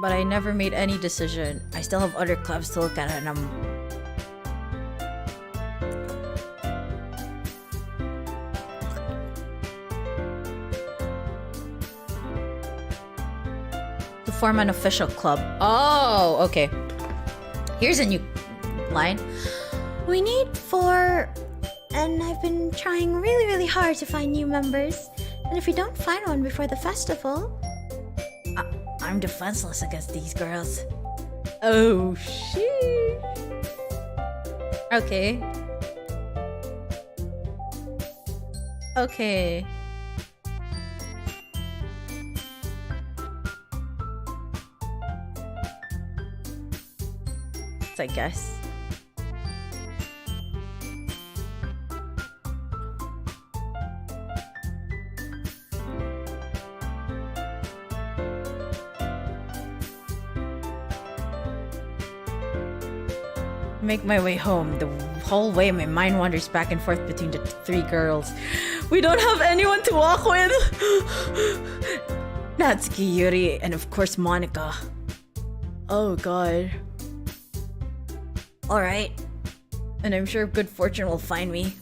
But I never made any decision. I still have other clubs to look at and I'm... To form an official club. Oh, okay. Here's a new line. We need 4, and I've been trying really hard to find new members. And if we don't find one before the festival... I'm defenseless against these girls. Oh, shit. Okay. Okay. I guess. Make my way home. The whole way my mind wanders back and forth between the 3 girls. We don't have anyone to walk with. Natsuki, Yuri, and of course Monica. Oh god. Alright. And I'm sure good fortune will find me.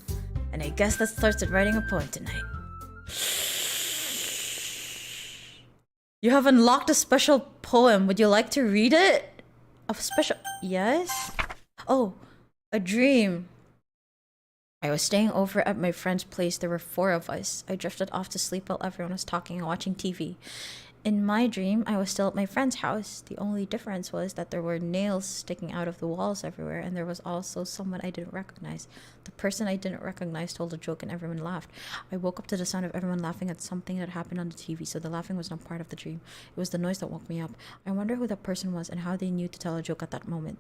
And I guess that starts with writing a poem tonight. You have unlocked a special poem. Would you like to read it? A special... Yes? Oh, a dream. I was staying over at my friend's place. There were 4 of us. I drifted off to sleep while everyone was talking and watching TV. In my dream, I was still at my friend's house. The only difference was that there were nails sticking out of the walls everywhere, and there was also someone I didn't recognize. The person I didn't recognize told a joke and everyone laughed. I woke up to the sound of everyone laughing at something that happened on the TV, so the laughing was not part of the dream. It was the noise that woke me up. I wonder who that person was and how they knew to tell a joke at that moment.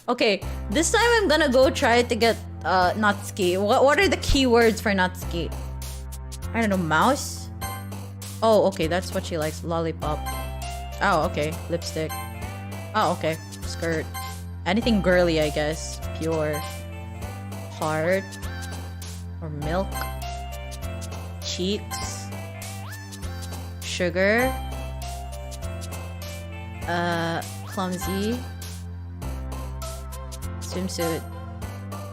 Okay. This time I'm gonna go try to get Natsuki. What are the keywords for Natsuki? I don't know, mouse? Oh, okay, that's what she likes. Lollipop. Oh, okay. Lipstick. Oh, okay. Skirt. Anything girly, I guess. Pure. Heart. Or milk. Cheeks. Sugar. Clumsy. Swimsuit,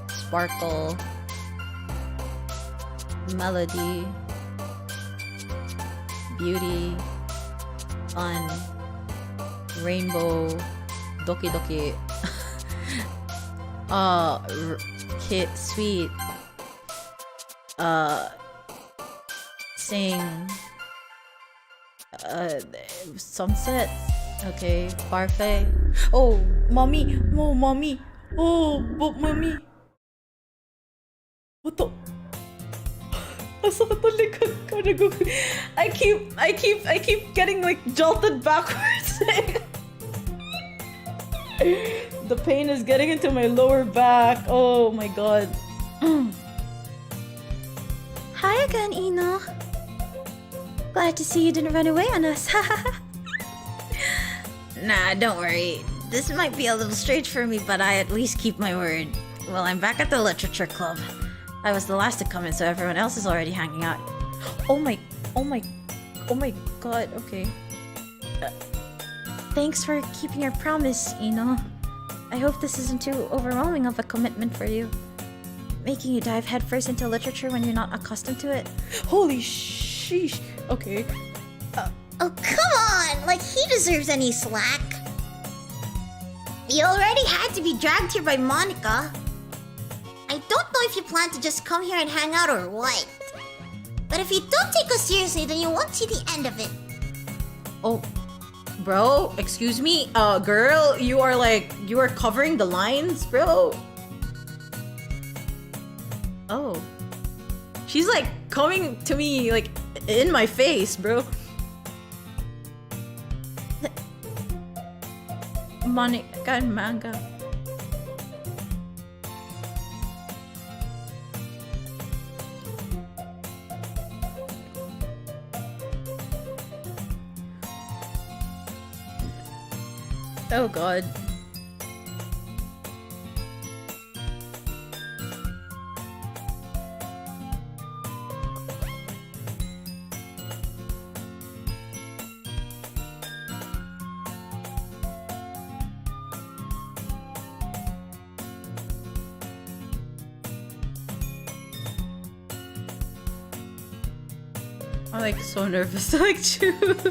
sparkle, melody, beauty, fun, rainbow, doki doki, sweet. Sing. Sunset. Okay, parfait. Oh, mommy. Oh, mommy. Oh, but mommy. What the? Masakit ang likod ko. I keep getting like jolted backwards. The pain is getting into my lower back. Oh my god. Hi again, Ino. Glad to see you didn't run away on us. Nah, don't worry. This might be a little strange for me, but I at least keep my word. Well, I'm back at the literature club. I was the last to come in, so everyone else is already hanging out. Oh my god, okay. Thanks for keeping your promise, Ino. I hope this isn't too overwhelming of a commitment for you. Making you dive headfirst into literature when you're not accustomed to it. Holy sheesh. Okay. Oh, come on! Like, he deserves any slack. You already had to be dragged here by Monica. I don't know if you plan to just come here and hang out or what. But if you don't take us seriously, then you won't see the end of it. Oh, bro, excuse me, girl, you are covering the lines, bro. Oh, she's like coming to me like in my face, bro. Monica and manga. Oh god. I'm like so nervous to like choose.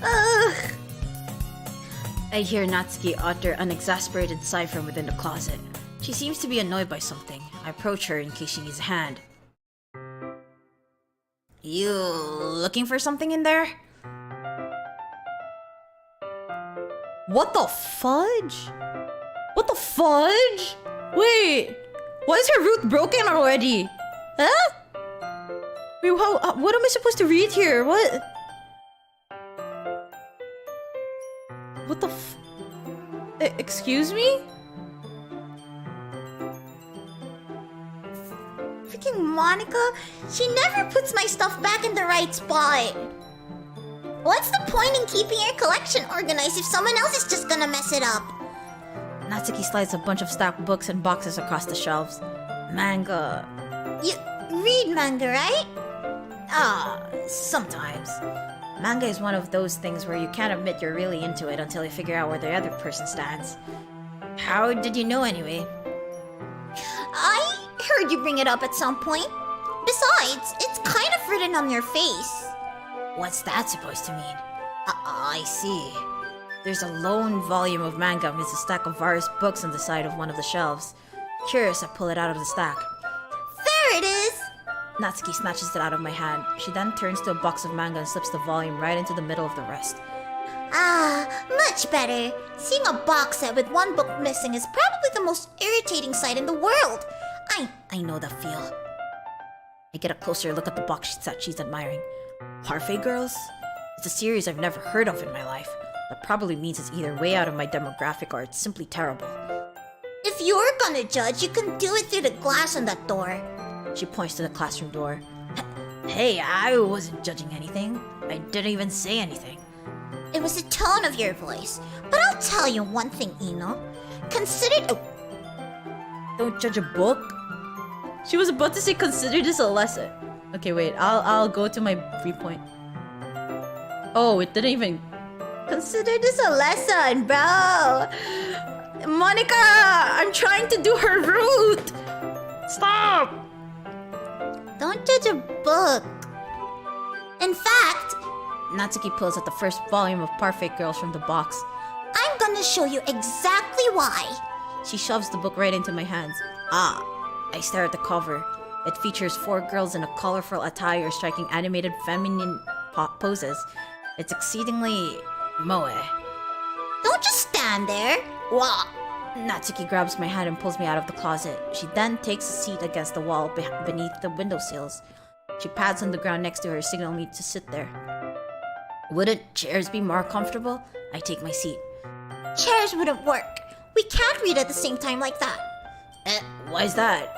Ugh. I hear Natsuki utter an exasperated sigh from within the closet. She seems to be annoyed by something. I approach her in case she needs a hand. You looking for something in there? What the fudge? What the fudge? Wait, why is her root broken already? Huh? Wait, what am I supposed to read here? What? What the excuse me? Freaking Monica, she never puts my stuff back in the right spot. What's the point in keeping your collection organized if someone else is just gonna mess it up? Natsuki slides a bunch of stacked books and boxes across the shelves. Manga. You read manga, right? Sometimes. Manga is one of those things where you can't admit you're really into it until you figure out where the other person stands. How did you know anyway? I heard you bring it up at some point. Besides, it's kind of written on your face. What's that supposed to mean? I see. There's a lone volume of manga amidst a stack of various books on the side of one of the shelves. Curious, I pull it out of the stack. There it is! Natsuki snatches it out of my hand. She then turns to a box of manga and slips the volume right into the middle of the rest. Much better. Seeing a box set with one book missing is probably the most irritating sight in the world. I know the feel. I get a closer look at the box set she's admiring. Parfait Girls? It's a series I've never heard of in my life. That probably means it's either way out of my demographic or it's simply terrible. If you're gonna judge, you can do it through the glass on that door. She points to the classroom door. Hey, I wasn't judging anything. I didn't even say anything. It was the tone of your voice. But I'll tell you one thing, Ino. Consider... Don't judge a book? She was about to say consider this a lesson. Okay, wait, I'll go to my viewpoint. Oh, it didn't even... Consider this a lesson, bro! Monica! I'm trying to do her route! Stop! Don't judge a book. In fact, Natsuki pulls out the first volume of Parfait Girls from the box. I'm gonna show you exactly why. She shoves the book right into my hands. I stare at the cover. It features 4 girls in a colorful attire striking animated feminine poses. It's exceedingly moe. Don't just stand there. Wah! Natsuki grabs my hand and pulls me out of the closet. She then takes a seat against the wall beneath the windowsills. She pads on the ground next to her, signaling me to sit there. Wouldn't chairs be more comfortable? I take my seat. Chairs wouldn't work. We can't read at the same time like that. Why is that?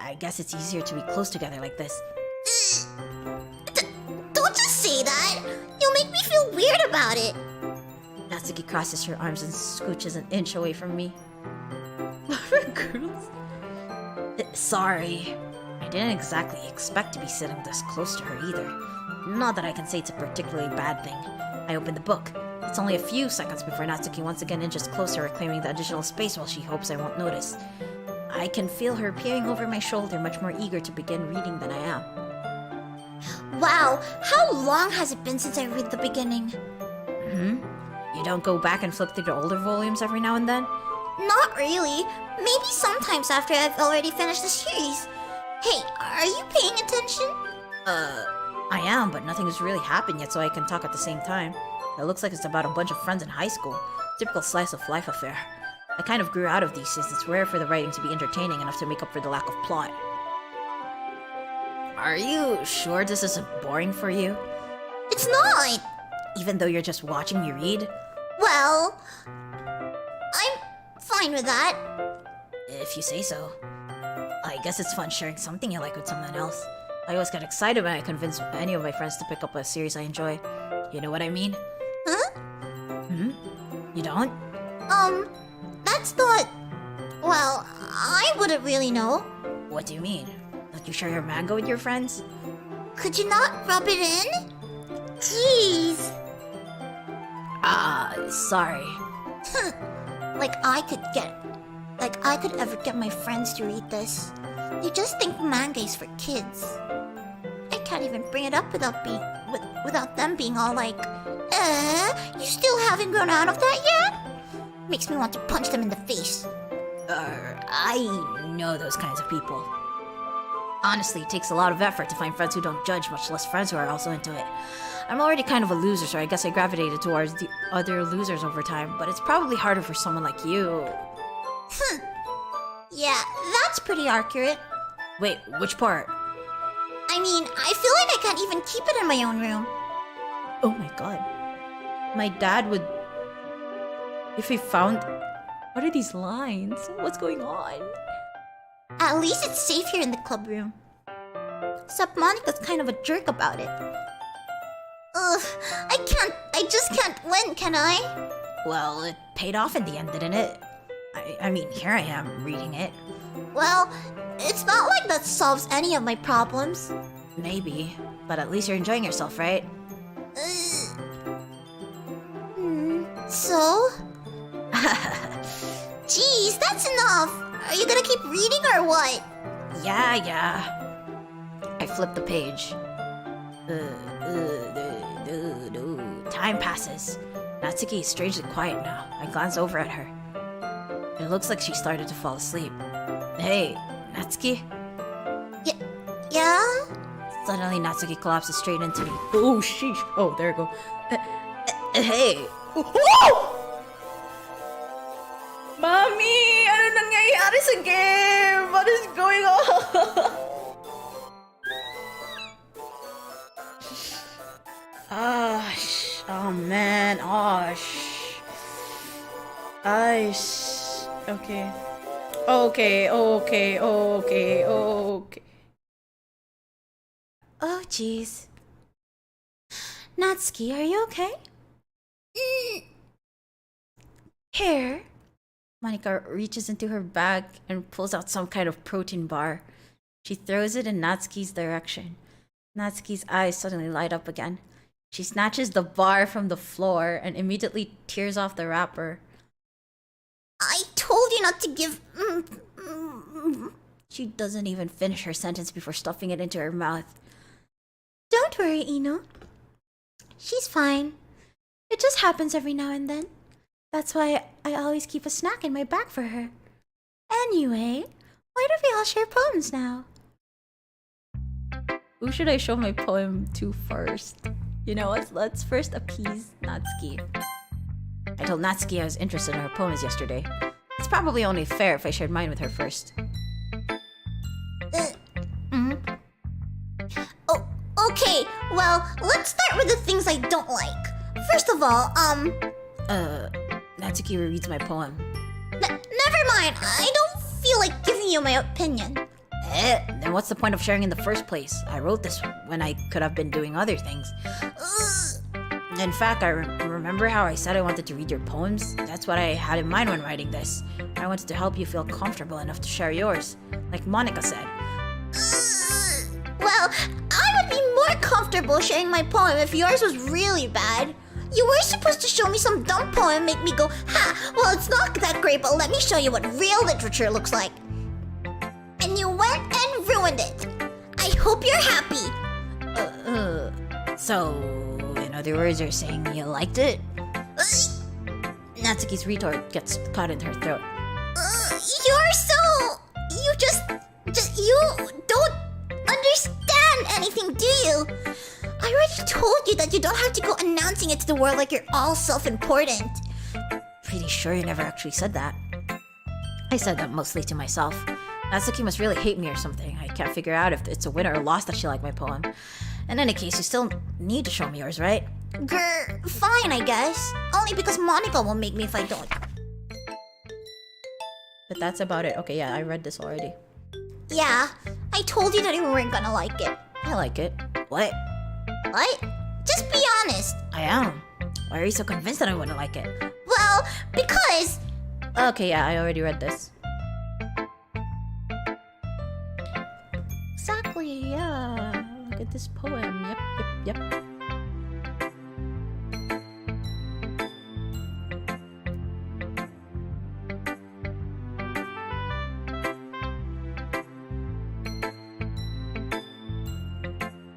I guess it's easier to be close together like this. Don't just say that. You'll make me feel weird about it. Natsuki crosses her arms and scooches an inch away from me. Girls? Sorry. I didn't exactly expect to be sitting this close to her either. Not that I can say it's a particularly bad thing. I open the book. It's only a few seconds before Natsuki once again inches closer, reclaiming the additional space while she hopes I won't notice. I can feel her peering over my shoulder, much more eager to begin reading than I am. Wow, how long has it been since I read the beginning? You don't go back and flip through the older volumes every now and then? Not really. Maybe sometimes after I've already finished the series. Hey, are you paying attention? I am, but nothing has really happened yet, so I can talk at the same time. It looks like it's about a bunch of friends in high school. Typical slice of life affair. I kind of grew out of these since it's rare for the writing to be entertaining enough to make up for the lack of plot. Are you sure this isn't boring for you? It's not. Even though you're just watching me read? Well, I'm fine with that. If you say so. I guess it's fun sharing something you like with someone else. I always get excited when I convince any of my friends to pick up a series I enjoy. You know what I mean? Huh? You don't? That's not... Well, I wouldn't really know. What do you mean? Don't you share your manga with your friends? Could you not rub it in? Jeez. Sorry. Like I could ever get my friends to read this. They just think manga is for kids. I can't even bring it up without them being all like, you still haven't grown out of that yet? Makes me want to punch them in the face. I know those kinds of people. Honestly, it takes a lot of effort to find friends who don't judge, much less friends who are also into it. I'm already kind of a loser, so I guess I gravitated towards the other losers over time, but it's probably harder for someone like you. Yeah, that's pretty accurate. Wait, which part? I mean, I feel like I can't even keep it in my own room. Oh my god. My dad would... If he found... What are these lines? What's going on? At least it's safe here in the club room. Except Monica's kind of a jerk about it. Ugh, I just can't win, can I? Well, it paid off in the end, didn't it? I mean, here I am, reading it. Well, it's not like that solves any of my problems. Maybe, but at least you're enjoying yourself, right? So? Jeez, that's enough! Are you gonna keep reading or what? Yeah. I flip the page. Time passes. Natsuki is strangely quiet now. I glance over at her. It looks like she started to fall asleep. Hey, Natsuki? Yeah? Suddenly, Natsuki collapses straight into me. Oh, sheesh. Oh, there we go. Hey! Mami! Ano nangyayari sa game? What is going on? Oh man, okay. Okay. Oh, jeez. Natsuki, are you okay? Here. Monica reaches into her bag and pulls out some kind of protein bar. She throws it in Natsuki's direction. Natsuki's eyes suddenly light up again. She snatches the bar from the floor and immediately tears off the wrapper. I told you not to give... She doesn't even finish her sentence before stuffing it into her mouth. Don't worry, Ino. She's fine. It just happens every now and then. That's why I always keep a snack in my bag for her. Anyway, Why do we all share poems now? Who should I show my poem to first? You know what? Let's first appease Natsuki. I told Natsuki I was interested in her poems yesterday. It's probably only fair if I shared mine with her first. Oh, okay. Well, let's start with the things I don't like. First of all, Natsuki reads my poem. never mind. I don't feel like giving you my opinion. Then what's the point of sharing in the first place? I wrote this when I could have been doing other things. In fact, I remember how I said I wanted to read your poems? That's what I had in mind when writing this. I wanted to help you feel comfortable enough to share yours, like Monica said. Well, I would be more comfortable sharing my poem if yours was really bad. You were supposed to show me some dumb poem, make me go, ha, well, it's not that great, but let me show you what real literature looks like. And you went and ruined it. I hope you're happy. So, in other words, you're saying you liked it? Natsuki's retort gets caught in her throat. You're so... You don't understand anything, do you? I already told you that you don't have to go announcing it to the world like you're all self-important. Pretty sure you never actually said that. I said that mostly to myself. Natsuki must really hate me or something. I can't figure out if it's a win or a loss that she liked my poem. In any case, you still need to show me yours, right? Grr, fine, I guess. Only because Monica will make me if I don't. But that's about it. Okay, yeah, I read this already. Yeah, I told you that you weren't gonna like it. I like it. What? What? Just be honest. I am. Why are you so convinced that I wouldn't like it? Well, because... Okay, yeah, I already read this. Exactly, yeah. Look at this poem. Yep.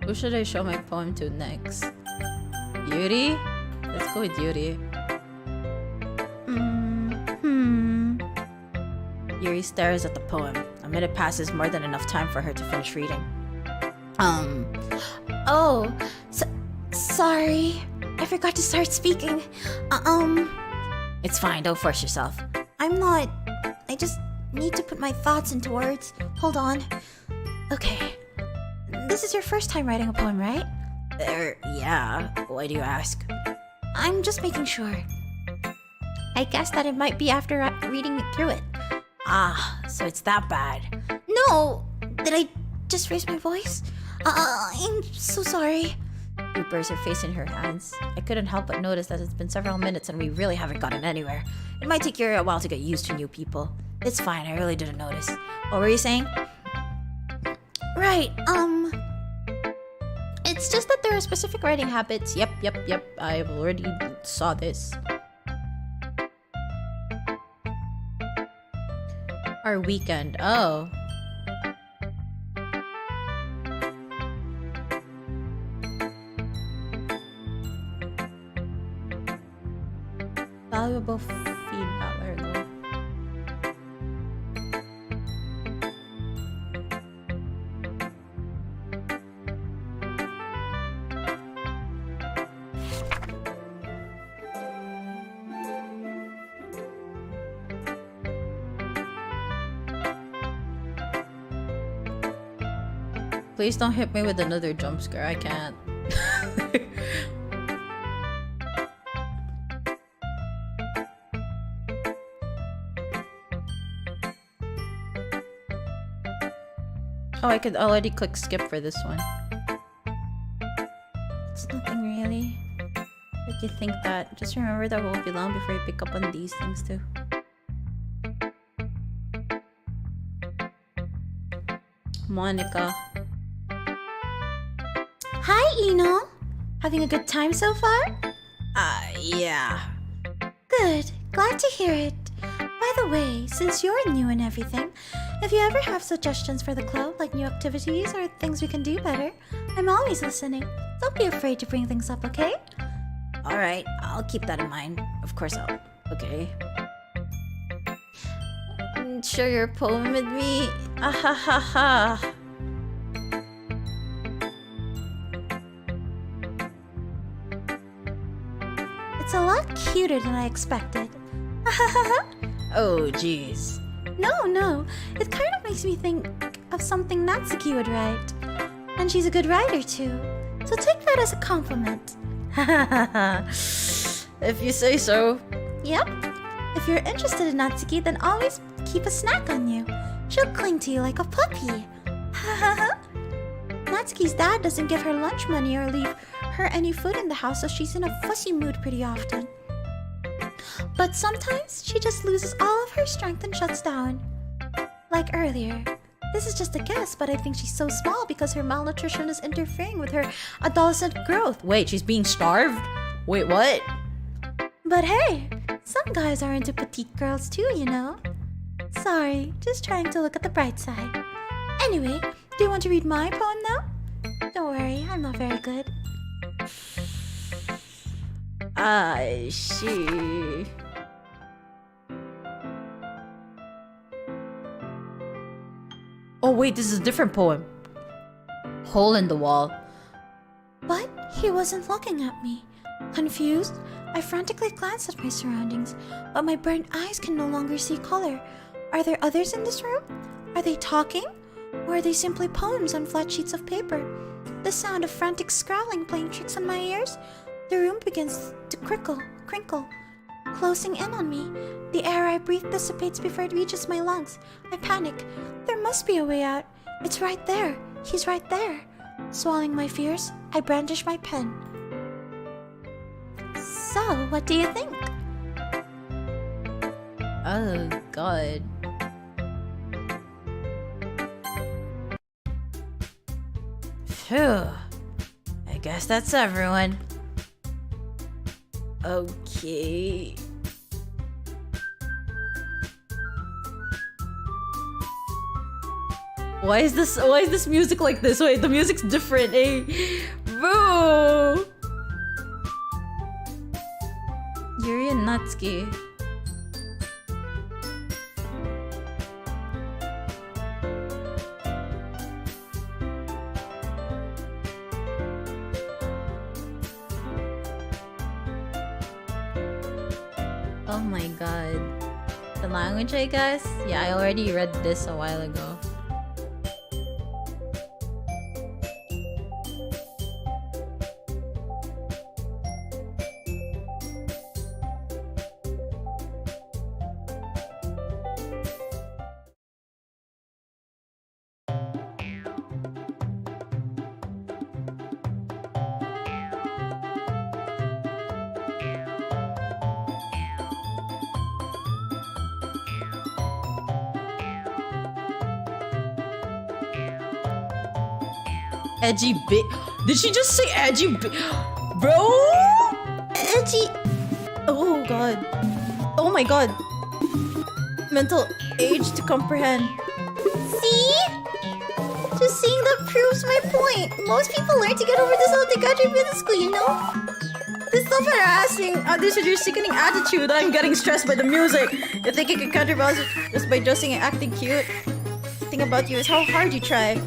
Who should I show my poem to next? Yuri? Let's go with Yuri. Yuri stares at the poem. A minute passes, more than enough time for her to finish reading. Oh, sorry. I forgot to start speaking. It's fine, don't force yourself. I'm not. I just need to put my thoughts into words. Hold on. Okay. This is your first time writing a poem, right? Yeah. Why do you ask? I'm just making sure. I guess that it might be after reading through it. Ah, so it's that bad. No! Did I just raise my voice? I'm so sorry. She buries her face in her hands. I couldn't help but notice that it's been several minutes and we really haven't gotten anywhere. It might take you a while to get used to new people. It's fine, I really didn't notice. What were you saying? Right, It's just that there are specific writing habits. Yep. I've already saw this. Our weekend. Oh. Valuable feedback. Where we go? Please don't hit me with another jump scare. I can't. Oh, I could already click skip for this one. It's nothing really. If you think that, just remember that it won't be long before you pick up on these things too. Monica. hi, Ino. Having a good time so far? Yeah. Good. Glad to hear it. By the way, since you're new and everything, if you ever have suggestions for the club, like new activities or things we can do better, I'm always listening. Don't be afraid to bring things up, okay? Alright, I'll keep that in mind. Of course I'll. Okay. share your poem with me? Ah ha ha ha. It's a lot cuter than I expected. Oh, jeez. No. It kind of makes me think of something Natsuki would write. And she's a good writer too. So take that as a compliment. If you say so. Yep. If you're interested in Natsuki, then always keep a snack on you. She'll cling to you like a puppy. Natsuki's dad doesn't give her lunch money or leave her any food in the house, so she's in a fussy mood pretty often. But sometimes she just loses all of her strength and shuts down. Like earlier. This is just a guess, but I think she's so small because her malnutrition is interfering with her adolescent growth. Wait, she's being starved? Wait, what? But hey, some guys are into petite girls too, you know? Sorry, just trying to look at the bright side. Anyway, do you want to read my poem now? Don't worry, I'm not very good. I see. Oh wait, this is a different poem. Hole in the wall. But he wasn't looking at me. Confused, I frantically glanced at my surroundings, but my burnt eyes can no longer see color. Are there others in this room? Are they talking? Or are they simply poems on flat sheets of paper? The sound of frantic scrawling playing tricks on my ears? The room begins to crinkle, closing in on me. The air I breathe dissipates before it reaches my lungs. I panic. There must be a way out. It's right there. He's right there. Swallowing my fears, I brandish my pen. So, what do you think? Oh god. Phew. I guess that's everyone. Okay. Why is this music like this? Wait, the music's different, eh? Bro! Yuri and Natsuki. Oh my god. The language, I guess? Yeah, I already read this a while ago. Edgy bit. Did she just say edgy bit? Bro! Edgy. Oh god. Oh my god. Mental age to comprehend. See? Just seeing that proves my point. Most people learn to get over this all they graduate middle school, you know? This stuff harassing. This is your sickening attitude. I'm getting stressed by the music. You think you can counterbalance it just by dressing and acting cute? The thing about you is how hard you try.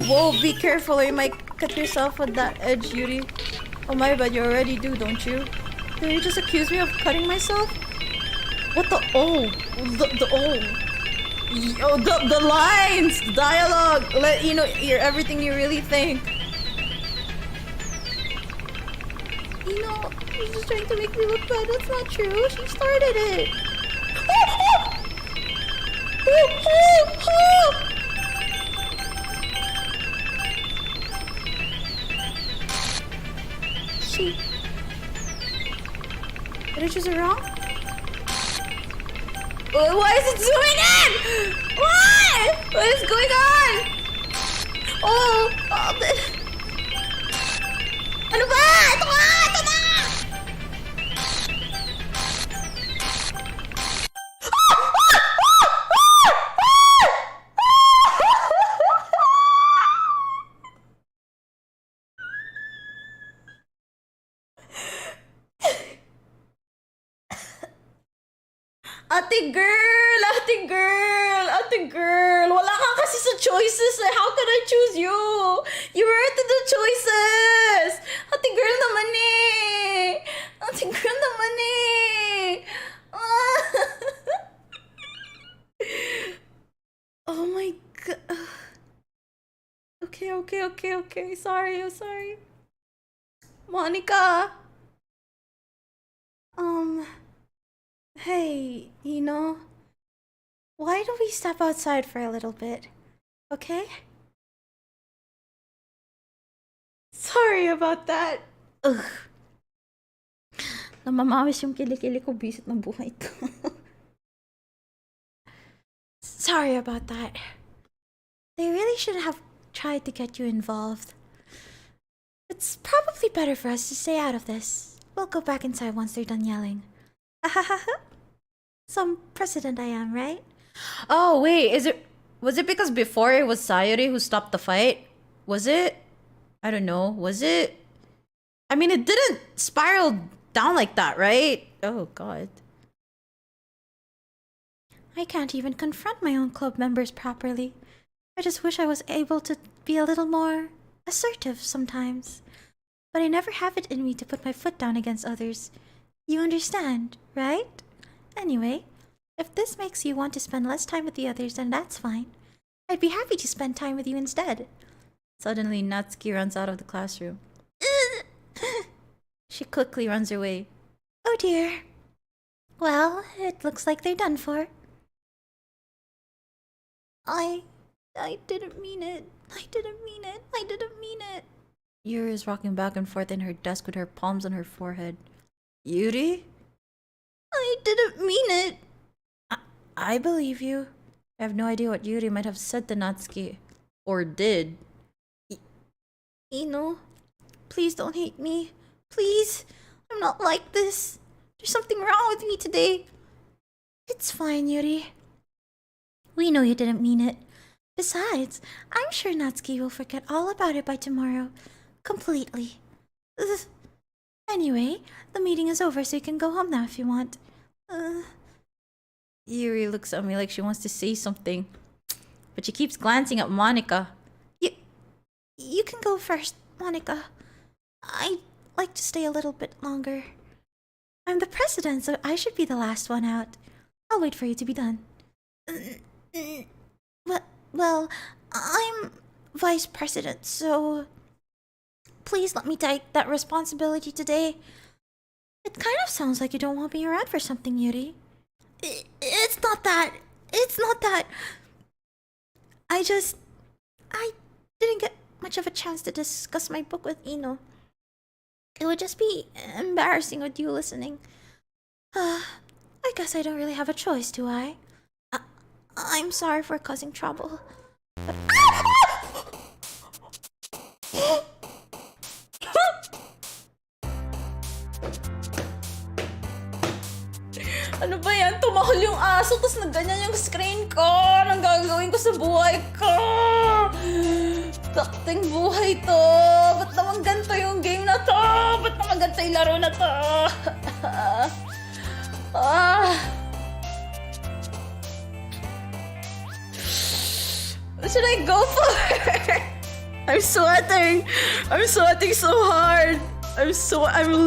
Whoa, be careful or you might cut yourself with that edge, Yuri. Oh my bad, you already do, don't you? Did you just accuse me of cutting myself? What the oh? The lines! The dialogue! Let you know everything you really think. You know, she's just trying to make me look bad. That's not true. She started it. Did I choose it wrong? Why is it zooming in? What? What is going on? Oh, ano ba? Ito nga! Ito na! Ate girl, ate girl. Wala ka kasi sa choices eh. How can I choose you? You were to the choices. Ate girl naman eh. Ate girl naman eh. Ah. Oh my god. Okay. Sorry, I'm sorry. Monica. Hey, why don't we step outside for a little bit? Okay? Sorry about that. Ugh. Namamawis yung kilikili ko, bisit ng buhay ko. Sorry about that. They really should have tried to get you involved. It's probably better for us to stay out of this. We'll go back inside once they're done yelling. Some president I am, right? Oh, wait, was it because before it was Sayori who stopped the fight? Was it? I don't know. Was it? I mean, it didn't spiral down like that, right? Oh, God. I can't even confront my own club members properly. I just wish I was able to be a little more assertive sometimes. But I never have it in me to put my foot down against others. You understand, right? Anyway, if this makes you want to spend less time with the others, then that's fine. I'd be happy to spend time with you instead. Suddenly, Natsuki runs out of the classroom. She quickly runs away. Oh dear. Well, it looks like they're done for. I didn't mean it. I didn't mean it. Yuri is rocking back and forth in her desk with her palms on her forehead. Yuri? I didn't mean it. I believe you. I have no idea what Yuri might have said to Natsuki. Or did. Ino, please don't hate me. Please. I'm not like this. There's something wrong with me today. It's fine, Yuri. We know you didn't mean it. Besides, I'm sure Natsuki will forget all about it by tomorrow. Completely. Ugh. Anyway, the meeting is over, so you can go home now if you want. Yuri looks at me like she wants to say something, but she keeps glancing at Monica. You can go first, Monica. I'd like to stay a little bit longer. I'm the president, so I should be the last one out. I'll wait for you to be done. Well, I'm vice president, so please let me take that responsibility today. It kind of sounds like you don't want me around for something, Yuri. It's not that. I didn't get much of a chance to discuss my book with Ino. It would just be embarrassing with you listening. I guess I don't really have a choice, do I? I'm sorry for causing trouble. But... Ano ba yan? Tumahol yung aso, tapos nagganyan yung screen ko. Anong gagawin ko sa buhay ko? Takting buhay to. Ba't naman ganito yung game na to? Ba't naman ganito yung laro na to? What should I go for? I'm sweating. I'm sweating so hard. I'm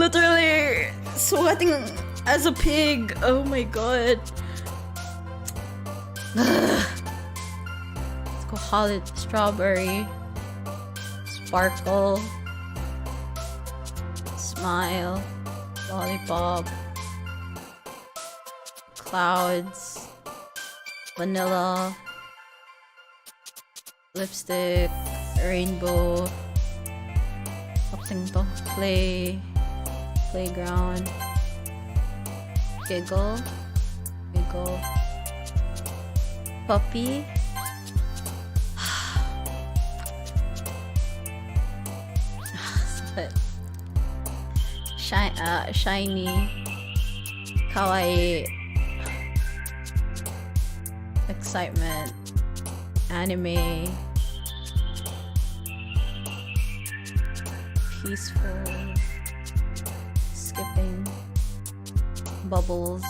literally sweating as a pig. Oh my god. Let's go Holland strawberry. Sparkle. Smile. Lollipop. Clouds. Vanilla. Lipstick. Rainbow. Something to. Playground. Giggle. Puppy. Shiny. Kawaii. Excitement. Anime. Peaceful. Skipping. Bubbles.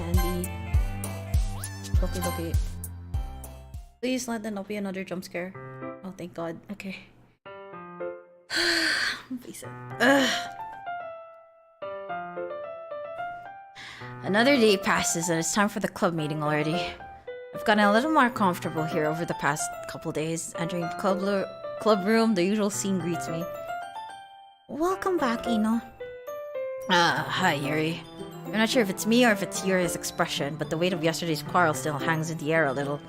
candy. Okay. Please let there not be another jump scare. Oh, thank God. Okay. Please. Another day passes and it's time for the club meeting already. I've gotten a little more comfortable here over the past couple days. Entering the club room, the usual scene greets me. Welcome back, Ino. Hi, Yuri. I'm not sure if it's me or if it's Yuri's expression, but the weight of yesterday's quarrel still hangs in the air a little.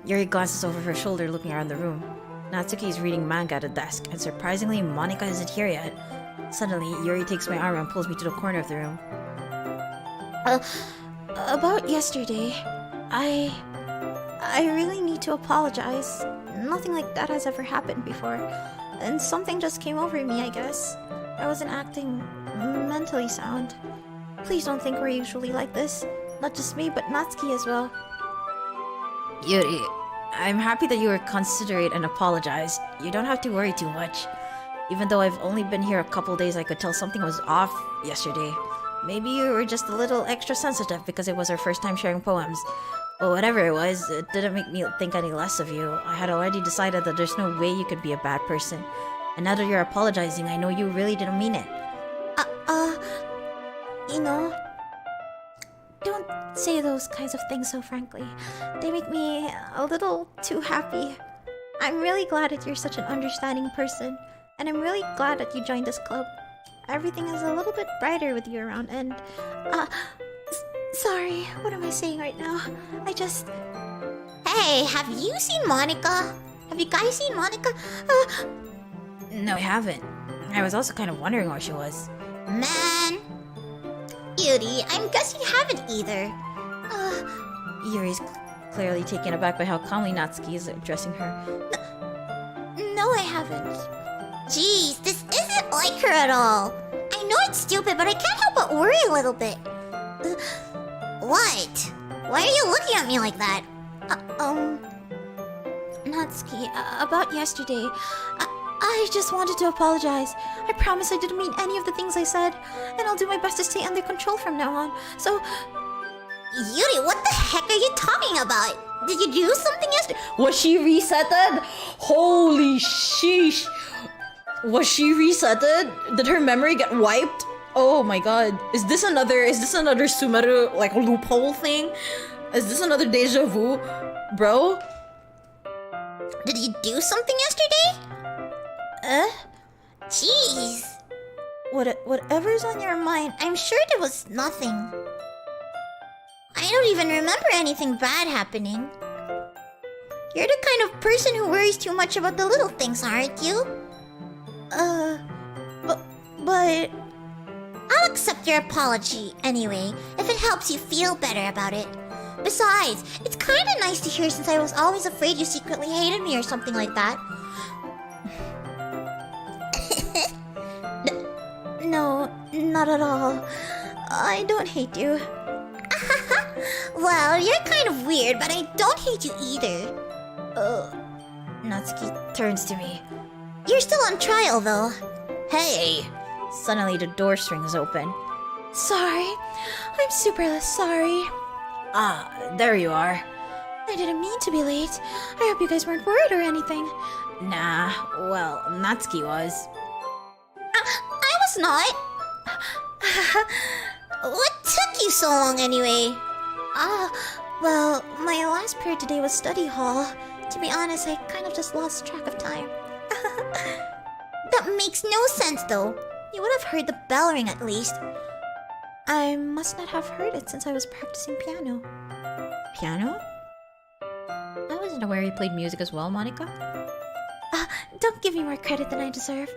Yuri glances over her shoulder looking around the room. Natsuki is reading manga at a desk, and surprisingly, Monika isn't here yet. Suddenly, Yuri takes my arm and pulls me to the corner of the room. About yesterday, I really need to apologize. Nothing like that has ever happened before. And something just came over me, I guess. I wasn't acting mentally sound. Please don't think we're usually like this. Not just me, but Natsuki as well. Yuri, I'm happy that you were considerate and apologized. You don't have to worry too much. Even though I've only been here a couple days, I could tell something was off yesterday. Maybe you were just a little extra sensitive because it was our first time sharing poems. But whatever it was, it didn't make me think any less of you. I had already decided that there's no way you could be a bad person. And now that you're apologizing, I know you really didn't mean it. Don't say those kinds of things so frankly. They make me a little too happy. I'm really glad that you're such an understanding person, and I'm really glad that you joined this club. Everything is a little bit brighter with you around, and, sorry, what am I saying right now? Hey, have you seen Monika? Have you guys seen Monika? No, I haven't. I was also kind of wondering where she was. Man. Yuri, I'm guessing you haven't either. Yuri's clearly taken aback by how calmly Natsuki is addressing her. No, I haven't. Jeez, this isn't like her at all. I know it's stupid, but I can't help but worry a little bit. What? Why are you looking at me like that? Natsuki, about yesterday, I just wanted to apologize. I promise I didn't mean any of the things I said, and I'll do my best to stay under control from now on. So, Yuri, what the heck are you talking about? Did you do something yesterday? Was she resetted? Holy sheesh. Was she resetted? Did her memory get wiped? Oh my god. Is this another Sumeru like loophole thing? Is this another deja vu? Bro? Did you do something yesterday? Jeez. whatever's on your mind, I'm sure there was nothing. I don't even remember anything bad happening. You're the kind of person who worries too much about the little things, aren't you? but I'll accept your apology anyway, if it helps you feel better about it. Besides, it's kinda nice to hear since I was always afraid you secretly hated me or something like that. no, not at all. I don't hate you. Well, you're kind of weird, but I don't hate you either. Natsuki turns to me. You're still on trial, though. Hey! Suddenly the door swings open. Sorry. I'm super sorry. Ah, there you are. I didn't mean to be late. I hope you guys weren't worried or anything. Nah, well, Natsuki was. I was not. What took you so long anyway? Well, my last period today was study hall. To be honest, I kind of just lost track of time. That makes no sense, though. You would have heard the bell ring at least. I must not have heard it since I was practicing piano. Piano? I wasn't aware you played music as well, Monika. Don't give me more credit than I deserve.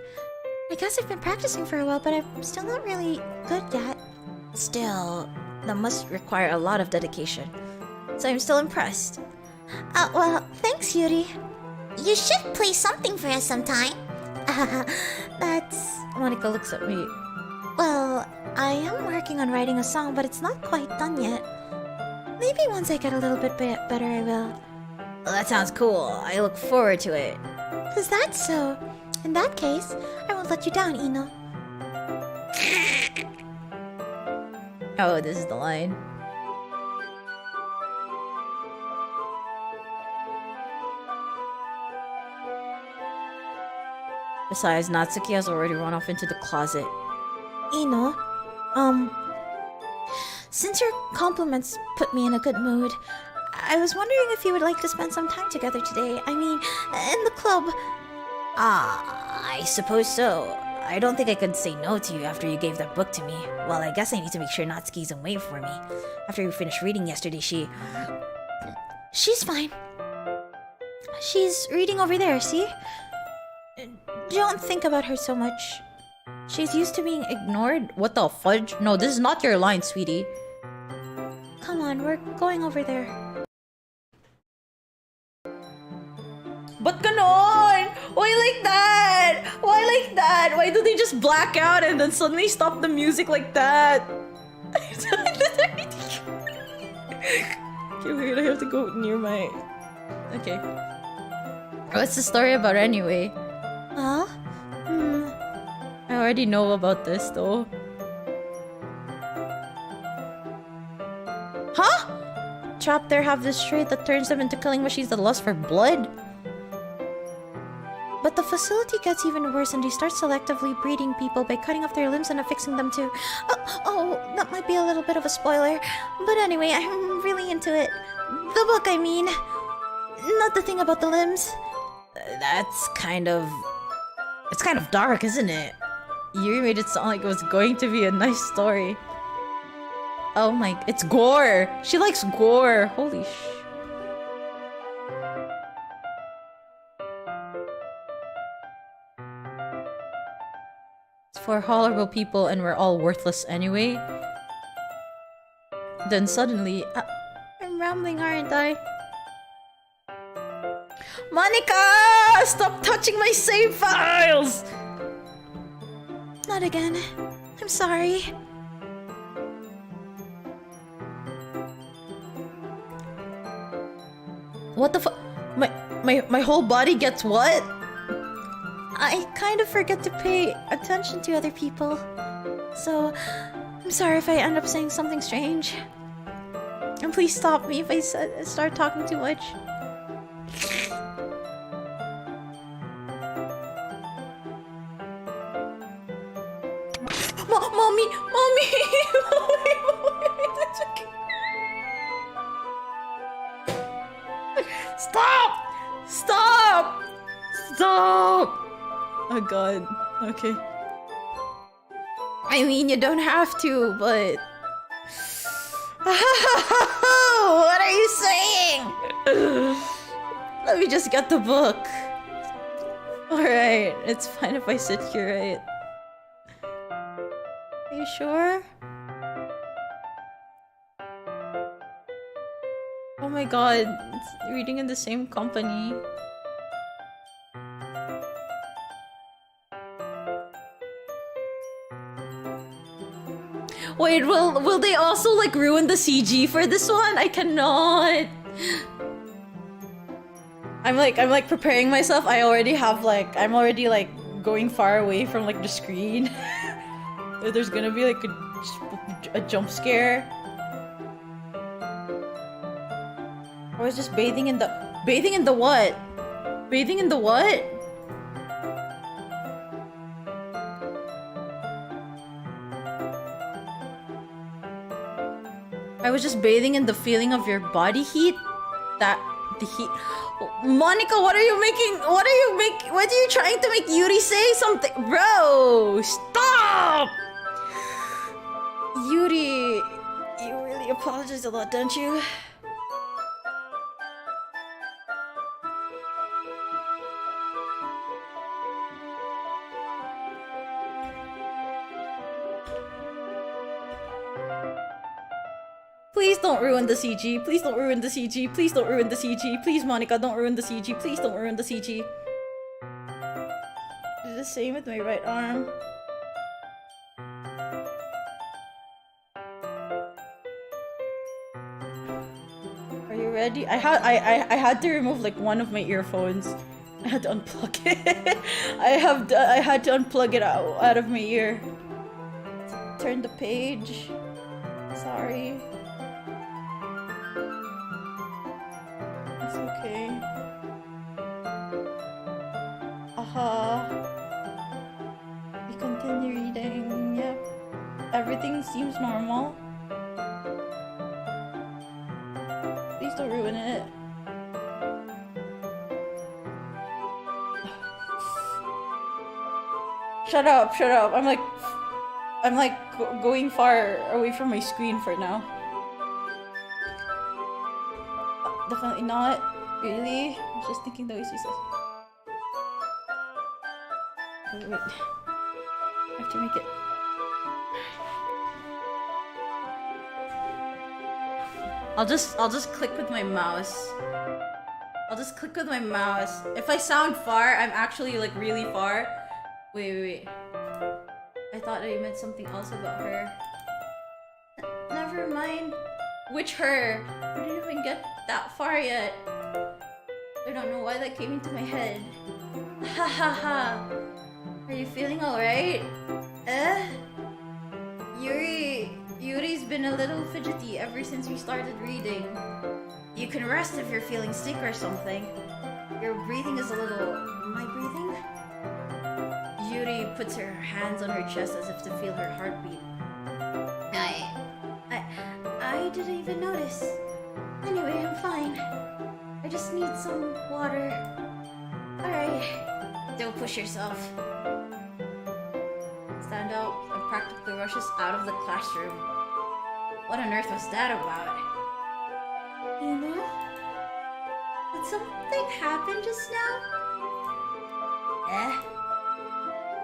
I guess I've been practicing for a while, but I'm still not really good yet. Still, that must require a lot of dedication. So I'm still impressed. Well, thanks, Yuri. You should play something for us sometime. That's... Monika looks at me. Well, I am working on writing a song, but it's not quite done yet. Maybe once I get a little bit better, I will. Well, that sounds cool. I look forward to it. Is that so? In that case, I won't let you down, Ino. Oh, this is the line. Besides, Natsuki has already run off into the closet. Ino, since your compliments put me in a good mood, I was wondering if you would like to spend some time together today. I mean, in the club. I suppose so. I don't think I could say no to you after you gave that book to me. Well, I guess I need to make sure Natsuki isn't waiting for me. After we finished reading yesterday, She's fine. She's reading over there, see? Don't think about her so much. She's used to being ignored? What the fudge? No, this is not your line, sweetie. Come on, we're going over there. But ganon! Why like that? Why like that? Why do they just black out and then suddenly stop the music like that? Okay, wait, I have to go near my... Okay. What's the story about anyway? Huh? I already know about this though. Huh? Trapped there have this trait that turns them into killing machines that lust for blood? But the facility gets even worse and they start selectively breeding people by cutting off their limbs and affixing them to... Oh, that might be a little bit of a spoiler. But anyway, I'm really into it. The book, I mean. Not the thing about the limbs. That's kind of... It's kind of dark, isn't it? Yuri made it sound like it was going to be a nice story. Oh my... It's gore! She likes gore! Holy sh... It's for horrible people and we're all worthless anyway. Then suddenly... I'm rambling, aren't I? Monica! Stop touching my save files! Not again. I'm sorry. What the fu- My whole body gets what? I kind of forget to pay attention to other people. So, I'm sorry if I end up saying something strange. And please stop me if I start talking too much. Mommy! That's okay. Stop! Oh god. Okay. I mean, you don't have to, but... What are you saying? Let me just get the book. Alright, it's fine if I sit here, right? Are you sure? Oh my god, it's reading in the same company. Wait, will they also like ruin the CG for this one? I cannot. I'm like preparing myself. I already have like I'm already like going far away from like the screen. There's gonna be like a jump scare. I was just bathing in the what? Bathing in the what? I was just bathing in the feeling of your body heat. The heat. Monica, what are you trying to make Yuri say something? Bro, stop! Yuri, you really apologize a lot, don't you? Please don't ruin the CG. Please don't ruin the CG. Please don't ruin the CG. Please, Monica, don't ruin the CG. Please don't ruin the CG. Do the same with my right arm. Are you ready? I had to remove like one of my earphones. I had to unplug it. I had to unplug it out of my ear. Turn the page. Sorry. It's okay. We continue reading. Yep. Everything seems normal. Please don't ruin it. Shut up, shut up. I'm like going far away from my screen for now. Definitely not. Really? I was just thinking those useless. Wait. I have to make it. I'll just click with my mouse. I'll just click with my mouse. If I sound far, I'm actually like really far. Wait. I thought I meant something else about her. Never mind. Which her? I didn't even get that far yet. I don't know why that came into my head. Ha ha ha. Are you feeling alright? Yuri's been a little fidgety ever since we started reading. You can rest if you're feeling sick or something. Your breathing is a little... My breathing? Yuri puts her hands on her chest as if to feel her heartbeat. I didn't even notice. Anyway, I'm fine. I just need some water. Alright. Don't push yourself. Stand up and practically rushes out of the classroom. What on earth was that about? You know? Did something happen just now?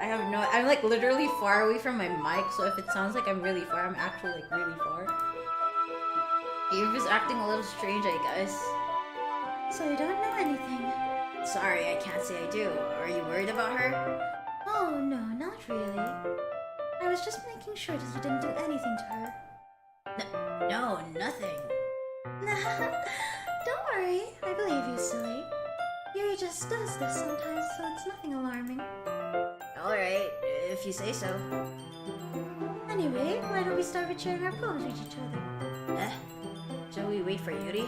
I have no... I'm like literally far away from my mic, so if it sounds like I'm really far, I'm actually like really far. Eve is acting a little strange, I guess. So you don't know anything? Sorry, I can't say I do. Are you worried about her? Oh, no, not really. I was just making sure that you didn't do anything to her. No, nothing. Don't worry, I believe you, silly. Yuri just does this sometimes, so it's nothing alarming. Alright, if you say so. Anyway, why don't we start with sharing our poems with each other? Shall we wait for Yuri?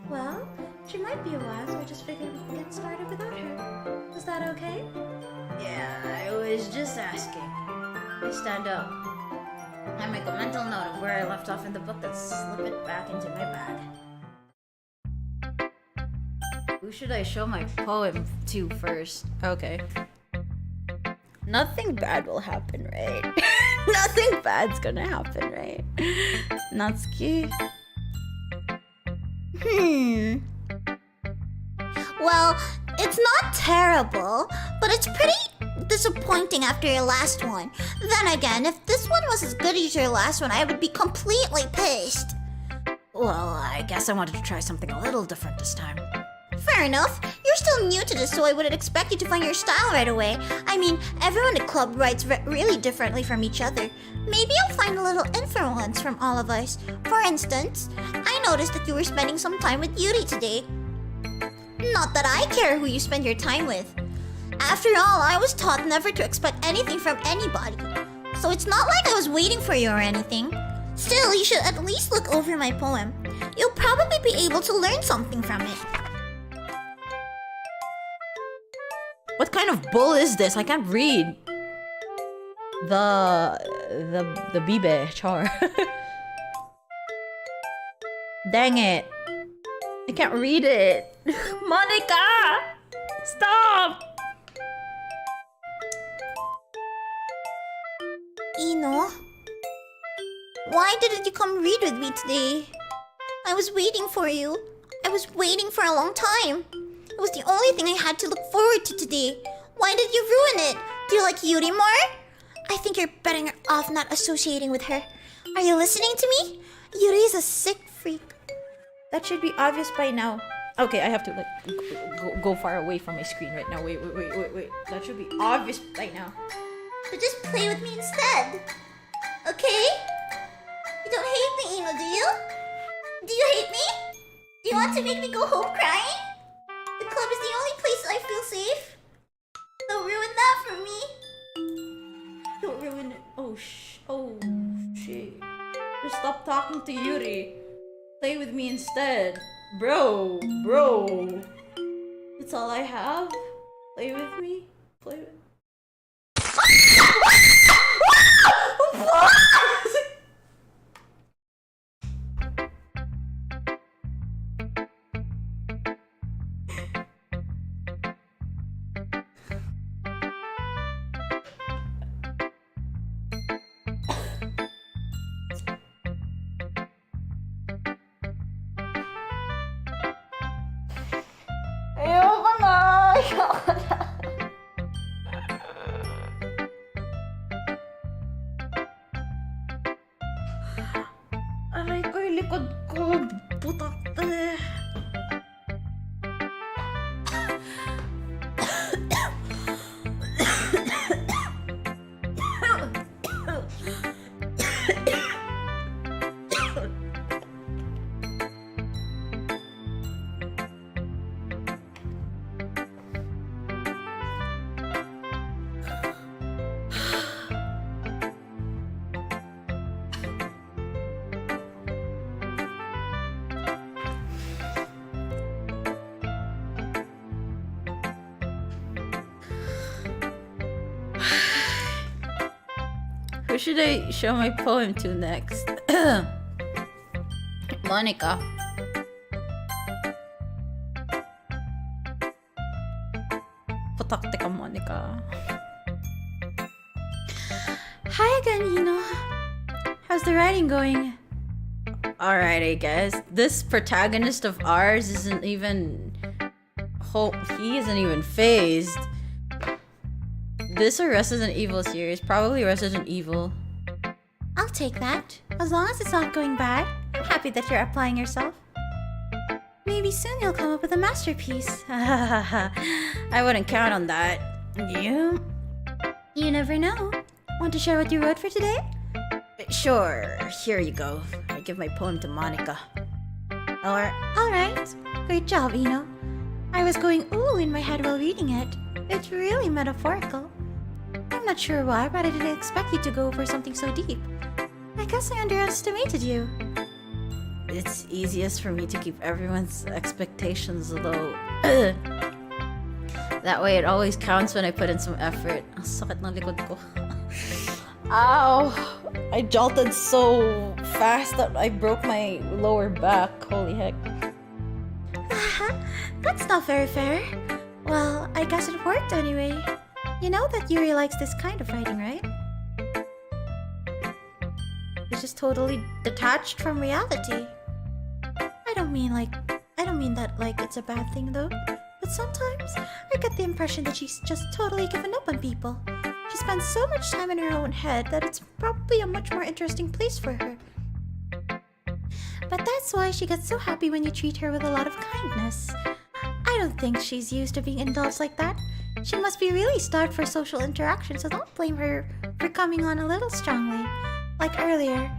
Well, she might be a while, so I just figured we could get started without her. Is that okay? Yeah, I was just asking. I stand up. I make a mental note of where I left off in the book and slip it back into my bag. Who should I show my poem to first? Okay. Nothing bad will happen, right? Nothing bad's gonna happen, right? Natsuki? Well, it's not terrible, but it's pretty disappointing after your last one. Then again, if this one was as good as your last one, I would be completely pissed. Well, I guess I wanted to try something a little different this time. Fair enough. You're still new to this, so I wouldn't expect you to find your style right away. I mean, everyone in the club writes really differently from each other. Maybe you'll find a little influence from all of us. For instance, I noticed that you were spending some time with Yuri today. Not that I care who you spend your time with. After all, I was taught never to expect anything from anybody. So it's not like I was waiting for you or anything. Still, you should at least look over my poem. You'll probably be able to learn something from it. What kind of bull is this? I can't read. The bibe char. Dang it. I can't read it. Monica! Stop! Ino? Why didn't you come read with me today? I was waiting for you. I was waiting for a long time. It was the only thing I had to look forward to today. Why did you ruin it? Do you like Yuri more? I think you're better off not associating with her. Are you listening to me? Yuri is a sick freak. That should be obvious by now. Okay, I have to like go far away from my screen right now. Wait. That should be obvious by now. So just play with me instead. Okay? You don't hate me, Ino, do you? Do you hate me? Do you want to make me go home crying? The club is the only place I feel safe. Don't ruin that for me. Don't ruin it. Oh shit. Just Stop talking to Yuri. Play with me instead. Bro. That's all I have? Play with me? Play with Aray ko, yung likod ko. Putak na. Who should I show my poem to next? Monica. Putakte ka, Monica. Hi again, Ino. How's the writing going? Alright, I guess. This protagonist of ours isn't even... he isn't even phased. This or Resident Evil series? Probably Resident Evil. I'll take that. As long as it's not going bad, I'm happy that you're applying yourself. Maybe soon you'll come up with a masterpiece. I wouldn't count on that. You? You never know. Want to share what you wrote for today? Sure, here you go. I give my poem to Monica. Alright. Great job, Ino. I was going ooh in my head while reading it. It's really metaphorical. I'm not sure why, but I didn't expect you to go for something so deep. I guess I underestimated you. It's easiest for me to keep everyone's expectations low. That way it always counts when I put in some effort. Ang sakit ng likod ko. Ow! I jolted so fast that I broke my lower back. Holy heck. That's not very fair. Well, I guess it worked anyway. You know that Yuri likes this kind of writing, right? It's just totally detached from reality. I don't mean that like it's a bad thing though. But sometimes I get the impression that she's just totally given up on people. She spends so much time in her own head that it's probably a much more interesting place for her. But that's why she gets so happy when you treat her with a lot of kindness. I don't think she's used to being indulged like that. She must be really starved for social interaction, so don't blame her for coming on a little strongly. Like earlier,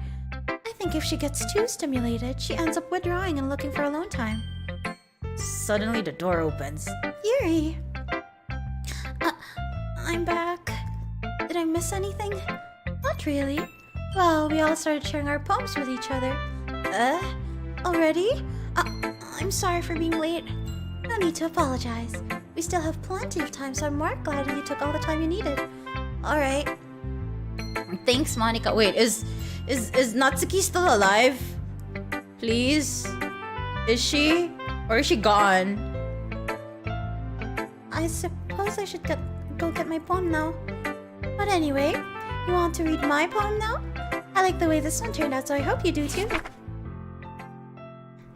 I think if she gets too stimulated, she ends up withdrawing and looking for alone time. Suddenly the door opens. Yuri! I'm back. Did I miss anything? Not really. Well, we all started sharing our poems with each other. Already? I'm sorry for being late. No need to apologize. We still have plenty of time, so I'm more glad that you took all the time you needed. Alright. Thanks, Monica. Wait, is Natsuki still alive? Please? Is she? Or is she gone? I suppose I should go get my poem now. But anyway, you want to read my poem now? I like the way this one turned out, so I hope you do too.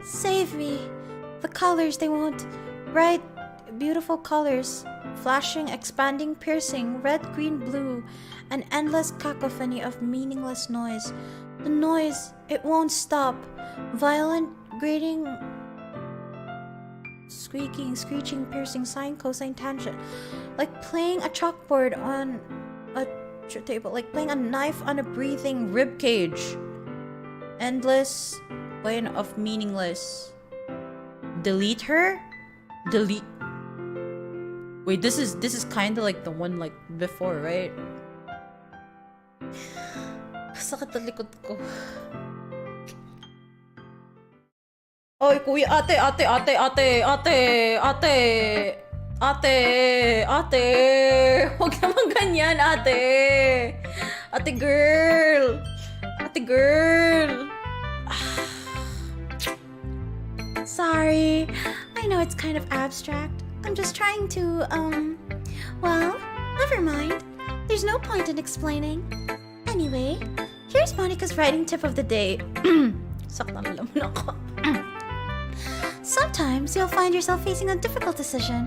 Save me. The colors, they won't. Bright, beautiful colors. Flashing, expanding, piercing, red, green, blue. An endless cacophony of meaningless noise. The noise, it won't stop. Violent, grating, squeaking, screeching, piercing, sine, cosine, tangent. Like playing a chalkboard on a table. Like playing a knife on a breathing rib cage. Endless, plane of meaningless. Delete her? Delete. Wait, this is kind of like the one like before, right? Sakit ang likod ko. Oy, kuya, ate. Huwag naman ganyan, ate. Ate girl. Sorry. I know it's kind of abstract. I'm just trying to, well, never mind. There's no point in explaining. Anyway, here's Monica's writing tip of the day. Saktan lang naman ako. Sometimes you'll find yourself facing a difficult decision.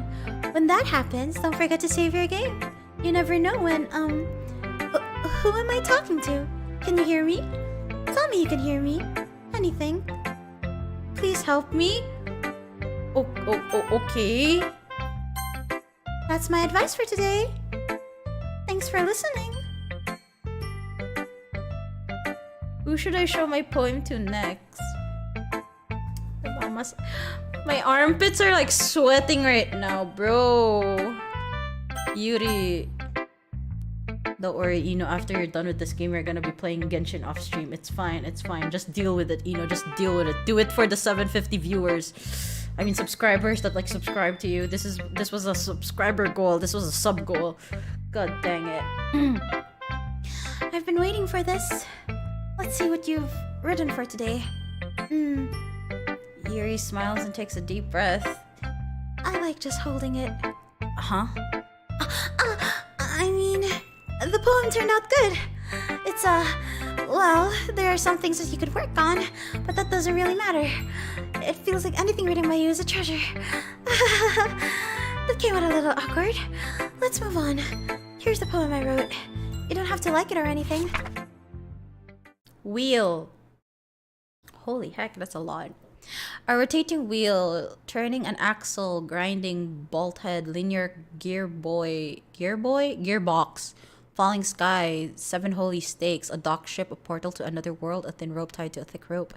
When that happens, don't forget to save your game. You never know when, who am I talking to? Can you hear me? Tell me you can hear me. Anything. Please help me. Okay. That's my advice for today. Thanks for listening. Who should I show my poem to next? My armpits are like sweating right now, bro. Yuri. Don't worry, after you're done with this game, we're gonna be playing Genshin off stream. It's fine. Just deal with it, just deal with it. Do it for the 750 viewers. I mean subscribers that like subscribe to you. This was a subscriber goal. This was a sub goal. God dang it. I've been waiting for this. Let's see what you've written for today. Yuri smiles and takes a deep breath. I like just holding it. Huh? I mean, the poem turned out good. It's, well, there are some things that you could work on, but that doesn't really matter. It feels like anything written by you is a treasure. That came out a little awkward. Let's move on. Here's the poem I wrote. You don't have to like it or anything. Wheel. Holy heck, that's a lot. A rotating wheel, turning an axle, grinding bolt head, linear gearbox, falling sky, 7 holy stakes, a dock ship, a portal to another world, a thin rope tied to a thick rope,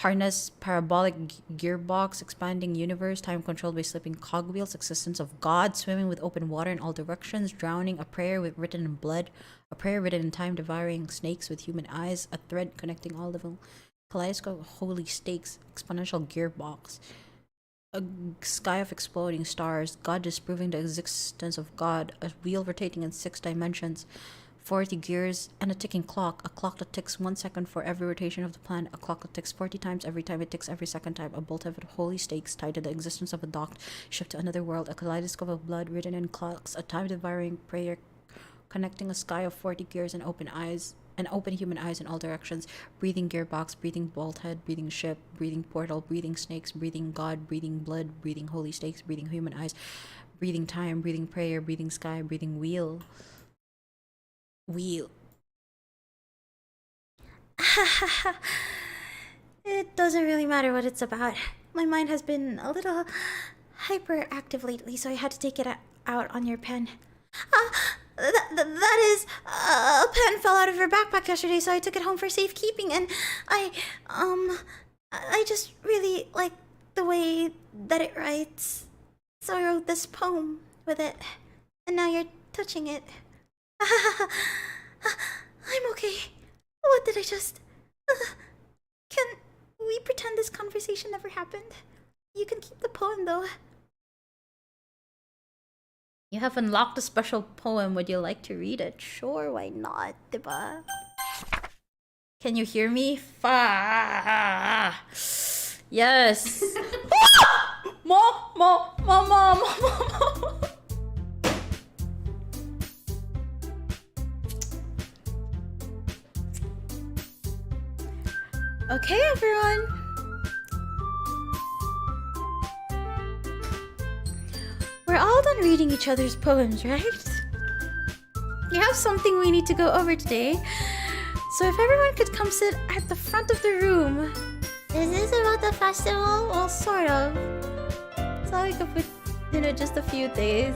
harness, parabolic gearbox, expanding universe, time controlled by slipping cogwheels, existence of God, swimming with open water in all directions, drowning, a prayer written in blood, a prayer written in time, devouring snakes with human eyes, a thread connecting all level, kaleidoscope of holy stakes, exponential gearbox, a sky of exploding stars, God disproving the existence of God, a wheel rotating in 6 dimensions, 40 gears, and a ticking clock, a clock that ticks 1 second for every rotation of the planet, a clock that ticks 40 times every time it ticks every second time, a bolt of holy stakes tied to the existence of a docked ship to another world, a kaleidoscope of blood written in clocks, a time-devouring prayer connecting a sky of 40 gears and open human eyes in all directions, breathing gearbox, breathing bolt head, breathing ship, breathing portal, breathing snakes, breathing God, breathing blood, breathing holy stakes, breathing human eyes, breathing time, breathing prayer, breathing sky, breathing wheel. It doesn't really matter what it's about. My mind has been a little hyperactive lately, so I had to take it out on your pen. That is, a pen fell out of your backpack yesterday, so I took it home for safekeeping, and I just really like the way that it writes. So I wrote this poem with it, and now you're touching it. I'm okay. What did I just... Can we pretend this conversation never happened? You can keep the poem, though. You have unlocked a special poem. Would you like to read it? Sure, why not, diba? Can you hear me? Yes. Mom. Okay, everyone. We're all done reading each other's poems, right? We have something we need to go over today. So if everyone could come sit at the front of the room. Is this about the festival? Well, sort of. So we could put, just a few days.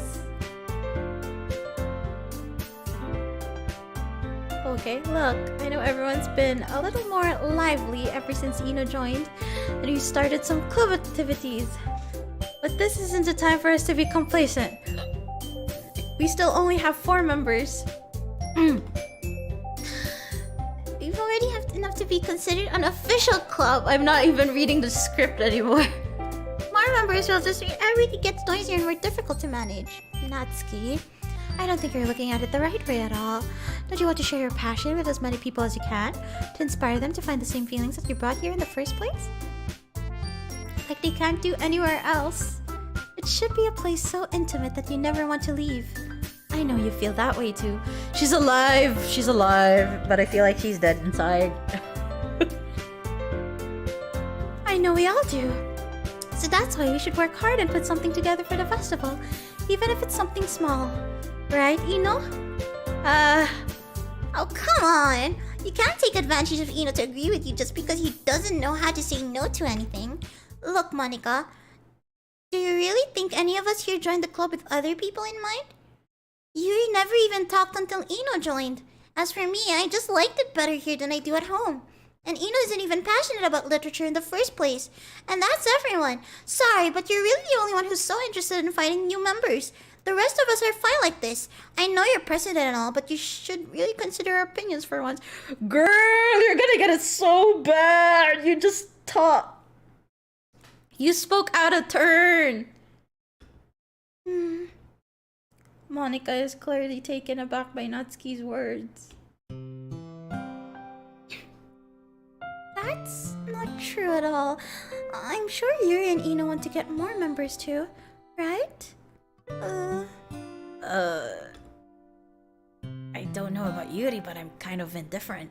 Okay, look, I know everyone's been a little more lively ever since Ino joined, and we started some club activities. But this isn't a time for us to be complacent. We still only have 4 members. We've already have enough to be considered an official club. I'm not even reading the script anymore. More members will just mean everything gets noisier and more difficult to manage. Natsuki, I don't think you're looking at it the right way at all. Don't you want to share your passion with as many people as you can to inspire them to find the same feelings that you brought here in the first place? Like they can't do anywhere else. It should be a place so intimate that you never want to leave. I know you feel that way too. She's alive. She's alive, but I feel like she's dead inside. I know we all do. So that's why we should work hard and put something together for the festival, even if it's something small. Right, Ino? Oh, come on! You can't take advantage of Ino to agree with you just because he doesn't know how to say no to anything. Look, Monica, do you really think any of us here joined the club with other people in mind? Yuri never even talked until Ino joined. As for me, I just liked it better here than I do at home. And Ino isn't even passionate about literature in the first place. And that's everyone. Sorry, but you're really the only one who's so interested in finding new members. The rest of us are fine like this. I know you're president and all, but you should really consider our opinions for once. Girl, you're gonna get it so bad. You just talk. You spoke out of turn. Monica is clearly taken aback by Natsuki's words. That's not true at all. I'm sure Yuri and Ino want to get more members too, right? I don't know about Yuri, but I'm kind of indifferent.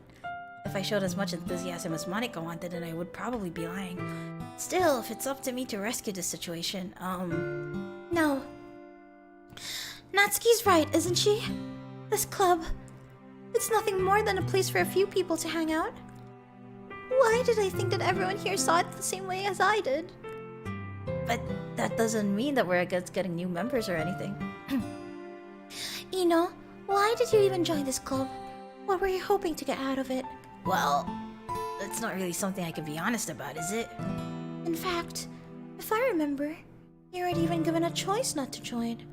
If I showed as much enthusiasm as Monica wanted, then I would probably be lying. Still, if it's up to me to rescue this situation, No. Natsuki's right, isn't she? This club, it's nothing more than a place for a few people to hang out. Why did I think that everyone here saw it the same way as I did? But that doesn't mean that we're against getting new members or anything. Ino, why did you even join this club? What were you hoping to get out of it? Well, it's not really something I can be honest about, is it? In fact, if I remember, you weren't even given a choice not to join.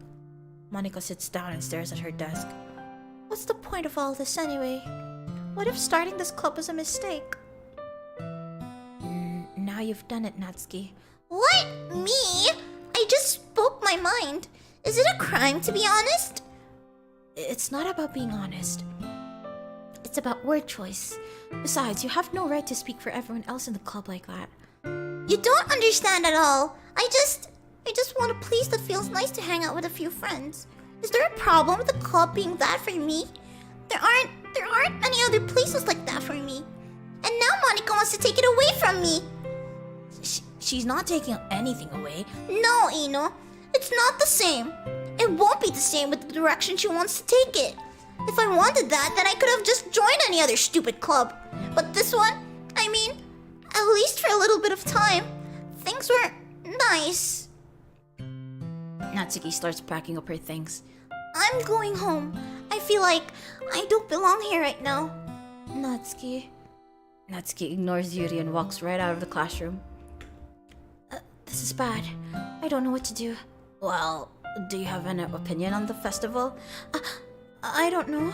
Monica sits down and stares at her desk. What's the point of all this anyway? What if starting this club was a mistake? Now you've done it, Natsuki. What? Me? I just spoke my mind. Is it a crime to be honest? It's not about being honest. It's about word choice. Besides, you have no right to speak for everyone else in the club like that. You don't understand at all. I just want a place that feels nice to hang out with a few friends. Is there a problem with the club being that for me? There aren't many other places like that for me. And now Monica wants to take it away from me. She's not taking anything away. No, Ino. It's not the same. It won't be the same with the direction she wants to take it. If I wanted that, then I could have just joined any other stupid club. But this one, I mean, at least for a little bit of time, things were nice. Natsuki starts packing up her things. I'm going home. I feel like I don't belong here right now. Natsuki. Natsuki ignores Yuri and walks right out of the classroom. This is bad. I don't know what to do. Well, do you have an opinion on the festival? I don't know.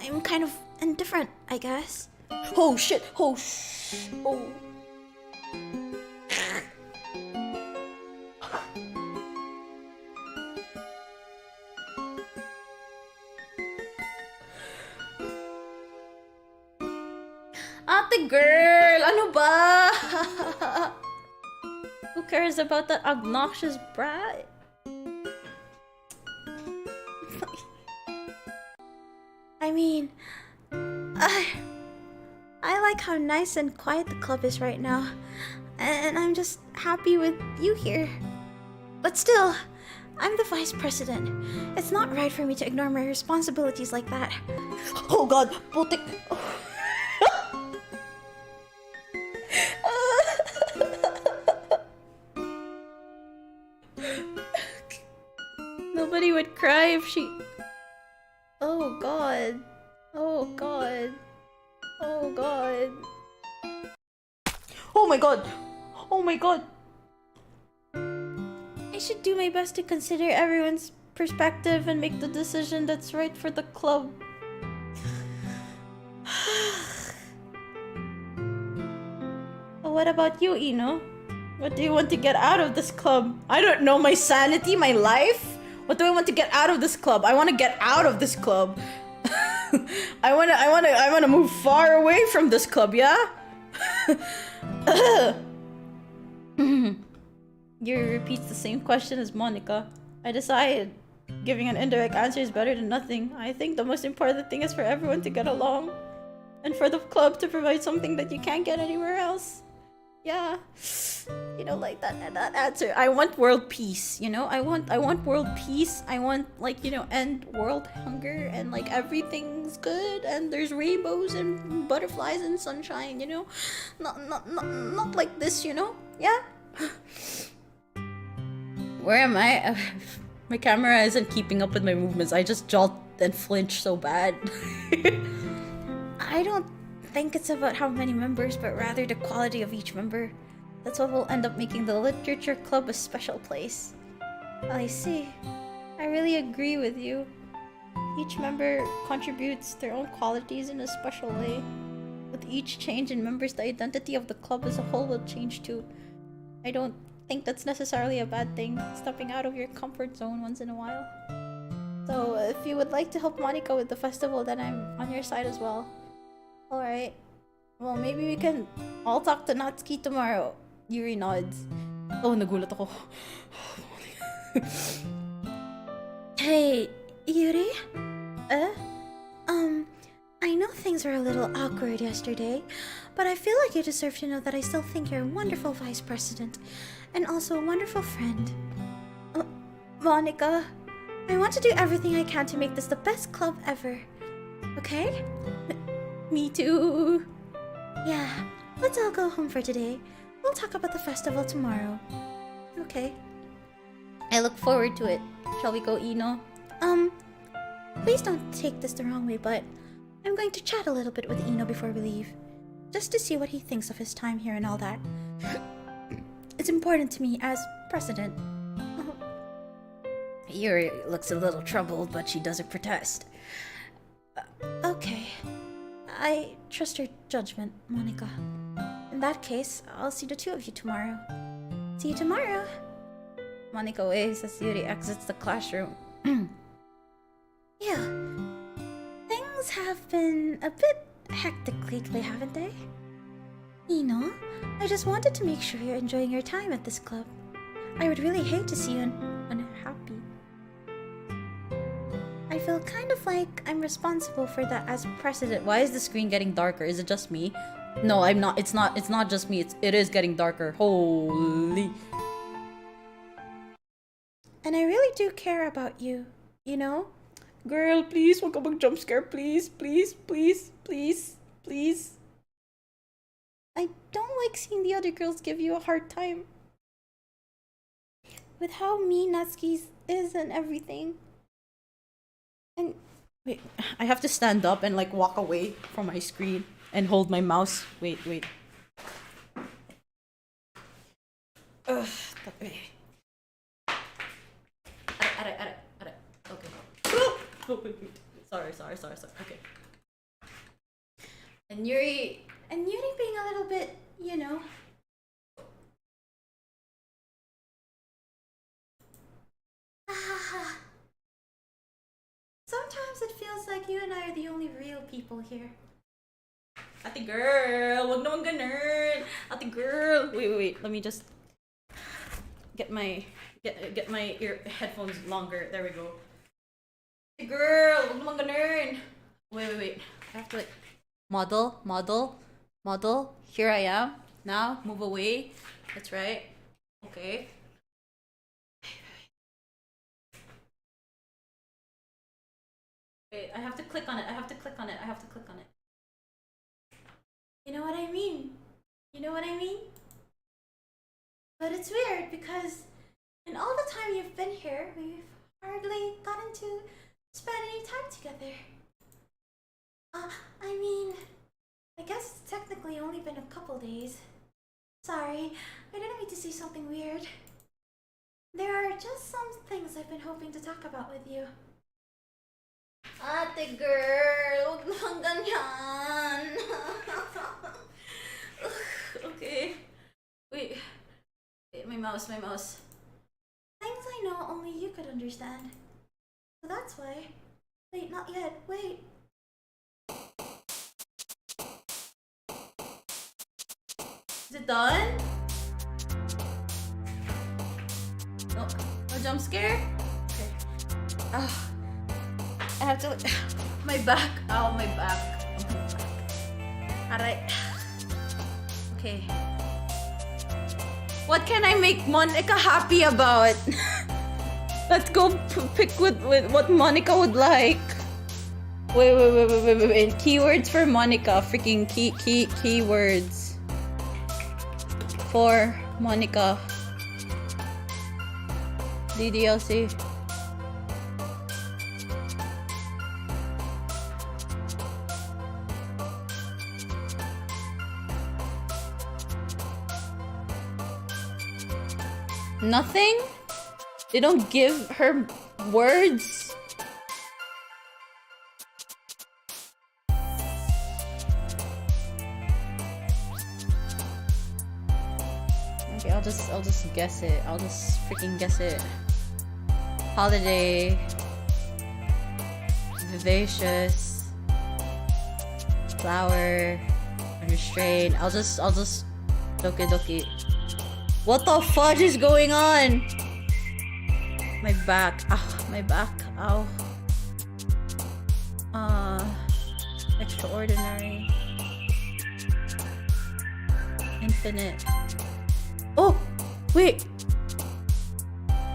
I'm kind of indifferent, I guess. Oh shit! Oh shh! Oh. Ate girl, ano ba? Who cares about that obnoxious brat? I mean, I like how nice and quiet the club is right now, and I'm just happy with you here. But still, I'm the vice president. It's not right for me to ignore my responsibilities like that. Oh god, putik. Nobody would cry if she... Oh god. Oh god. Oh god. Oh my god. Oh my god. I should do my best to consider everyone's perspective and make the decision that's right for the club. what about you, Ino? What do you want to get out of this club? I don't know, my sanity, my life? What do I want to get out of this club? I want to get out of this club. I wanna move far away from this club, yeah? Yuri repeats the same question as Monica. I decided giving an indirect answer is better than nothing. I think the most important thing is for everyone to get along. And for the club to provide something that you can't get anywhere else. Yeah. You know, like that answer. I want world peace, you know? I want world peace. I want, like, you know, end world hunger and like everything's good and there's rainbows and butterflies and sunshine, you know? Not like this, you know? Yeah? Where am I? My camera isn't keeping up with my movements. I just jolt and flinch so bad. I don't think it's about how many members, but rather the quality of each member. That's what will end up making the literature club a special place. I see. I really agree with you. Each member contributes their own qualities in a special way. With each change in members, the identity of the club as a whole will change too. I don't think that's necessarily a bad thing, stepping out of your comfort zone once in a while. So if you would like to help Monica with the festival, then I'm on your side as well. Alright. Well, maybe we can all talk to Natsuki tomorrow. Yuri nods. Oh, nagulat ako. Hey, Yuri? I know things were a little awkward yesterday, but I feel like you deserve to know that I still think you're a wonderful vice president, and also a wonderful friend. Monica, I want to do everything I can to make this the best club ever. Okay? Me too. Yeah, let's all go home for today. We'll talk about the festival tomorrow. Okay. I look forward to it. Shall we go, Ino? Please don't take this the wrong way, but I'm going to chat a little bit with Ino before we leave. Just to see what he thinks of his time here and all that. It's important to me as president. Yuri looks a little troubled, but she doesn't protest. Okay. I trust your judgment, Monica. In that case, I'll see the two of you tomorrow. See you tomorrow. Monica waves as Yuri exits the classroom. Yeah. Things have been a bit hectic lately, haven't they? Ino, I just wanted to make sure you're enjoying your time at this club. I would really hate to see you unhappy. I feel kind of like I'm responsible for that as president. Why is the screen getting darker? Is it just me? No, I'm not. It's not just me. It is getting darker. Holy. And I really do care about you, you know? Girl, please, wag ka mag-jump scare. Please, please, please, please, please. I don't like seeing the other girls give you a hard time. With how mean Natsuki is and everything. And wait, I have to stand up and like walk away from my screen and hold my mouse. Wait. Ugh, okay. Okay. Oh, wait. Sorry. Okay. And Yuri being a little bit, you know. Sometimes it feels like you and I are the only real people here. Ate girl, wag naman ganun. Ate girl. Wait. Let me just get my headphones longer. There we go. Ate girl, wag naman ganun. Wait. I have to like model. Here I am. Now move away. That's right. Okay. Wait, I have to click on it. You know what I mean? But it's weird because in all the time you've been here, we've hardly gotten to spend any time together. I guess it's technically only been a couple days. Sorry, I didn't mean to say something weird. There are just some things I've been hoping to talk about with you. Ate girl, wag naman ganyan. Okay. Wait, my mouse. Things I know only you could understand. So that's why. Wait, not yet. Wait. Is it done? No, no jump scare? Okay. Oh, I have to. My back. Oh, my back. Alright. Okay. What can I make Monica happy about? Let's go pick with what Monica would like. Wait. Keywords for Monica. Freaking keywords. For Monica. DDLC. Nothing? They don't give her words? Okay, I'll just guess it. I'll just freaking guess it. Holiday. Vivacious. Flower. Unrestrained. I'll just Doki. What the fudge is going on? My back. My back. Ow. Extraordinary. Infinite. Oh! Wait!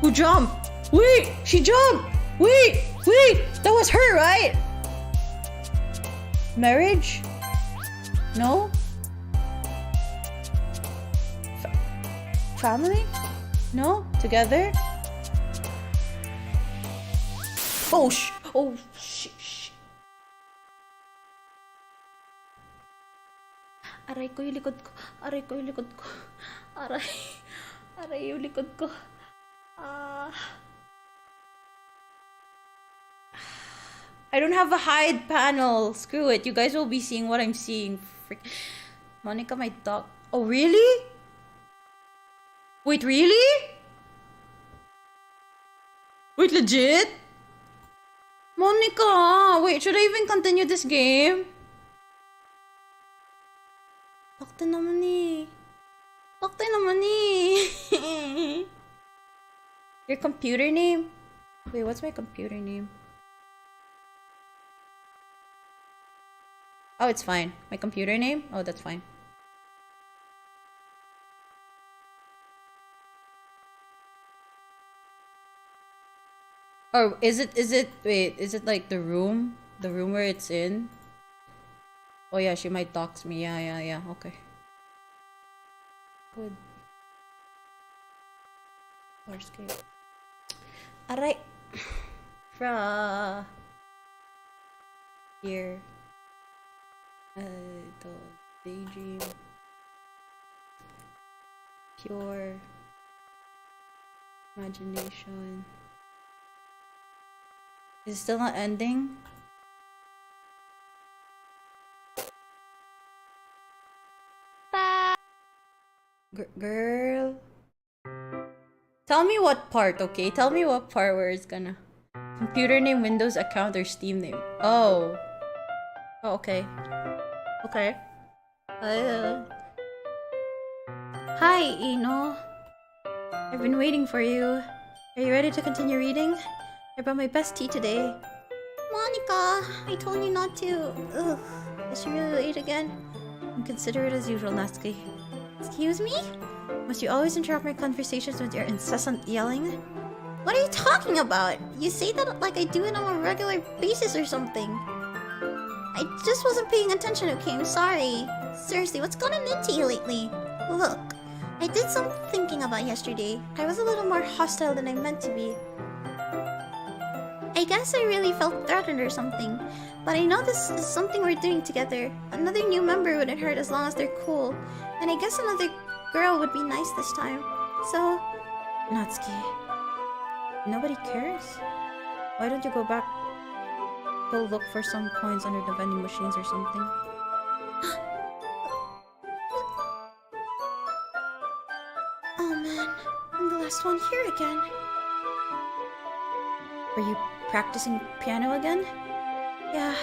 Who jumped? Wait! She jumped! Wait! That was her, right? Marriage? No? Family? No? Together? Oh shit. Aray ko yung likod ko. Aray yung likod ko. I don't have a hide panel. Screw it. You guys will be seeing what I'm seeing. Monica, my dog. Oh, really? Wait, really? Wait, legit? Monica! Wait, should I even continue this game? Bakte naman eh. Your computer name? Wait, what's my computer name? Oh, it's fine. My computer name? Oh, that's fine. Or is it like the room? The room where it's in? Oh yeah, she might dox me. Yeah, okay. Good. Farscape. Alright. Fra. Here. The daydream. Pure. Imagination. Is it still not ending? Girl. Tell me what part, okay? Tell me what part where it's gonna... Computer name, Windows account, or Steam name. Oh. Oh, okay. Okay. Hi, Ino. I've been waiting for you. Are you ready to continue reading? I brought my best tea today. Monica, I told you not to. Ugh. Is she really late again? I'm considerate as usual, Natsuki. Excuse me? Must you always interrupt my conversations with your incessant yelling? What are you talking about? You say that like I do it on a regular basis or something. I just wasn't paying attention, okay? I'm sorry. Seriously, what's gotten into you lately? Look, I did some thinking about yesterday. I was a little more hostile than I meant to be. I guess I really felt threatened or something. But I know this is something we're doing together. Another new member wouldn't hurt as long as they're cool. And I guess another girl would be nice this time. So... Natsuki. Nobody cares? Why don't you go back? Go look for some coins under the vending machines or something. first one here again. Are you practicing piano again? Yeah.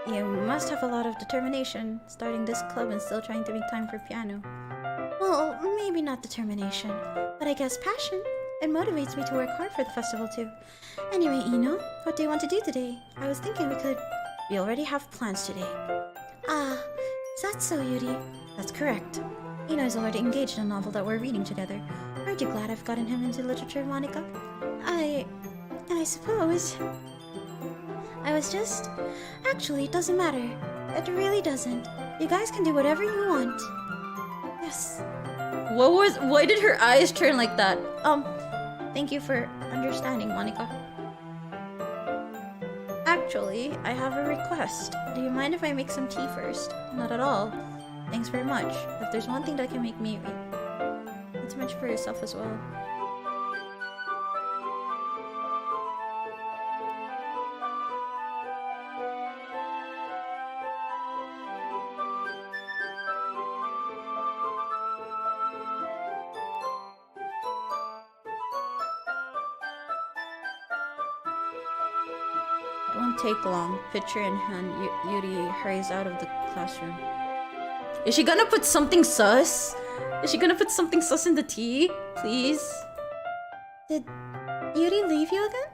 You must have a lot of determination, starting this club and still trying to make time for piano. Well, maybe not determination, but I guess passion. It motivates me to work hard for the festival too. Anyway, Ino, what do you want to do today? I was thinking we could... We already have plans today. Ah, is that so, Yuri? That's correct. Ino is already engaged in a novel that we're reading together. Aren't you glad I've gotten him into literature, Monica? I suppose. I was just... Actually, it doesn't matter. It really doesn't. You guys can do whatever you want. Yes. Why did her eyes turn like that? Thank you for understanding, Monica. Actually, I have a request. Do you mind if I make some tea first? Not at all. Thanks very much. If there's one thing that can make me... It's much for yourself as well. It won't take long. Pitcher in hand, Yuri hurries out of the classroom. Is she gonna put something sus? Is she gonna put something sus in the tea? Please? Did Yuri leave you again?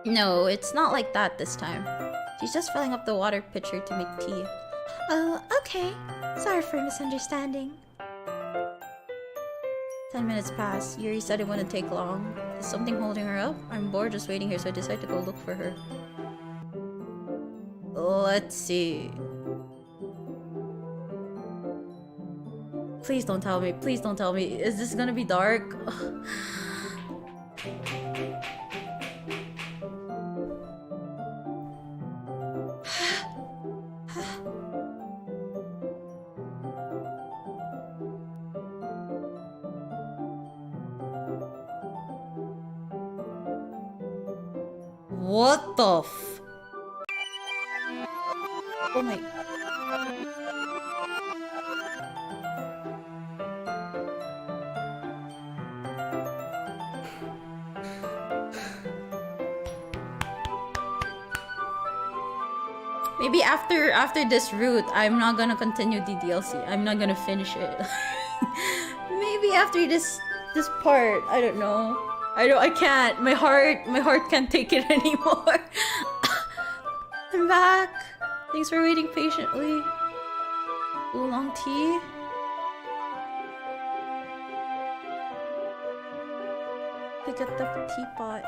No, it's not like that this time. She's just filling up the water pitcher to make tea. Oh, okay. Sorry for misunderstanding. 10 minutes pass. Yuri said it wouldn't take long. Is something holding her up? I'm bored just waiting here, so I decide to go look for her. Let's see. Please don't tell me. Please don't tell me. Is this gonna be dark? What the f... Oh my... Maybe after this route, I'm not gonna continue DDLC. I'm not gonna finish it. Maybe after this part, I don't know. I can't. My heart can't take it anymore. I'm back. Thanks for waiting patiently. Oolong tea. Pick up the teapot.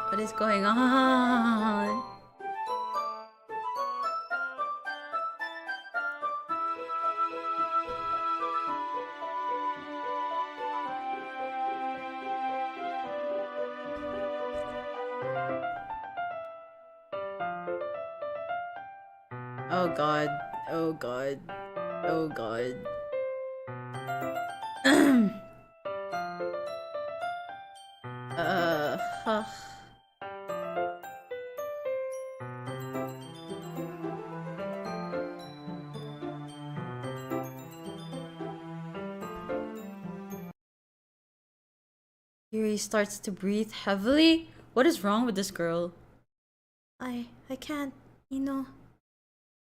What is going on? Oh god. Oh god. Oh god. Huh. Yuri starts to breathe heavily. What is wrong with this girl? I can't, you know.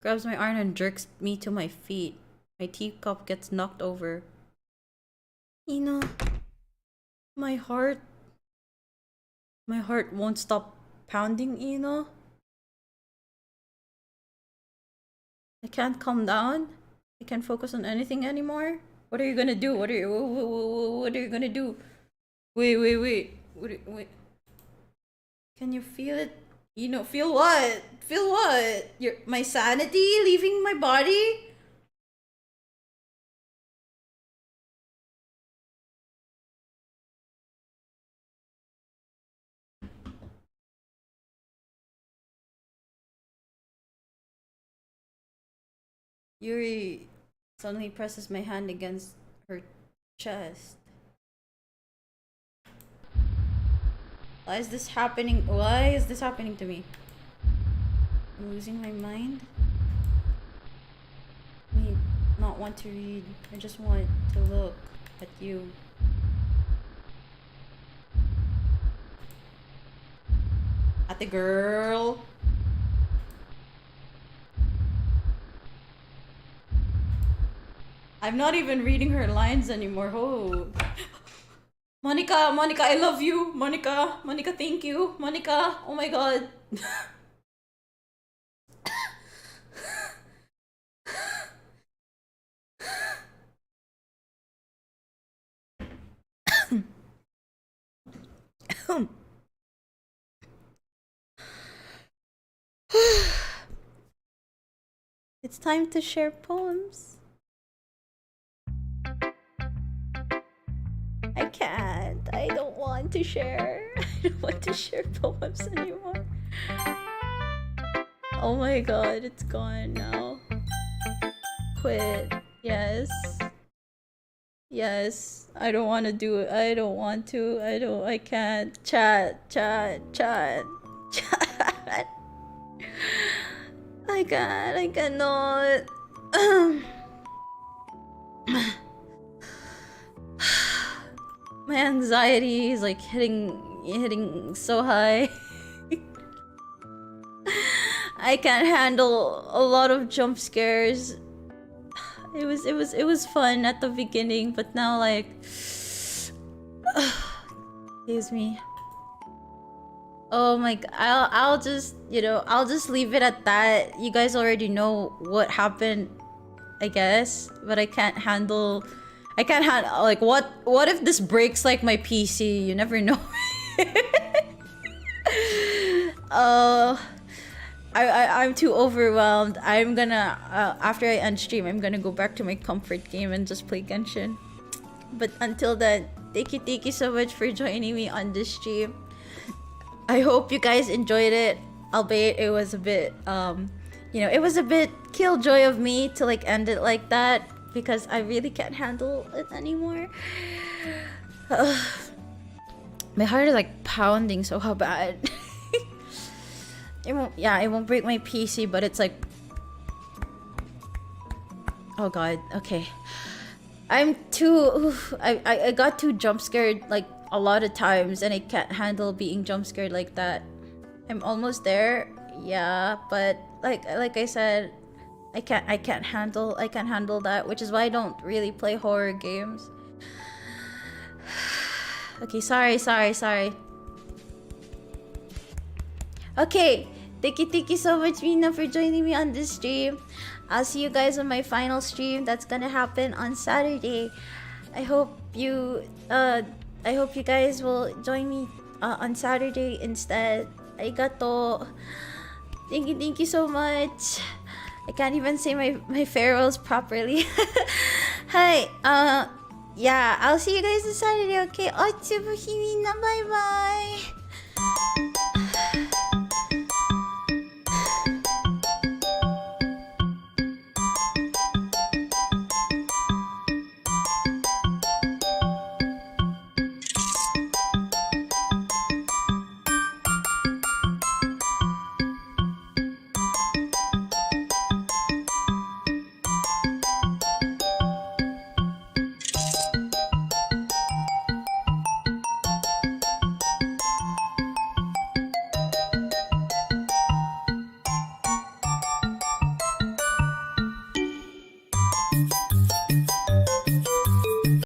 Grabs my arm and jerks me to my feet. My teacup gets knocked over. Ino, my heart won't stop pounding, Ino. I can't calm down. I can't focus on anything anymore. What are you gonna do? What are you gonna do? Wait. Wait. Can you feel it? Feel what? Feel what? My sanity leaving my body? Yuri suddenly presses my hand against her chest. Why is this happening? Why is this happening to me? I'm losing my mind. I not want to read. I just want to look at you. At the girl. I'm not even reading her lines anymore. Oh. Monica, I love you. Monica, thank you. Monica, oh my god. It's time to share poems. I can't. I don't want to share. I don't want to share poems anymore. Oh my god, it's gone now. Quit. Yes. Yes. I don't want to do it. I don't want to. I can't. Chat. I can't. I cannot. My anxiety is like hitting so high. I can't handle a lot of jump scares. It was fun at the beginning, but now like excuse me. Oh my god, I'll just, I'll just leave it at that. You guys already know what happened, I guess, but I can't handle like what if this breaks like my PC? You never know. I'm too overwhelmed. I'm gonna after I end stream, I'm gonna go back to my comfort game and just play Genshin. But until then, thank you so much for joining me on this stream. I hope you guys enjoyed it, albeit it was a bit it was a bit killjoy of me to like end it like that, because I really can't handle it anymore. My heart is like pounding so bad. It won't break my PC, but it's like, oh god, okay. I got too jump scared like a lot of times, and I can't handle being jump scared like that. I'm almost there, yeah, but like I said, I can't handle that, which is why I don't really play horror games. Okay, sorry. Okay, thank you so much, Mina, for joining me on this stream. I'll see you guys on my final stream that's gonna happen on Saturday. I hope you guys will join me on Saturday instead. Arigato. Thank you so much. I can't even say my farewells properly. Hi. Yeah, I'll see you guys on Saturday. Okay. Otsubuhimina. Bye bye.